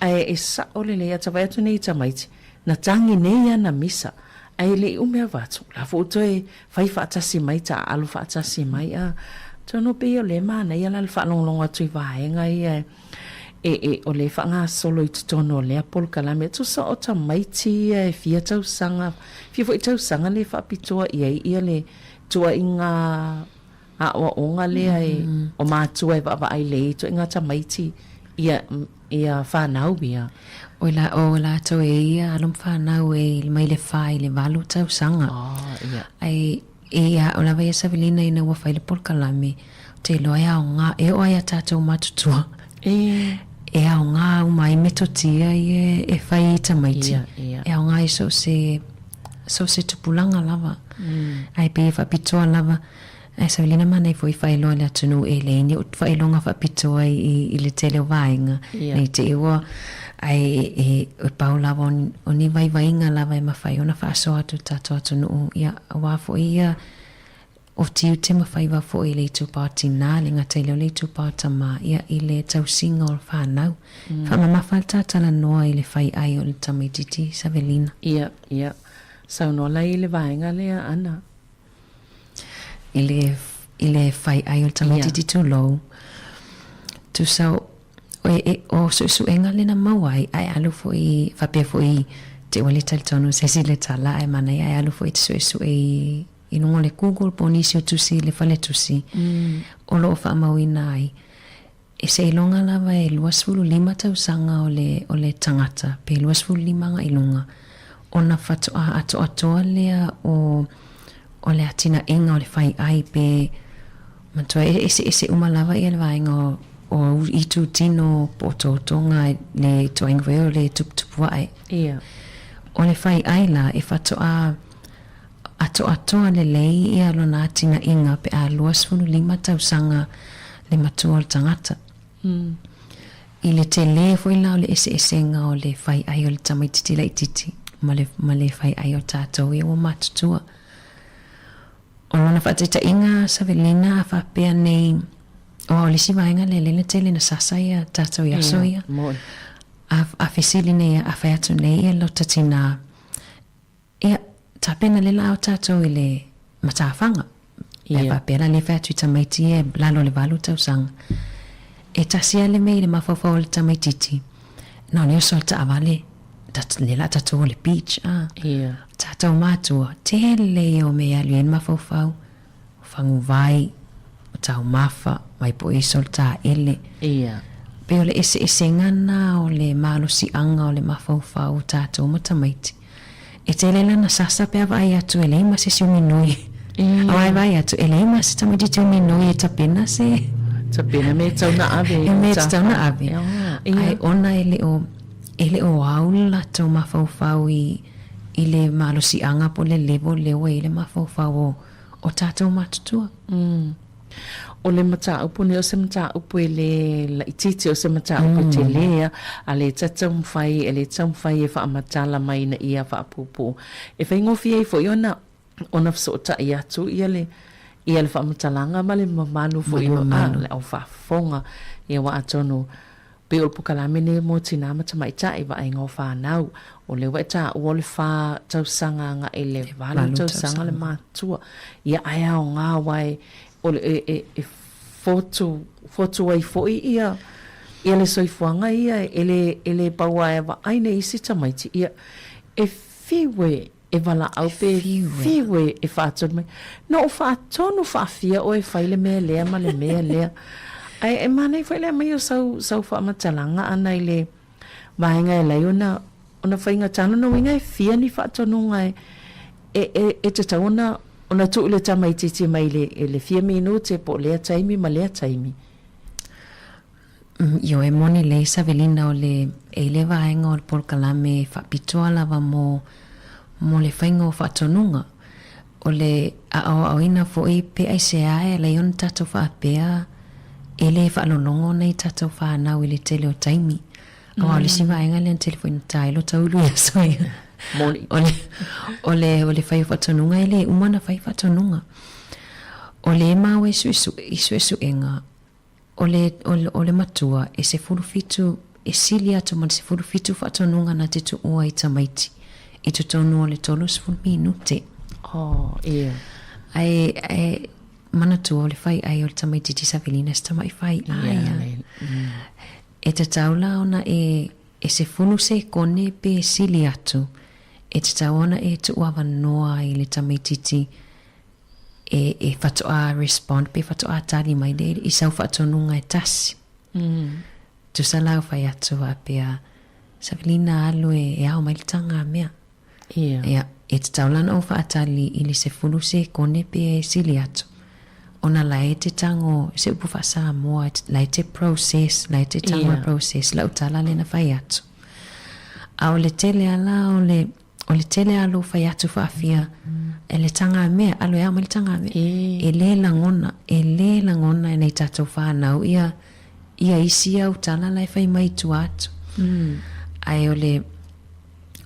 Ai e sa o le lea ta vai atu nei ta maiti. Na tangi nei ana misa. Ai le umea vatu. La foto e whai whaatasi mai ta alu whaatasi mai Tono pe o le mana ia la whanonglonga tui vaenga ia o le whanga solo i tutono le apol kalame tu sa o ta maiti e fia tau sanga fia fo i tau sanga le whapitoa ia le tua inga a oa onga le o mātua e wapa ai le tu inga ta maiti ia whanau ia o la tau e ia alum whanau e mai le whai le walu tau sanga ai o la vai Savelina ina ua whaile polkalame te loa o ngā e o ai a tātou matutua e au ngā umai metotia e whai i tamaiti e au ngā e so se tupulanga lava ai pe e whapitoa lava ai Savelina mana i fwoi whailoa le atunu e leini o whailonga whapitoa i le tele o vaenga nei te iwa ai e pau lava o ni vai vainga lava e mawhai ona whaaso atu tātou atunu ia wafo ia o tiu te mawhai wafo i le tupati nā le ngata i leo le tupata ma ia i le tau singa o whanau whamamawhal tātala noa i le whai ai o le tamaititi Savelina ia sau nola i le vaenga lea ana i le whai ai o le tamaititi tu lou tu sau o su enga lena mawai ai alu foi whapea foi te wale talitonu se si le tala ai mana ai alu foi te su i nungo le Google ponisi o tusi le whale tusi o lo wha amawina ai e se ilonga lava e luasfulu 5 tausanga o le tangata pe luasfulu 5 nga ilonga o na whatoa atoa lea o le atina inga o le whai ai pe matua ese umalava i alvainga o i tu tino poto tonga le toinga veo le tupua ai. O le whai ai la e whatoa atoa le lei i alo nā tina inga pe a luasfulu 5 tausanga le matua o tangata. I le te le fwoi lao le ese nga o le whai ai o le tamaititi la ititi ma le whai ai o tātou i o matutua. O lona whateta inga Savelina a whapea nei o le si vaenga le tele na sasa ia tātou i aso ia. A whesili nei a whaiatu nei ia lo tatina. Ia tapena le lao tātou i le matawhanga. Ia whapea le whaiatu i tamaiti e lalo le walu tausanga. E tasia le mei le mawhawhau le tamaititi. Nau ni oso ta avale. Le la tātou o le beach. Tātou mātua. Te le o mea luen mawhawhau. Whangu vai. tau mafa mai po iso le tā ele. Ia. Pe o le ese ngana o le malosi anga o le mafaufau tātou matamaiti. E te lela na sasa pe avai atu e leima se si uminoi. Awai vai atu e leima se tamaiti te uminoi e tapena se. Tapena me tau na ave. E me tau na ave. Ai ona ele o aula tau mafaufau i le malosi anga po le levo lewa i le mafaufau o tātou matutua. O le mata upu ne o se mata upu e le la ititi o se mata upu te lea a le tatamwhai e le tamwhai e wha amatala mai na ia wha apupu. E whai ngofi e fo iona ona fsota i atu ia le wha amatalanga ma le mamanu fo iona le au wha fonga ia wa atonu. Pe o pukalamene mo tina matamaita i wa e ngau whanau o le waita o le wha tausanga nga e le valu tausanga le matua ia aia o ngā wai o le e fotu ai foi ia le soifuanga ia e le paua e wa aine isi tamaiti ia e fiwe e wala au pe fiwe e whaatonu mai no o whaatonu whaafia o e whaile mea lea ma le mea lea ai e mana i whaile mai o sau whaamatalanga ana i le mahenga e lai ona whainga tano no winga e fia ni whaatonu ngai e te tauna ona tu le tamaiti mai le 4 minute po lea taimi ma lea taimi. Io e moni le Savelina o le e le vaenga o le polkalame whapitoa lava mo le whainga o whatonunga. O le a ina fo i pe ai se ae le on tato whaapea e le whaalonongo nei tato whaanau i le tele o taimi. Awa o le si vaenga le an telefoni tailo taulu ia soia. O le whai whatonunga e le umana whai whatonunga. O le mau isu enga. O le matua e se furufitu e sili atu ma le se furufitu whatonunga na te tu ua i tamaiti. I tu tonu o le tolu sifuru minute. Oh, ia. Ai mana tu o le whai ai o le tamaiti ti Savelina se tamai whai aia. E te taula ona e se funu se kone pe sili atu. E te taona e tu ua noa i le tamaititi e whatoa respond pe whatoa tali mai le i sau whatonunga e tasi. Tu salau whai atu a pia Savelina alu e au mai le tanga mea. Ia. E te taulana o whaatali i le se funu se kone pe sili atu. Ona lai te tango se upu whasa moa lai te process, lai te tango process lau tala le na whai atu. A o le tele ala o le tele alo whai atu whaafia e le tanga mea, alo e ama le tanga mea e le langona e nei tatou whanau ia isi au tala lai whai mai tu atu ai o le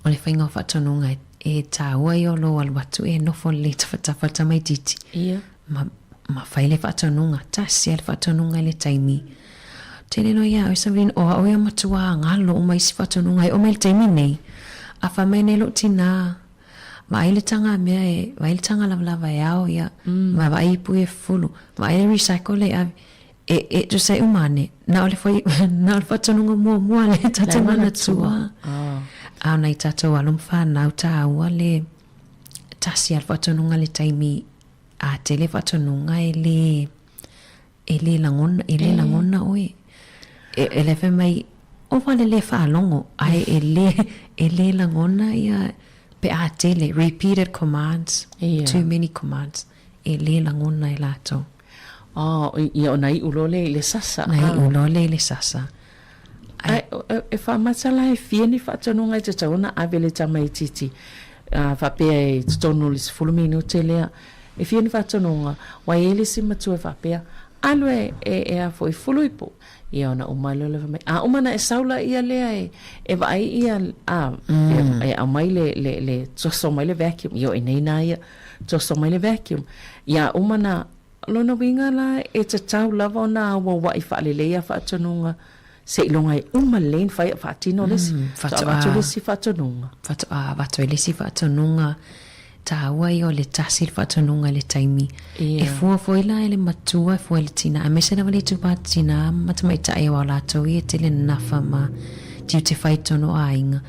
whainga o whatonunga e tāua i olo aluatu e nofo le tawhatawhata mai titi ma whai le whatonunga tasi le whatonunga le taimi tele no ia o Savelina o ia matua ngalo o mai si whatonunga o mai le taimi nei a whamene lo tina vai le tanga mea vai le tanga lava e au ia ma vai pu e fulu vai recycle e tu sei umane na ole foi na ole fatonunga mo le tata mana tua a nei tata walum fa na uta wale tasi al fatonunga le taimi a tele fatonunga ele langona oi ele fe mai o wale le fa longo ai ele langona ia pe a tele repeated commands too many commands ele langona e lato ia o nai ulole le sasa ulole le sasa e fa masala e fieni fa tonunga te tauna avele tamai titi fa pe e tonu le fulmino tele e fieni fa tonunga wa ele si matu fa pe alo e a foi fuluipo ia ona umalo le mai umana e saula ia le e vai ia e mai le so mai le vacuum io e nei na ia so mai le vacuum ia umana lona winga la e te tau lava ona wa i fa le ia fa tonunga se longa e umalen fa tino le fa le si fa tonunga fa le si fa tonunga taua i o le tasi le whatonunga le taimi. E fua foila e le matua e fua le tina. A mese na wale tupa tina matamai tae wa lato i e tele nafa ma tiu te whaitono a inga.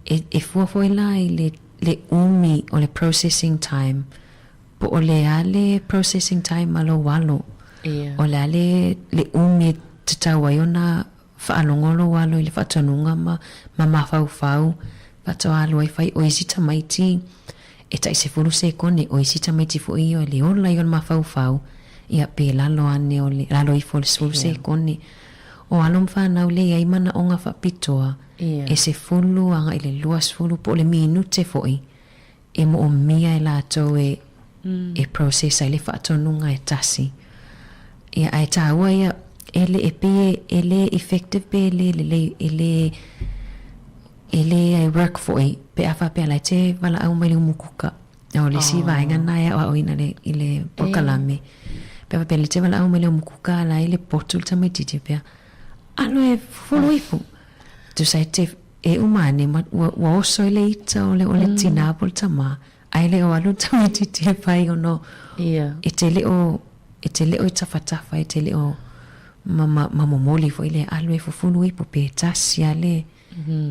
E fua foila i le umi o le processing time. Po o le ale processing time malo walo. O le umi te tau ai ona whaalongolo walo i le whatonunga ma mawhau pato alo ai whai o isi tamaiti e tai se fulu se kone o isi tamaiti fu i o le ola i o mawhau ia pe lalo ane o le lalo i fulu se kone o alom whanau le ai mana o ngā whapitoa e se fulu anga i le luas fulu po le minute foi e mo o mia e lato e processa i le whatonunga e tasi ia ai taua ia ele e pe ele effective pe ele ai work foi pe afa pe la te wala au mai umukuka o le si vai ngana ia o ina le ile pokalame pe le te wala au mai umukuka la ile portul tamai titi pe alo e fuluifu tu sai te e umane wa oso ile ita o le tinapol tama ai le o alu tamai titi pai ono e te le o i tawhatafa e te le o mamomoli fo ile alwe fo fulu i po pe tasi ale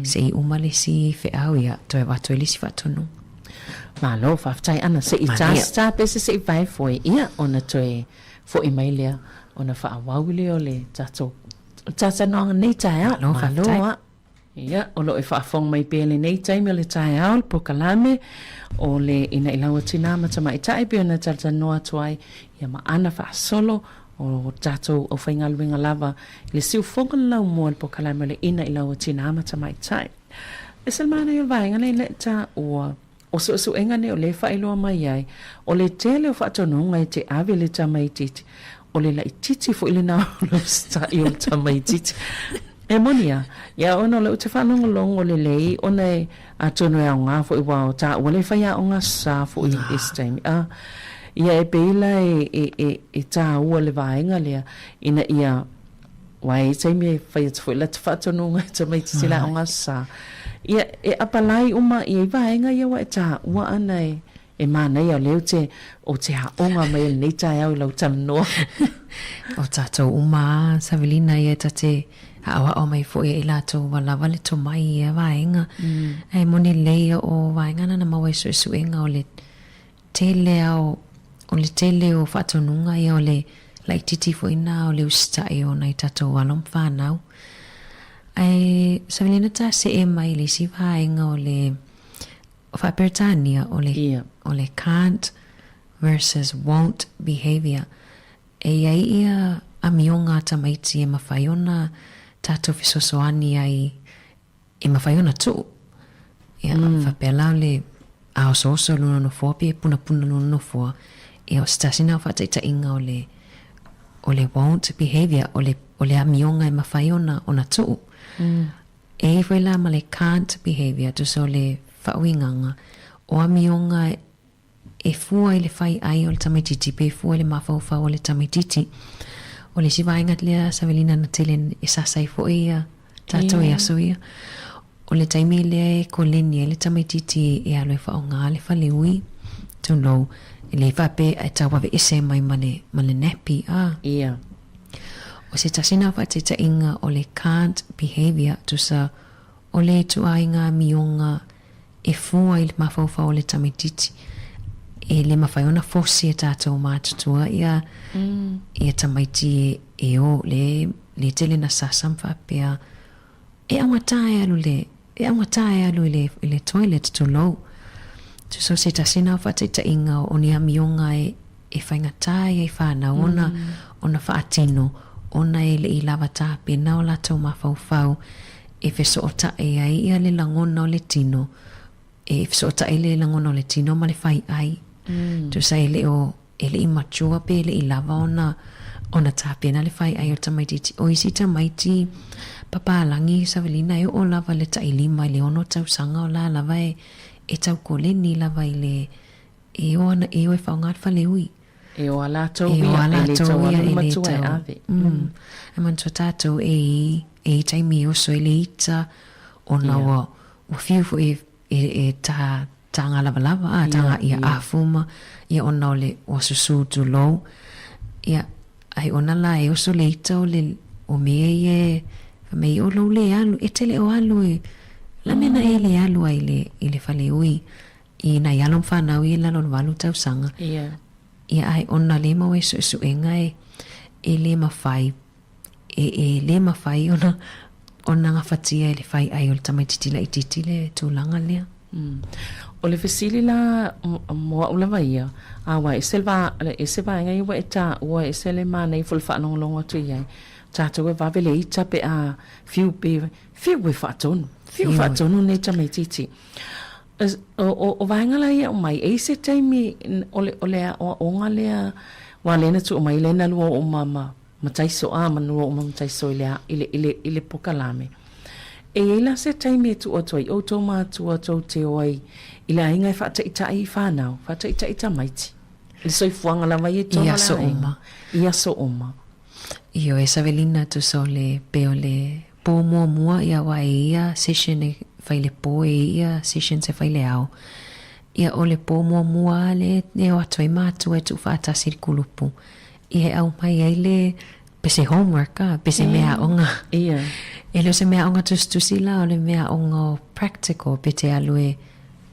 se i umale si fe au ia to e watu ili si fatonu malo whaftai ana se i tasta pese se i vai fo ia ona to e fo i mailea ona wha awawile o le tata noanga nei tai au malo ia o lo e whaafong mai pele nei tai me le tai au po kalame o le ina ilaua tina matama i tai pe ona tata noa tuai ia ma ana wha solo o tatou o whaingaluinga lava le siu fonga lau mua po kalame le ina ilaua tina matama i tai e salmana i o vaenga nei le ta o su enga ne o le whailoa mai ai o le tele o whaatonunga i te awe le tamai titi o le la i titi fo ile na o sta i o tamai titi e monia ia ona le te whanonga longo le lei ona e atono e au ngā fo i wao ta o le whaia o ngā sa fo i this time ia e peila e tā ua le vaenga lea ina ia wai taimi e whaia te fo i la te whatonunga tamai titi la o ngā sa ia e apalai uma i vaenga ia wa e tā ua ana e mana ia leo te o te haonga mai le nei tai au i lau tamanoa o tātou uma Savelina ia tate awa o mai fo e lato wala wale to mai e vaenga e moni leia o vaenga na maua su enga o le tele o whatonunga ia o le lai titi fo ina o le usta e o nei tato walom whanau ai Savelina ta se e mai le si vaenga o le whaperitania o le can't versus won't behavior e ia a mionga tamaiti e mawhaiona tato fisosoani ai e mawhaiona tu ia whapelau le ao soso luna no fua pe puna luna no fua e o stasina o whataita inga o le won't behavior o le a mionga e mawhaiona o na tu e whaila ma le can't behavior tu so le whauinganga o a mionga e fua i le whai ai o le tamaititi pe fua i le mawhauwhau o le tamaititi o le si vaenga lea Savelina na tele e sasai fo ia tato e aso ia o le taimi lea e koleni e le tamaititi e alo e whaonga le whaleui tu lo e le whape e tawawe ese mai ma le nepi o se tasina whateta inga o le can't behavior tu sa o le tuainga mionga e fua i le mawhauwhau o le tamaititi e le mawhaiona fosi e tātou mātutua ia tamaiti e o le tele na sasam whapea e awatai alu i le toilet to low tu so se tasina whataita inga o ni amionga e whaingatai e whana ona whaatino ona e le i lava tāpe na o latou mawhauwhau e wheso o ta e ai ia le langona o le tino e wheso o ta e le langona o le tino ma le whai ai tu sa ele i matua pe ele i lava ona tapena le whai ai o tamaiti o isi tamaiti papalangi Savelina e o lava le tailima le ono tau sanga o la lava e tau koleni lava i le e o e whaongat whaleui e o ala tau ia e matua e ave e mantua tātou e taimi o so ele ita ona o fiu e ta tanga lava tanga ia afuma ia ona ole o susu tu low ia ai ona la e oso leita o me o lo le alu e tele o alu la mena e le alu ai le fale ui i na ia lom whanau i la lon walu tau sanga ia ai ona le mau e su enga e le mawhai, e le mawhai ona ngā whatia e le whai ai o le tamaititila I titile tūlanga lea. O le fesili la moa ulawa ia, awa e se va ngai wa e tā ua e se le mana I fulfa anongolongo atu iai. Tātou e wawele I tape a fiu e whaatonu. Fiu whaatonu ne tamaititi. O vaingala ia o mai, e se taimi o lea o onga lea wa lena tu o mai lena lua o mataiso a manua o mataiso I le pokalame. E ila se taimi tu o toi o tō mātua tō te oai I la inga I whata ita I whanau, whata ita maiti. I soi fuanga la mai e tō Ia so oma. Ia so oma. Io e Savelina tu so le peo le pō mua ia wa ia session e whai le pō ia session se whai le au. Ia o le pō mua le o atoi mātua e tu whātasi kulupu. Ia au mai ai le pese homework pese mea onga. Ia. E leo se mea onga tustusi la o le mea onga practical pe te alue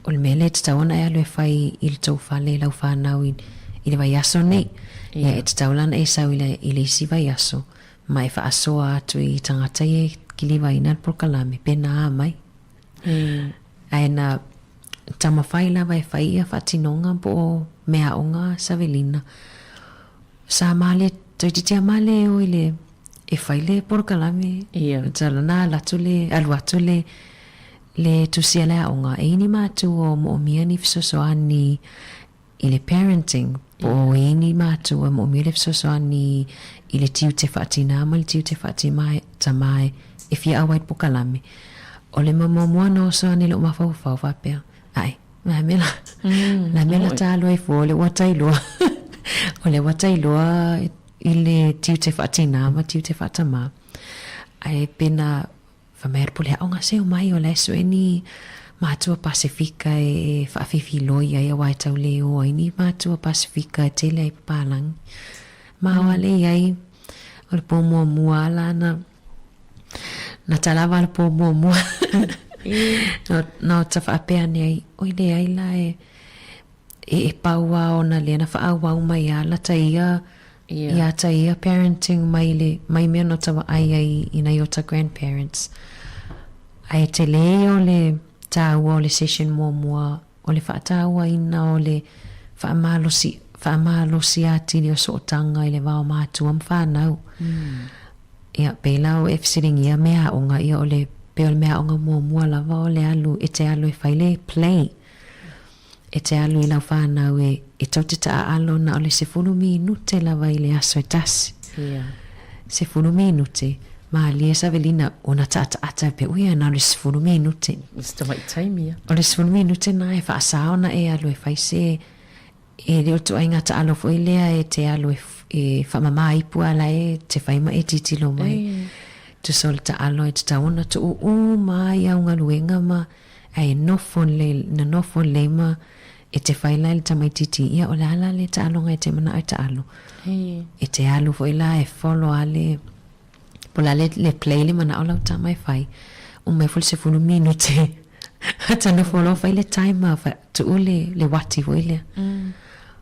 o le mea le te tawana e alue whai I le tau whale lau whanau I le vai aso nei. Ia e te taulana e sau I le isi vai aso. Mai wha asoa atu I tangata e kiliwa ina pokalame pena a mai. Ai na tama whai la vai whai ia whatinonga po mea onga Savelina. Sa male, toi titia male o ile e whai le pokalame. Ia. Talana latu le, alu atu le tusia lea onga. E ini mātu o mo mia ni fisosoani I le parenting. Po ini mātu o mo mia le fisosoani I le tiu te whaatina ma le tiu te whaatimai tamai e fia await pokalame. O le mamamua no soani lo mawhau whapea. Ai, la mela tālo e fo, le watailua. O le watailua I le tiu te whaatina ma tiu te whaatama. Ai pena whameir pule aonga se o mai o le so eni mātua Pasifika e whaafifi loia e awai tau leo o ini mātua Pasifika e tele ai papalangi. Maua le iai o le pō mua la na talawa le pō mua. No ta whaapea nei oi le ai la e paua o na le na whaawau mai ala ta ia ia ta ia parenting mai mea no tawa ai ina iota grandparents. Ai te le o le tāua o le session mua o le whaataua ina o le whaamalosi atini o sootanga I le wao mātua mwhanau. Ia pēla o F-sitting ia mea onga ia o le peo mea onga mua lava o le alu e te alu e whaile play. E te alu I lau whanau e tau te taa alo na o le se funu minute lava I le aso e tasi. Se funu minute. Ma lia Savelina ona tata ata pe uia na le se funu minute. Mr. White time ia. O le se funu minute na e whaasao na e alu e whaise e leo tu ainga ta alo fo ilea e te alo e whamama ipu ala e te whaima e titilo mai. Tu sol ta alo e te taona tu mai au ngā luenga ma ai nofon le ma e te whaila le tamai titi ia o le ala le ta alo ngai te mana ai ta alo. E te alo fo ila e follow ale pola le play le mana olau ta mai whai o mai fol se funu minute hata no follow whai le timer tu ule le wati fo ilea.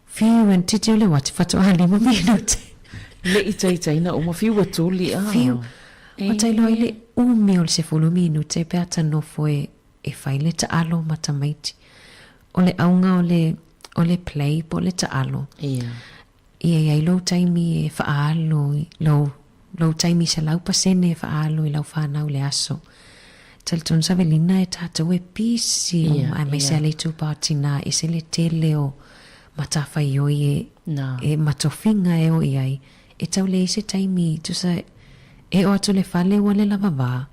Fiu en titi o le wati fatu a 5 minute. Le itai na uma fiu atu li a. Fiu. O tai loa ile umi o le se fulu minute pe ata no foe e whai le ta alo matamaiti. O le aunga o le play po le ta alo. Ia. Ia lau taimi e whaalo, lau taimi se lau pasene e whaalo I lau whanau le aso. Talton Savelina e tātou e pisi ai mai se ale tu pātina e se le tele o matawhai oi e matofinga e o iai. E tau le ise taimi tu sa e o atu le whale o le lavawa.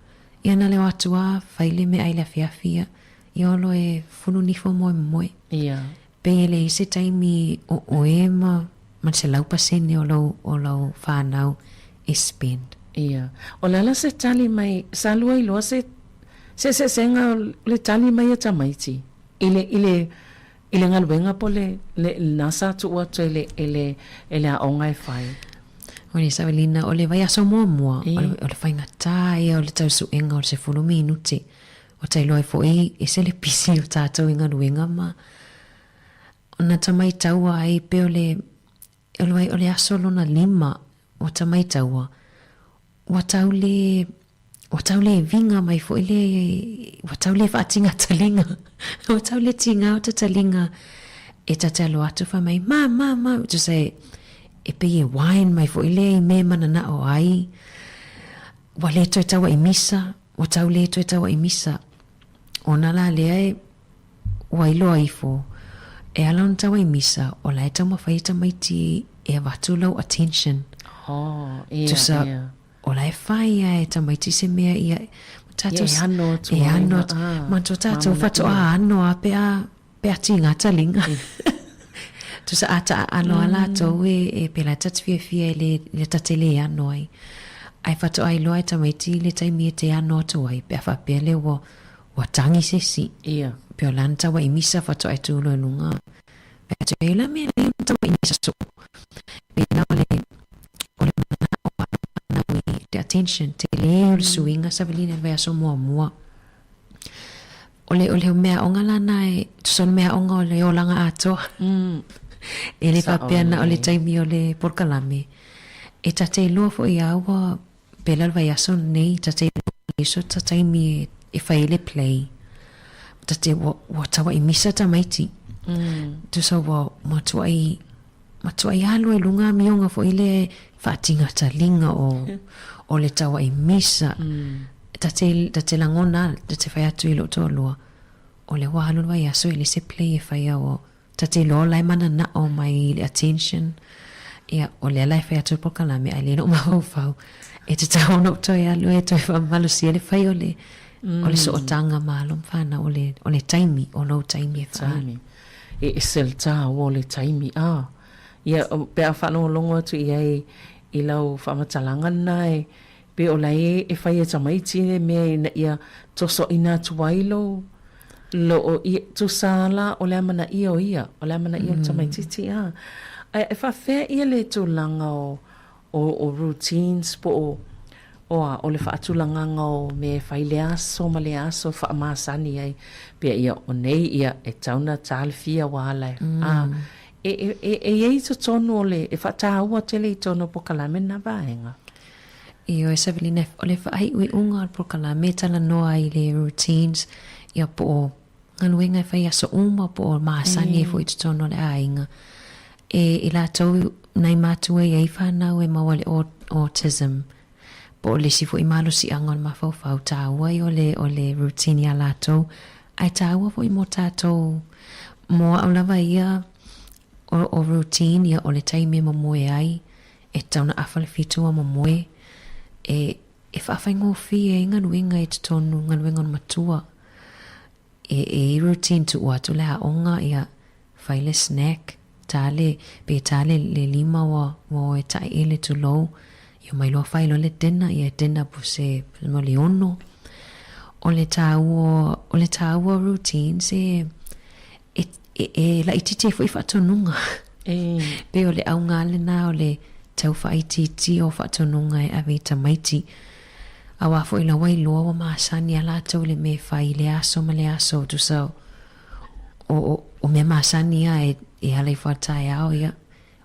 Ia na le o atu a whaile me ai le fiafia. I olo e funu nifo moe. Ia. Pe le ise taimi o e man se lau pasene o lau whanau e spend. Ia. O lala se tali mai, sa lua I loa se senga le tali mai a tamaiti. Ile ngaluenga po le nasa tu atu ele a onga e whai. O le Savelina, o le vai aso mua. O le whainga tae, o le tau suenga, o le se funu minuti. O tai loa fo e se le pisi o tātou inga luenga ma. O na tamai taua ai pe o le aso lona 5. o tamai taua. Wataule vinga mai fo ile wataule fatinga talinga. Wataule tinga o talinga e tatalo atu fa mai ma to say e pe wine mai fo ile me manana o ai. Wale to tawa imisa, wataule to tawa imisa. Ona la le wailo aifo. E alon tawa imisa o la tama faita mai ti e watulo attention. Oh, ia. O la fai e tamaiti se mea ia tato e ano tu ma to tato fato ano a pe tinga talinga tu sa ata ano ala to e pe la tatfia le tatele ano ai fato ai lo tamaiti le taimi te ano to ai pe fa pele wo tangi se si ia pe lanta wa imisa fato ai tu lo lunga pe te la me le tawa imisa so pe na le the attention te le suinga savelina vai so mua ole mea onga lana e son mea onga ole o langa ato ele papiana ole taimi ole porkalame e tate lo fo ia wa pelal vai so nei tate so taimi e faile play tate wa tawa imisa tamaiti tu so wa matuai halo e lunga mionga fo ile fatinga talinga o le tawa imisa tate langona tate fai atu ilo tolua o le wahalo vai aso ile se play e fai o tate lo lai mana na o mai le attention ia o le lai fai atu pokalame ai le no mahofau e te tau no to ia lo e to fa malo si le fai o le so otanga malo mfana o le taimi o lo taimi e fai e selta o le taimi ia pe a whanau longo tu i lau whamatalanga nai pe o lai e whai e tamaiti mea na ia toso ina tuwailo lo o i tu sala o le amana ia o le amana ia o tamaiti ti e whawhea ia le tu langa o routines po o le whaatulanga o me whai le aso ma le aso whaamasani ai pe ia o nei ia e tauna talfia wala e to tono le e whataua te le tono po kalame na vaenga. Io e Savelina o le whaai ui unga po kalame tala noa i le routines ia po nganuenga e whai aso uma po maasani e fo i to tono le ainga. E la tau nai mātua i ei whanau e maua le autism po le si fo i malo si angon ma fau taua i o le routine ia la tau ai taua fo i mo tātou mo au lava ia o routine ia o le taimi mamoe ai e tauna awhale fitua mamoe e whawhaingo fi e nganuenga e tonu nganuenga on matua e routine tu ua tu leha onga ia whaile snack tale le lima wa e tae ele tu lou ia mai loa whailo le dena ia dena po se mo le ono o le tāua routine se la ititi fo i whatonunga. Pe o le au ngale na o le tau whaititi o whatonunga e awe tamaiti. A wafo i la wai loa wa maasani a la tau le me whai le aso ma le aso tu sau. O me maasani a e halei whatai ao ia.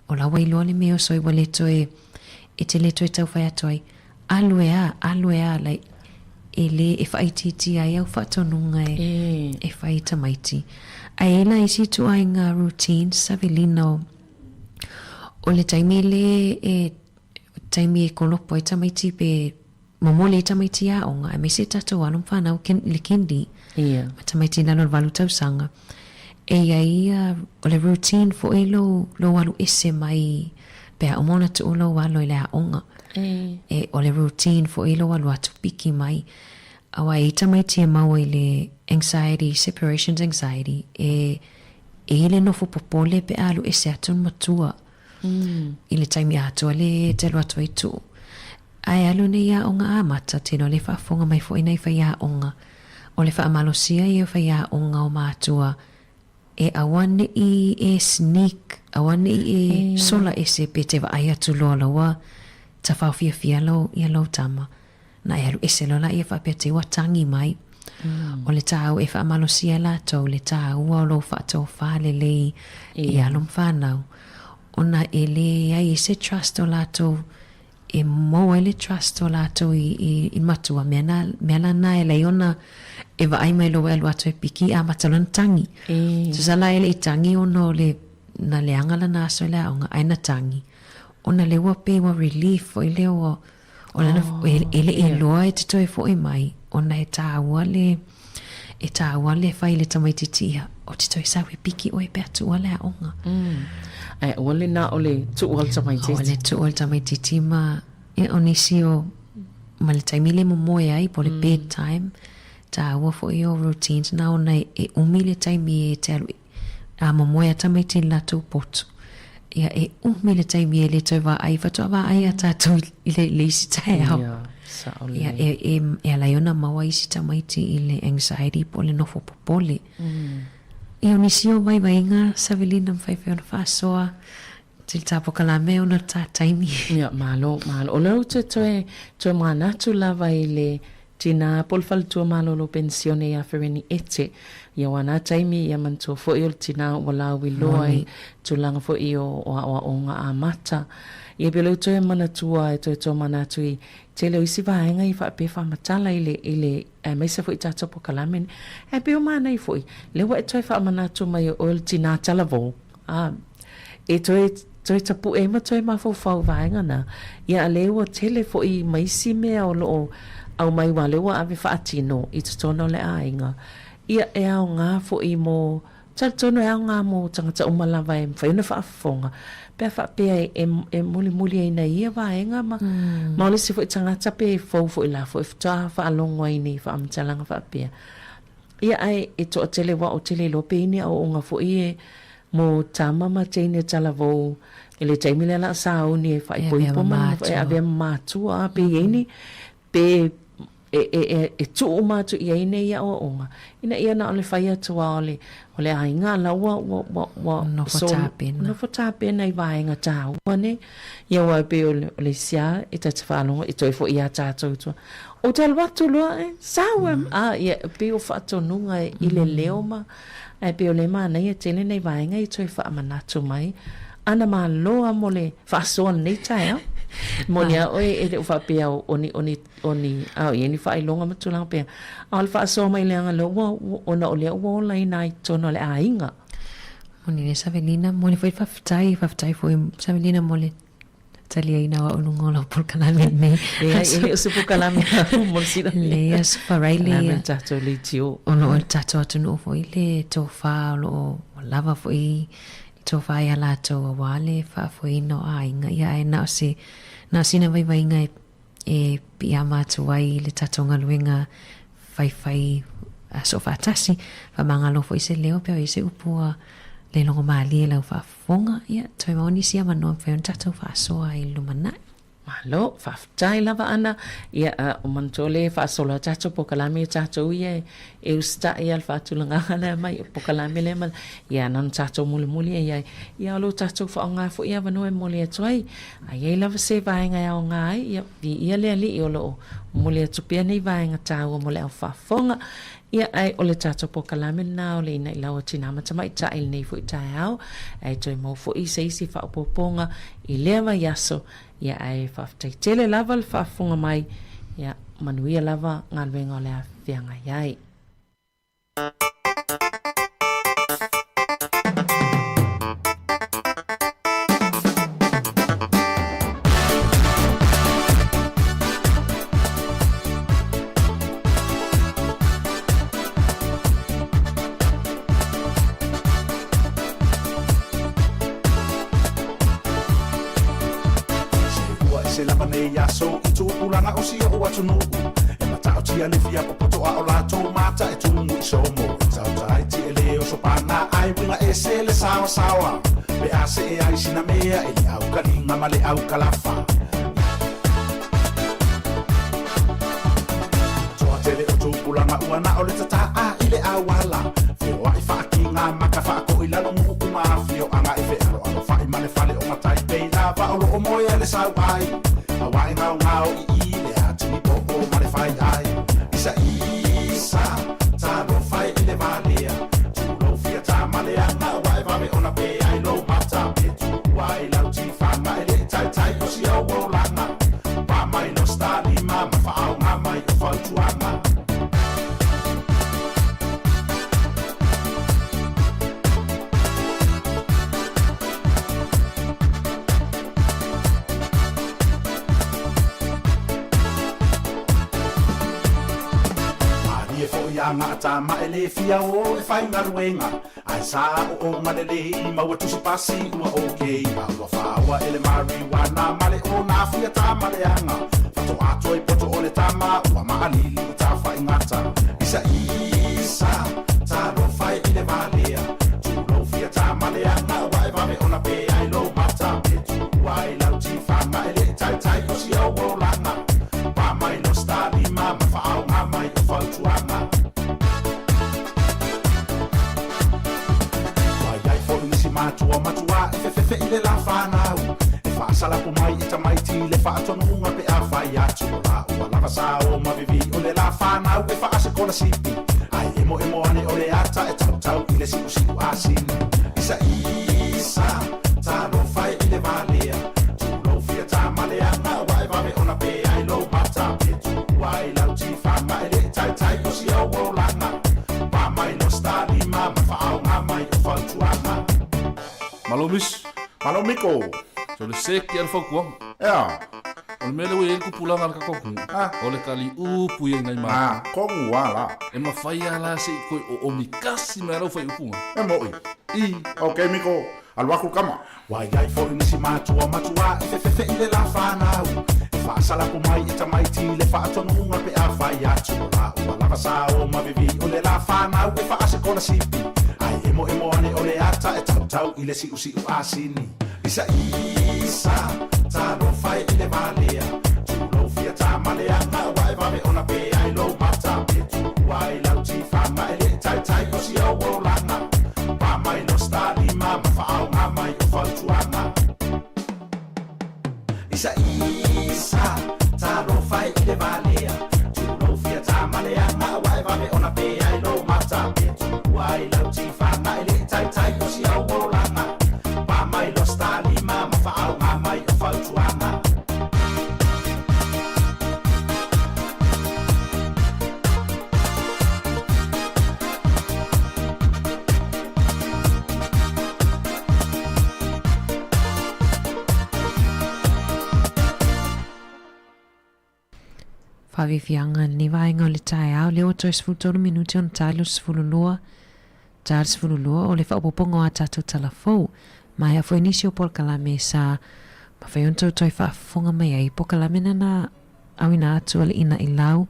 O la wai loa le me o soi wa le toe e te le toe tau whai atoi. Alue a lai e le e whaititi a iau whatonunga e whai tamaiti. Aela isi tu ai ngā routine Savelina o le taimi taimi e kolopo e tamaiti pe mamole e tamaiti a onga e me se tatou anum whanau le kindi ma tamaiti nalo walu tausanga e ia o le routine fo e lo walu ese mai pe a omona tu o lo walu i le a onga e o le routine fo e lo walu atu piki mai awa e tamaiti e mau i le anxiety, separations anxiety e le nofo popole pe alu e se atun matua i le taimi atua le telo atua i tu ai alu ne ia onga a mata tino le whaafonga mai fo ina i whaia onga o le whaamalosia i o whaia onga o matua e awane i e sneak awane i e sola ese pe te wa ai atu loa lawa ta whaofia fia lo ia lo tama na e alu ese lola i e whapea te watangi mai o le tau e whaamalosia la tau le tau o lo whaatou whale lei i alum whanau ona e le ai se trust o la tau e mo ele trust o lato i matua mena na e leiona e va ai mai lo elu atu e piki a matalan tangi so sala ele i tangi ono le na leanga la naso le aonga aina tangi ona le wa pe wa relief o ile o ona ele e loa e te toi fo i mai ona e tāua le fai le tamaititia o te toi sawe piki o e pea tu ale aonga ai ole na ole tu ol tamaititi ole tu ol tamaititi ma e onisi o ma le taimile mo moe ai po le bedtime tāua fo i o routines na ona e umile taimi e te alu a mo moe a tamaiti latu potu ia e umile taimi e le toi wa ai fatua wa ai a tātou i le leisi tae au ia e alaiona maua isi tamaiti i le anxiety po le nofo popole ia onisi o waiwainga Savelina mwhaiwhai whaasoa til tapo kalame ona tā taimi ia malo o leo te toe manatu lava i le tina polfaltua malo lo pensione ia fereni ete ia wana taimi ia mantua fo i o tina wala wiloa i tulanga fo i o nga amata ia belo toe manatua e toe manatu i te leo isi vaenga i whape whamatala i le meisa fo i tato po kalamen e peo mana i fo i lewa e toe whamanatu mai o tina talavo e toe tapu e ma toe mawhau vaenga na ia lewa tele fo i maisi mea o loo au mai wa lewa ave whaatino i te tono le ainga ia e au ngā fo i mo tono e au ngā mo tangata umalawa e mwhaiuna whaafonga pea whaapea e muli e na ia vaenga ma ole si fo i tangata pe fau fo i la fo i ftaa whaalongwa i ni whaamatalanga whaapea ia ai e toa tele wa o tele lope ini au unga fo i e mo tamama teine talavou ele taimile la sao ni e whaipoipo ma e avea matua pe ini pe e tu umatu ia ine ia o onga ina ia na ole whaia tua ole ainga la wa no fotape na i vaenga tau wane ia wa pe ole sia e tata whalonga i toi fo ia tātou tua o tal watu lua sauem ia pe o whatonunga i le leoma e pe ole mana ia tele nei vaenga i toi whaamanatu mai ana ma loa mole whaasoa nei tae monia oi e le whapea oni au ieni whailonga matulanga pea al whaasoa mai leanga lo ona o lea wola i nai tono le ainga moni ne Savelina moni foi whaftai foi Savelina mole talia ina wa unungola por kalame me ele se por kalame mo sida le as faraile tato le tio ono tato atu no foi le tofa lo lava foi tofa ia lato wale fa foi no ainga ia e na sina vai inga e piama tu ai le tatonga luenga fai so fatasi fa mangalo foi se leo pe se upua le longo mali la fa fonga ia toi moni sia mano fe un tato fa so ai lumana malo fa tai lava ana ia o mantole fa solo tato po kalame tato ia e usta ia fa tulanga na mai po kalame le mal ia nan tato muli ia lo tato fa nga fo ia vano e moli toi ai lava se vai nga ia nga ia le ali o lo moli tu pia nei vai nga tau mole fa fonga ia ai o le tato po kalame na o le ina ila o tina mata mai ta il nei fo tai au ai toi mo fo i se si fa poponga i leva yaso ia ai fa tele lava le fa fonga mai ia manuia lava ngalwenga le afianga iai se lava nei aso i tu ulanga o sia o atu no e mata o tia le fia po poto a o la to mata e tu mu so mo sa tai ti le o so pana ai winga e se le sawa be a se e ai sina mea e au kalinga male au kalafa to tele o tu ulanga uana o le tata a ile a wala fio ai fa kinga maka fa ko ila no mu kuma fio anga e fe alo fa i male fale o matai pe lava o moya le sawai awai ngau I le ati po o male fai ai isa ta do fai le valea tu lo fia ta male anga wai va me ona pe ai lo mata pe tu wai la ti fa ma le tai o si o lana anga ta ma ele fia o e fai ngaruenga ai sa o ngalele I ma watu si pasi ua okay ma ua fawa ele marijuana male o na fia ta male anga fato ato I poto ole tama ua ma alili ta fai ngata isa ta no fai ile valea tu no fia ta male anga wai va me ona pe ai lo mata pe tu wai lau ti fanga ele tai tai o si o wo langa pa mai no sta di ma fa au ma mai fa tu anga matua fe ile la fanau e fa sala po mai e tamai ti le fa tonu nga pe a fa ya tu la va sa o ma vivi o le la fanau e fa se kola sipi ai emo ane o le ata e tau ile si asin isa ta no fai ile valea tu no fia ta malea na wai va me ona pe ai lo mata pe tu wai la ti fa ma ile tai o si o wo lana pa mai no sta di ma fa au nga mai fa tu anga Malomiko. So le seki al fokua. Ja. On mele we ku pulanga ka koku. Ole kali upu ye ngai ma. Kongu wala. E ma fai ala se ko o mikasi me ro fai upu. E moi. Okay Miko. Al waku kama. Wai ai fo ni si matua fe ile la fana. Fa sala ku mai e tamai ti le fa tonu nga pe a fai ya tu la va sa o ma vivi ole la fana e fa se kona sipi. Ai emo ane ole ata e tau ile si asini isa ta no fai ile valea tu no fia ta malea na wai va me ona pe ai lo mata pe tu wai lau ti fanga ele tai o si o wo lana pa mai no sta di ma fa au nga mai o fa tu anga isa ta no fai ile valea tu no fia ta malea na wai va me ona pe ai lo mata pe tu wai lau ti fanga ele tai o si o wo lana pa mai lo sta di ma fa au nga mai o fa tu anga Whawiwhianga ni wainga o le tae au leo toi sfutoro minuti on tailo sfululua. Taal sfululua o le whaopopongo a tatou talafou. Mai a fwinisi o polkalame sa ma whaiontou toi whaafonga mai ai polkalame nana awina atu ale ina ilau.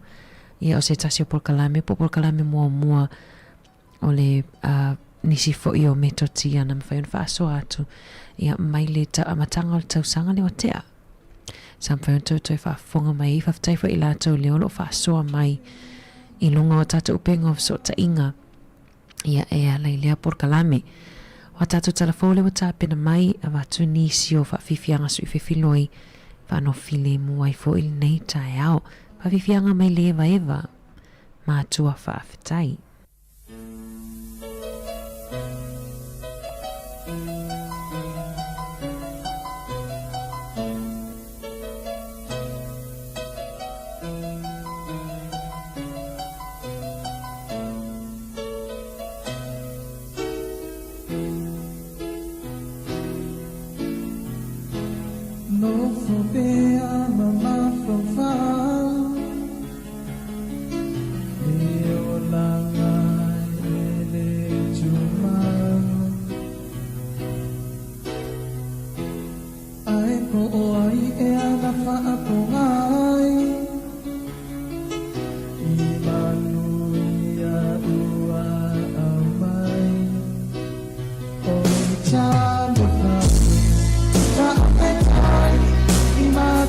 Ia o se tasi o polkalame po polkalame mua o le nisi fo i o metotia na ma whaion whaaso atu. Ia mai le matanga o le tausanga le watea. Sampai untuk toi whaafonga mai i whaftai fo i lātou leo lo whaasoa mai i lunga o tātou upenga o so ta inga ia ea lai lea porkalame o tātou talafou le wa tāpena mai a watu nisi o whaafifianga sui whiwhiloi whanofile muai fo i nei tae au whaafifianga mai le eva mātua whaafetai. Ima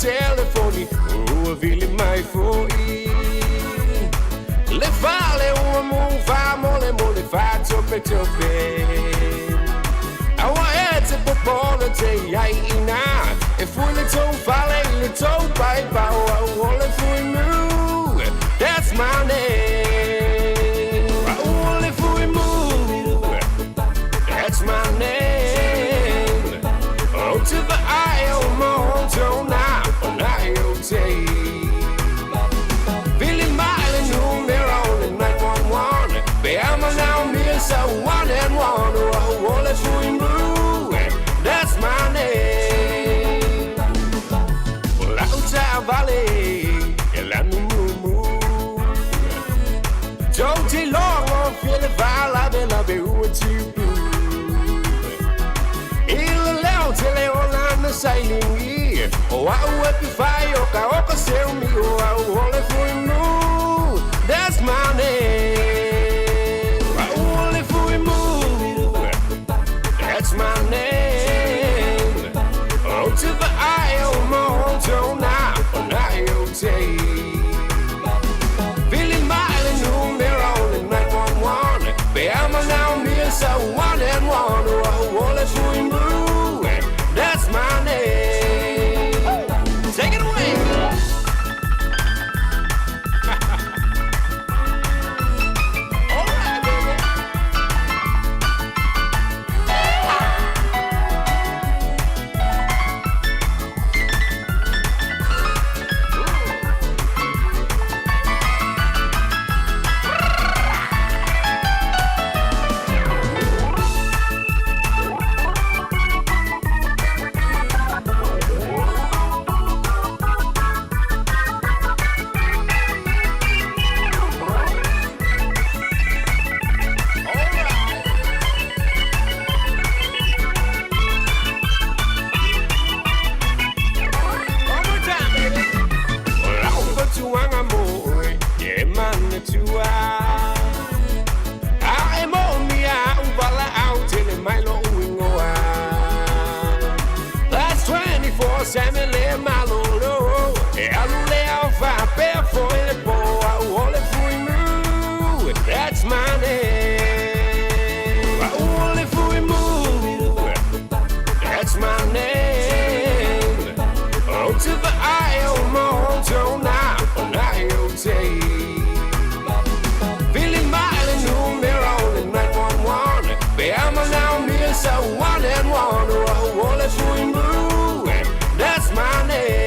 telefoni ville mai foi le fale un fa mole fa toppe awa ete popolo te ai ina e fu le to fale le to pai pa ole fui mu that's my name ole fui mu that's my name oh to the eye of my home now say feeling mile and room they're all in 911 be I'm now me so one and one all if we move that's my name well out valley el anumu Jody long on feel the vala de la be what you do il leo te le on the sailing oh, I will be fire, Kaoka sell me, oh, I will if we move. That's my name. I will if we move. That's my name. Oh, to the eye of my home now, I'll take. Feeling mile and room, they're all in 911. Be I'm now me, so one and one, oh, I will if we move. That's my name. Take it away. All right, baby. That's my name. Only if we move. That's my name. Oh, to the eye of my home now, I'll take. Feeling mile and room, they're all in 911. Be I'm now me, so one and one. Oh, only if we move. That's my name.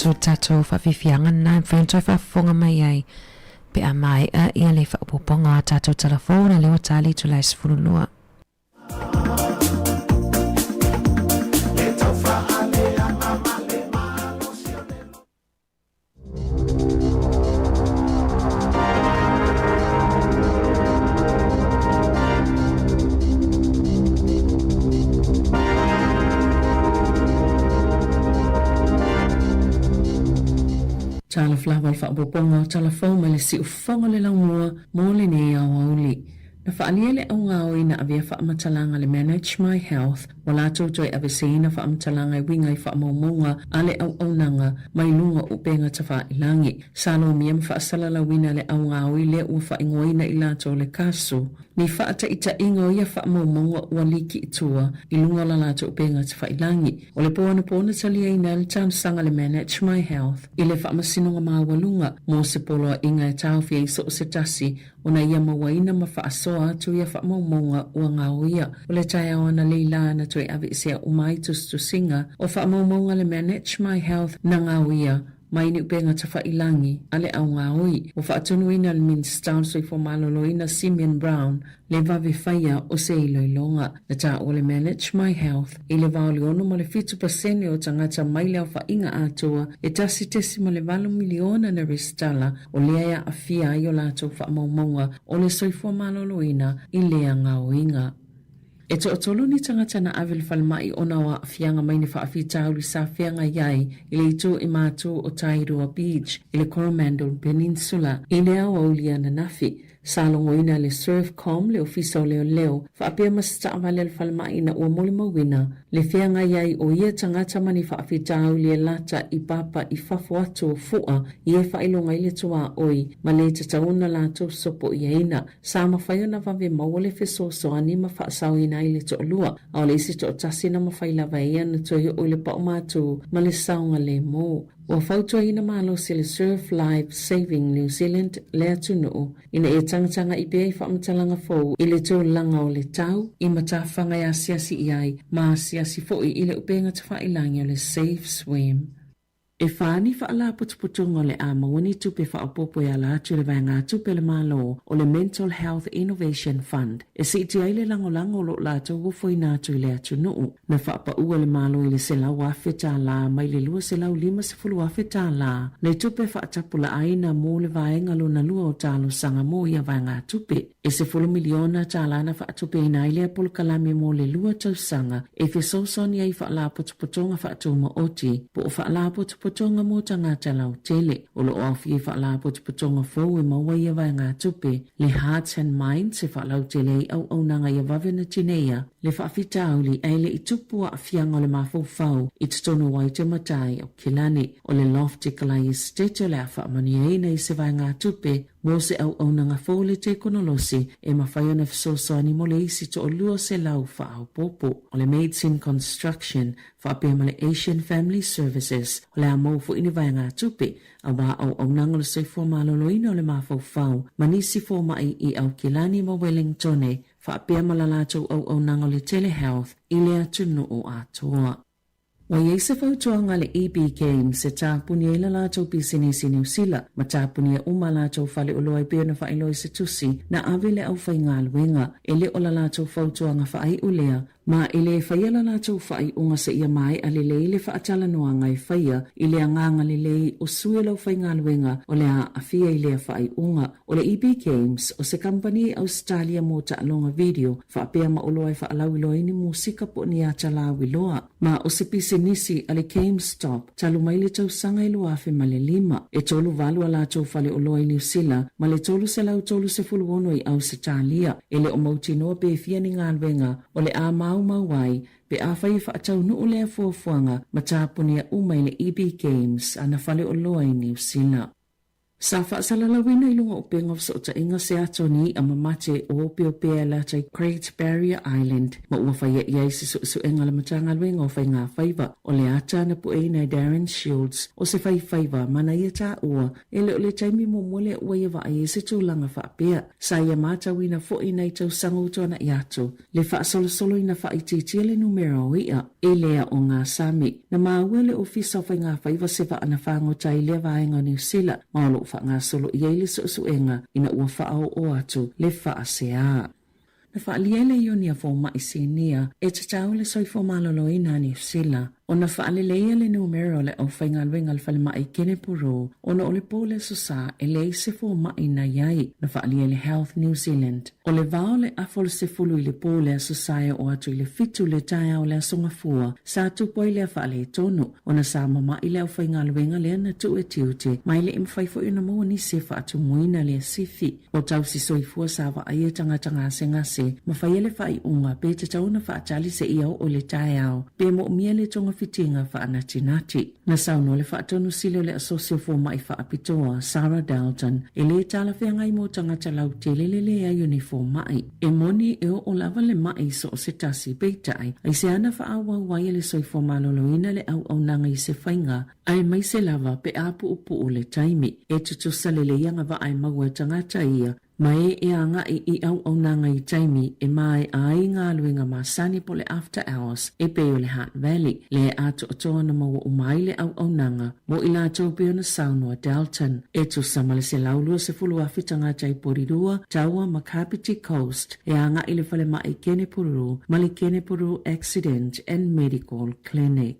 tato whawhiwhianga na whentoi whafonga mai ai. Pe a mai a ia le whapoponga a tato telefona leo tali tu lai sifurulua. Tala flawal whaapoponga telefona le si ufonga le laumua mo le ne au auli. Na whaalia le au ngāoi na avia whaamatalanga le Manage My Health wala tautoi avesina whaamatalanga I wingai whaamaumonga a le au nanga mai lunga upenga ta whaailangi. Salo miam whaasalala wina le au ngāoi le ua whaingoina I lato le kasu. Ni whaata ita ingo ia whaamaumonga ua liki itua I lunga la lato upenga ta whaailangi. O le pōna talia ina le tānsanga le Manage My Health I le whaamasinonga māwalunga mo se polo inga e tauwhia I so se tasi o na ia mawaina ma whaasoa atu ia whaamaumonga ua ngāoia. O le tai awana leila na toi avi sea umai tu singa o whaamaumonga le Manage My Health na ngāoia mai ni upenga ta whailangi ale au ngāoi. O whaatunuina le Minister soi fo maloloina Simeon Brown le vawe whaia o se iloilonga. Na ta o le Manage My Health I le vaoli ono mo le 50% o tangata mai leo whainga atua e tasi tesi mo le 2 miliona na restala o lea a fia I o lato whaamaumonga o le soi fo maloloina I lea ngāoinga. E to otolo ni tangata na avil falmai o nawa fianga mai ni whaafitau li sa fianga iai I le ito I mātu o Tairua Beach I le Coromandel Peninsula I le au aulia na nafi. Salongoina le Surfcom le ofisa o leo whaapia masita avale le falmai na ua moli mawina le fianga iai o ia tangata mani whaafitau li e lata I papa I fafo atu o fua I e whailonga I le tua oi ma le tatauna lato sopo I eina. Sa mawhaiona vave mawale fesoso ani ma whaasau ina I le to lua au le isi to tasi na mawhailava ia na toi o le pao mātu ma le saunga le mo. Wa fautua ina malo se le Surf Life Saving New Zealand le atunu ina e tangtanga I bea I whaamatalanga fau I le tō langa o le tau I matawhanga ia siasi iai ma siasi fo I le upenga te whailangi o le Safe Swim. E whaani whaala putuputunga le a mawani tupe whaapopo ia la atu le vaenga tupe le malo o le Mental Health Innovation Fund. E si iti ai le lango lo la tau wofo I nātu I le atu nuu. Na whaapa ua le malo I le se lau awheta la mai le lua se lau 5 se fulu awheta la. Le tupe whaatapula aina mo le vaenga lo na lua o talo sanga mo ia vaenga tupe. E se fulu miliona tala na whaatupe ina ile apolo kalame mo le lua tau sanga. E fe sosoni ai whaala putuputunga whaatuma oti. Po whaala putuputunga mo tangata lau tele. O lo oafi e whaala putuputunga fau e maua ia vaenga tupe. Le Hearts and Minds se whaalau tele au nanga ia vavena tinea. Le whaafitauli eile I tupua a fianga o le mafau I tutono wai te matai o Kilani. O le Lofty Kalai Estate o le awha mani eina I se vaenga tupe. Mo se au nanga fau le te konolosi e mawhaiona fisosoani mo le isi to o lua se lau whaau popo. O le Maids in Construction whaapea ma le Asian Family Services o le amaufu ini vaenga tupe a wā au nanga le seifua maloloina o le mafau fau manisi fo mai I au Kilani ma Wellingtone whaapea ma la lato au nanga le Telehealth I le atunu o atoa. Wa yeise fautuanga le EB Games se tāpuni e la lātou pisinisi New Zealand ma tāpuni e uma lātou whale o loa pēna whaeloi se tusi na awele au whai ngā luenga e le o la lātou fautuanga whaai ulea ma ele whaia la lātou whai unga sa ia mai a le leile whaatala noa ngai whaia i le anganga le lei o sue lau whai ngā luenga o le a fia I le whai unga o le EB Games o se company Australia mo ta alonga video whaapea ma o loa whaalau iloi ni musika po ni a talawi loa ma o se pisinisi a le GameStop talu mai le tau sanga I loa fe ma le 5 e tolu valu a lātou whale o loa I New Zealand ma le tolu se lau tolu se fuluono I Australia e le o mautinoa pe fia ni ngā luenga o le a mau pe a whai whaatau nuu lea fuafuanga ma tāpuni a umai le EB Games ana whale o loa I New Zealand. Sa whaasalalawina I lunga o penga so ta inga se ato ni a mamate o pio pia la tai Great Barrier Island. Ma ua whaia iai si so enga la matanga luenga o whai ngā whaiva o le ata na pu na Darren Shields o se whaiva mana ia ta ua ele o le taimi mo mole ua ia wa ai se tūlanga whaapea. Sa ia mata wina fo I nei tau sango tona I ato. Le whaasolo ina whaititia le numero o ia e lea o ngā Sami. Na mauele o fisa o whai ngā whaiva se wa ana whango tai lea vaenga New Zealand. Maolo fa ngā solo I eile so enga ina ua whaao o atu le whaasea. Na whaaliele ioni a fō mai sinia e te tau le soifo malolo ina New Zealand. O na whaaleleia le numero le au whainga luenga le whale mai kene puro, o na ole pōle susa e le se fō mai na iai na whaalia le Health New Zealand. O le vao le afol se fulu I le pōle a susaya o atu I le fitu le taia o le asonga fua, sa tupo I le whaale tonu, o na sa mama I le au whainga luenga le ana tu e tiute, mai le imwhaifo ina mua ni se whaatu muina le sifi. O tau si soifua sa wa aia tanga se ngase, ma whaiele whai unga, pe te tau na whaatali se iau o le taia o, pe mo umia le tonga fitinga whaanatinati. Na sauno le whaatonu silo le asosio fō mai whaapitoa, Sarah Dalton, e le tala whiangai mo tangata lau te lelele a uniform mai. E moni e o lava le mai so o se tasi peitai, ai se ana whaawa wai le soifo maloloina le au nanga I se whainga, ai mai se lava pe apu upu o le taimi, e tutu salele ianga wa ai maua tangata ia, mai e anga I au nanga I taimi e mai ai ngā luenga masani po le after hours e peo le Hutt Valley le ato atoa na maua umai le au nanga mo ila tau peo na saunua Dalton e tu samale se laulua se fulu afitanga tai porirua taua Makapiti Coast e anga I le whale mai kene puru mali kene puru Accident and Medical Clinic.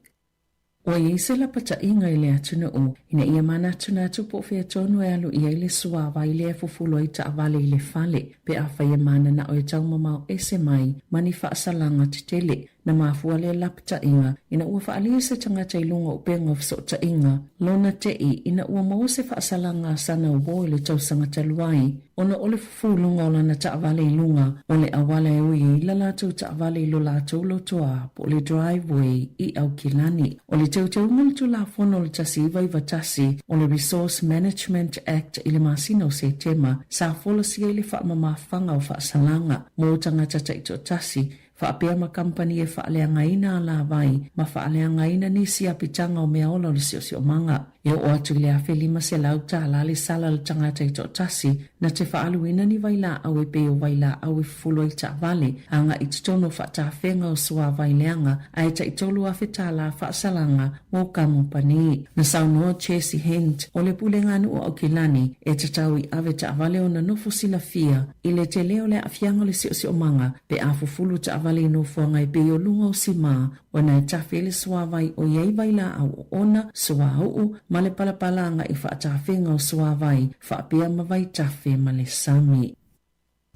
O i se la pata inga I le atuna o, ina ia mana atuna atu po fea tonu e alu ia I le suawa I le fufulo I ta avale I le fale, pe a whaia mana na o e tau mamau ese mai, mani whaasalanga te tele, na mafua le lapta inga, ina ua whaalia se tangata I lunga o penga so inga, lona te ina ua mau se whaasalanga sana o boi le tau sangata luai, ona ole fufulunga o lana ta avale I lunga, ole awala e ui I la lātou ta avale I lo lātou lotoa, po le driveway I au kilani, ole tau ngultu la fono le tasi iwa iwa tasi, o le Resource Management Act I le masino se tema, sa fola si ele wha mamawhanga o whaasalanga, mo tangata taito tasi, whaapea ma company e whaaleanga ina la vai, ma whaaleanga ina nisi apitanga o mea ola le sio manga. E o atu le awhi lima se lauta ala le sala le tangata I to tasi, na te whaalu ina ni waila au e peo waila au e fulo I ta vale, anga I tutono whaata whenga o sua vaileanga, a e ta I tolu a wheta la whaasalanga mo kampani. Na saunoa Chesi Hent, o le pulenga anu o Okilani, e te tau I ave ta vale o na nofo sila fia, I le te leo le awhianga le sio manga, pe a fufulu ta vale no fuanga I peo lunga o sima, wana e tawhele sua vai o iei waila au ona sua au, ma le palapalanga I whaatawhenga o sua vai, whaapea mawai tawhe ma le Sami.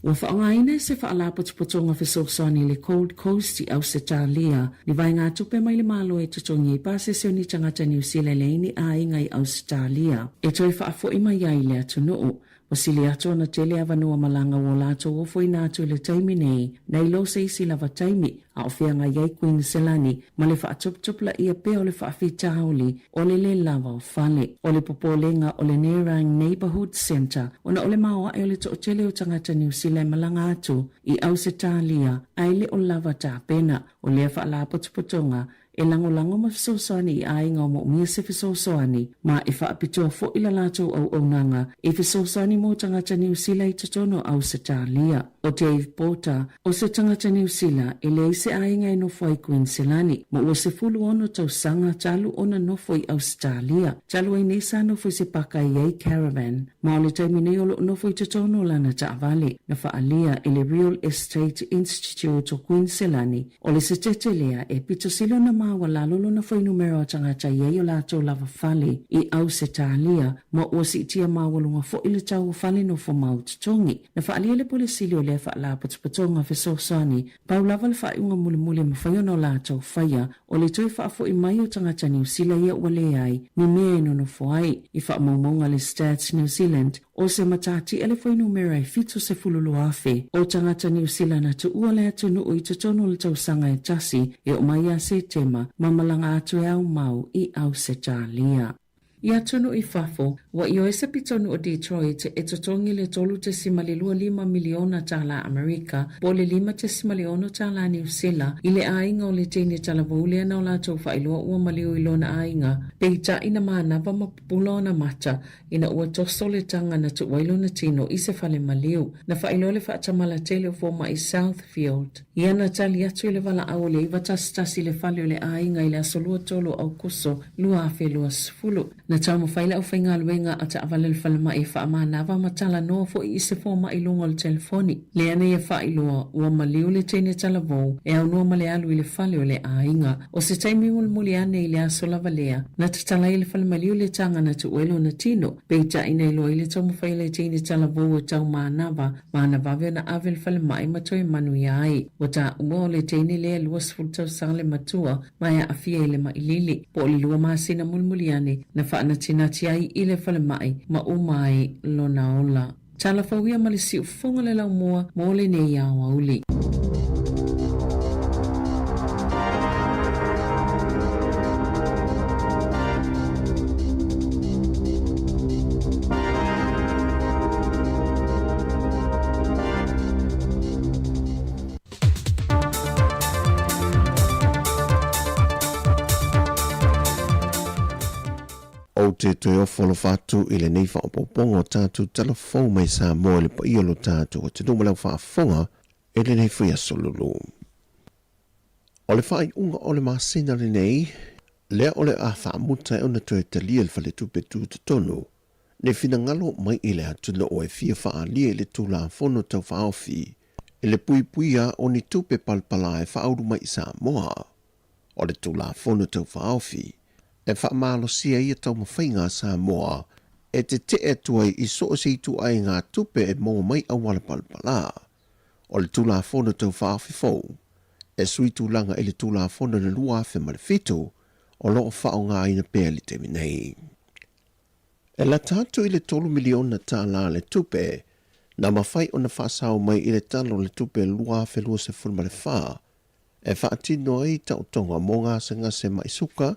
Ua whaongaina se whaalapotopotonga whesosani le Cold Coast I au se tālea, ni vai ngā tupe mai le malo e tutongi I pāsesio ni tangata New Zealand leini a inga I au se tālea. E toi whaafo I mai ai le atunuu, wasili ato na tele avanua malanga o lato o foi natu le taimi nei, nei lo se isi lava taimi, a o whianga iai Queenselani, ma le whaatuptupla ia pe o le whaafitauli, o le lava o whale, o le popolenga o le Nerang Neighborhood Centre, o na ole maoa e o le tootele o tangata New Zealand malanga atu, I au se tālia, aile o lava tā pena, o lea whaalapotupotonga, e lango ma fisosoani I ainga o mo umia se fisosoani, ma e whaapitoa fo ila lato au nanga, e fisosoani mo tangata New Zealand I tatono au se tālia. O Dave Porter, o se tangata New Zealand, e lei se ainga I nofo I Queenselani, ma ua se fulu ono tau sanga talu ona nofo I Australia, talu ai nesa nofo I se paka I ei caravan, ma o le taimine o lo nofo I tatono lana taavale, na whaalia e le Real Estate Institute o Queenselani, o le se tetelea e pito silo na wa lalolo na foi numero o tangata iei o lato lava fale I au se tālia, ma ua si itia mawalunga fo ili tau fale no fo maututongi. Na whaalia le polisili o lea whaala patupatonga fesosani, pau lava le whaiunga mule ma whaiona o lato whaia, o le toi whaafo I mai o tangata New Zealand ia ua le ai, ni mea ino no fo ai, I whaamaumonga le Stats New Zealand, o se matati ele foi numero ai fito se fululu afe, o tangata New Zealand atu ua le atu nuu I tutono le tau sanga e tasi, e o mai a se tema, mamalanga atu e au mau I au se tālia. Ia tunu I fafo, wa I o esa pitonu o Detroit e totongi le tolu te simalilua 5 miliona tala Amerika, po le 5 te simaliono tala New Zealand, I le ainga o le teine tala vaulea na o lātou whailua ua maliu ilona ainga, pe I ta ina maanava mapupula na mata, ina ua toso le tanga na tu wailu na tino I se fale maliu, na whailua le whaatamala tele o foma I Southfield. Ia na tali atu le wala au le iwa tasitasi le fale o le ainga I le asolua tolo au kuso, lua afe lua sifulu. Na tau mawhaila au whainga luenga a ta awale le whalama e whaamanava matala noa fo I se foma I lunga le telefoni. Le ane e whailua ua maliu le tene talavou e au noa male alu I le fale o le ainga. O se taimi muli ane I le aso lava lea, na tatala I le whale maliu le tanga na tu uelo na tino, peita ina ilo I le tau mawhaila e tene talavou o tau maanava veo na ave le whale mai matoe manu ia ai. O ta ua o le tene lea lua sifultau sangale matua, mai a afia I le mailili, po le lua maasina muli ane, na whaana tinati ai I le whale mai, ma umai lona ola. Tala whauia malisi ufunga le lau mua, mo le nei awa uli. O te te ofolo fatu I le nei whaopopongo tātu telefon mai sa moe le pa iolo tātu o te numalau whaafonga e le nei whia solulu. O le whai unga o le māsina le nei, lea o le a whaamuta e ona tue te lia le whale tupe tu te tonu, ne whina ngalo mai I le atuna o e fia wha lia le tūla whono tau whaofi, e le pui puia o ni tupe palpala e whauru mai sa moa, o le tūla whono tau whaofi, e whaamalo sia ia tau mawhainga sa moa, e te tuai I so o se tu ai ngā tupe e mō mai awala palpala. O le tūla whono tau whaafi fau, e sui tūlanga e le tūla whono na lua awhi marifito, o loo whao ngā ina pēr li te minei. E la tātu I le 3 miliona tā la le tupe, na mawhai o na whaasau mai I le talo le tupe lua awhi lua se fulma le wha, e whaatino ai tau tonga mō ngā sanga se mai suka,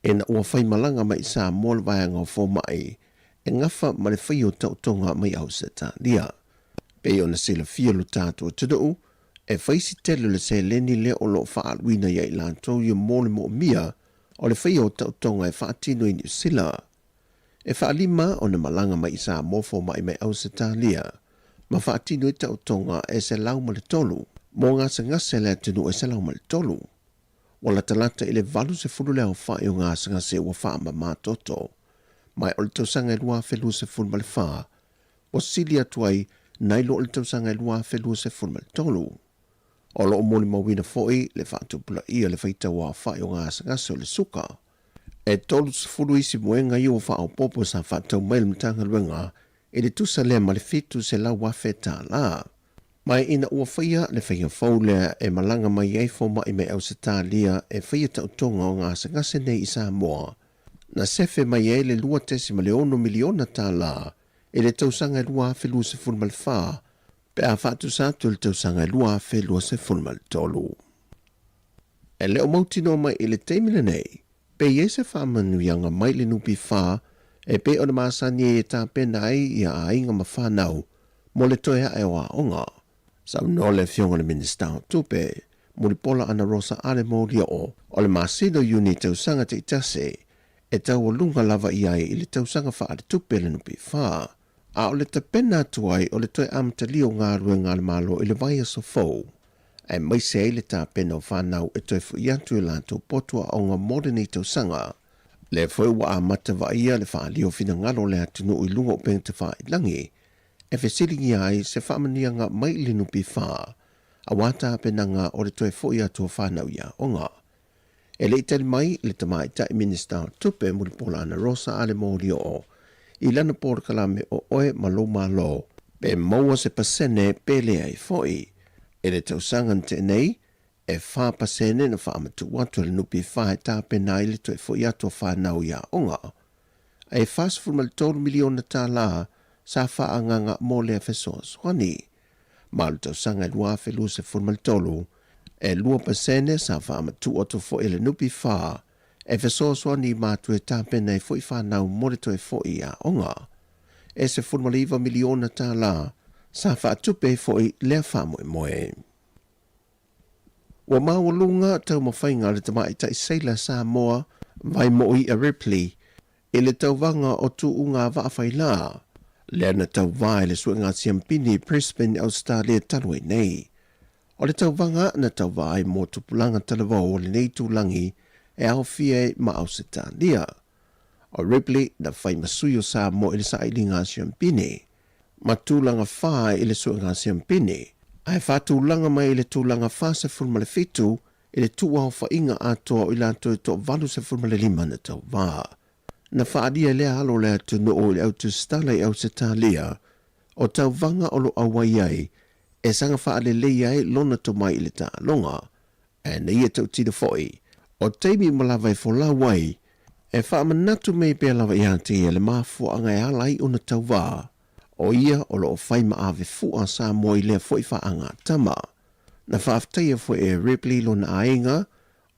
e na ua whai malanga mai sa mōl vaianga o fō mai, e ngawha ma le whai o tau tonga mai au se tā lia. Pei o na sila fia lo tātua tudou, e whai si telu le se leni le o lo whaaluina ia I lantou ia mōle mo mia, o le whai o tau tonga e whaatino I New Zealand. E whaalima o na malanga mai sa mō fō mai mai au se tā lia, ma whaatino I tau tonga e se lau ma le tolu, mō ngā se ngase le tunu e se lau ma le tolu. Wala talata I le valu se fulu leo wha I o ngā sanga se ua wha ma mātoto. Mai o le tausanga I lua whelua se fulu ma le wha. O sili atuai, nai lo le tausanga I lua whelua se fulu ma le tolu. O lo o moni mawina foi, le wha tupula ia le whaita wa wha I o ngā sanga se o le suka. E tolu se fulu isi muenga I o wha o popo sa wha tau mail mtanga luenga, e le tusa lea ma le fitu se la wafe tā la. Mai ina ua whaia le whaia whaulea e malanga mai ei fōma I me au se tā lia e whaia tautonga o ngā sangase nei I Samoa. Na sefe mai e le lua tesi ma le 1 miliona tā la e le tausanga lua whelua se fulma le wha, pe a whatu sātu le tausanga lua whelua se fulma le tolu. E leo mautino mai I le teimile nei, pe ie se whaamanuianga mai le nupi wha e pe o na maasani e tā pena ai I a inga ma whanau mo le toea e o a onga. Sa no le fionga le minister tupe, muripola ana Rosa ale maulia o le masino uni tausanga te itase, e tau o lunga lava I ai I le tausanga wha ale tupe le nupi wha. A o le tapena tuai o le toi amtali o ngā ruenga le malo I le vai so fau. E mai se ai le tapena o whanau e toi fu iantu I lanto potua o ngā modern tausanga. Le fwoi wa a mata wa ia le wha lio fina ngalo le atunu I lunga o peng te wha I langi. E whesilingi ai se whamanianga mai le nupi wha, a wata penanga o le toe fwoi atua whanau ia onga. E le itali mai le tamai tai minister tupe muripola ana Rosa ale mōri o, I lana pōra kalame o oe malo malo, pe maua se pasene pele ai fwoi. E le tausangan te nei, e wha pasene na wha amatu watu le nupi wha e tā penai le toe fwoi atua whanau ia onga. E whasfurma le 3 miliona tā la, sa whaanganga mō lea whesoas whani. Malu tau sanga lua whelua se fulma le tolu, e lua pasene sa whaamatu atu fo ele nupi wha, e fesoasoa ni mātue tāpena e fwoi whanau more to e fwoi a onga. E se 4 miliona tā la, sa whaatupe e fwoi lea whamoe moe. Wa mawalunga tau mawhainga le tamai tai Sailor Samoa, vai moi a Ripley, e le tauwanga o tu unga waawhai la, lea na tau vai le suenga Siampini, Brisbane, Australia tanui nei. O le tauwanga na tau vai mo tupulanga talawau o le nei tūlangi e au fie ma au Sitania. O Ripley na whai masuyo sa mo i le sailinga Siampini, ma tūlanga whai i le suenga Siampini, ai whātūlanga mai i le tūlanga whāse fulmale fitu i le tūwao whainga atoa o i lātou i tō valu se fulmale 5 na tau wā. Na whaadia lea halo lea tunu o i au tu stala i au se tālia, o tau vanga o lo awai ai, e sanga whaale lei ai lona to mai i le tā longa, e na ia tau tina foi, o teimi malawai fo la wai, e whaamanatu mei pēr lawa i hante e le mafu angai alai o na tau wā, o ia o lo whaima ave fua sa moi lea foi whaanga tama. Na whaafteia fo e Ripley lona ainga,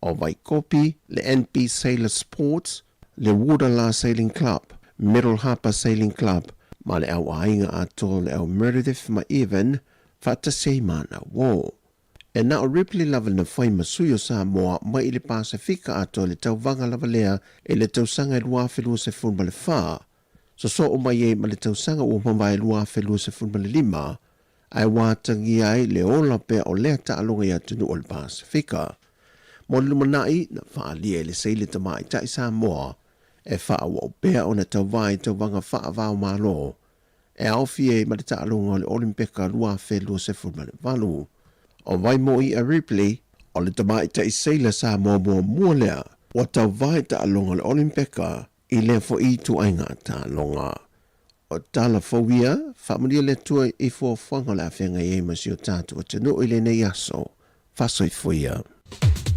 o vai kopi, le NP Sailor Sports, le Woodala Sailing Club, Middle Harper Sailing Club, ma le au ainga ato le au Meredith ma Evan, whaatasei mana wō. E na o Ripley lava na whaima suyo sa moa mai i le Pasifika ato le tau vanga lava lea e le tau sanga i lua whelua se funma le wha. So o mai e ma le tau sanga o mawai lua whelua se funma le 5, ai wātangi ai le ola pe o lea ta alonga i atunu o le Pasifika. Mo le lumanai na whaalia le seile tamai ta isa moa, e whaawa o pea o na tau vai tau vanga whaavao malo, e awhie ma le ta alonga o le Olimpeka lua whelua se funma le valu. O vai mo i a Ripley, o le tamai ta Sailor Samoa mua lea, o tau vai ta alonga le Olimpeka, i lea fo i tu ainga ta alonga. O tala fawia, whamaria le tua i fo whanga le awhenga i ema si o tātu o tanu i le nei aso, whasoi fwia. Fire.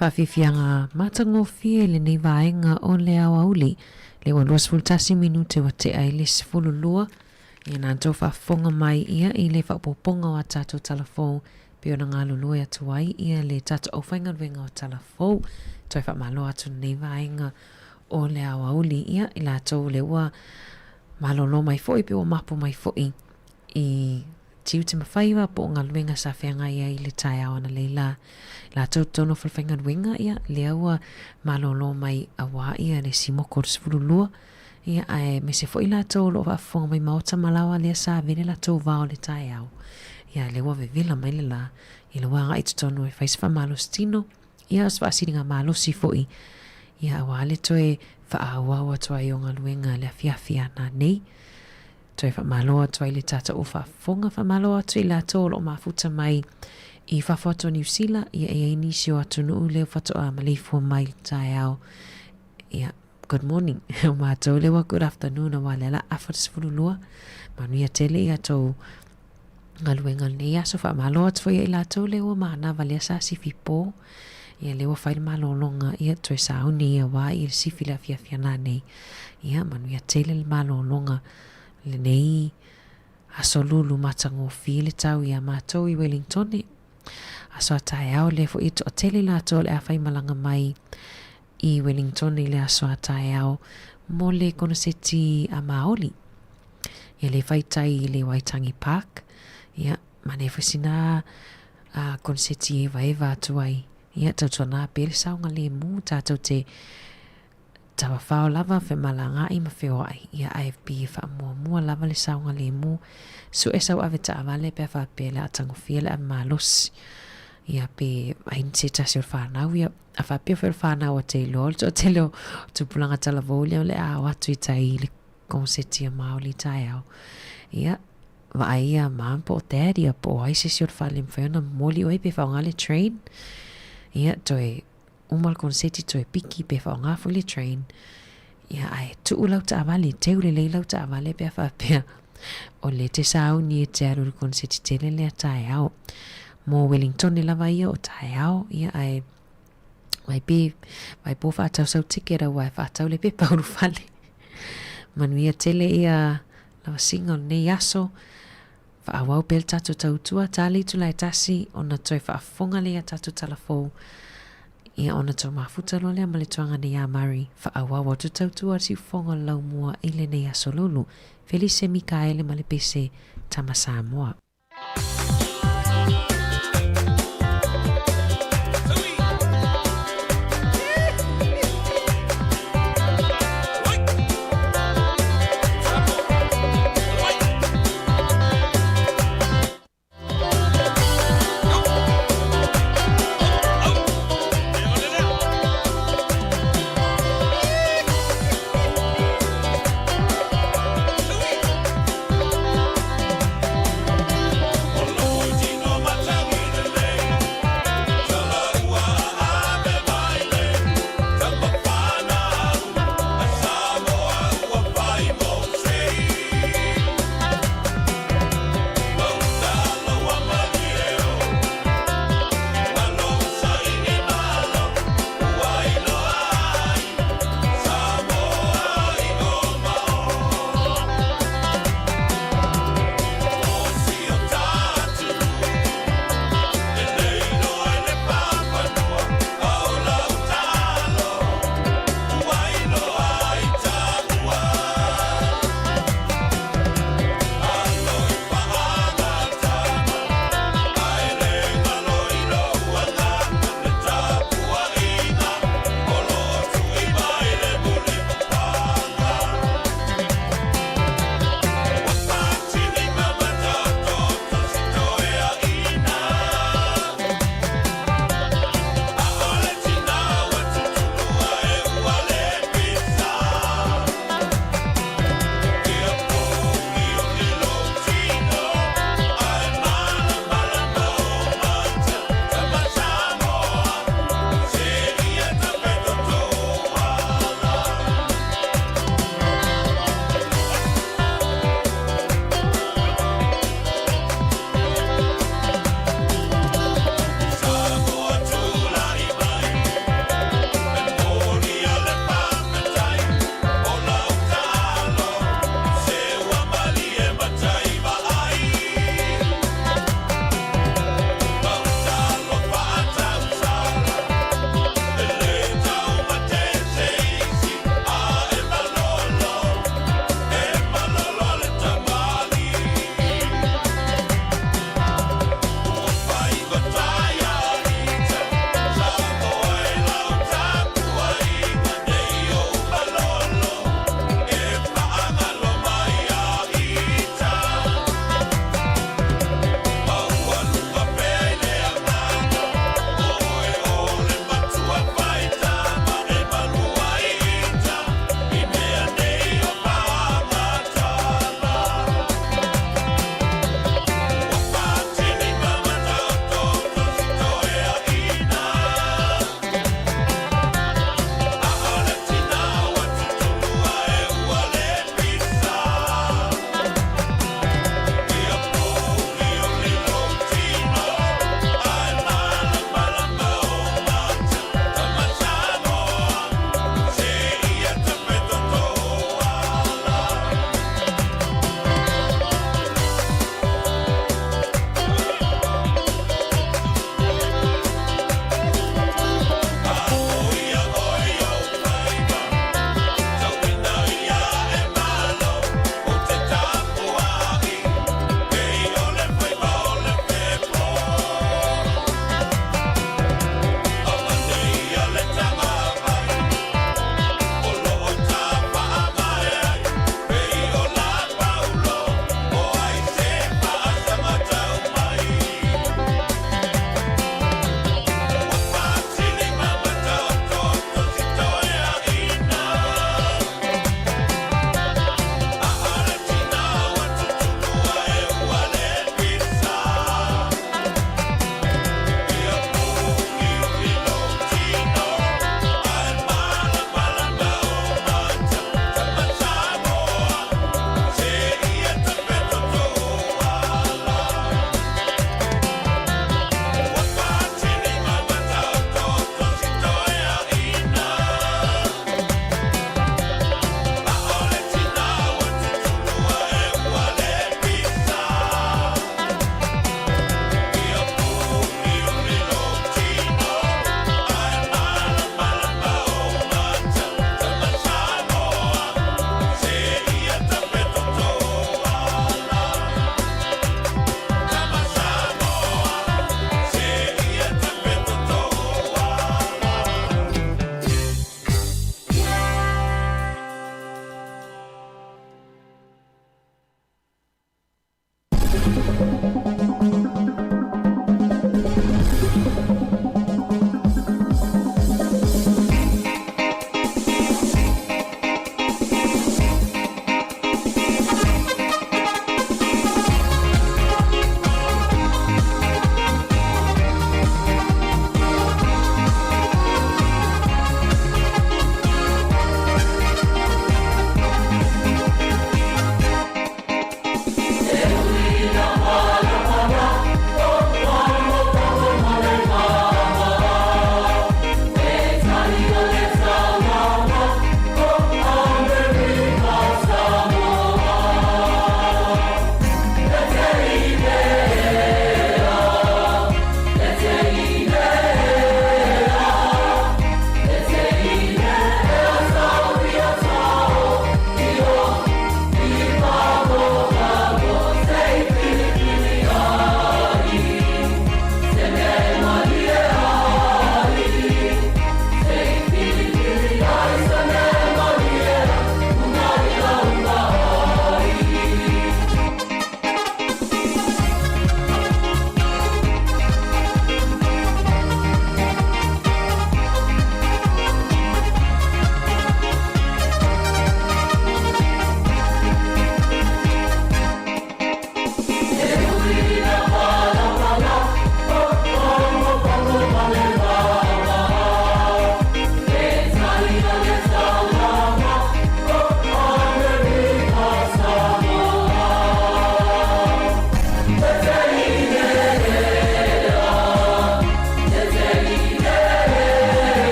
Whawhiwhianga matangofie le nei vaenga o le awauli. Le wa 20 minute wa te ai le 10 ia nā tau whafonga mai ia i le whapoponga o a tātou talafou pe o na ngā lulua atu ai ia le tātou au whainga ruenga o talafou toi whamalo atu nei vaenga o le awauli ia i la tau le ua malolo mai foi pe o mapo mai foi i tiu te mawhaiwa po ngā luenga sa whenga ia i le tai awana leila la tau tono whainga ruenga ia le ua malolo mai awa ia le simoko le ia ai me se foi la tau lo whafonga mai maota malawa lea sa vene la tau vao le tai au ia le ua vevila mai le la i le wanga i tutonu e whaiswha malo stino ia as whaasiringa malo si foi ia awa le toe whaaua toa i o ngā luenga le fiafia na nei toe whamaloa toa i le tata o whafonga whamaloa toa i la tau lo mafuta mai i whafoto New Zealand ia e inisi o atu nuu leo whatoa malifua mai tai au ia good morning ma tau lewa good afternoon a wale la afat fululua manuia tele ia tau ngaluenga nei aso whamaloa toa i la tau lewa maana valea sa sifipo ia lewa whaile malolonga ia toe sauni ia wa i sifila fiafia na nei ia manuia tele le malolonga le nei aso lulu matango file tau ia mātou i Wellington aso atai au le fo ito tele la tau le awhai malanga mai i Wellington i le aso atai au mo le konoseti a Maoli ia le whaitai i le Waitangi Park ia mane fusina a konoseti eva atuai ia tautua nā pele saunga le mu tātou te tawa whao lava whe malanga i mawheo ai ia AFP wha mua lava le saunga le mu su e sau ave ta avale pe wha pele a tango fiele a malos ia pe ain se tasi o whanau ia a wha pia wha whanau a te lol to te leo tupulanga talavolia le a watu i tai le konseti a maoli tai au ia wa ia mampo o tēri a po aise si o whale mwheona moli oi pe wha ngale train ia toi umal konseti toi piki pe wha ngafu le train ia ai tu ulau ta avale te ule leilau ta avale pe wha pia o le te sao ni e te aru konseti tele le a tai au mo Wellington ni lava ia o tai au ia ai mai po whaatau sau tikera wai whaatau le pe pauru whale manuia tele ia lava singa o nei aso whaawau pel tatu tautua tali tu lai tasi ona toi whaafonga lea tatu talafou ia ona tau mafuta lo lea malituanga ni a Mari whaawau atu tautua si fonga lau mua ile nei aso lulu Felice Mikaele malepese tama Samoa.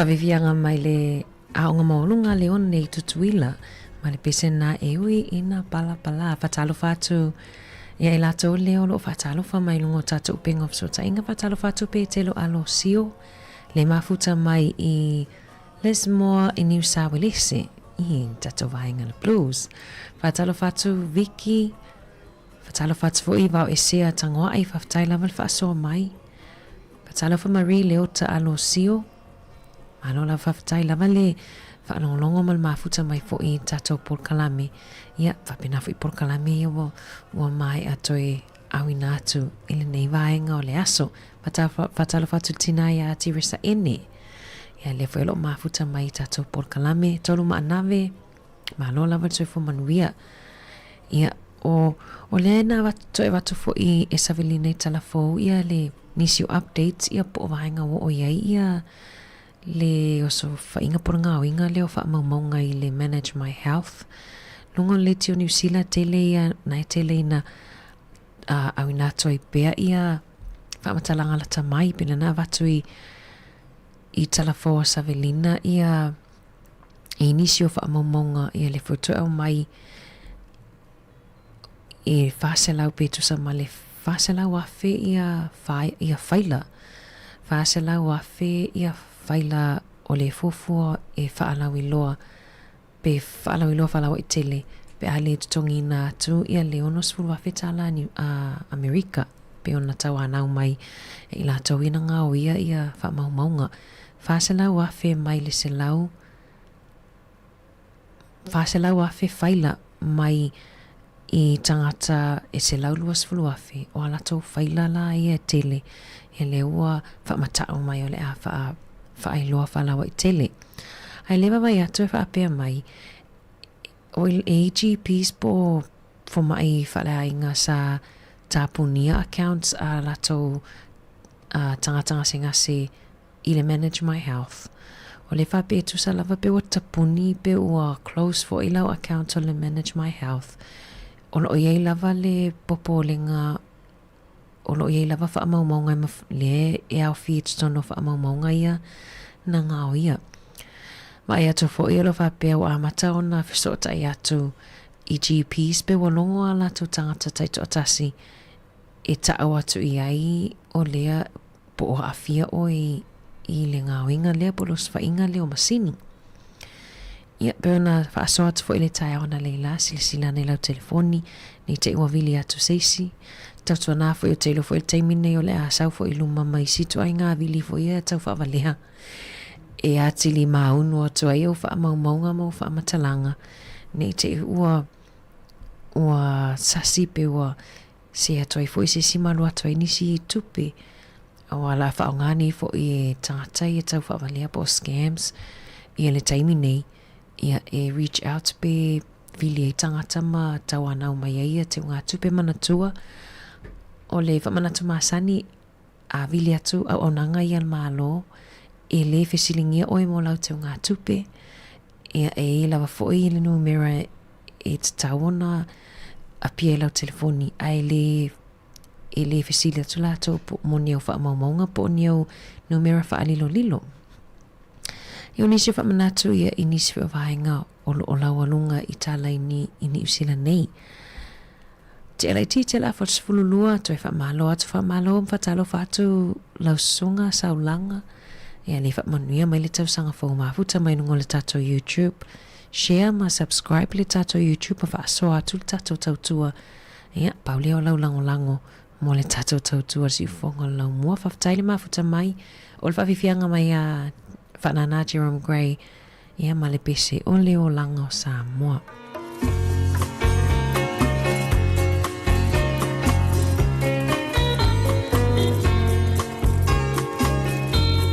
Whavivianga mai le aonga maulunga le on nei tutuila ma le pese na ewi ina pala pala whatalo whatu ia i lato leo lo whatalo wha mai lungo tatu upeng of sota inga whatalo whatu pe telo alo sio le mafuta mai i Lismore i New South Wales i tatu vainga le blues whatalo whatu Vicky whatalo whatu fo i vau e sea tangoa ai whaftai lamal whaasoa mai whatalo wha Marie Leota alo sio Ano la whaftai lava le whaanongolongo mal mafuta mai fo i tatou Porkalame. Ia, whapena fo i Porkalame ia wa mai atoe awina atu ili nei vaenga o le aso. Whatalo whatu tina ia ati resa ene. Ia le fo ilo mafuta mai i tatou Porkalame. Tolu maanave, malo lava toe fo manuia. Ia, o le na toe watu fo i e savelina i talafou ia le nisio updates ia po vaenga o iai ia le oso whainga poranga o inga leo wha maunga i le Manage My Health. Lungo le tio New Zealand tele ia, nai tele ina awina toi pea ia wha matalanga lata mai pina na watu i talafoa Savelina ia inisio wha maunga ia le foto au mai i whaselau petu sa ma le whaselau afe ia whaila. Whaselau afe ia faila o le fofua e whaalau i loa pe whaalau i loa whaalau i tele pe ale tutongi nā tu ia le ono sfuru whawhetala ni Amerika pe ona tau anau mai i la tau ina ngā o ia wha maunga whaselau afe mai le se lau whaselau afe whaila mai I tangata e se lauluas fulu afe o alatou whaila la ia tele e le ua whaamatao mai o le a whaailoa whalawa I tele. Ai lewa mai atu e whaapea mai o AGPs po mai whalea inga sa tapunia accounts a latou tangata singa se I le Manage My Health. O le whape tu sa lava pe o tapuni pe ua close for ilau account o le Manage My Health. O lo iei lava le popolenga o lo iei lava whaamaumaunga le e au fietstono whaamaumaunga ia na ngao ia. Mai atu fo ia lo whapea o amata o na whisota I atu I GPs pe walongo a latu tangata taito atasi e taau atu I ai o lea po o afia o I le ngao inga lea po los whainga leo masini. Ia pe ona whaasoa atu fo ile tai aona leila sila nei lau telefoni nei te ua vili atu seisi tautua nā fo I o teilo fo ile taimine o le asau fo ilu mama I situ ai ngā vili fo ia tau whaavaleha e atili maunu atu ai au whaamaumaunga mau whaamatalanga nei te ua sasi pe ua se atu ai fo I se simalu atu ai nisi I tupe o ala whaongani fo I tangata I tau whaavaleha po scams I le taimine ia e reach out pe vili e tangata ma tau anau mai ia te ngā tupe manatua o le whamanatu masani a vili atu au onanga ia malo e le whesilingia oi mo lau te ngā tupe ia e lawa foi le numera e te tauona a pia lau telefoni ai le e le whesili atu lato po mo niau whaamaumaunga po niau numera whaalilo lilo. Io nisi whamanatu ia I nisi whaavainga o laualunga I tala ini usila nei. Te alai ti te la whats fululua to e whamalo atu whamalo mwhatalo whatu lausunga saulanga. Ia le whamanuia mai le tausanga whaumafuta mai nungo le tato YouTube. Share ma subscribe le tato YouTube a whaasoa atu le tato tautua. Ia paulea o lau lango mo le tato tautua si ufonga lau mua whaftaile mafuta mai. O le whafifianga mai a Whanana Jerome Gray ia ma le pese o leo langa o Samoa.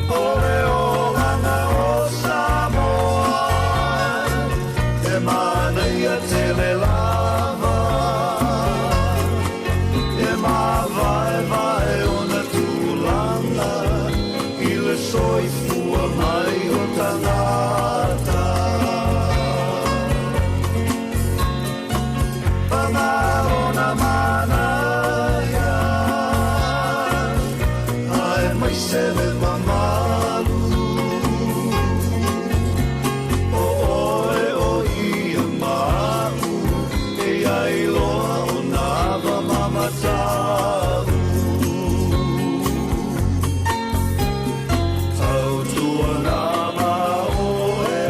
O leo langa o Samoa e mana ia tele lava e ma vai ona tūlanga I le soifua mai o tangata Panga ona manaya Ai mai sele mamalu O oe o ia mau E ai loa o nava mamataru Tautua nama o e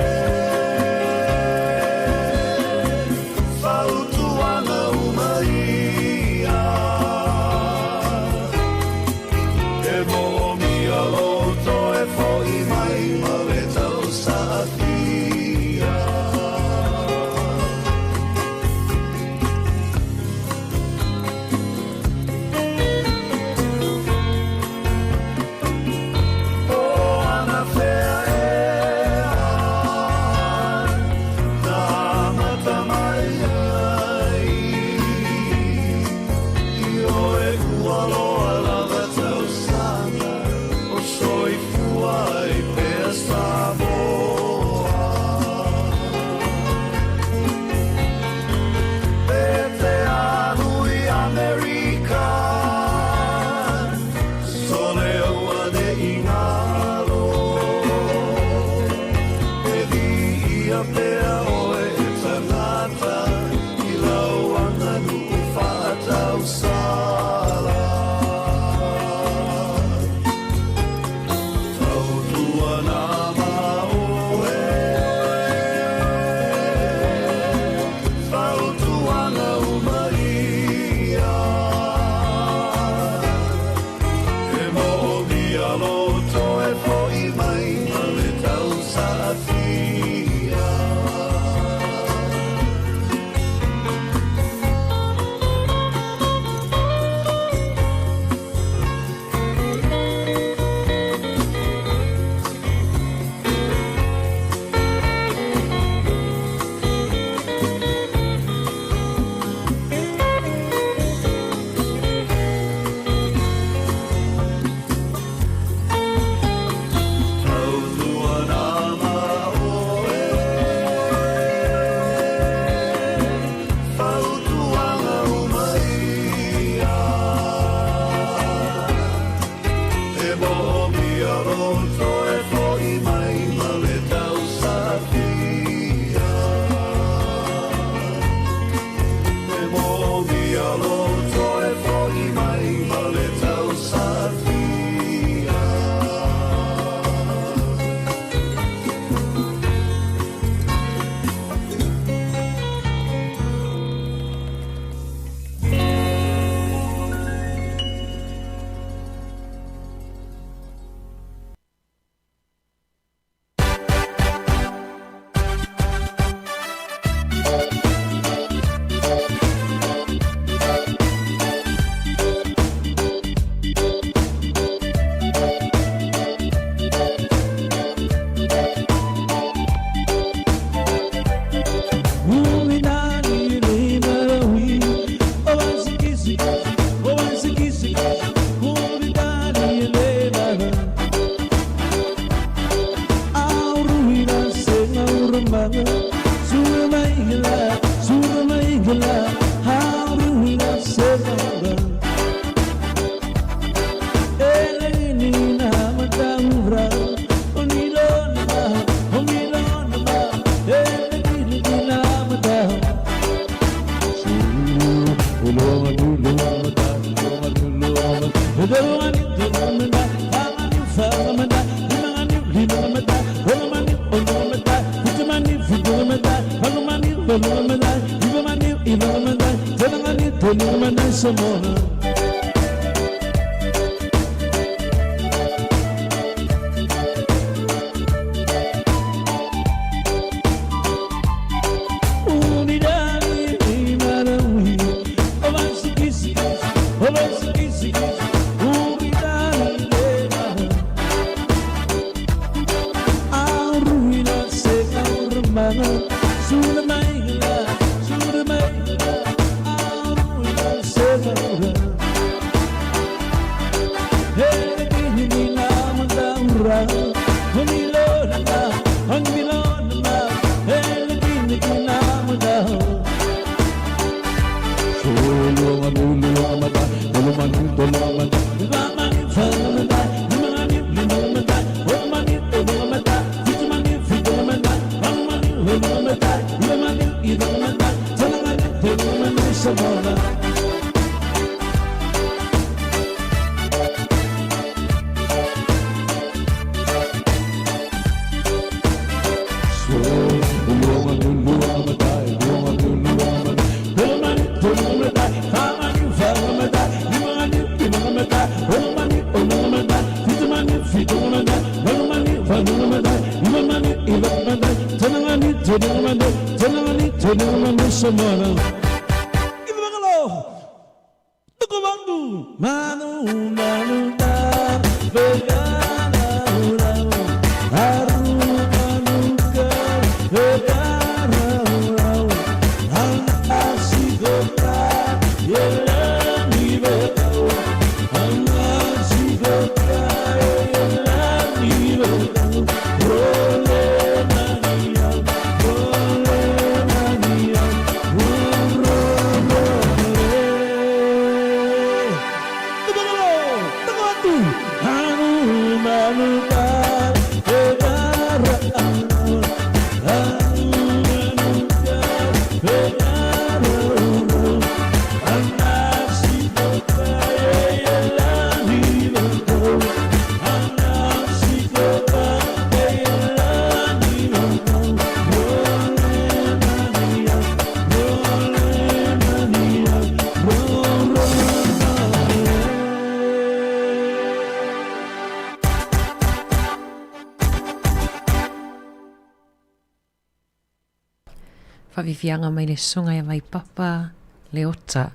Whawiwhianga mai le songa e vai papa le ota.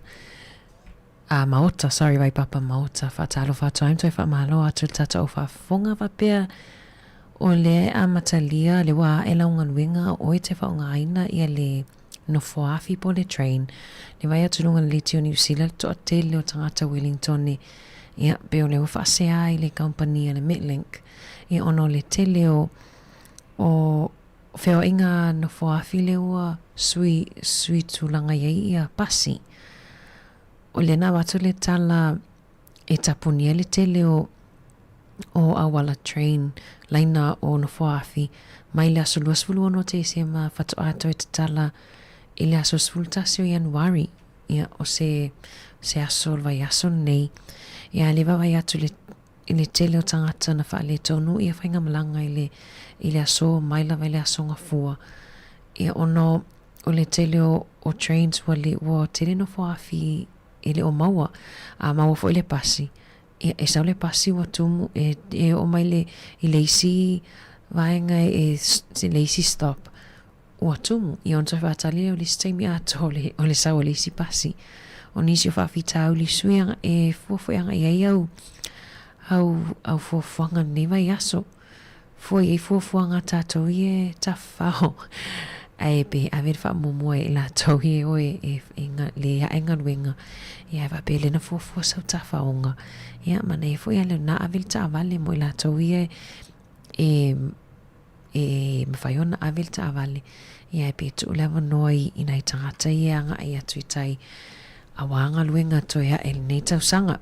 Maota, sorry, vai papa maota. Whatalo whatoaim toi whamalo atu tata o whafonga wapea o le amatalia le wā e launga nuinga o e te whaonga aina ia le no foafi po le train. Le vai atu lunga le tio New Zealand to a tele o tangata Wellington ni ia peo le uwhaasea i le company le Metlink. Ia ono le tele o wheo inga no foafi le ua sui tulanga iei ia pasi. O le na watu le tala e tapunia le tele o awala train laina o no foafi mai le aso luas fulu ono te se ma whatu ato e te tala i le aso sfultasio Januari ia o se aso vai aso nei ia le vai atu le tele o tangata na wha le tonu ia whainga malanga i le aso mai la vai le aso ngafua ia ono o le tele o trains wa tele no foafi i le o maua maua fo i le pasi e sau le pasi wa tumu e o mai le i le isi vaenga se le isi stop wa tumu i on tofa atali o le stemi ato o le sau le isi pasi o nisi o whawhita au li suianga e fuafuanga i au fuafuanga newa i aso fuafuanga tato i e tawhao ai be aver fa momo e la tohi o e le enga wenga ia va pele na fo sa tafaonga ia mana e fo ia le na avel ta vale mo la tohi e me faiona avel ta vale ia pe tu leva noi ina tangata ia nga ia tuitai awanga luenga to ia el neta sanga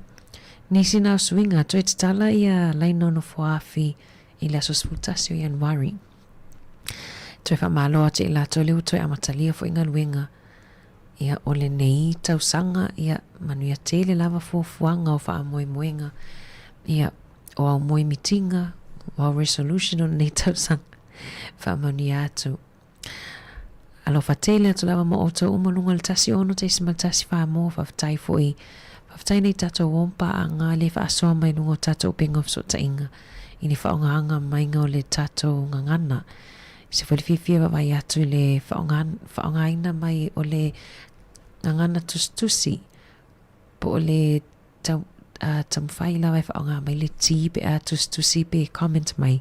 nisi na swinga to tala ia laino no foafi ila sosputasio Januari. Toi whamalo ate i la toleu toi amatalia fo inga luenga. Ia ole nei tausanga ia manuia tele lava fuafuanga o wha amoe moenga. Ia o au moe mitinga, wa resolution on nei tausang fa mani atu alo fatele atu lava mo oto umalunga le tasi ono te isimal tasi fa mo fa fatai foi fa fatai nei tato wompa anga le fa asoa mai nungo tato upinga so tainga ini fa onga anga mai ngau le tato ngangana se foi fifia vai atu le fa onga ina mai o le ngangana tustusi po le tamwhai lawa fa onga mai le ti pe a tustusi pe comment mai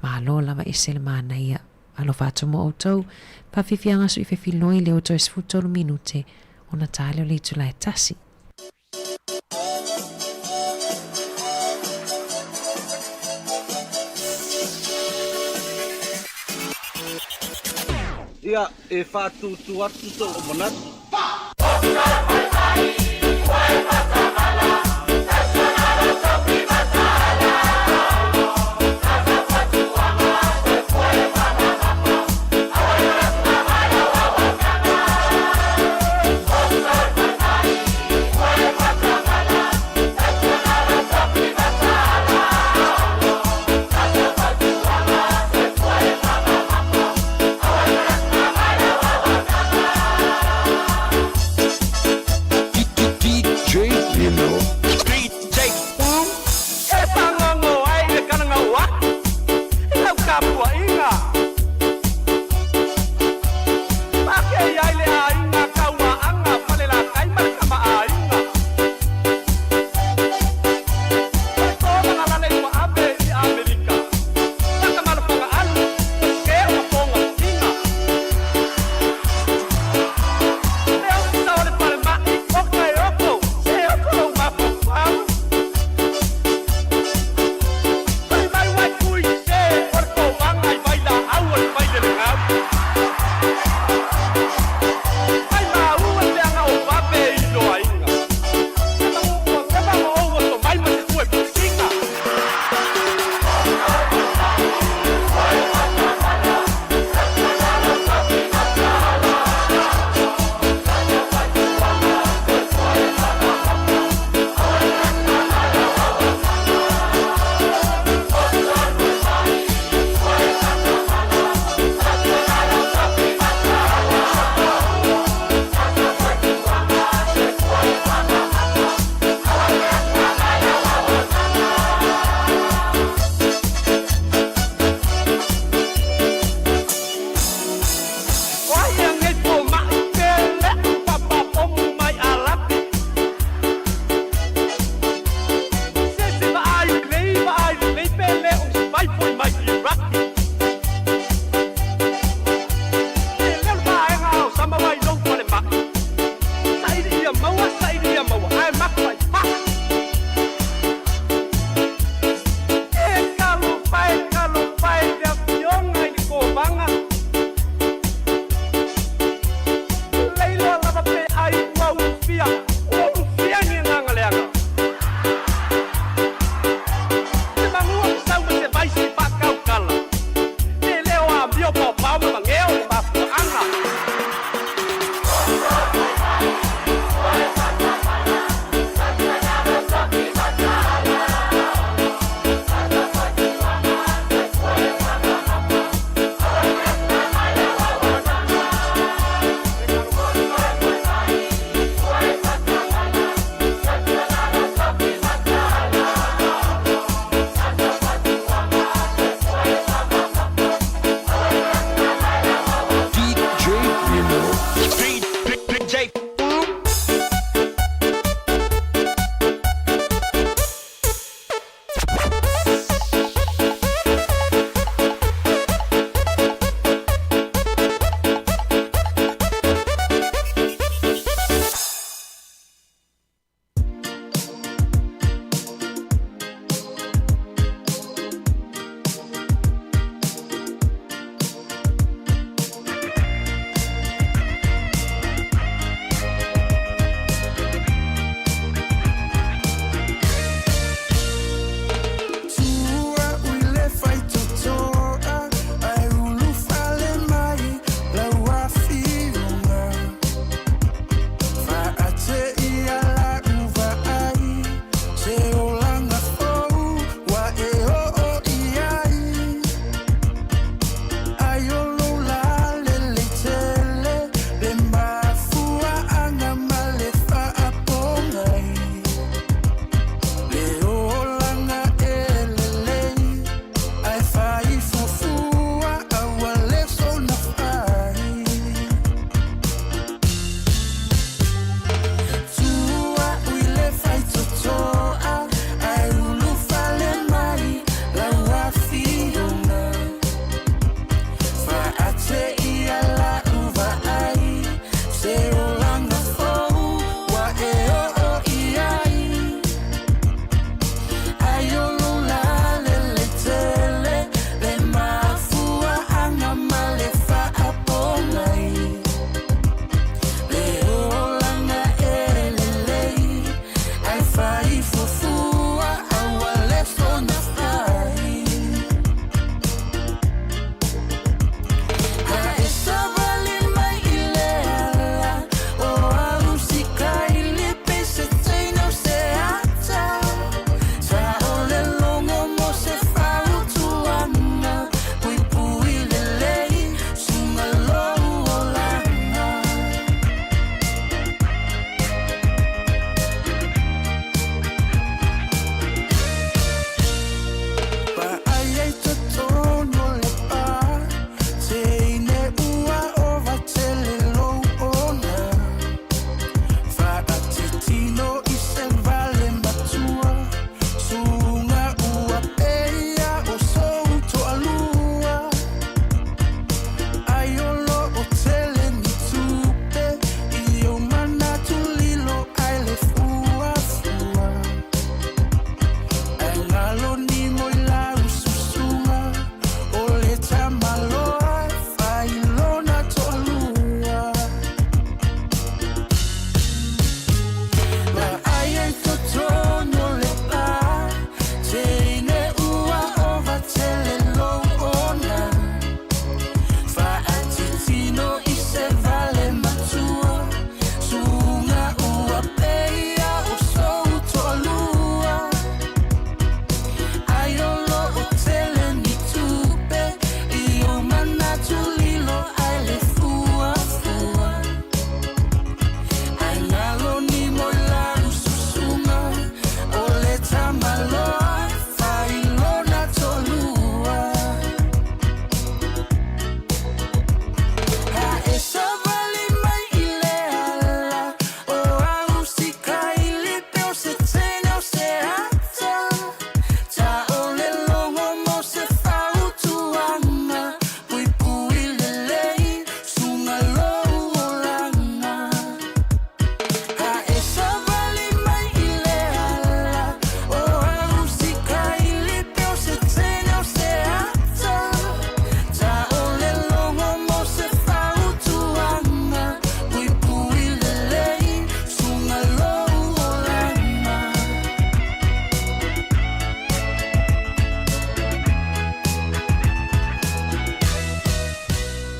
ma lo lava isele mana ia alo fatu mo auto pa fifianga su ife filoi le auto esfutolo minute ona tale o le tula e tasi. Ia e fatu tu atu to o monatu.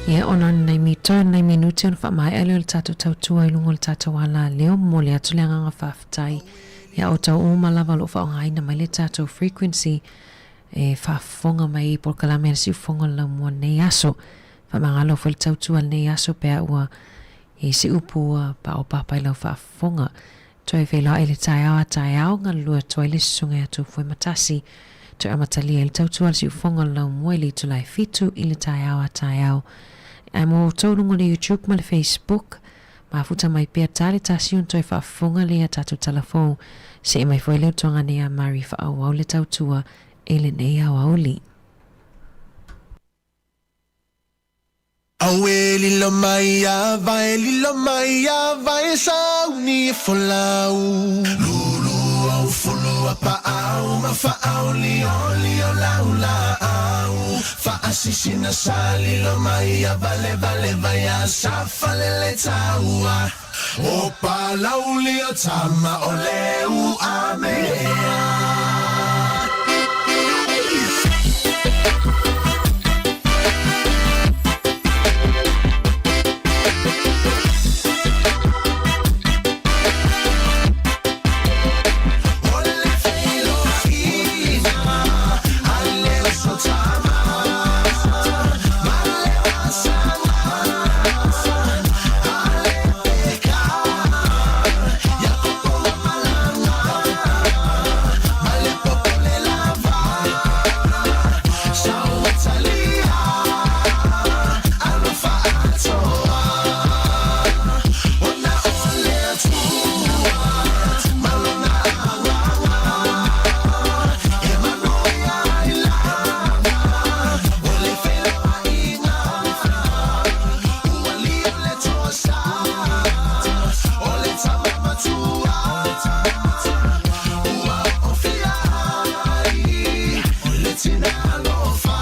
Ia ona nei mito nei minuti on fa mai ele tato tautua I lungo le tato wala leo mo le atu leanga whaftai. Ia o tau uma lava lo wha ngai na mai le tato frequency e whafonga mai I por kalame si fonga la mua nei aso. Fa mangalo fo le tautua nei aso pea ua e si upua pa o papai lau whafonga. Toi vela ele tai au ngal lua toi le sunga atu foi matasi. Toi amatalia ele tautua si fonga lau mua li tu lai fitu ile tai au. Ai mo tōrungo le YouTube ma le Facebook. Ma futa mai pia tale tasi un toi whafonga le a tatu telefon. Se mai foi leo tonga nea mari wha au le tautua ele nei au auli. Awe lilo maya vai sauni folau lulu au fulu apa au ma fa au lio laula au fa asisina sali lo maya vale vaya safale le taua o pa laulio tama oleu amea. Tina Lofa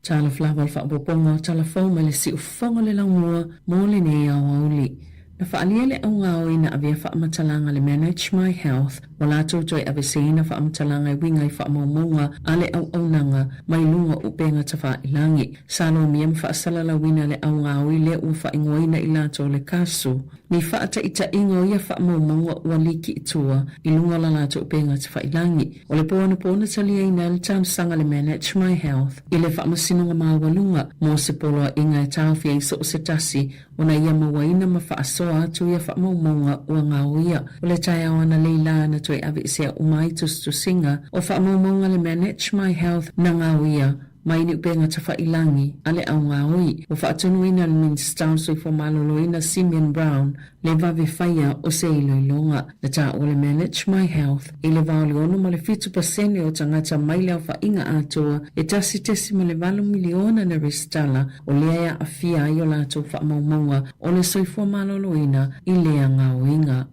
Tala flawa fa boponga tala foma le si ufonga le langua mo le ne ya wauli. Na faalia le au ngao ina avia fa amatalanga le Manage My Health wala tōtoi avesina fa amatalanga I winga I fa amamunga ale au nanga mai lunga upenga tafa ilangi. Sano miem fa asalala wina le au ngao I le ufa ingoina ilato le kasu. Ni fa ata ita ingo ia fa amamunga waliki itua ilunga lalato upenga tafa ilangi. O le pona talia ina le tansanga le Manage My Health ile fa amasinunga mawalunga mo se polo inga e tawfia iso o se tasi ona ia mawaina mafa aso atu ia fa maunga ua ngauia. O le tai awana leila na toi avi sea umai tu singa o fa maunga le Manage My Health na ngauia mai ni upenga tafa ilangi ale au ngaui. O fa atunuina le Minister soi for maloloina Simeon Brown le vavi faya o se iloilonga na ta o le Manage My Health ile vaoli ono ma le 50% o tangata mai leo fa inga atua e tasi tesi ma le 20 miliona na restala o lea afia i o lato fa maunga o le soi for maloloina ile ngauinga.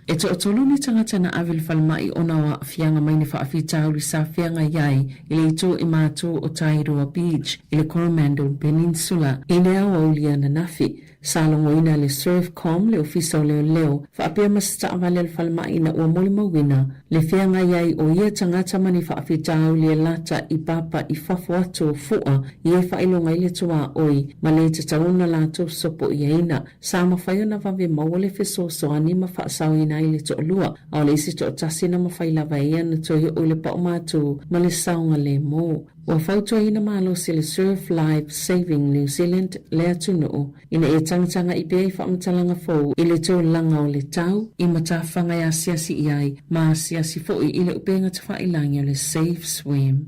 E to otoluni tangata na avil falmai ona wa fianga mai ni fa afitau li sa fianga yai ile ito imatu o Tairua Beach ile Coromandel Peninsula ile awa ulia na nafi. Salongo ina le Surfcom le ofisa leo fa apia masita avale falmai na ua moli mawina le fianga yai o ia tangata mani fa afitau li lata I papa I fafu atu fua ia fa ilonga ile tua oi ma le te tauna lato sopo iaina sa mawhaio na vave mawale feso so anima fa asau ina ile to lua au le isi to tasi na mawhaila vaia na to yo ule pa umatu ma le saunga le mo. Wa fautua ina malo si le Surf Life Saving New Zealand le atunu ina e tangtanga I pia I whaamatalanga fau I le tō langa o le tau I matawhanga ya siasi iai ma siasi fo I le upenga tafa ilangi o le Safe Swim.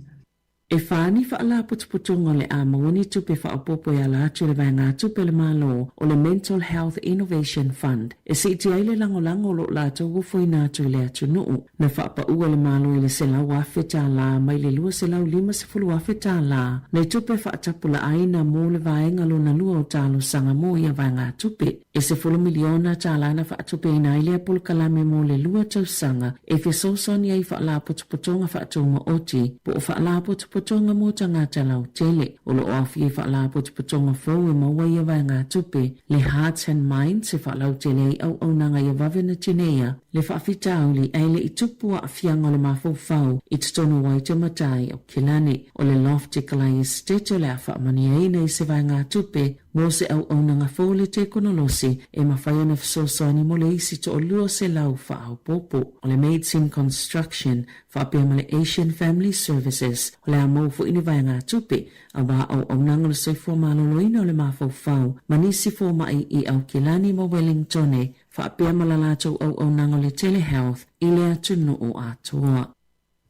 E whaani whaala putuputunga le a mawani tupe whaapopo ya la atu le vainga tupe le malo o le Mental Health Innovation Fund. E si iti aile lango lo la atu ufo ina atu le atu nuu. Na whaapa ua le malo I le sela wafeta la mai le lua sela ulima se fulu wafeta la. Na tupe whaatapula aina mo le vaenga lo na lua o talo sanga mo ia vainga tupe. E se fulu miliona tala na whaatupe ina ile apul kalame mo le lua tau sanga. E fe sosoni ai whaala putuputunga whaatunga oti. Po whaala putuputunga mo tangata lau tele. O lo oafi e whaala putuputunga fau e maua ia vainga tupe. Le Hearts and Minds se whaalau tele au nanga ia vavena tinea. Le whaafitauli aile I tupua a fianga o le mafau I tutonu wai te matai o Kilani. O le Lofty Kalai Estate o le a whaamani aina I se vainga tupe. Mo se au nanga fau le te konolosi e mawhaia na fisosoani mo le isi to o lua se lau whaau popo. O le Maids in Construction whaapea ma le Asian Family Services o le a maufu ini vainga tupe a wa au nanga le soifua maloloina o le mafau manisi fo mai I au Kilani mo Wellingtone whaapea ma la lato au nanga le Telehealth I le atunu o atua.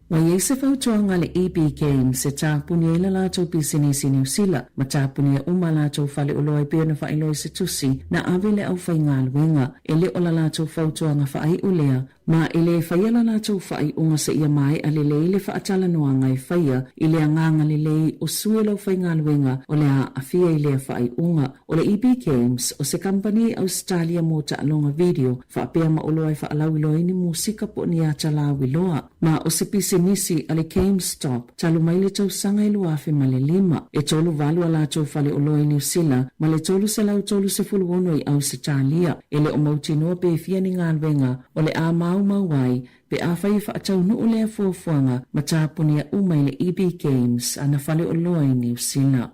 Wa yese fautuanga le EB Games se tāpuni e la lātou pisinisi New Zealand ma tāpuni e uma lātou whale o loa pēna whaeloi se tusi na awele au whai ngā luenga e le o la lātou fautuanga whaai ulea ma ele whaia la lātou whai unga sa ia mai a le leile whaatala noa ngai whaia i le anganga le lei o suelo whai ngā luenga o le a awhia I le whai unga o le EB Games o se company Australia mo ta alonga video whaapea ma o loa whaalau iloi ni musika po ni a talawi loa ma o se pisinisi a le GameStop talu mai le tau sanga ilu afe ma le 5 e tolu valu a lātou whale o loa New Zealand ma le tolu se lau tolu se fulu ono I Australia e le o mautinoa pe fia ni ngā luenga o le a mau pe a whai whaatau nuu lea fuafuanga ma tāpuni a umai le EB Games ana whale o loa New Zealand.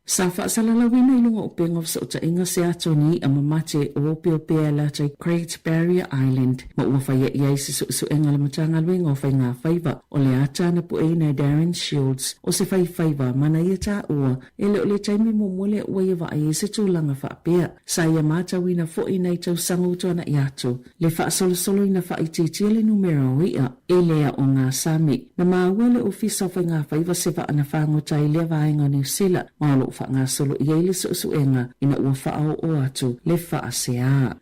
Sa whaasalalawina I lunga o penga sa uta inga se ato ni a mamate o opio pea latai Great Barrier Island ma ua whaia iai se su enga le matanga luenga o whai ngā whaiva o le ata na pu na Darren Shields o se whaiva mana ia tā ua ele o le taimi mo mole ua ia wa ai se tūlanga whaapea sa ia mata wina fo I nei tau sanga utoana I ato le whaasolosolo ina whaititia le numero ia e lea o ngā Sami na maua le ofisa o whai ngā whaiva se wa ana whangotai lea vaenga New Zealand ma lo whaanga solo I eile suenga ina ua whaao o atu le whaasea.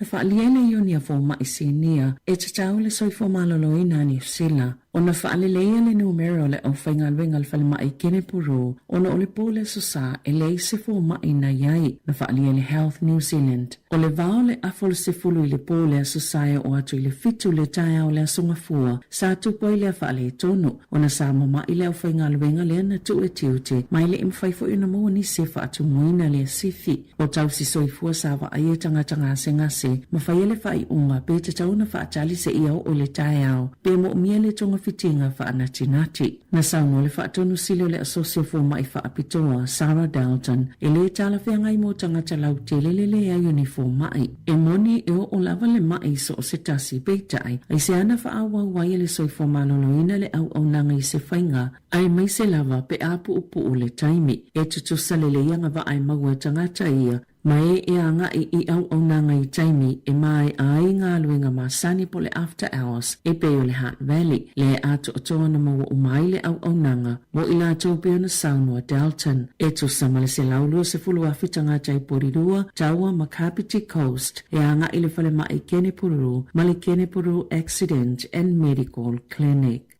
Na whaaliele ioni a fōma I sinia e te tau le soifo malolo ina New Zealand ona fa'aleleia le numero le au whaingaluenga le whalemai kene puru, ona o le pole sosa e le se fo mai na iai na whaalia le Health New Zealand. O le vao le afol se fulu i le pole sosae o atu i le fitu le tae o le asunga fua, sa tupo i le whaale tonu, ona sa mama i le au whaingaluenga le na tu e tiute, mai le imwhaifo ina mua ni se whaatu muina le sifi. O tau si soifua sa wa aia tanga se ngase, ma whaiele whai unga, pe te tauna whaatali se iau o le tae au, pe mo umia le tonga fitinga whaanatinati. Na sauno le whaatonu silo le asosio fo mai whaapitoa, Sarah Dalton, e le tala whiangai mo tangata lau te lelele a uniform mai. E moni e o lava le mai so o se tasi peitai, ai se ana whaawa wai le soifo maloloina le au nanga i se whainga, ai mai se lava pe apu upu o le taimi, e tutu salele ianga wa ai maua tangata ia, mai e anga i au nanga i taimi e mai ai ngā luenga masani po le after hours e peo le Hutt Valley, le atu o toa na maua umai le au nanga, mo ila tau peo na saunua Dalton, e tu samale se laulua se fulu afitanga tai porirua, taua Makapiti Coast, e anga i le whale mai Kene Pururu, male Kene Pururu Accident and Medical Clinic.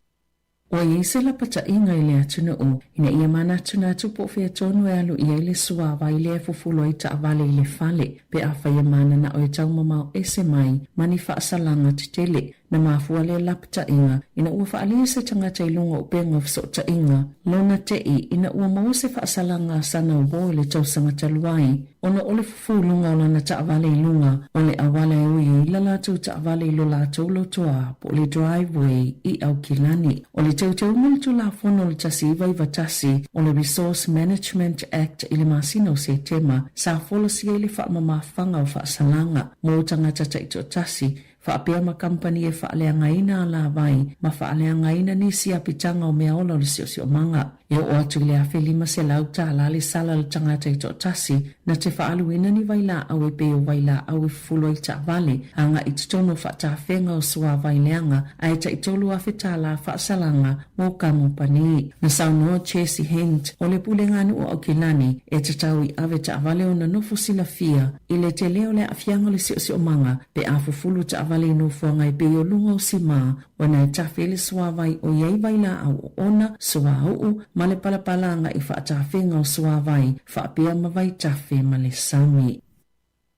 O i se la pata inga i le atuna o, ina ia mana tuna tupo fia tonu e alu ia i le suawa i le fufulo i ta avale i le fale, pe a whaia mana na o i tau mamau ese mai, mani whaasalanga te tele, na mafua le lapta inga, ina ua whaalia se tangata i lunga o penga fsota inga, lona te i, ina ua mau se whaasalanga sana o bo le tau sangata luai, ona ole fufulunga o lana ta avale i lunga, ole awale ui i lalatu ta avale i lo lato lotoa, po le driveway i au kilani, ole tau multu la fono le tasi iwa iwa tasi, ole Resource Management Act i le masino se tema, sa folo si e le whaamamafanga o whaasalanga, mo tangata taito tasi, whaapea ma company e whaaleangaina la vai, ma whaaleangaina ni si apitanga o mea ola le sio manga. E o atu le awhi lima se lauta ala le sala le tangata i tasi, na te whaaluina ni waila au e peo waila au e fulo i ta vale, anga i tutono whaatawhenga o sua vaileanga, a e ta i tolu awhi tala whaasalanga mo kamupani. Na saunoa Chesi Hent, o le pulenganu o Okilani, e te tau i ave ta vale o na nofo sila fia, i le te leo le awhianga le sio manga, pe afu fulu ta vale no fuanga i peo lunga o si maa, wana e tawhele sua vai o iei waila au ona sua au, ma le palapalanga i whaatawhenga o sua vai, whaapea ma vai tawhe ma le sami.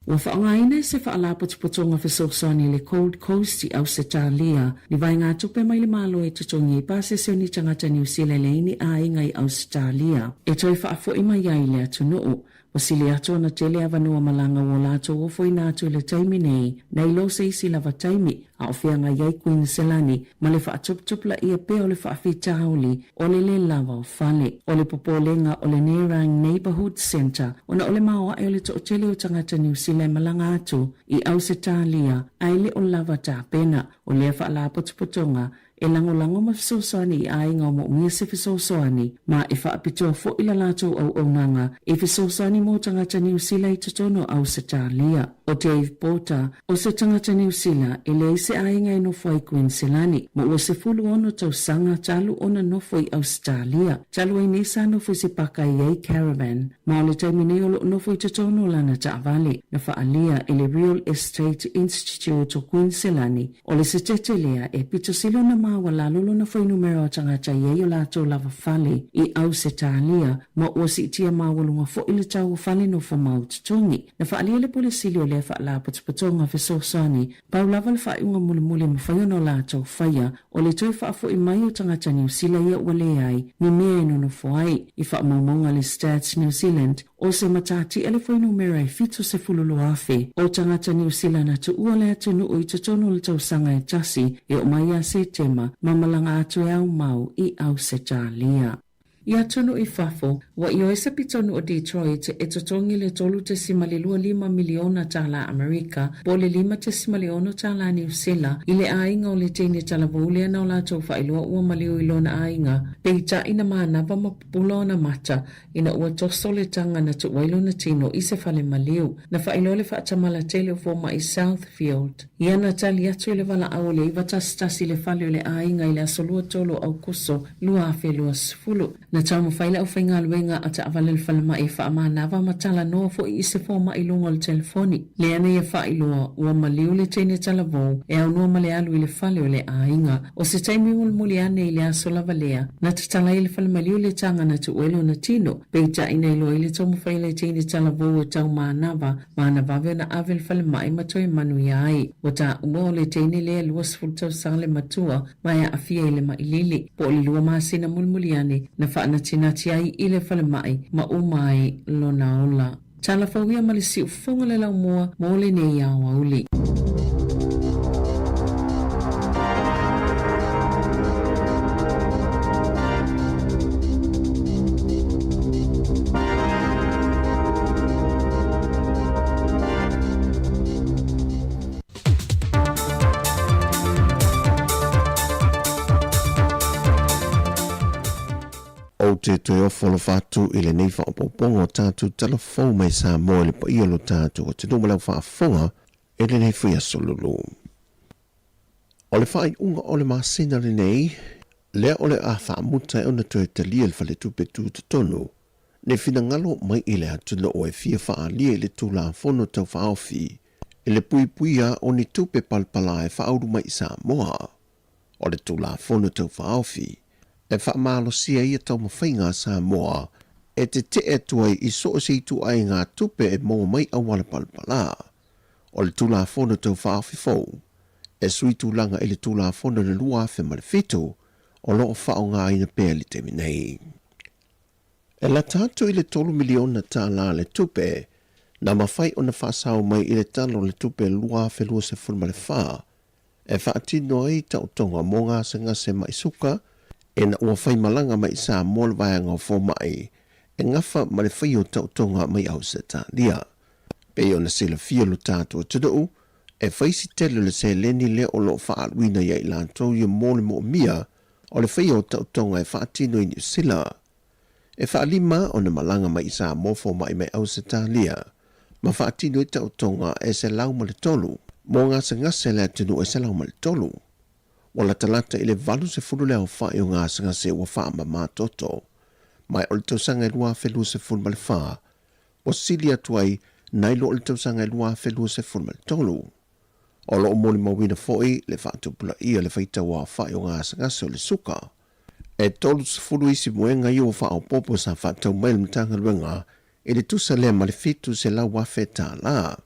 Ua whaongaina se whaalapotopotonga whesosani le Gold Coast i Ausitalia, ni vai ngā tupe mai le malo e tutongi i pase seo ni tangata New Zealand leini a inga i Ausitalia. E toi whaafo i mai ai le atunuu, wasili ato na tele avanua malanga o lato o foi natu le taimi nei, na ilo se isi lava taimi, a ofianga iai Queenselani, ma le whaatuptupla ia pe o le whaafitauli, o le lava o fale, o le popolenga o le Nerang Neighborhood Centre, ona o le maoa e o le tootele o tangata New Zealand malanga atu, i Ausitalia, aile o lava ta pena, o le whaalapotopotonga, e lango ma fisosani i ainga o mo se fisosani, ma e whaapitoa fo ila lato au nanga, e fisosani mo tangata New Zealand i tutono Ausitalia. O Dave Porter, o se tangata New Zealand, e le se ainga i nofo i Queenselani, mo o se fulu ono tau sanga talu ona nofo i Australia, talu ai nisa nofo se paka i ei caravan, ma o le taimine o lo nofo i tutono lana ta avale, na whaalia e le Real Estate Institute o Queenselani, o le se tetelea e pito silo na mawa la lolo na foi numero o tangata i o lato lava fale i Ausitalia, ma o si itia mawa lunga fo ili tau fale no fo maututongi, na whaalia le polisili o le whaala potopotonga fisosani, pau lava le whaiunga mule ma whaiono lato whaia, o le toi whaafo i mai o tangata New Zealand ia wale ai, ni mea inono fo ai, i whaamaumonga le Stats New Zealand, o se matati ele foi numero e fito se fululu afe, o tangata New Zealand atu ua le atu nuu i tutono le tau sanga e tasi, e o mai a se tema, mamalanga atu e au mau i Ausitalia. Ia tonu i fafo, wa i oesa pitonu o Detroit e totongi le tolu te simalilua 5 miliona tala Amerika, po le 5 te simaliono tala New Zealand, i le ainga o le teine tala vaulea na o la tau whailua ua maliu ilona ainga, pe i ta ina maanapa mapupula na mata, ina ua toso le tanga na tu wailu na tino i se fale maliu, na whailua le whaatamala tele o foma i Southfield. Ia na tali atu le wala au le iwa tasitasi le fale o le ainga i le asolua tolo au kuso, lua afe lua sifulu, Na tau mawhaila o whainga luenga a ta awale le whalama e wha nawa matala noa fo i se fo ma ilunga le telefoni. Le ana ia wha iloa ua maliu le teine talavou e au noa male alu i le whale o le ainga. O se taimi muli ane i le aso lava lea na tatala i le whalama liu le tanga na tu uelo na tino. Peita ina iloa i le tau mawhaila teine talavou o tau maanawa veo na ave le whalama e matoe manu ia ai. O ta ua o le teine lea lua sfultau sale matua mai a afia i le mailili. Po li lua maasina muli ane na whaana tinati ai i le whalemai ma umai lona ola. Tala whauia ma le si ufunga le lau mua mo le nei au auli. O te toe o folo fatu i le nei whaopopongo tātu telefou mai sa moe le pa iolo tātu o te numalau whaafonga e le nei whia solulu. O le whai unga o le māsina le nei, lea o le a whaamuta e ona toe te lia le whale tupe tū te tonu, ne whina ngalo mai i le atuna o e whia wha lia i le tūla whono tau whaofi, e le pui puia o ni tupe palpala e whauru mai sa moa, o le tūla whono tau whaofi, e whaamalo sia ia tau mawhainga sa moa, e te tuai i so si tu ai ngā tupe e mō mai awala palpala. O le tūla whono tau whaafi fau, e sui tūlanga i le tūla whono le lua awhi mare fitu, o loo whao ngā ina pēr li te minei. E la tātu i le 3 miliona tā la le tupe, na mawhai o na whaasau mai i le talo le tupe lua awhi lua se fun mare wha, e whaatino ai tau tonga mō ngā se mai suka, e na ua whai malanga mai sa mōl vaianga o fō mai, e ngawha ma le whaio tau tonga mai au se tā lia. Pei o na sila fia lo tātua tudou, e whaisi tele le se leni le o lo whaaluina ia i lantou ia mōle mo mia, o le whaio tau tonga e whaatino i New Zealand. E whaalima o na malanga mai sa mō fō mai mai au se tā lia, ma whaatino i tau tonga e se lau ma le tolu, mō ngase le atinu e se lau ma le tolu. O la talata i le valu se fulu leo whae o ngā se ua wha ma mātoto. Mai o le tausanga i lua whelua se fulu ma le wha, o sili atuai nai lo o le tausanga i lua whelua se fulu ma le tolu. O lo o moli mawina foi le whaatupula ia le whaita wa whae o ngā se o le suka. E tolu se fulu isi muenga i o wha o popo sa whaatau mai le mtanga luenga, e le tusa lea ma le fitu se la wafe tā la.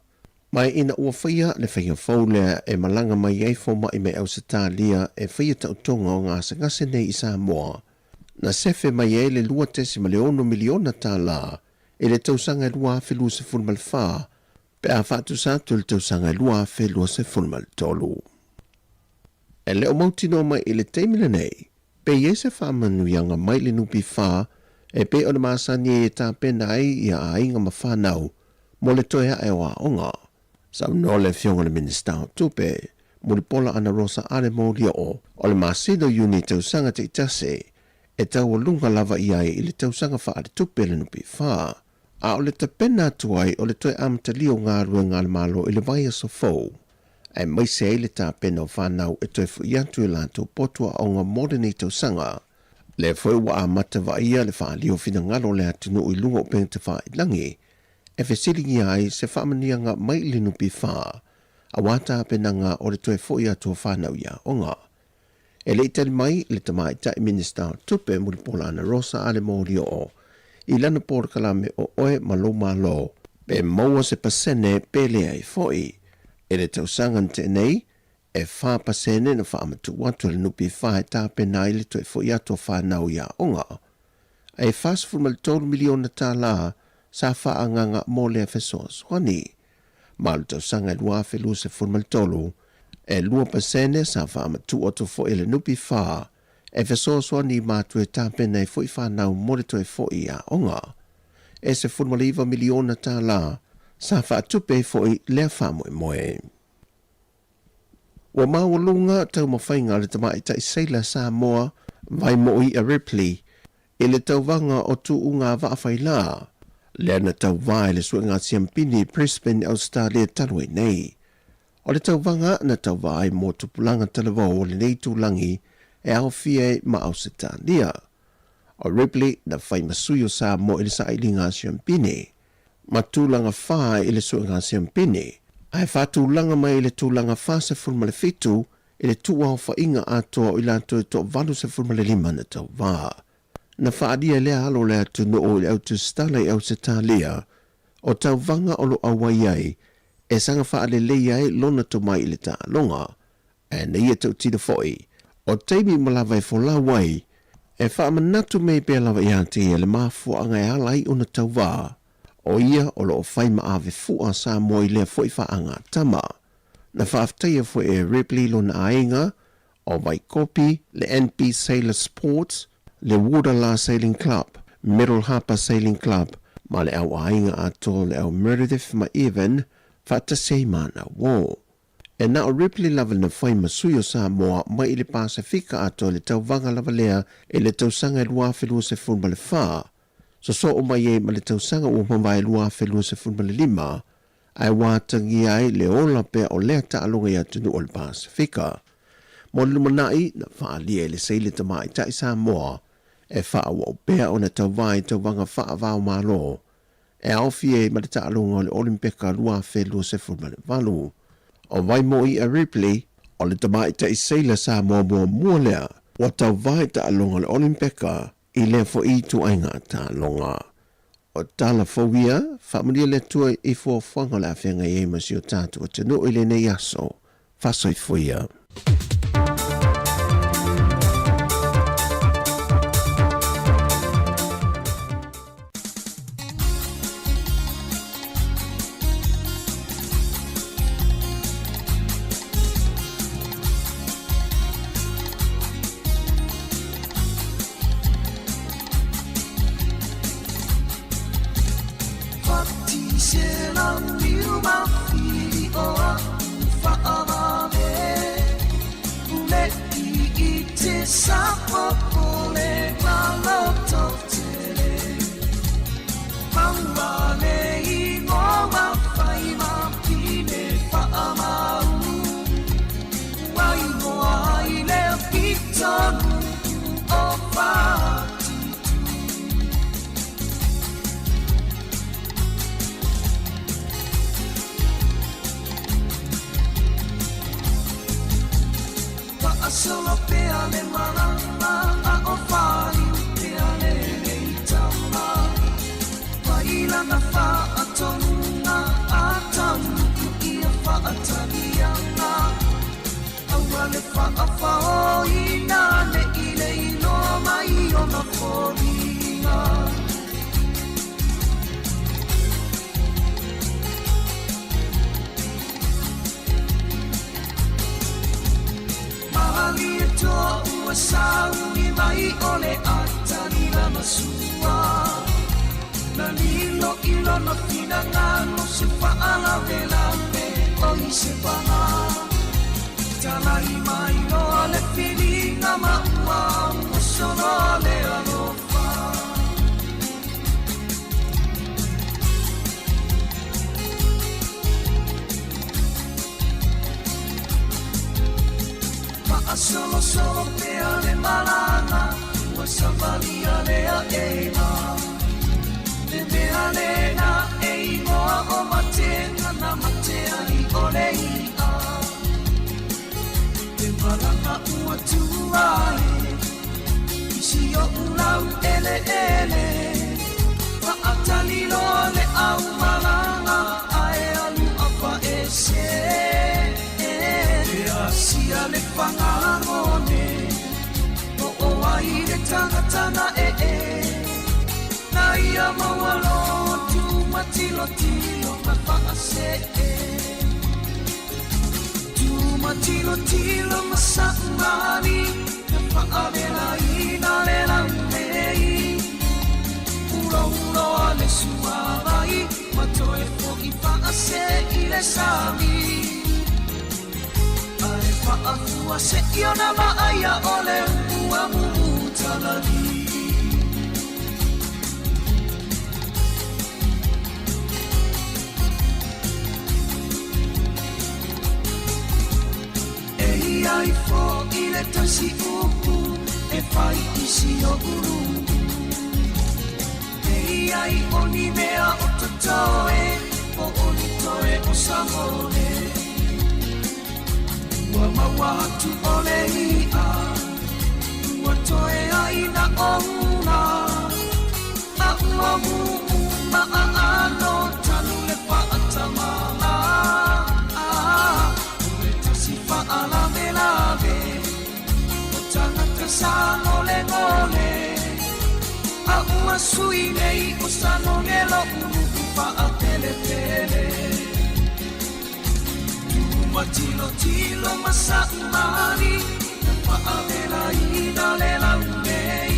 Mai ina ua whaia le whaia whaulea e malanga mai ei fōma i mei au se tā lia e whaia tautonga o ngā se nei i Samoa. Na sefe mai e le lua tesi ma le 1 miliona tā la e le tausanga e lua awhi lua se fulmal wha pe a whatu sātu le tausanga e lua awhi lua se fulmal tolu. E leo mautino mai i le teimile nei, pe ie se whamanu ianga mai le nupi wha e pe o na maasani e tā pena ai i a inga ma whanau mo le toea e wa onga. Sa no le fionga le minister tupe, muripola ana rosa ale maulia o le masino uni tausanga te itase, e tau lunga lava iai i le tausanga wha ale tupe le nupi wha. A o le tapena tuai o le toi amtalio ngā ruenga le malo i le vai aso fau. E mai se e le tapena o whanau e toi fu iantu i lanto potua o ngā modern tausanga. Le fwoi wa a mata va ia le wha lio fina ngalo le atinu i lunga o pengta wha i langi, e whesilingi ai se whamanianga mai linu pi wha, a wata penanga o le toe fwoi atua whanau ia onga. E le itali mai le tamai tai minister tupe muripola ana rosa ale mōri o, i lana pōra kalame o oe malo malo, pe maua se pasene pele ai fwoi, e le tausangan te nei, e wha pasene na wha amatu watu le nupi wha e tā penai le toe fwoi atua whanau ia onga. E whasfurma le 2 miliona tā la, sa whaanganga mō lea whesoas wani. Malu tau sanga lua whelua se fulmal tolu, e lua pasene sa whaamatu oto fo ele nupi wha, e whesoas wani mātu e tāpena e fwoi whanau mōre to e fwoi a onga. E se fulmal iwa miliona tā la, sa whaatupe e fwoi lea whamoe moe. Wa mawalunga tau mawhainga le tamai tai seila sa moa, vai moi a Ripley, e le tau vanga o tu unga waawhai la, le ana tau vai le suenga siampini Brisbane Australia talwe nei. O le tau vanga na tau vai mo tupulanga talawau o le nei tūlangi e au fie ma au se tānia. o Ripley na fai masuyo sa mo ili sa ili ngā siampine. Matulanga wha ili su ngā siampine. Ai whatulanga mai ili tūlanga wha se fulmale fitu ili tua o wha inga atoa o ila atoa to valu se fulmale lima na tau wā. Na whaadia lea alo lea tunu o ili au tu stala i au se tālia o tau vanga o lo awai ai e sanga whaale lei ai lona to mai ili tā longa e na ia tau tina foi o teimi malawai fo la wai e whaamanatu mei pēr lawa i ante e le mafu anga e alai o na tau wā o ia o lo o whaima ave fua sa moi lea foi whaanga tama na whaaftaia fo e Ripley lona ainga o Waikopi, le NP Sailor Sports, le Woodala Sailing Club, Middle Harper Sailing Club, ma le au ainga ato le au Meredith ma Evan, whaatasei mana wō. E na o Ripley lava na whai masuyo sa moa mai le Pasifika ato le tau vanga lava lea e le tau sanga e lua whelua se funma le wha. So o mai e ma le tau sanga o mawai lua whelua se funma le lima, ai wātangi ai le ola pe o lea ta alonga ia tunu o le Pasifika. Mo le lumanai na whaalia le seile ta mai ta isa moa e whaawa o pea o na tau vai tau vanga whaavao malo. E awhie ma le ta alonga o le Olimpeka lua whelua se funma le valu. O vai mo i a Ripley, o le tamai ta i seila sa mua lea, o tau vai ta alonga le Olimpeka, i lea fo i tu ainga ta alonga. O tala fawia, whamaria le tua i fo whanga le awhenga i ema si o tātu o tanu i le nei aso, whasoi fwia. Solo peale malama a o fai peale nei tama Paila na fa atonga a tamu ia fa atalianga Awale fa a fa o ina ne ile ino mai o na forina Mahali ito uasawi mai ole atani la masua Nalilo ilo no pinangano se paala velame o se pana Talai mai no ale filinga maua Sono le alofa Solo peale malana Ua savalia lea eina Le mea lena e inoa o matenga Na matea i ole ia Te malanga ua tuae Isi o ulau ele ele Wa atalilo le au malanga Ae alu apa e se Sia le whangangone O o ai le tangatana Na ia mawalo tu matilo tilo na whaase Tu matilo tilo masamani Na whaavela ina le launei Uro uro ale suavai Matoe fo i whaase i le sami Fa'afua se iona ma'aia ole ua mutalani Ei ai fo i le tasi upu E fai isi o uru ai o ni mea o tatoe o ni toe o samole Ua maua atu ole ia Ua toe ai na ona A ua mu'u ma'a ano tanu le pa'atamala Ue tasi fa'alame lave O tangata sa ngole ngole A ua sui nei o sanongelo unuku pa'atele tele Tilo tilo masa'umari Pa'avela ina le launei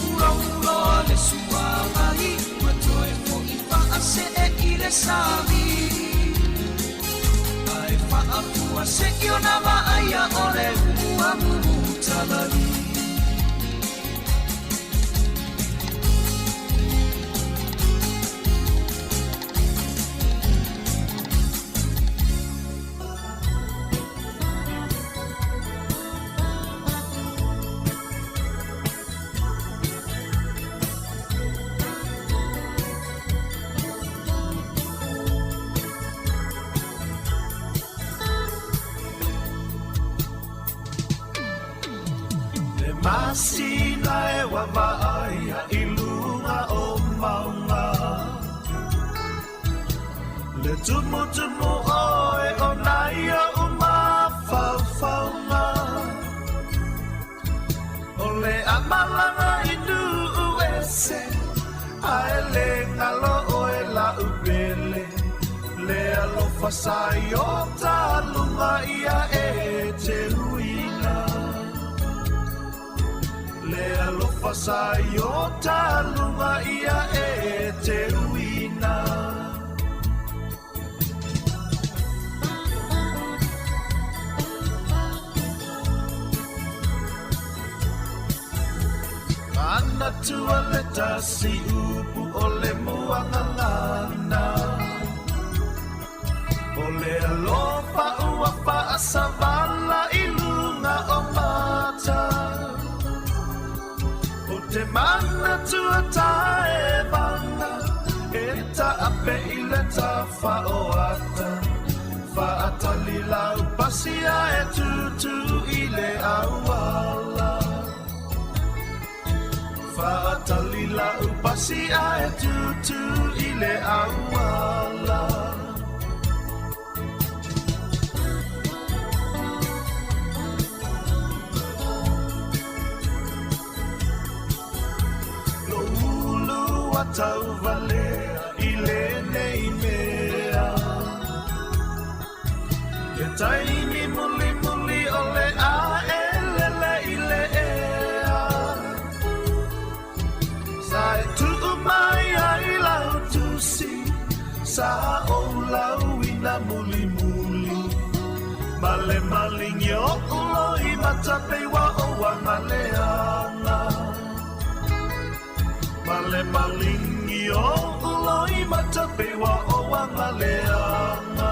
Ura ura le suamari Matoe fo I fa'ase e I le sami Ae fa'apua se io na ma'aia o le ua munu talari Masina e wa ma'aia I lunga o maunga Le tumu tumu oe o naia o mawhawhaunga O le amalanga I nuu ese Ae le ngalo oe la upele Le alofa sai o ta lunga ia e te huina Le alofa sai o talunga ia e te uina Ana tua le tasi upu o le muangangana O le alofa ua fa'asavala I lunga o mata Te mana tua tae mana E ta ape I le ta whaoata Whaatali lau pasia e tutu I le awala Whaatali lau pasia e tutu I le awala Tau valea I le nei mea Le taini muli muli o le a e lele I le ea Sa e tu'u mai ai lau tusi Sa o lau ina muli muli Male malingi o ulo I matape wa o wanga leanga Male malingi o uloi matape wa o wanga leanga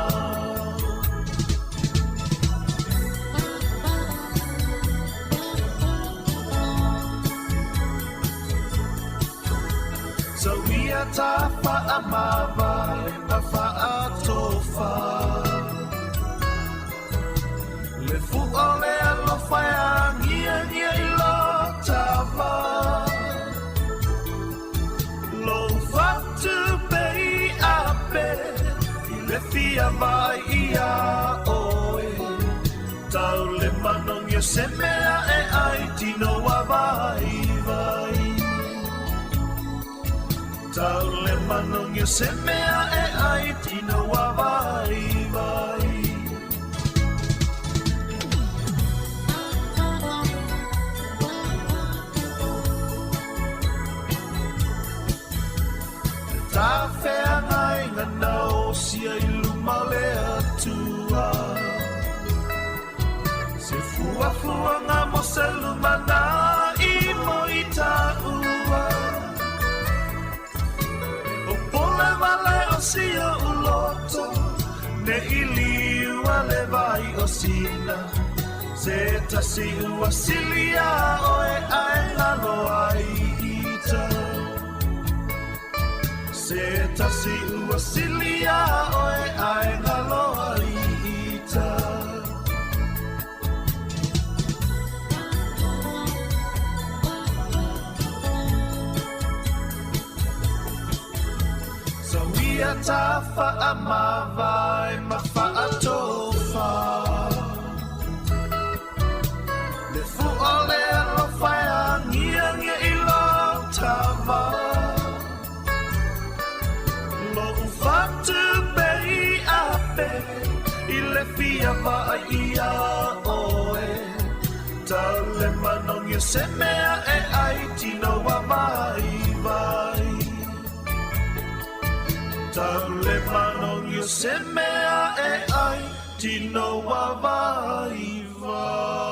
So ia ta fa'amava a fa'atofa Le fu'o le alofa ya ngia ngia I lo tava Le fia vai ia oe Tau le manong yo se mea e ai tino wa vai vai Tau le manong yo se mea e ai tino wa vai vai Ta fea ngai ngana o sia I luma le atua Se fua fua ngā mo se luma nā I mo I ta ua O pole vale o sia uloto Ne I liua le vai o sina Se tasi ua silia o e ai ngalo ai I tau Se tasi ua silia oe ai ngaloa ita. So ia ta fa'a mawai ma fa'a tofa. Le fu'a le alo whaia ngia ngia i lau tawa. Lo ufatu bei ape i le fia va'a ia oe. Tau le manong ia se mea e ai tino wa mai vai. Tau le manong ia se mea e ai tino wa vai vai.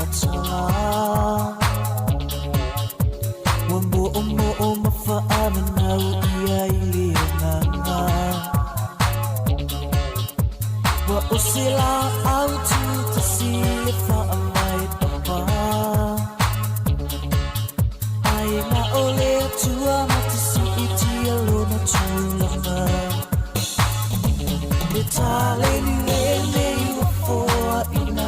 tala wa mo mafaamanau ia ilianganga wa usila au tu tasi faamai papa ai na ole tua matisi itia lona tulanga Italeni lele ua foa ina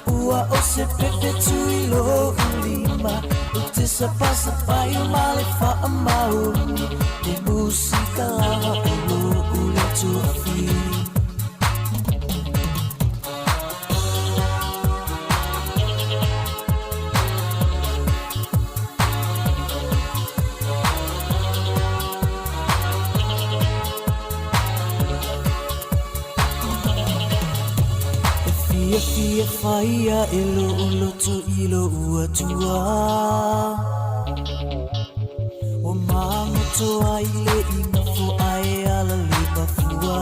ua o se pepe tui lo ulima Ute sa pasa pai male fa amauni De musika lava ulo ule tuafi Fia faia elo uloto ilo ua tua O mama toa ile ima fo ai ala liba fua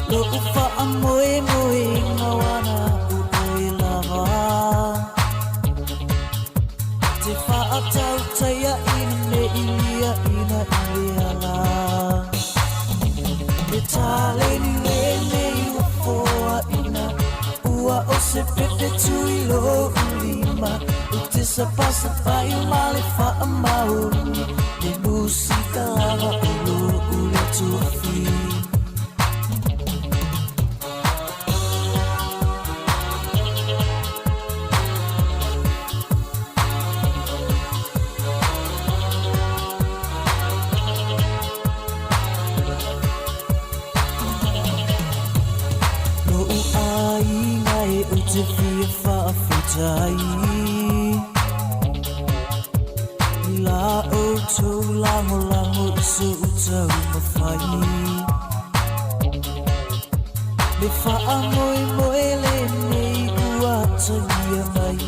Lo ufa amoe moe ngawana uoe lava Te fa atau taya ina me ilia ina ilia la Te taleni lene ua foa ina Ua o se pepe tui lo ulima Ute sa pasa pai male fa amauni De musika lava ulo ule tuafi Te fia whaafitai La o tau lango lango iso utau mawhai Le wha moe moe le nei ua tangia mai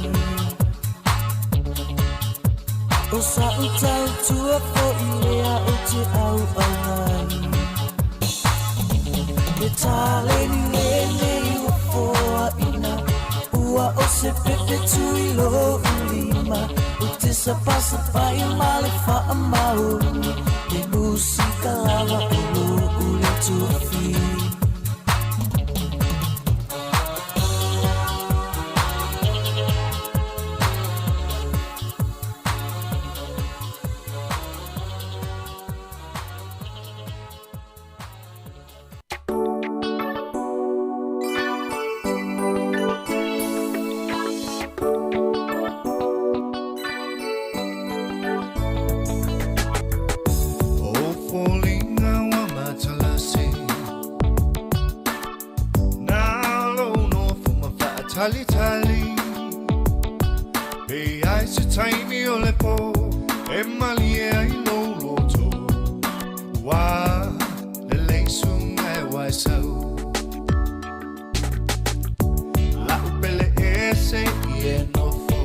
O sa utau tua po i lea o te au au ngai Le taleni le nei ua foa ina Ua o se pepe tui lo ulima Ute sa pasa pai male fa amauni De musika lava ulo ule tuafi Tali tali Pe ai se taimi o le po E mali e ai no loto Wa le leisung ai wai sau La upele e se i e no fo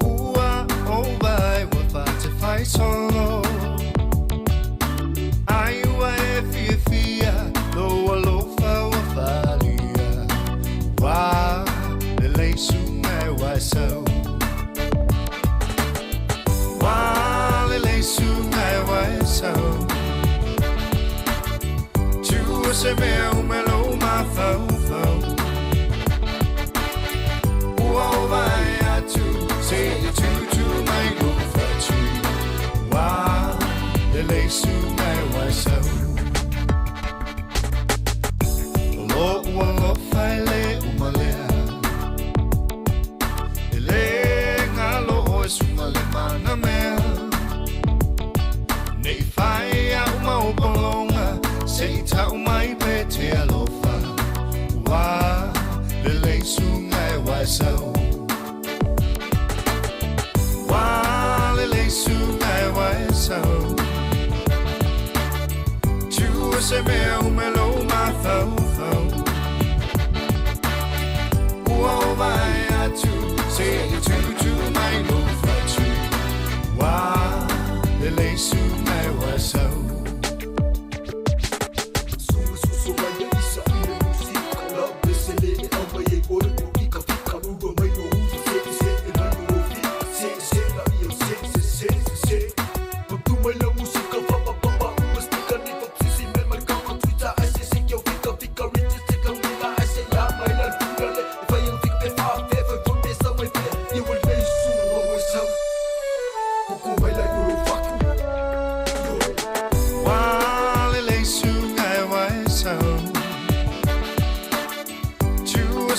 Ua o vai wa fa te fai solo Ai wa e fia fia Lo alo fa wa fa Wa le leisu mai wai sau Wa le leisu mai wai sau Tua se mea umelo ma fau fau Ua o vai atu se i tutu mai lo fatu Wa le leisu mai wai sau Lo ua lo fai le umalea Ele ngalo o sumale mana mea Nei fai a uma o polonga Se i tau mai pe te alofa Wa le leisu ngai wai sau Wa le leisu ngai wai sau Tua se mea umelo ma fau fau Ua o vai atu se i tutu mai lo fatu Wa le leisu mai wai sau Suma susu mai isa i le musika la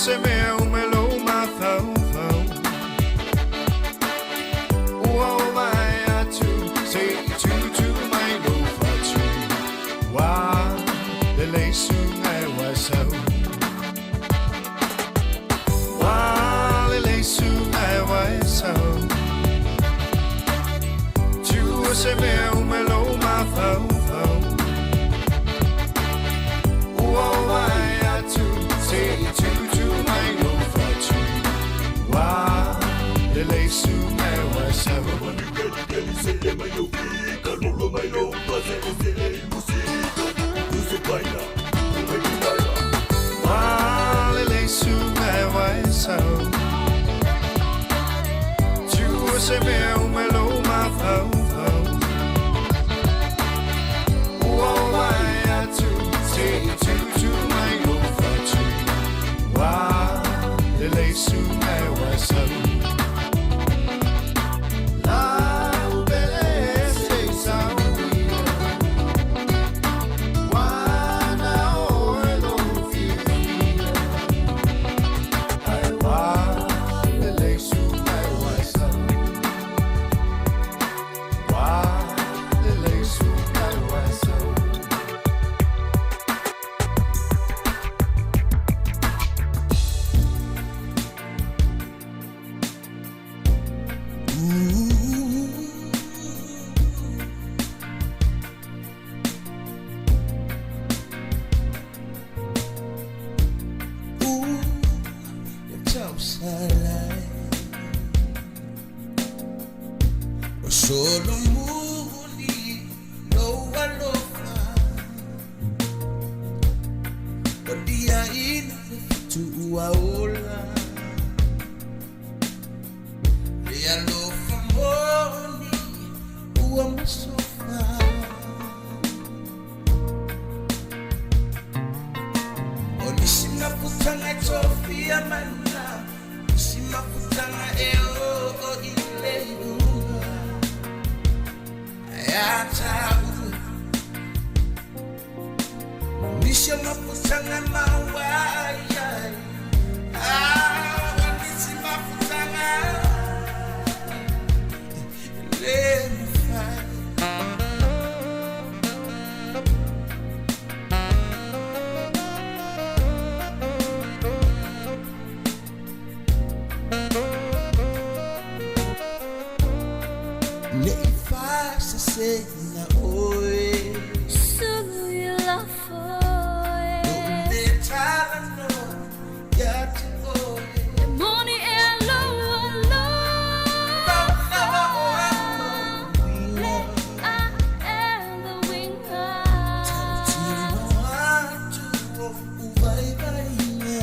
se mea umelo mathau thau. Ua o mai atu, se I tu mai no fatu. Wa le leisu ngai wasau. Wa le leisu ngai wasau. Tu se mea umelo mathau thau. Ua o mai atu, se I tu mai no fatu. Wa le leisu ngai wasau. Wale leisu ngai wasau. Tu se mea umelo mathau thau. Ua mai atu, se I tu mai no fatu. Wale leisu ngai wasau. Solo muli no alofa. Dia ina tu aola. Dia alofa moni ua masofa. Onishima putanga tofia mana. Shima putanga eo ile. Nisha maputanga mawaya. Nisi maputanga lemufa. Sena oe Sulu la foe Donde talano Yate oe Moni e lo lo Le a e the winga Tantino atu Uvai vaina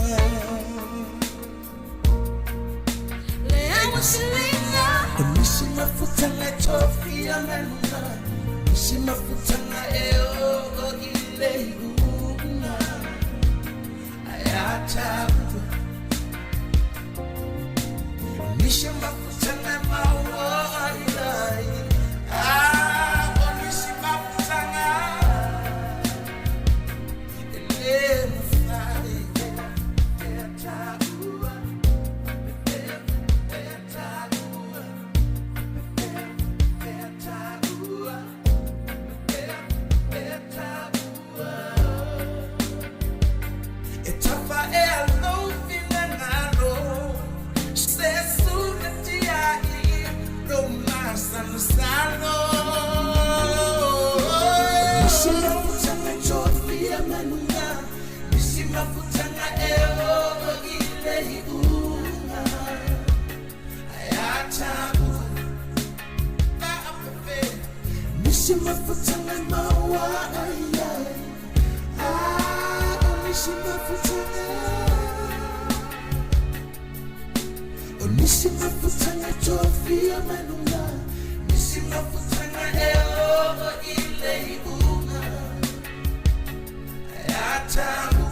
Le a wasilinga Onishima futanga tofia menu Shima futanga eo ile una ayata. Nishima futanga mawa ilai. Nishima futanga ile mufai. Nishima futanga mawa Nishima futanga Nishima futanga tofia manunga Nishima futanga eo ile unga Ayatamu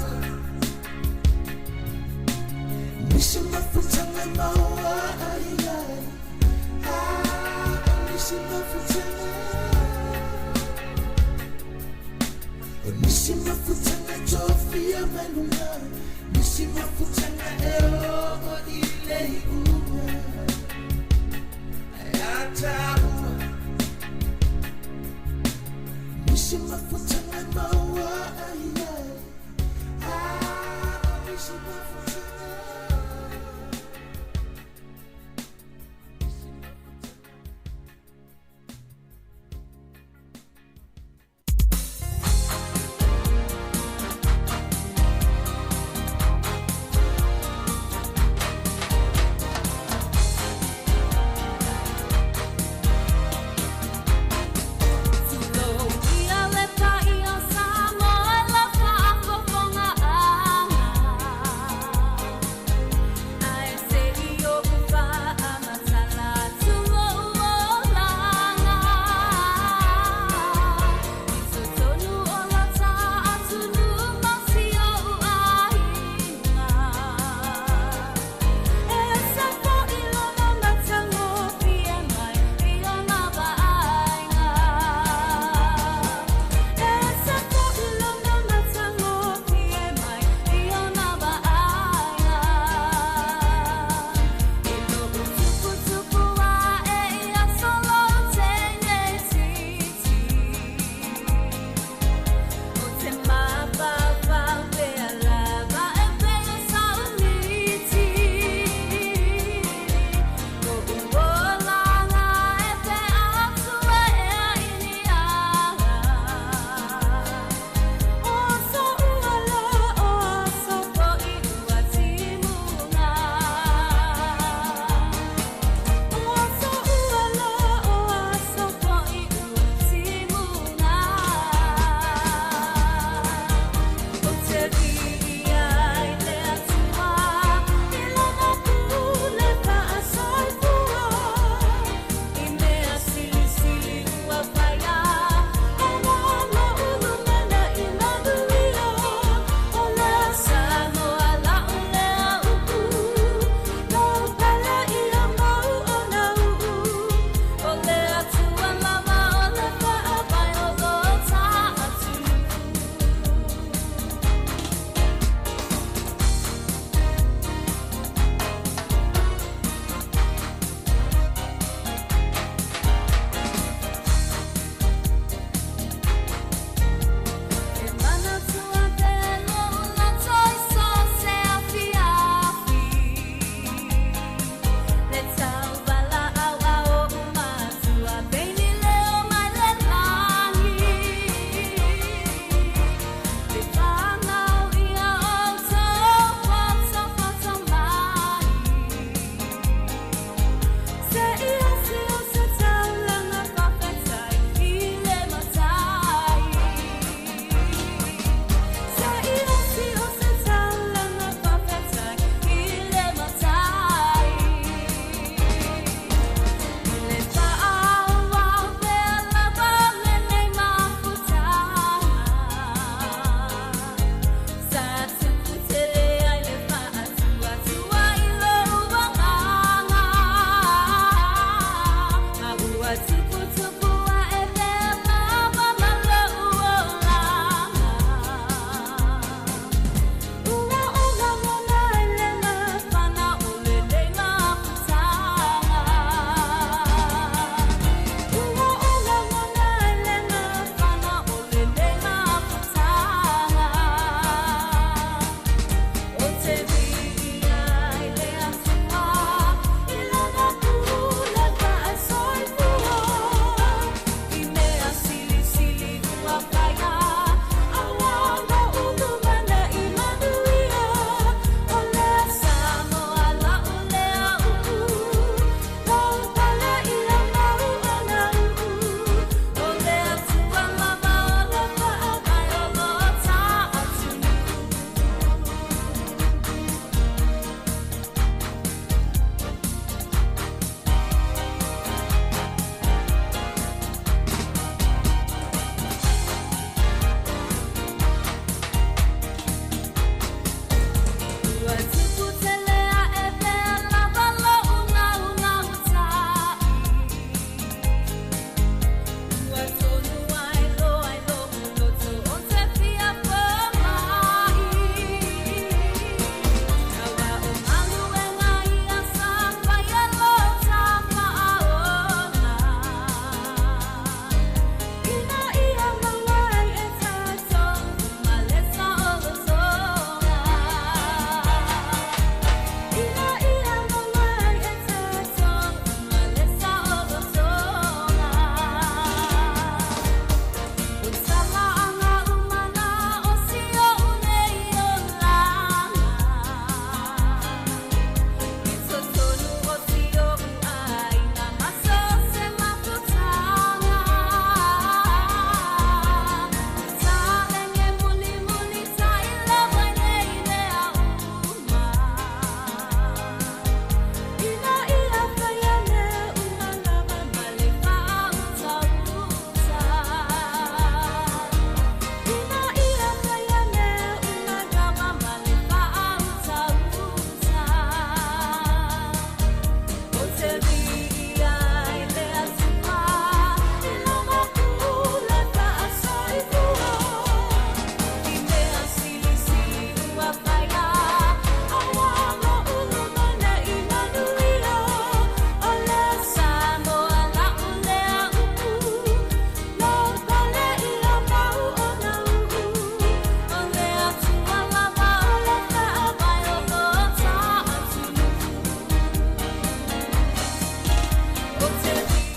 Nishima futanga mawa Nishima futanga Nishima futanga tofia manunga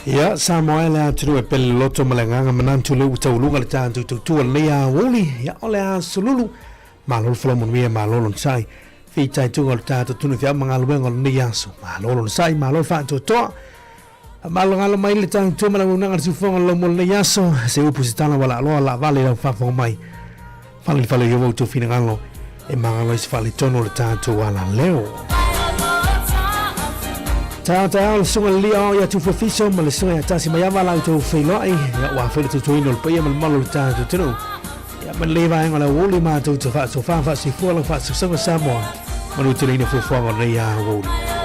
Ya Samoa le tunu e pele loto malanga manantu lu tau le tantu tu le ya woli ya ole sululu malol flomon mia malol sai fi tai tu ngol tatu tunu fia mangal ngol ni yaso malol sai malol fa to malol mai le tantu malangu nanga su fonga lo mol ni yaso se upusitana wala lo la vale la fa fo mai fale yo to fina ngalo e mangalo is fale tono le tantu wala leo Tau sunga lio ya tu fofiso ma le sunga ya tasi ma ya wala tu feiloi ya wa fele tu tuino le pia mal malo ta tu tunu ya man leva ngola woli ma tu fa si fuala fa sunga Samoa manu tu le fo fo ya woli